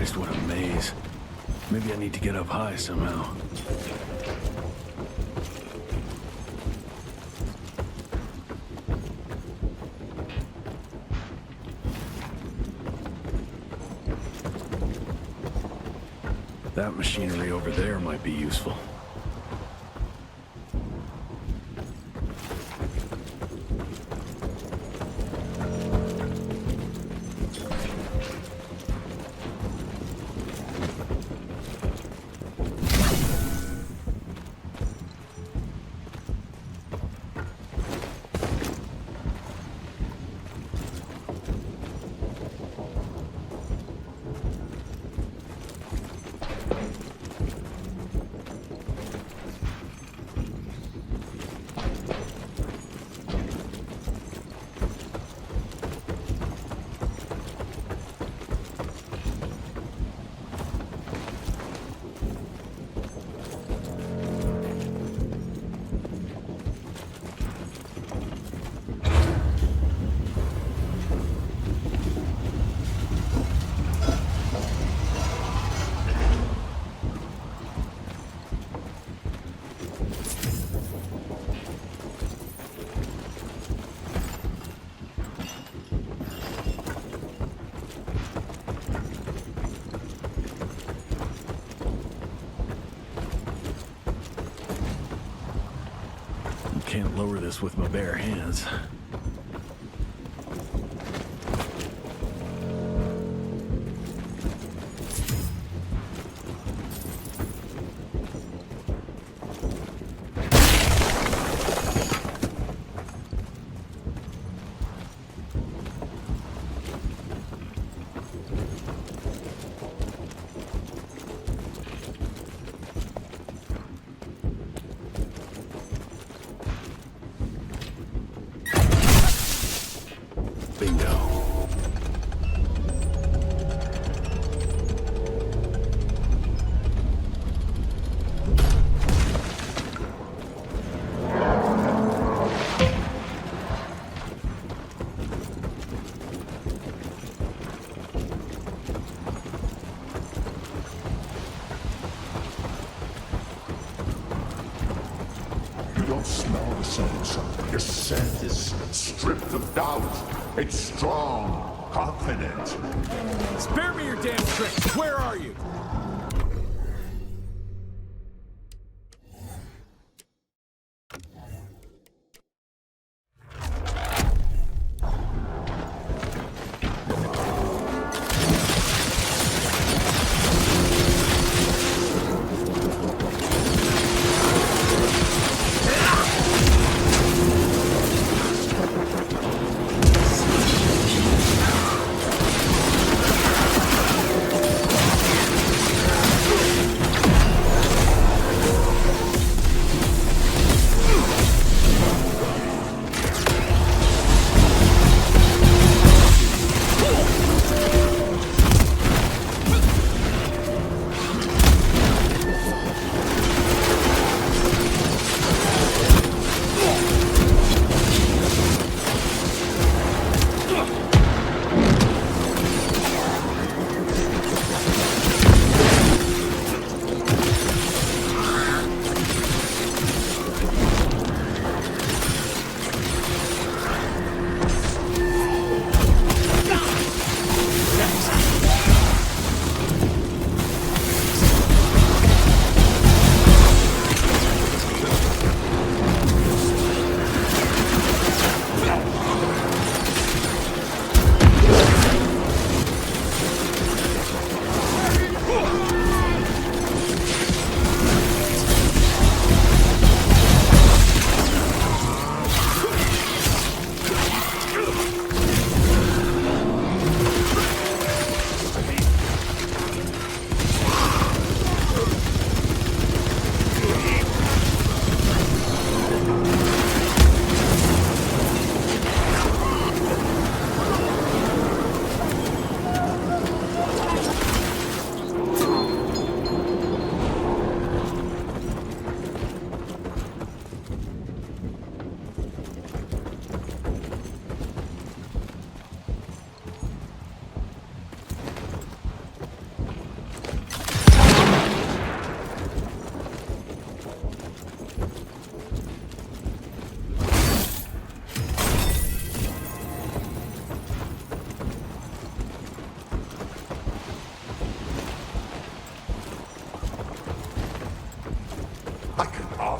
Christ, what a maze. Maybe I need to get up high somehow. That machinery over there might be useful. Can't lower this with my bare hands. Smell the same, son. Your scent is stripped of doubt. It's strong, confident. Spare me your damn tricks. Where are you?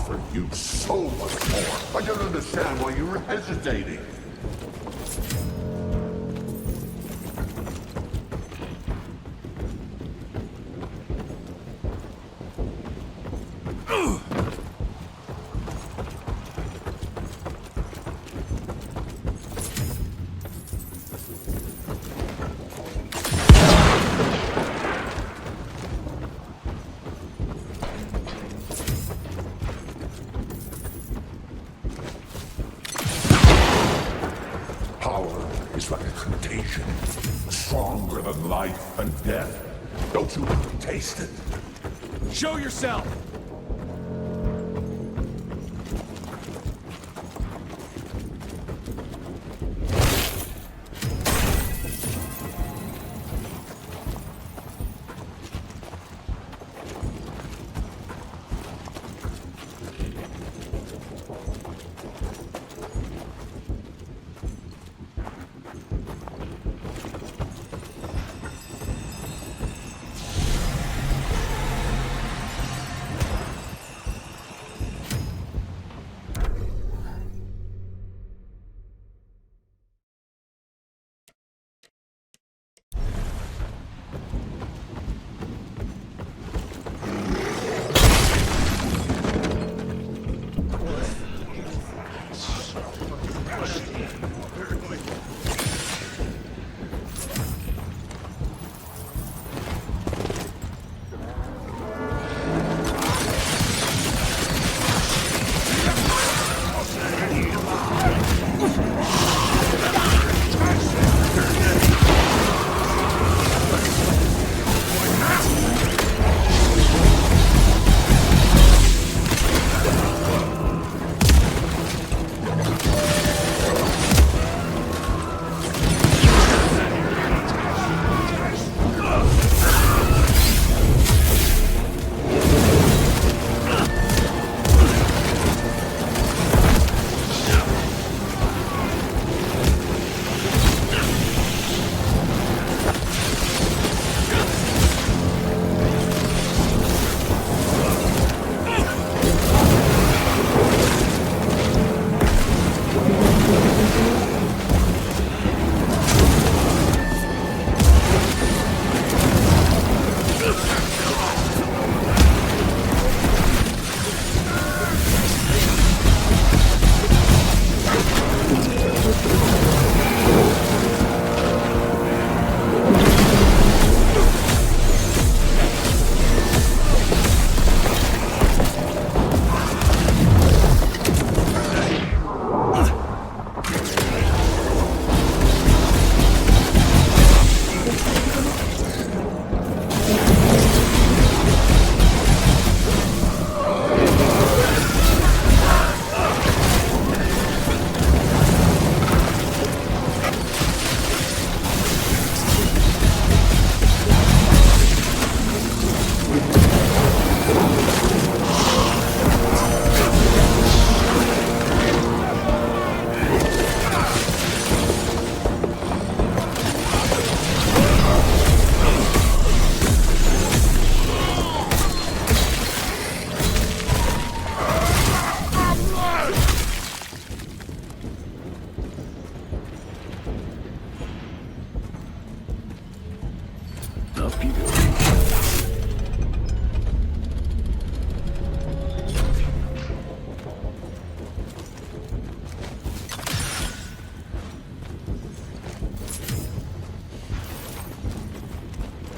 offer you so much more. I don't understand why you're hesitating. It's like a contagion, stronger than life and death. Don't you taste it? Show yourself!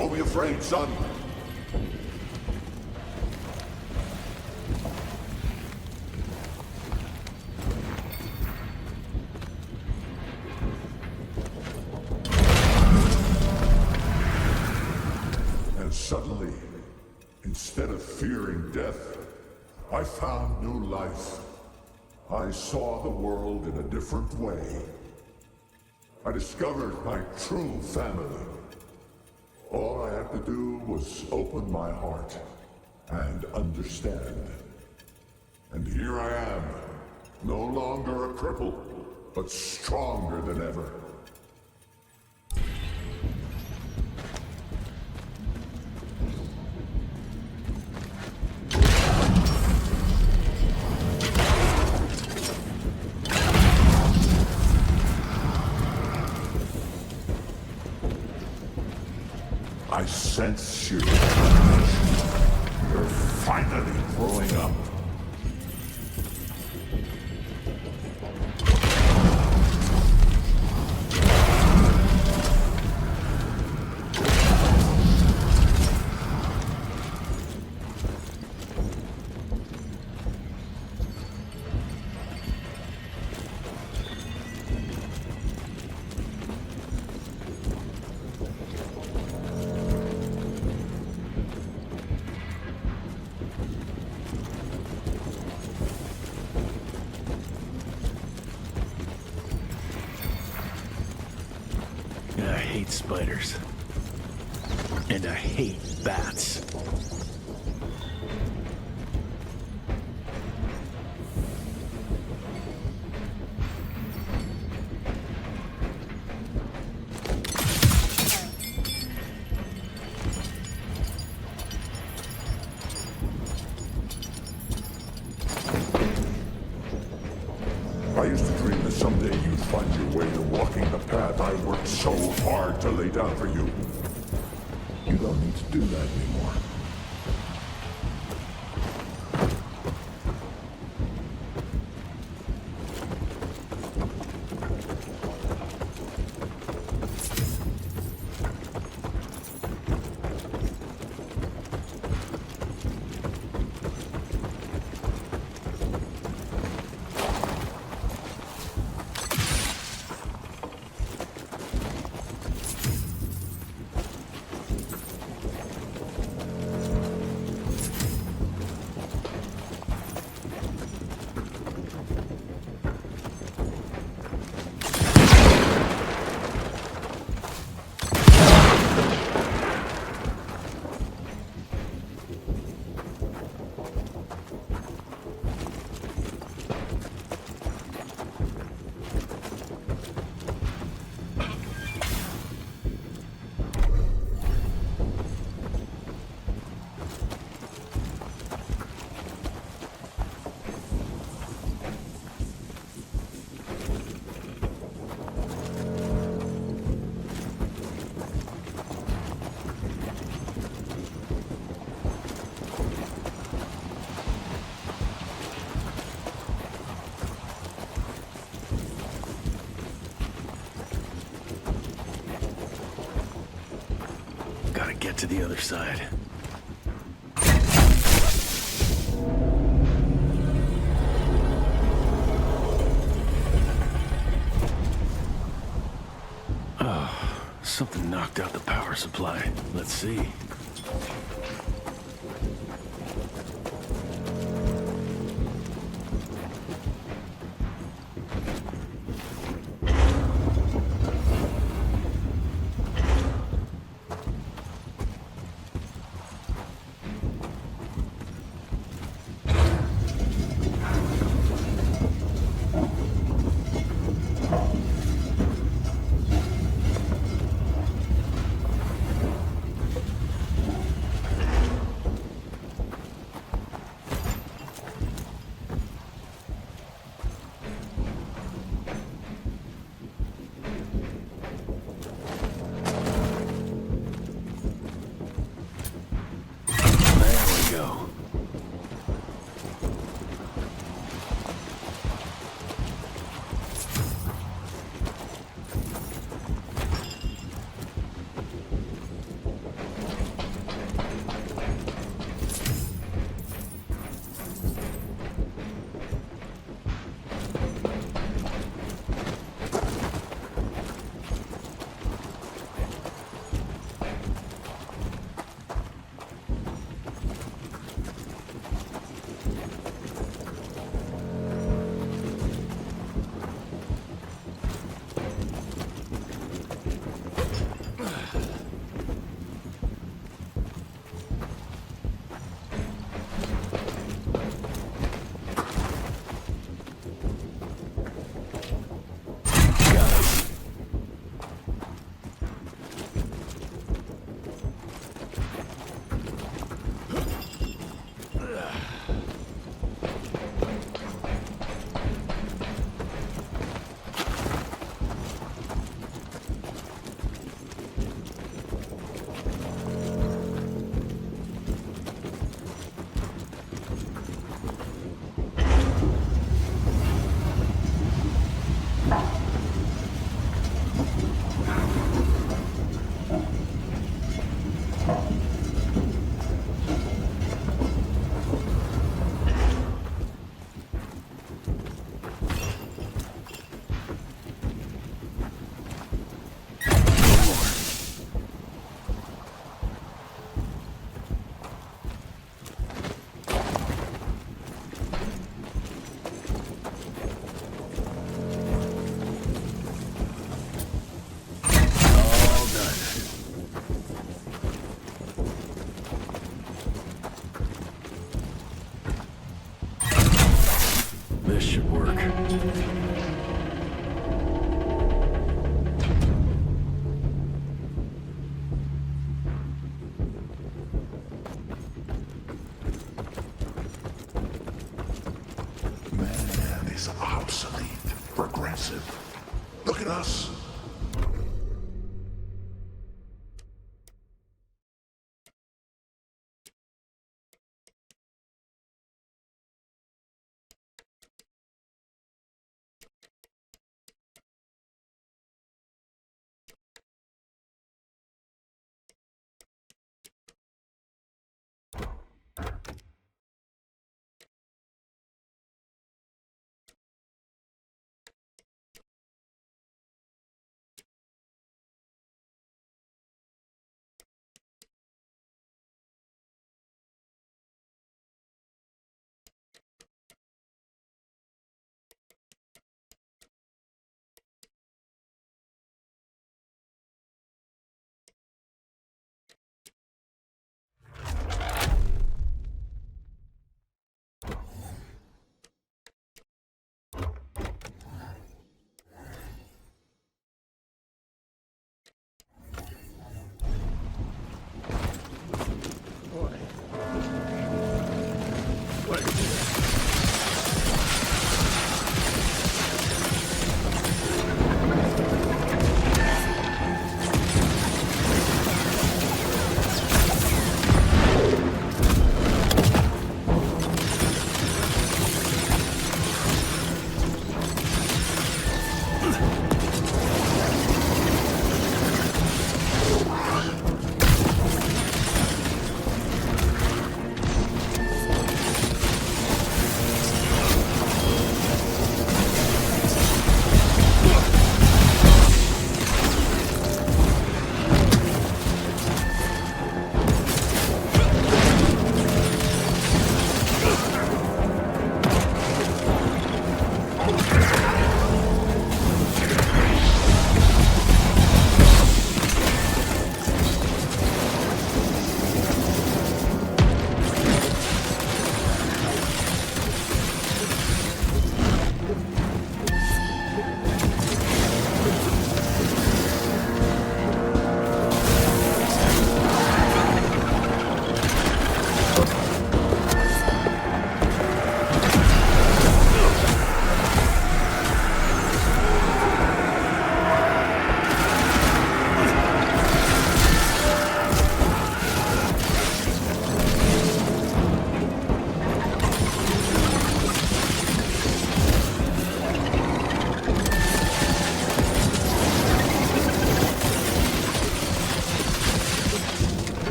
Don't be afraid, son. And suddenly, instead of fearing death, I found new life. I saw the world in a different way. I discovered my true family. All I had to do was open my heart and understand. And here I am, no longer a cripple, but stronger than ever. I sense you. You're finally growing up. I hate spiders. And I hate bats. I used to dream that someday you'd find your way to walking the path I worked so hard to lay down for you. You don't need to do that anymore. Gotta get to the other side. Oh, something knocked out the power supply. Let's see. This should work. Man is obsolete, regressive. Look at us.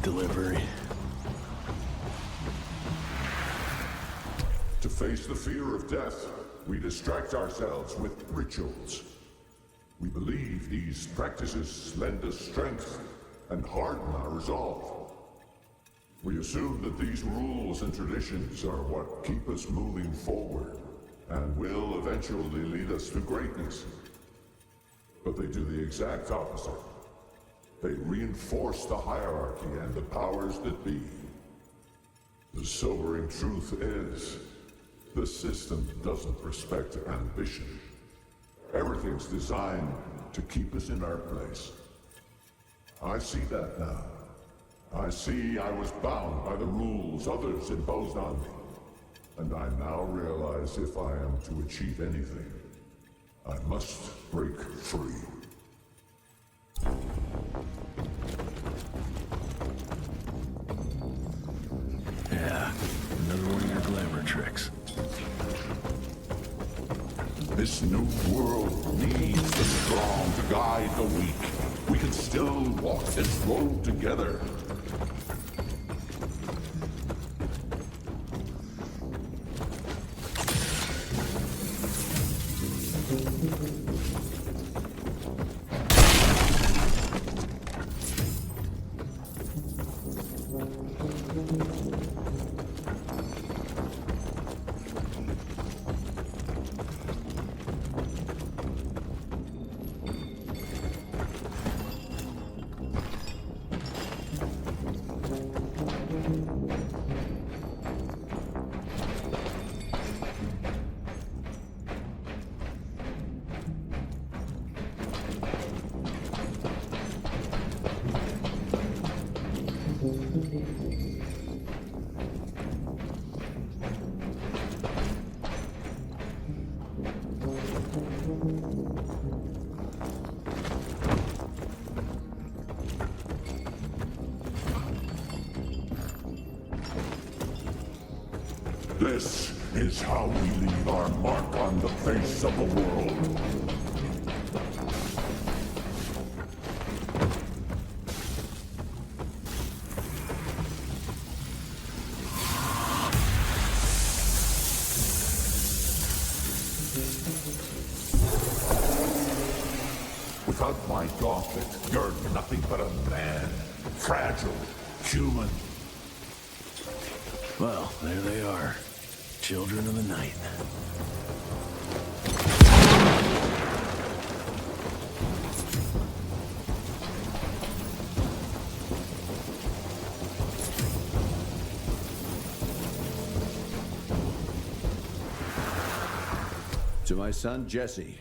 delivery. To face the fear of death, we distract ourselves with rituals. We believe these practices lend us strength and harden our resolve. We assume that these rules and traditions are what keep us moving forward and will eventually lead us to greatness. But they do the exact opposite. They reinforce the hierarchy and the powers that be. The sobering truth is, the system doesn't respect ambition. Everything's designed to keep us in our place. I see that now. I see I was bound by the rules others imposed on me. And I now realize if I am to achieve anything, I must break free. Yeah, another one of your glamour tricks. This new world needs the strong to guide the weak. We can still walk this road together. This is how we leave our mark on the face of the world. Without my gauntlet, you're nothing but a man. Fragile, human. Well, there they are. Children of the night. To my son, Jesse.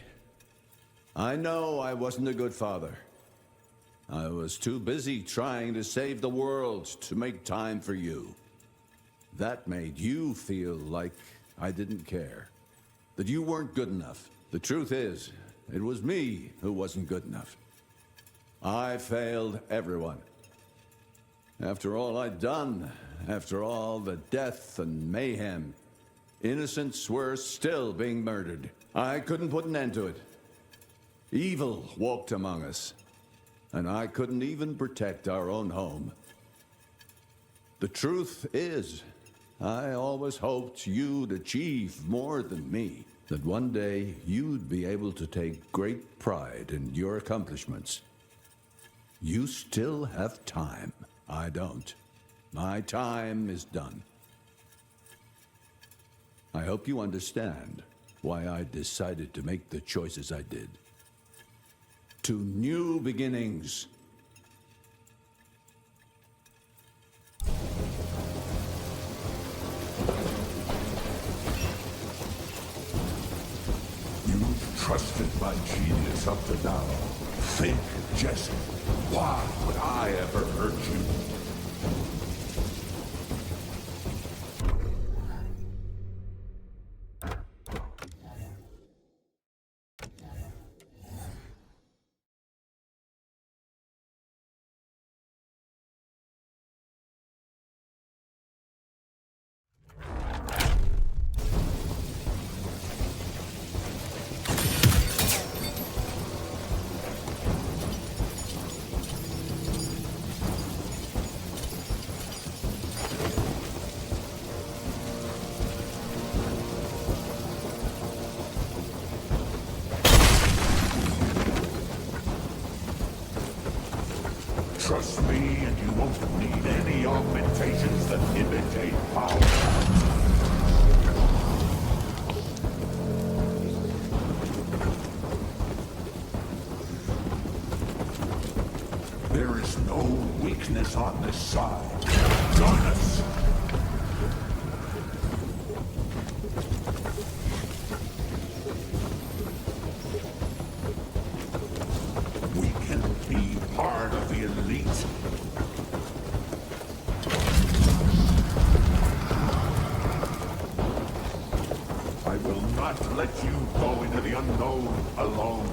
I know I wasn't a good father. I was too busy trying to save the world to make time for you. That made you feel like I didn't care. That you weren't good enough. The truth is, it was me who wasn't good enough. I failed everyone. After all I'd done, after all the death and mayhem, innocents were still being murdered. I couldn't put an end to it. Evil walked among us, and I couldn't even protect our own home. The truth is, I always hoped you'd achieve more than me, that one day you'd be able to take great pride in your accomplishments. You still have time. I don't. My time is done. I hope you understand why I decided to make the choices I did. To new beginnings. You've trusted my genius up to now. Think, Jesse. Why would I ever hurt you? sensations that imitate power. There is no weakness on this side. Join us! We can be part of the elite. I will not let you go into the unknown alone.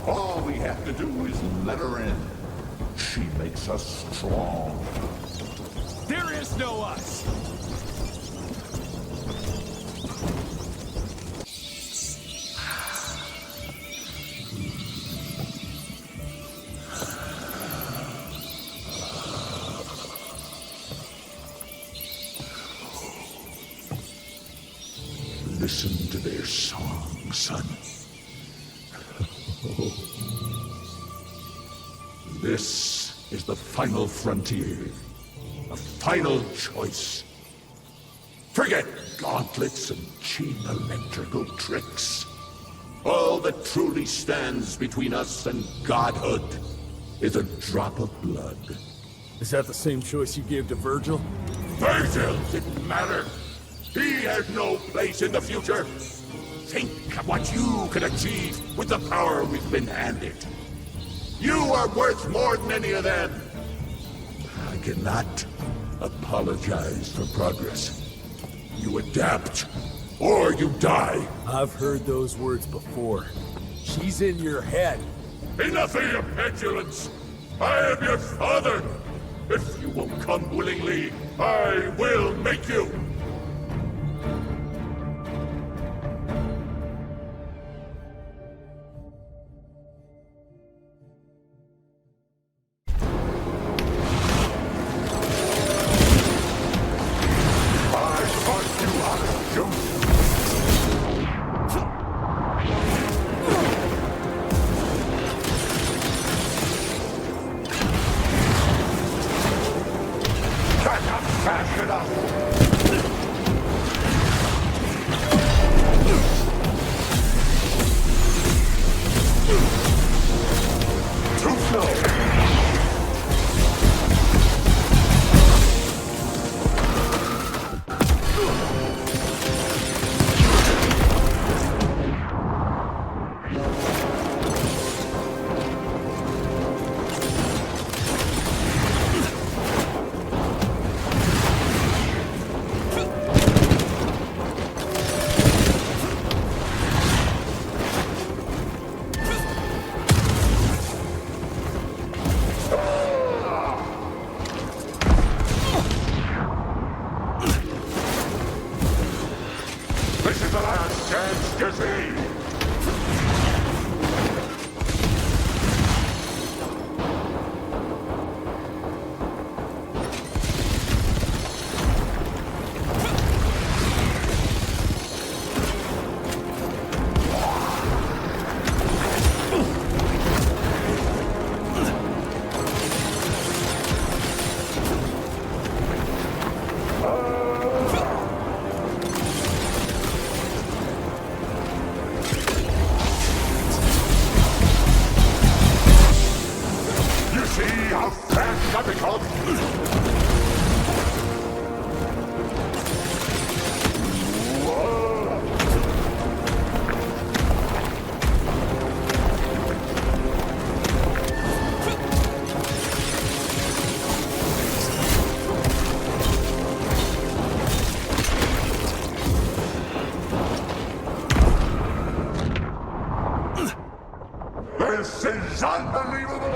All we have to do is let her in. She makes us strong. There is no us! Listen to their song, son. This is the final frontier. A final choice. Forget gauntlets and cheap electrical tricks. All that truly stands between us and godhood is a drop of blood. Is that the same choice you gave to Virgil? Virgil didn't matter. He had no place in the future. Think of what you can achieve with the power we've been handed. You are worth more than any of them. I cannot apologize for progress. You adapt, or you die. I've heard those words before. She's in your head. Enough of your petulance. I am your father. If you won't come willingly, I will make you. This is unbelievable!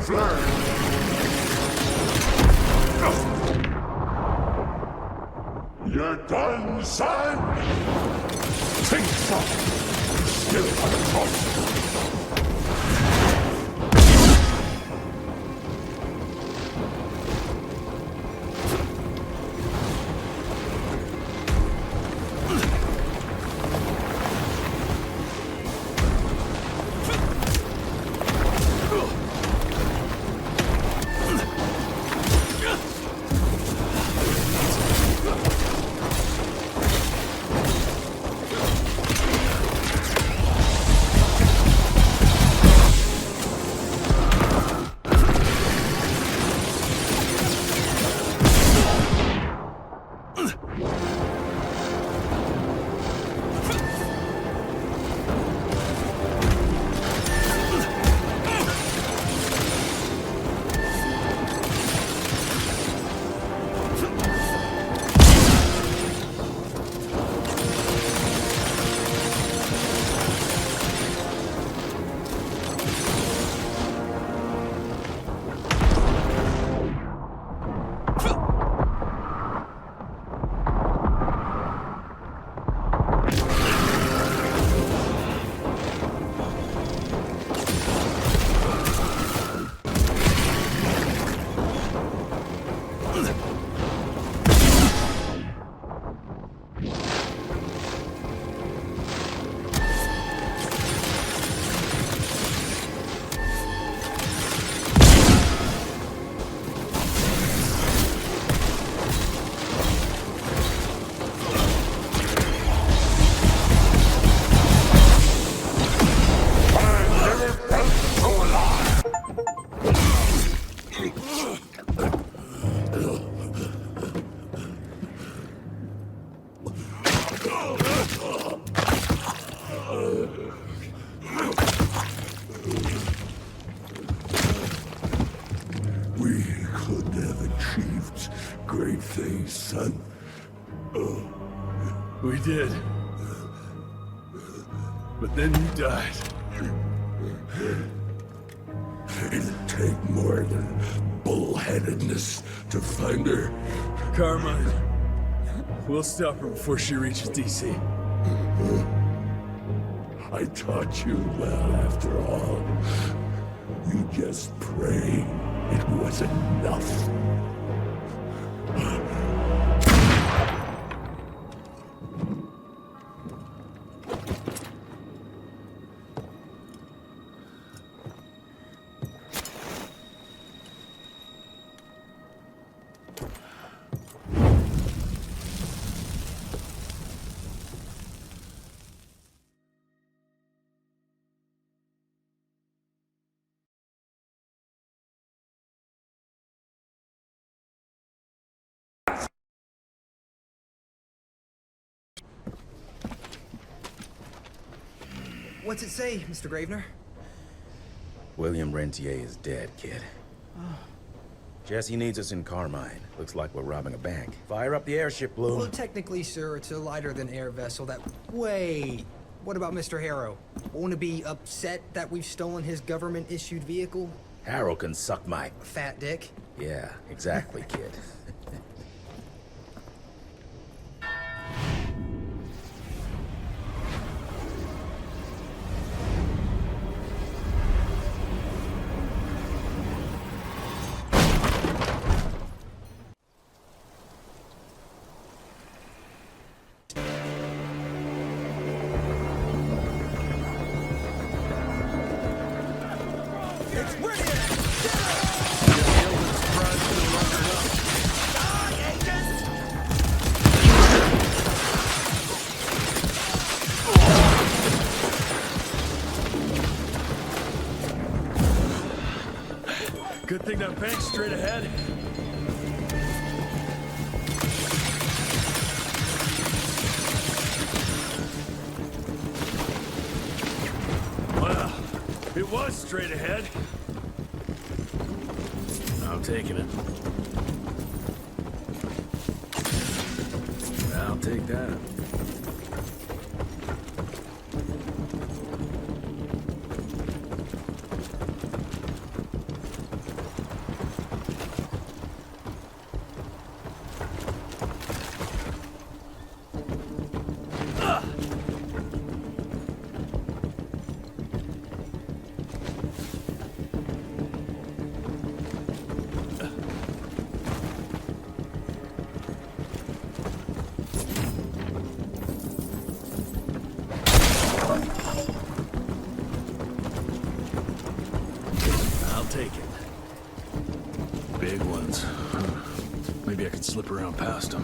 you've learned. You're done, son? Think so. Still have a choice. We could have achieved great things, son. We did. But then you died. It'd take more than bullheadedness to find her. Carmine, we'll stop her before she reaches DC. I taught you well after all. You just pray it was enough. What's it say, Mr. Gravener? William Rentier is dead, kid. Oh. Jesse needs us in Carmine. Looks like we're robbing a bank. Fire up the airship, Bloom. Well, technically, sir, it's a lighter-than-air vessel that... Wait! What about Mr. Harrow? Won't he be upset that we've stolen his government-issued vehicle? Harrow can suck my... Fat dick? Yeah, exactly, kid. Good thing that bank's straight ahead. Well, it was straight ahead. I'm taking it. I'll take that. slip around past them.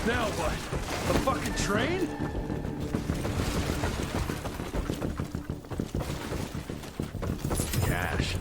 Now what? A fucking train? Cash.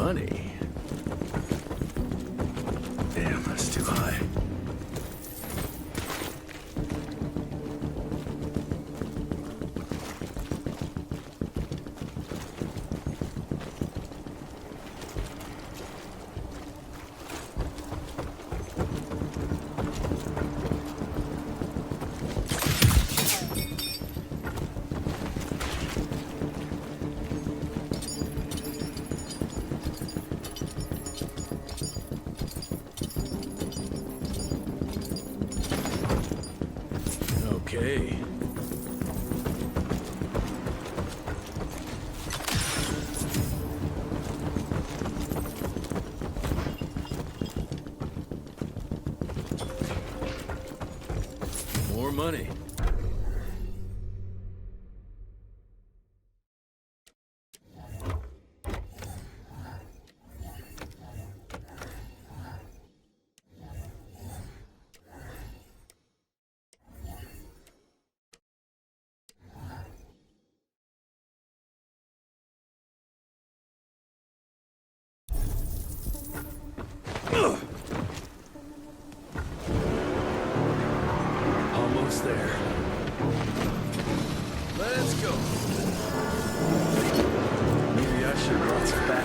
Money? Damn, that's too high. Okay. More money. Almost there. Let's go. Maybe I should have brought some back.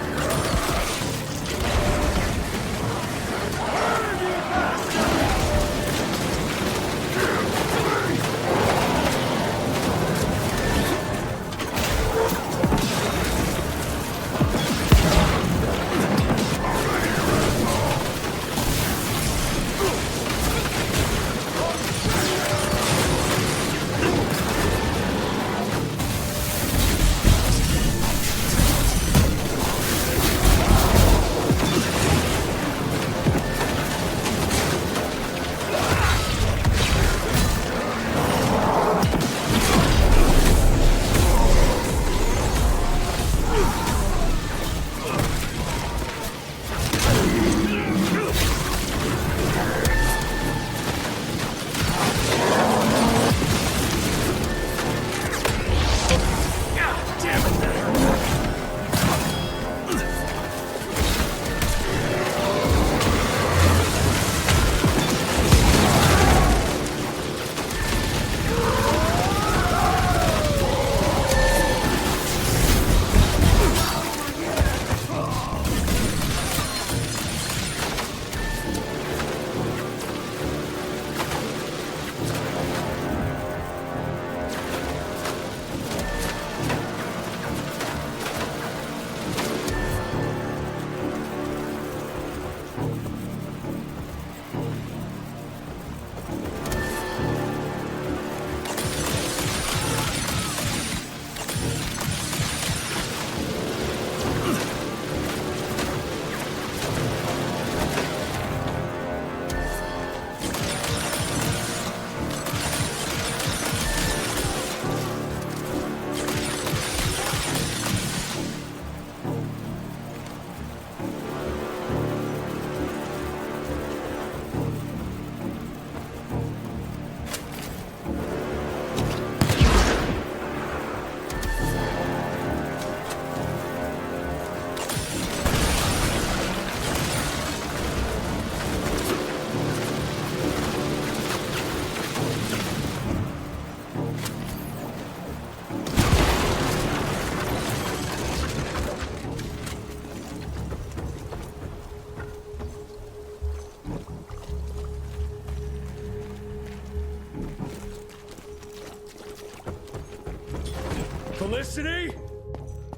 Felicity?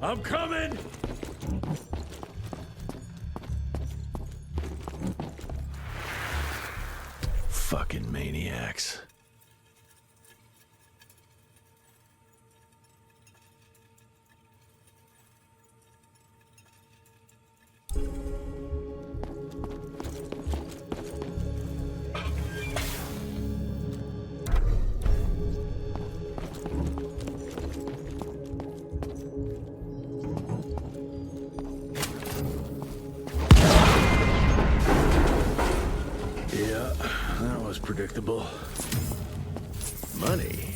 I'm coming! Fucking maniacs. Predictable. Money.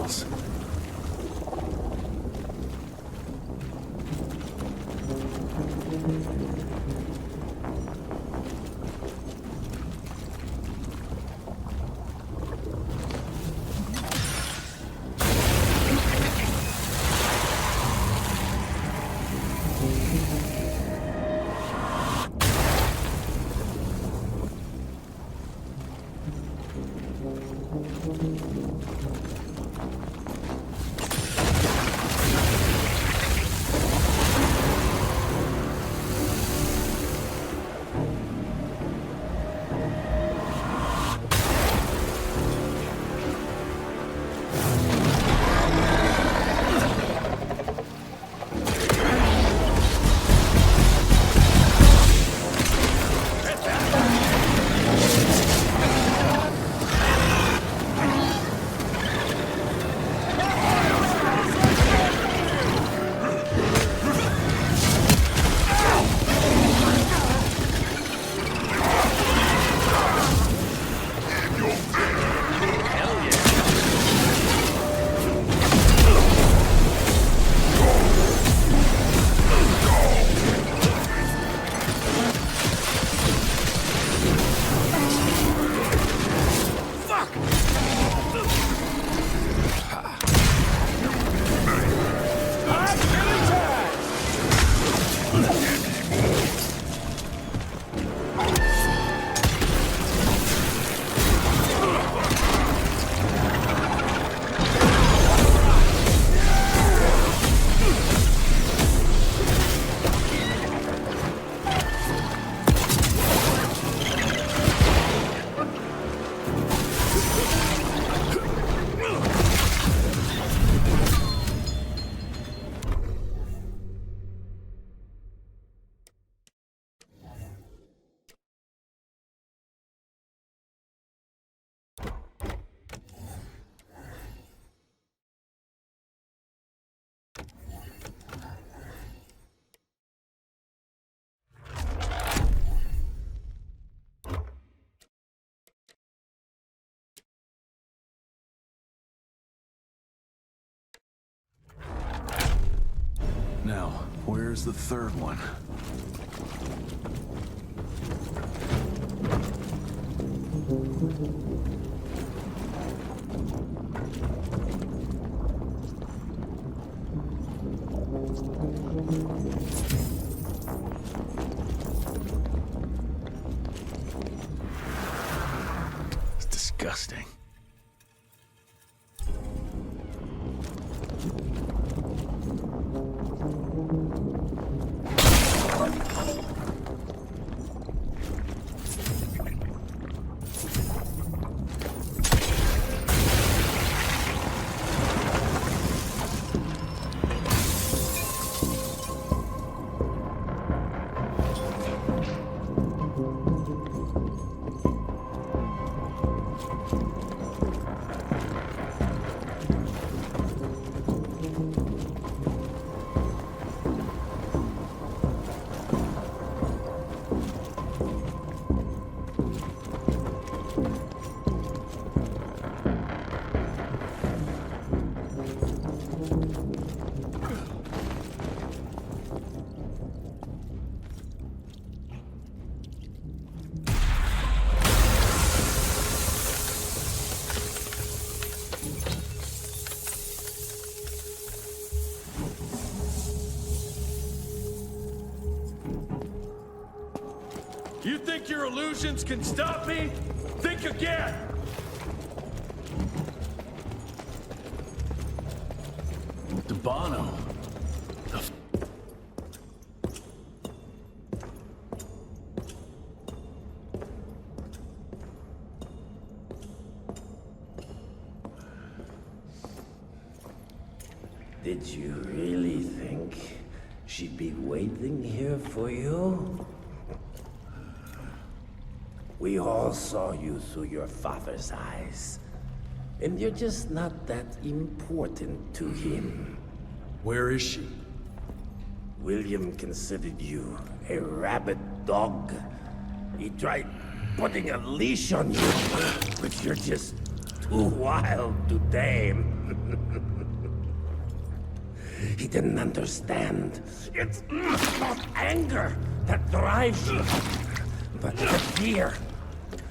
else. Now, where's the third one? It's disgusting. You think your illusions can stop me? Think again! Debano. Did you really think she'd be waiting here for you? We all saw you through your father's eyes. And you're just not that important to him. Where is she? William considered you a rabid dog. He tried putting a leash on you, but you're just too wild to tame. He didn't understand. It's not anger that drives you, but the fear.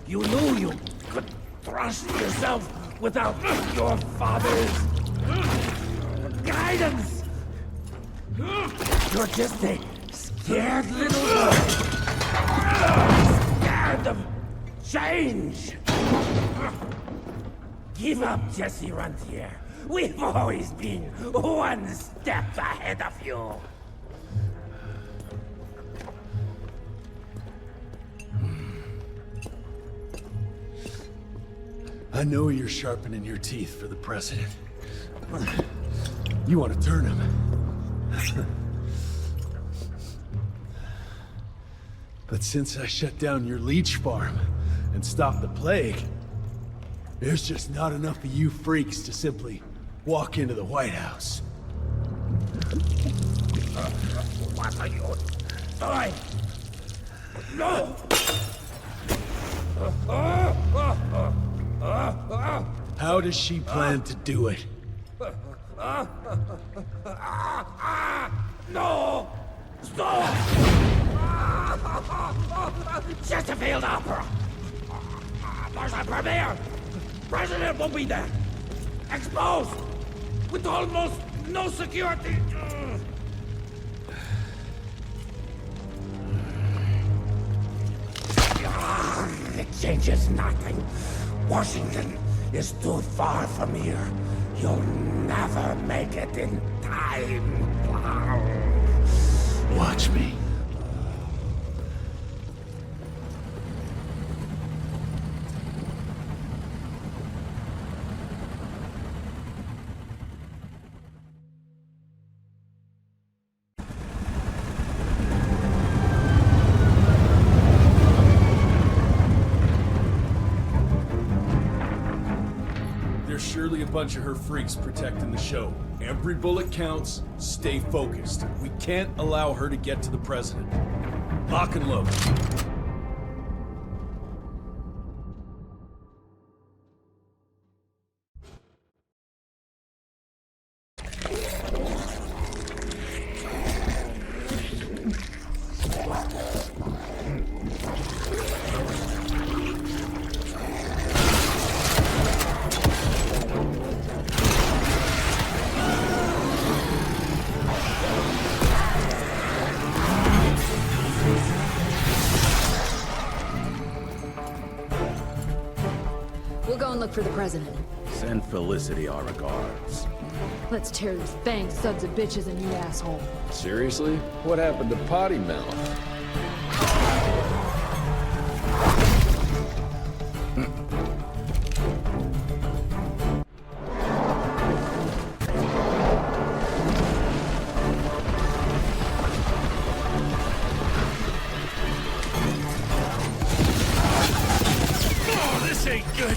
You knew you could trust yourself without your father's guidance. You're just a scared little boy. Scared of change. Give up, Jesse Runtier. We've always been one step ahead of you. I know you're sharpening your teeth for the president. You want to turn him. But since I shut down your leech farm and stopped the plague, there's just not enough of you freaks to simply walk into the White House. What are you doing? No! How does she plan to do it? No! Stop! Chesterfield Opera! There's a premiere! President will be there! Exposed! With almost no security! It changes nothing. Washington is too far from here. You'll never make it in time. Watch me. Surely a bunch of her freaks protecting the show. Every bullet counts. Stay focused. We can't allow her to get to the president. Lock and load. Look for the president. Send Felicity our regards. Let's tear these fang sons of bitches a new asshole. Seriously? What happened to Potty Mouth? Oh, this ain't good!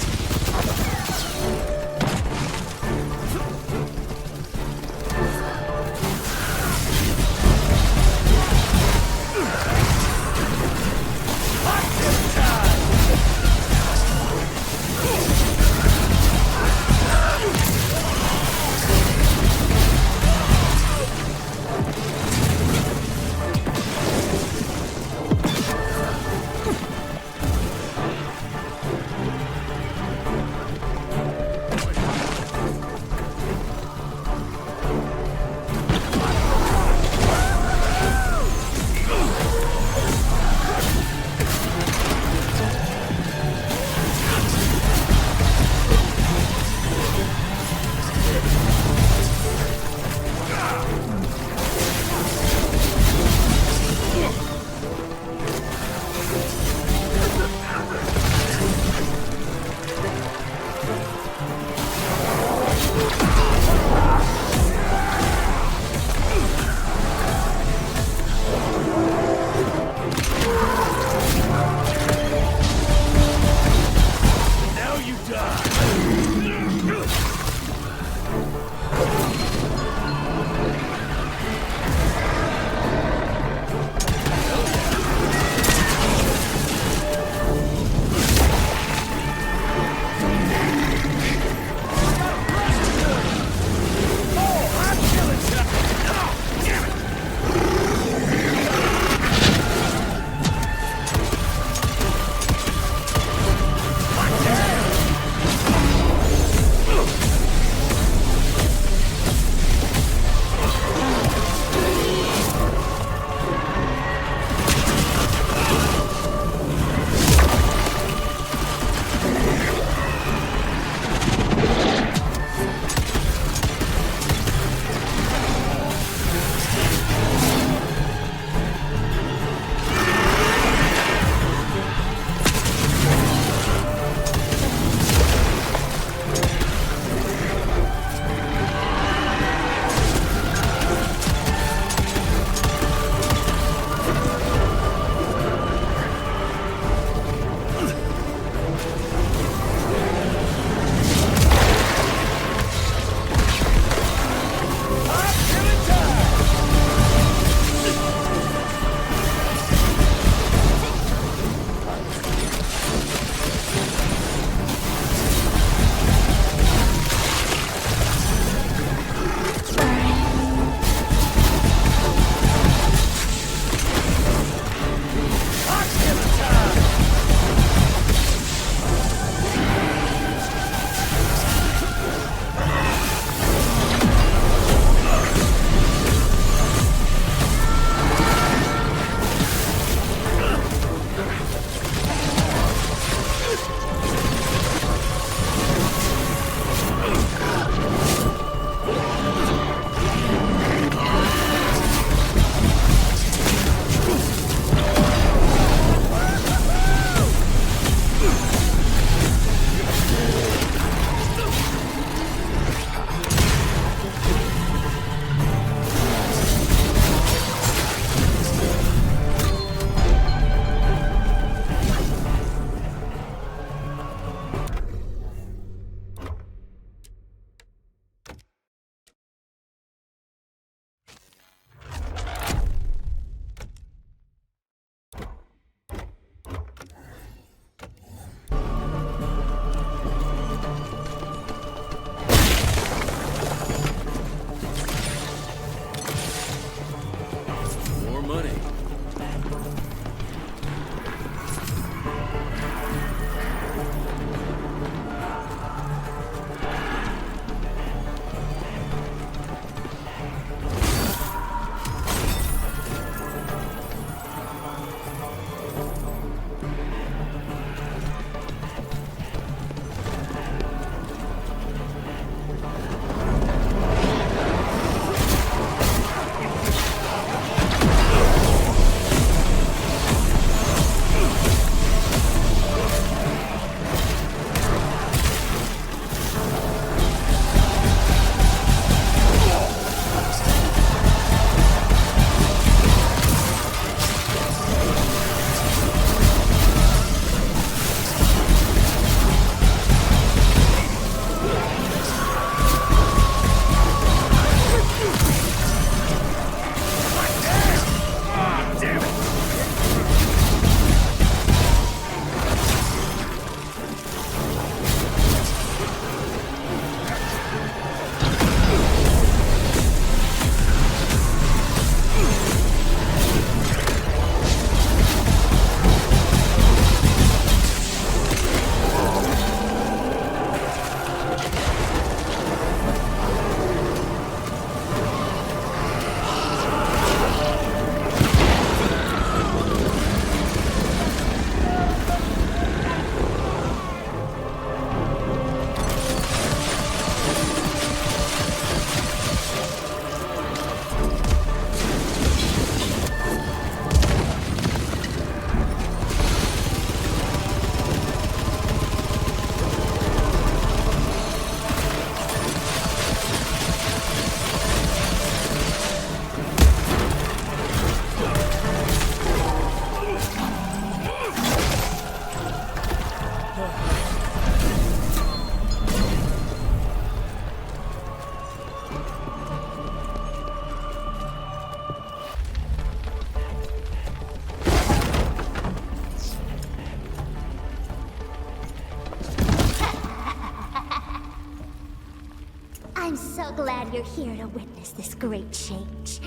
glad you're here to witness this great change.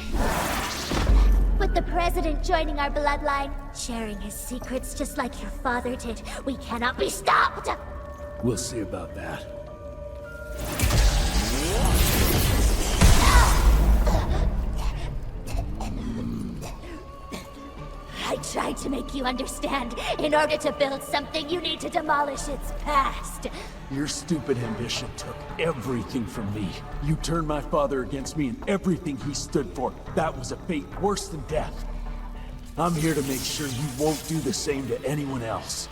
With the President joining our bloodline, sharing his secrets just like your father did, we cannot be stopped! We'll see about that. I tried to make you understand. In order to build something, you need to demolish its past. Your stupid ambition took everything from me. You turned my father against me and everything he stood for. That was a fate worse than death. I'm here to make sure you won't do the same to anyone else.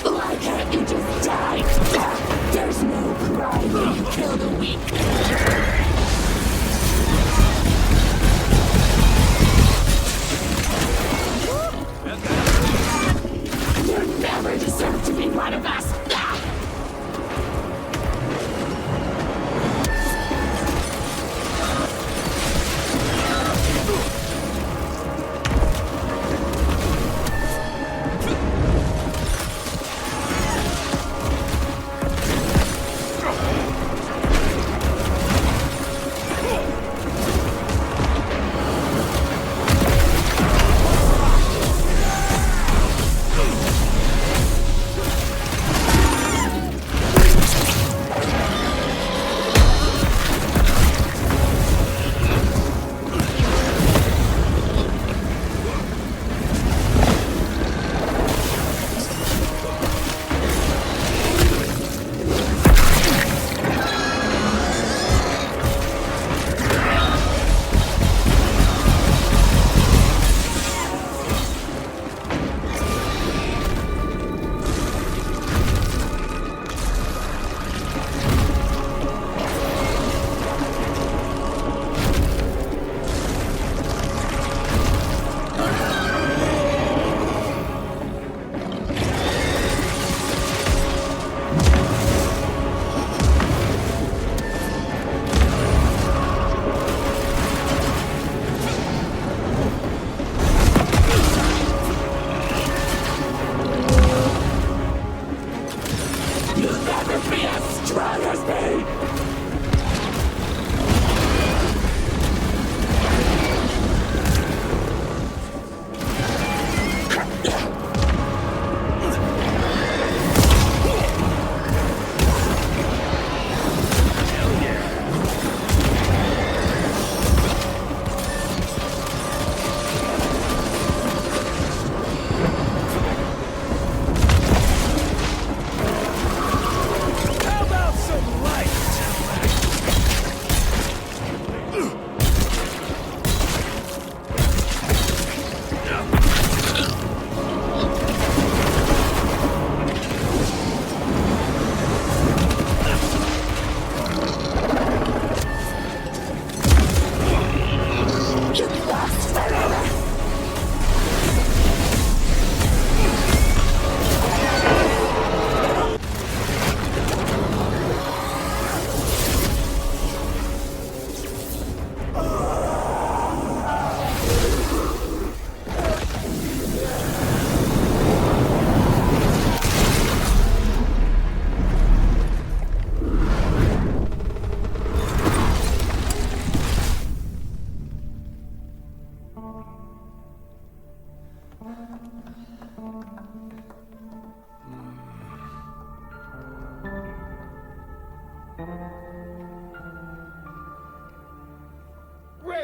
Why can't you just die?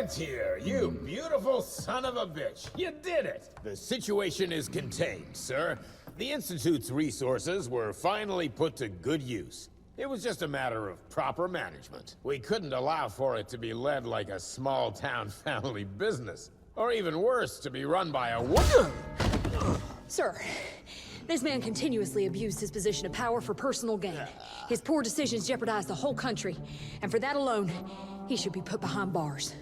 Rentier, you beautiful son of a bitch. You did it. The situation is contained, sir. The Institute's resources were finally put to good use. It was just a matter of proper management. We couldn't allow for it to be led like a small-town family business. Or even worse, to be run by a woman. Sir, this man continuously abused his position of power for personal gain. His poor decisions jeopardized the whole country. And for that alone, he should be put behind bars.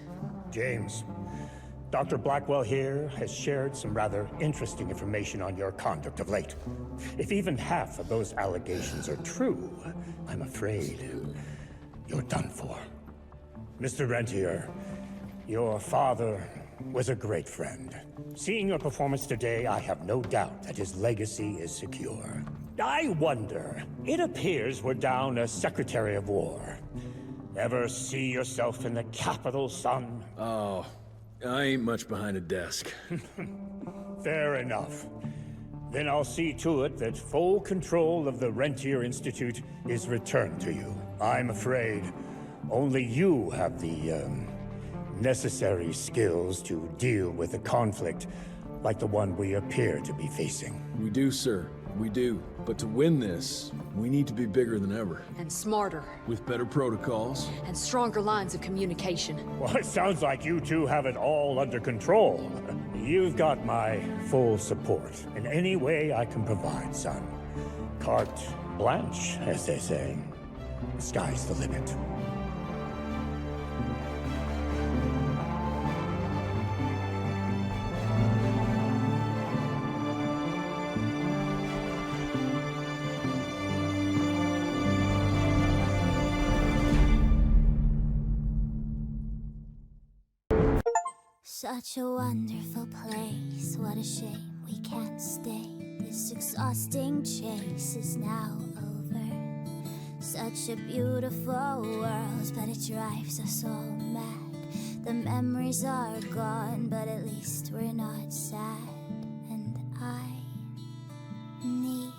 James, Dr. Blackwell here has shared some rather interesting information on your conduct of late. If even half of those allegations are true, I'm afraid you're done for. Mr. Rentier, your father was a great friend. Seeing your performance today, I have no doubt that his legacy is secure. I wonder, it appears we're down a Secretary of War. Ever see yourself in the capital, son? Oh, I ain't much behind a desk. Fair enough. Then I'll see to it that full control of the Rentier Institute is returned to you. I'm afraid only you have the, necessary skills to deal with a conflict like the one we appear to be facing. We do, sir. We do. But to win this, we need to be bigger than ever. And smarter. With better protocols. And stronger lines of communication. Well, it sounds like you two have it all under control. You've got my full support in any way I can provide, son. Carte blanche, as they say. The sky's the limit. Such a wonderful place, what a shame we can't stay. This exhausting chase is now over. Such a beautiful world, but it drives us all mad. The memories are gone, but at least we're not sad. And I need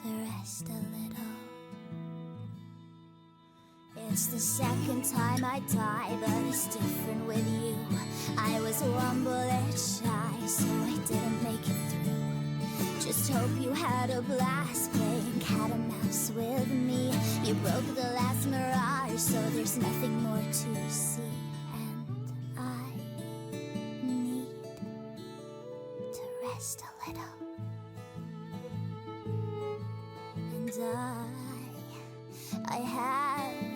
to rest a little. It's the second time I die, but it's different with you. I was one bullet shy, so I didn't make it through. Just hope you had a blast playing cat and mouse with me. You broke the last mirage, so there's nothing more to see. And I need to rest a little. And I had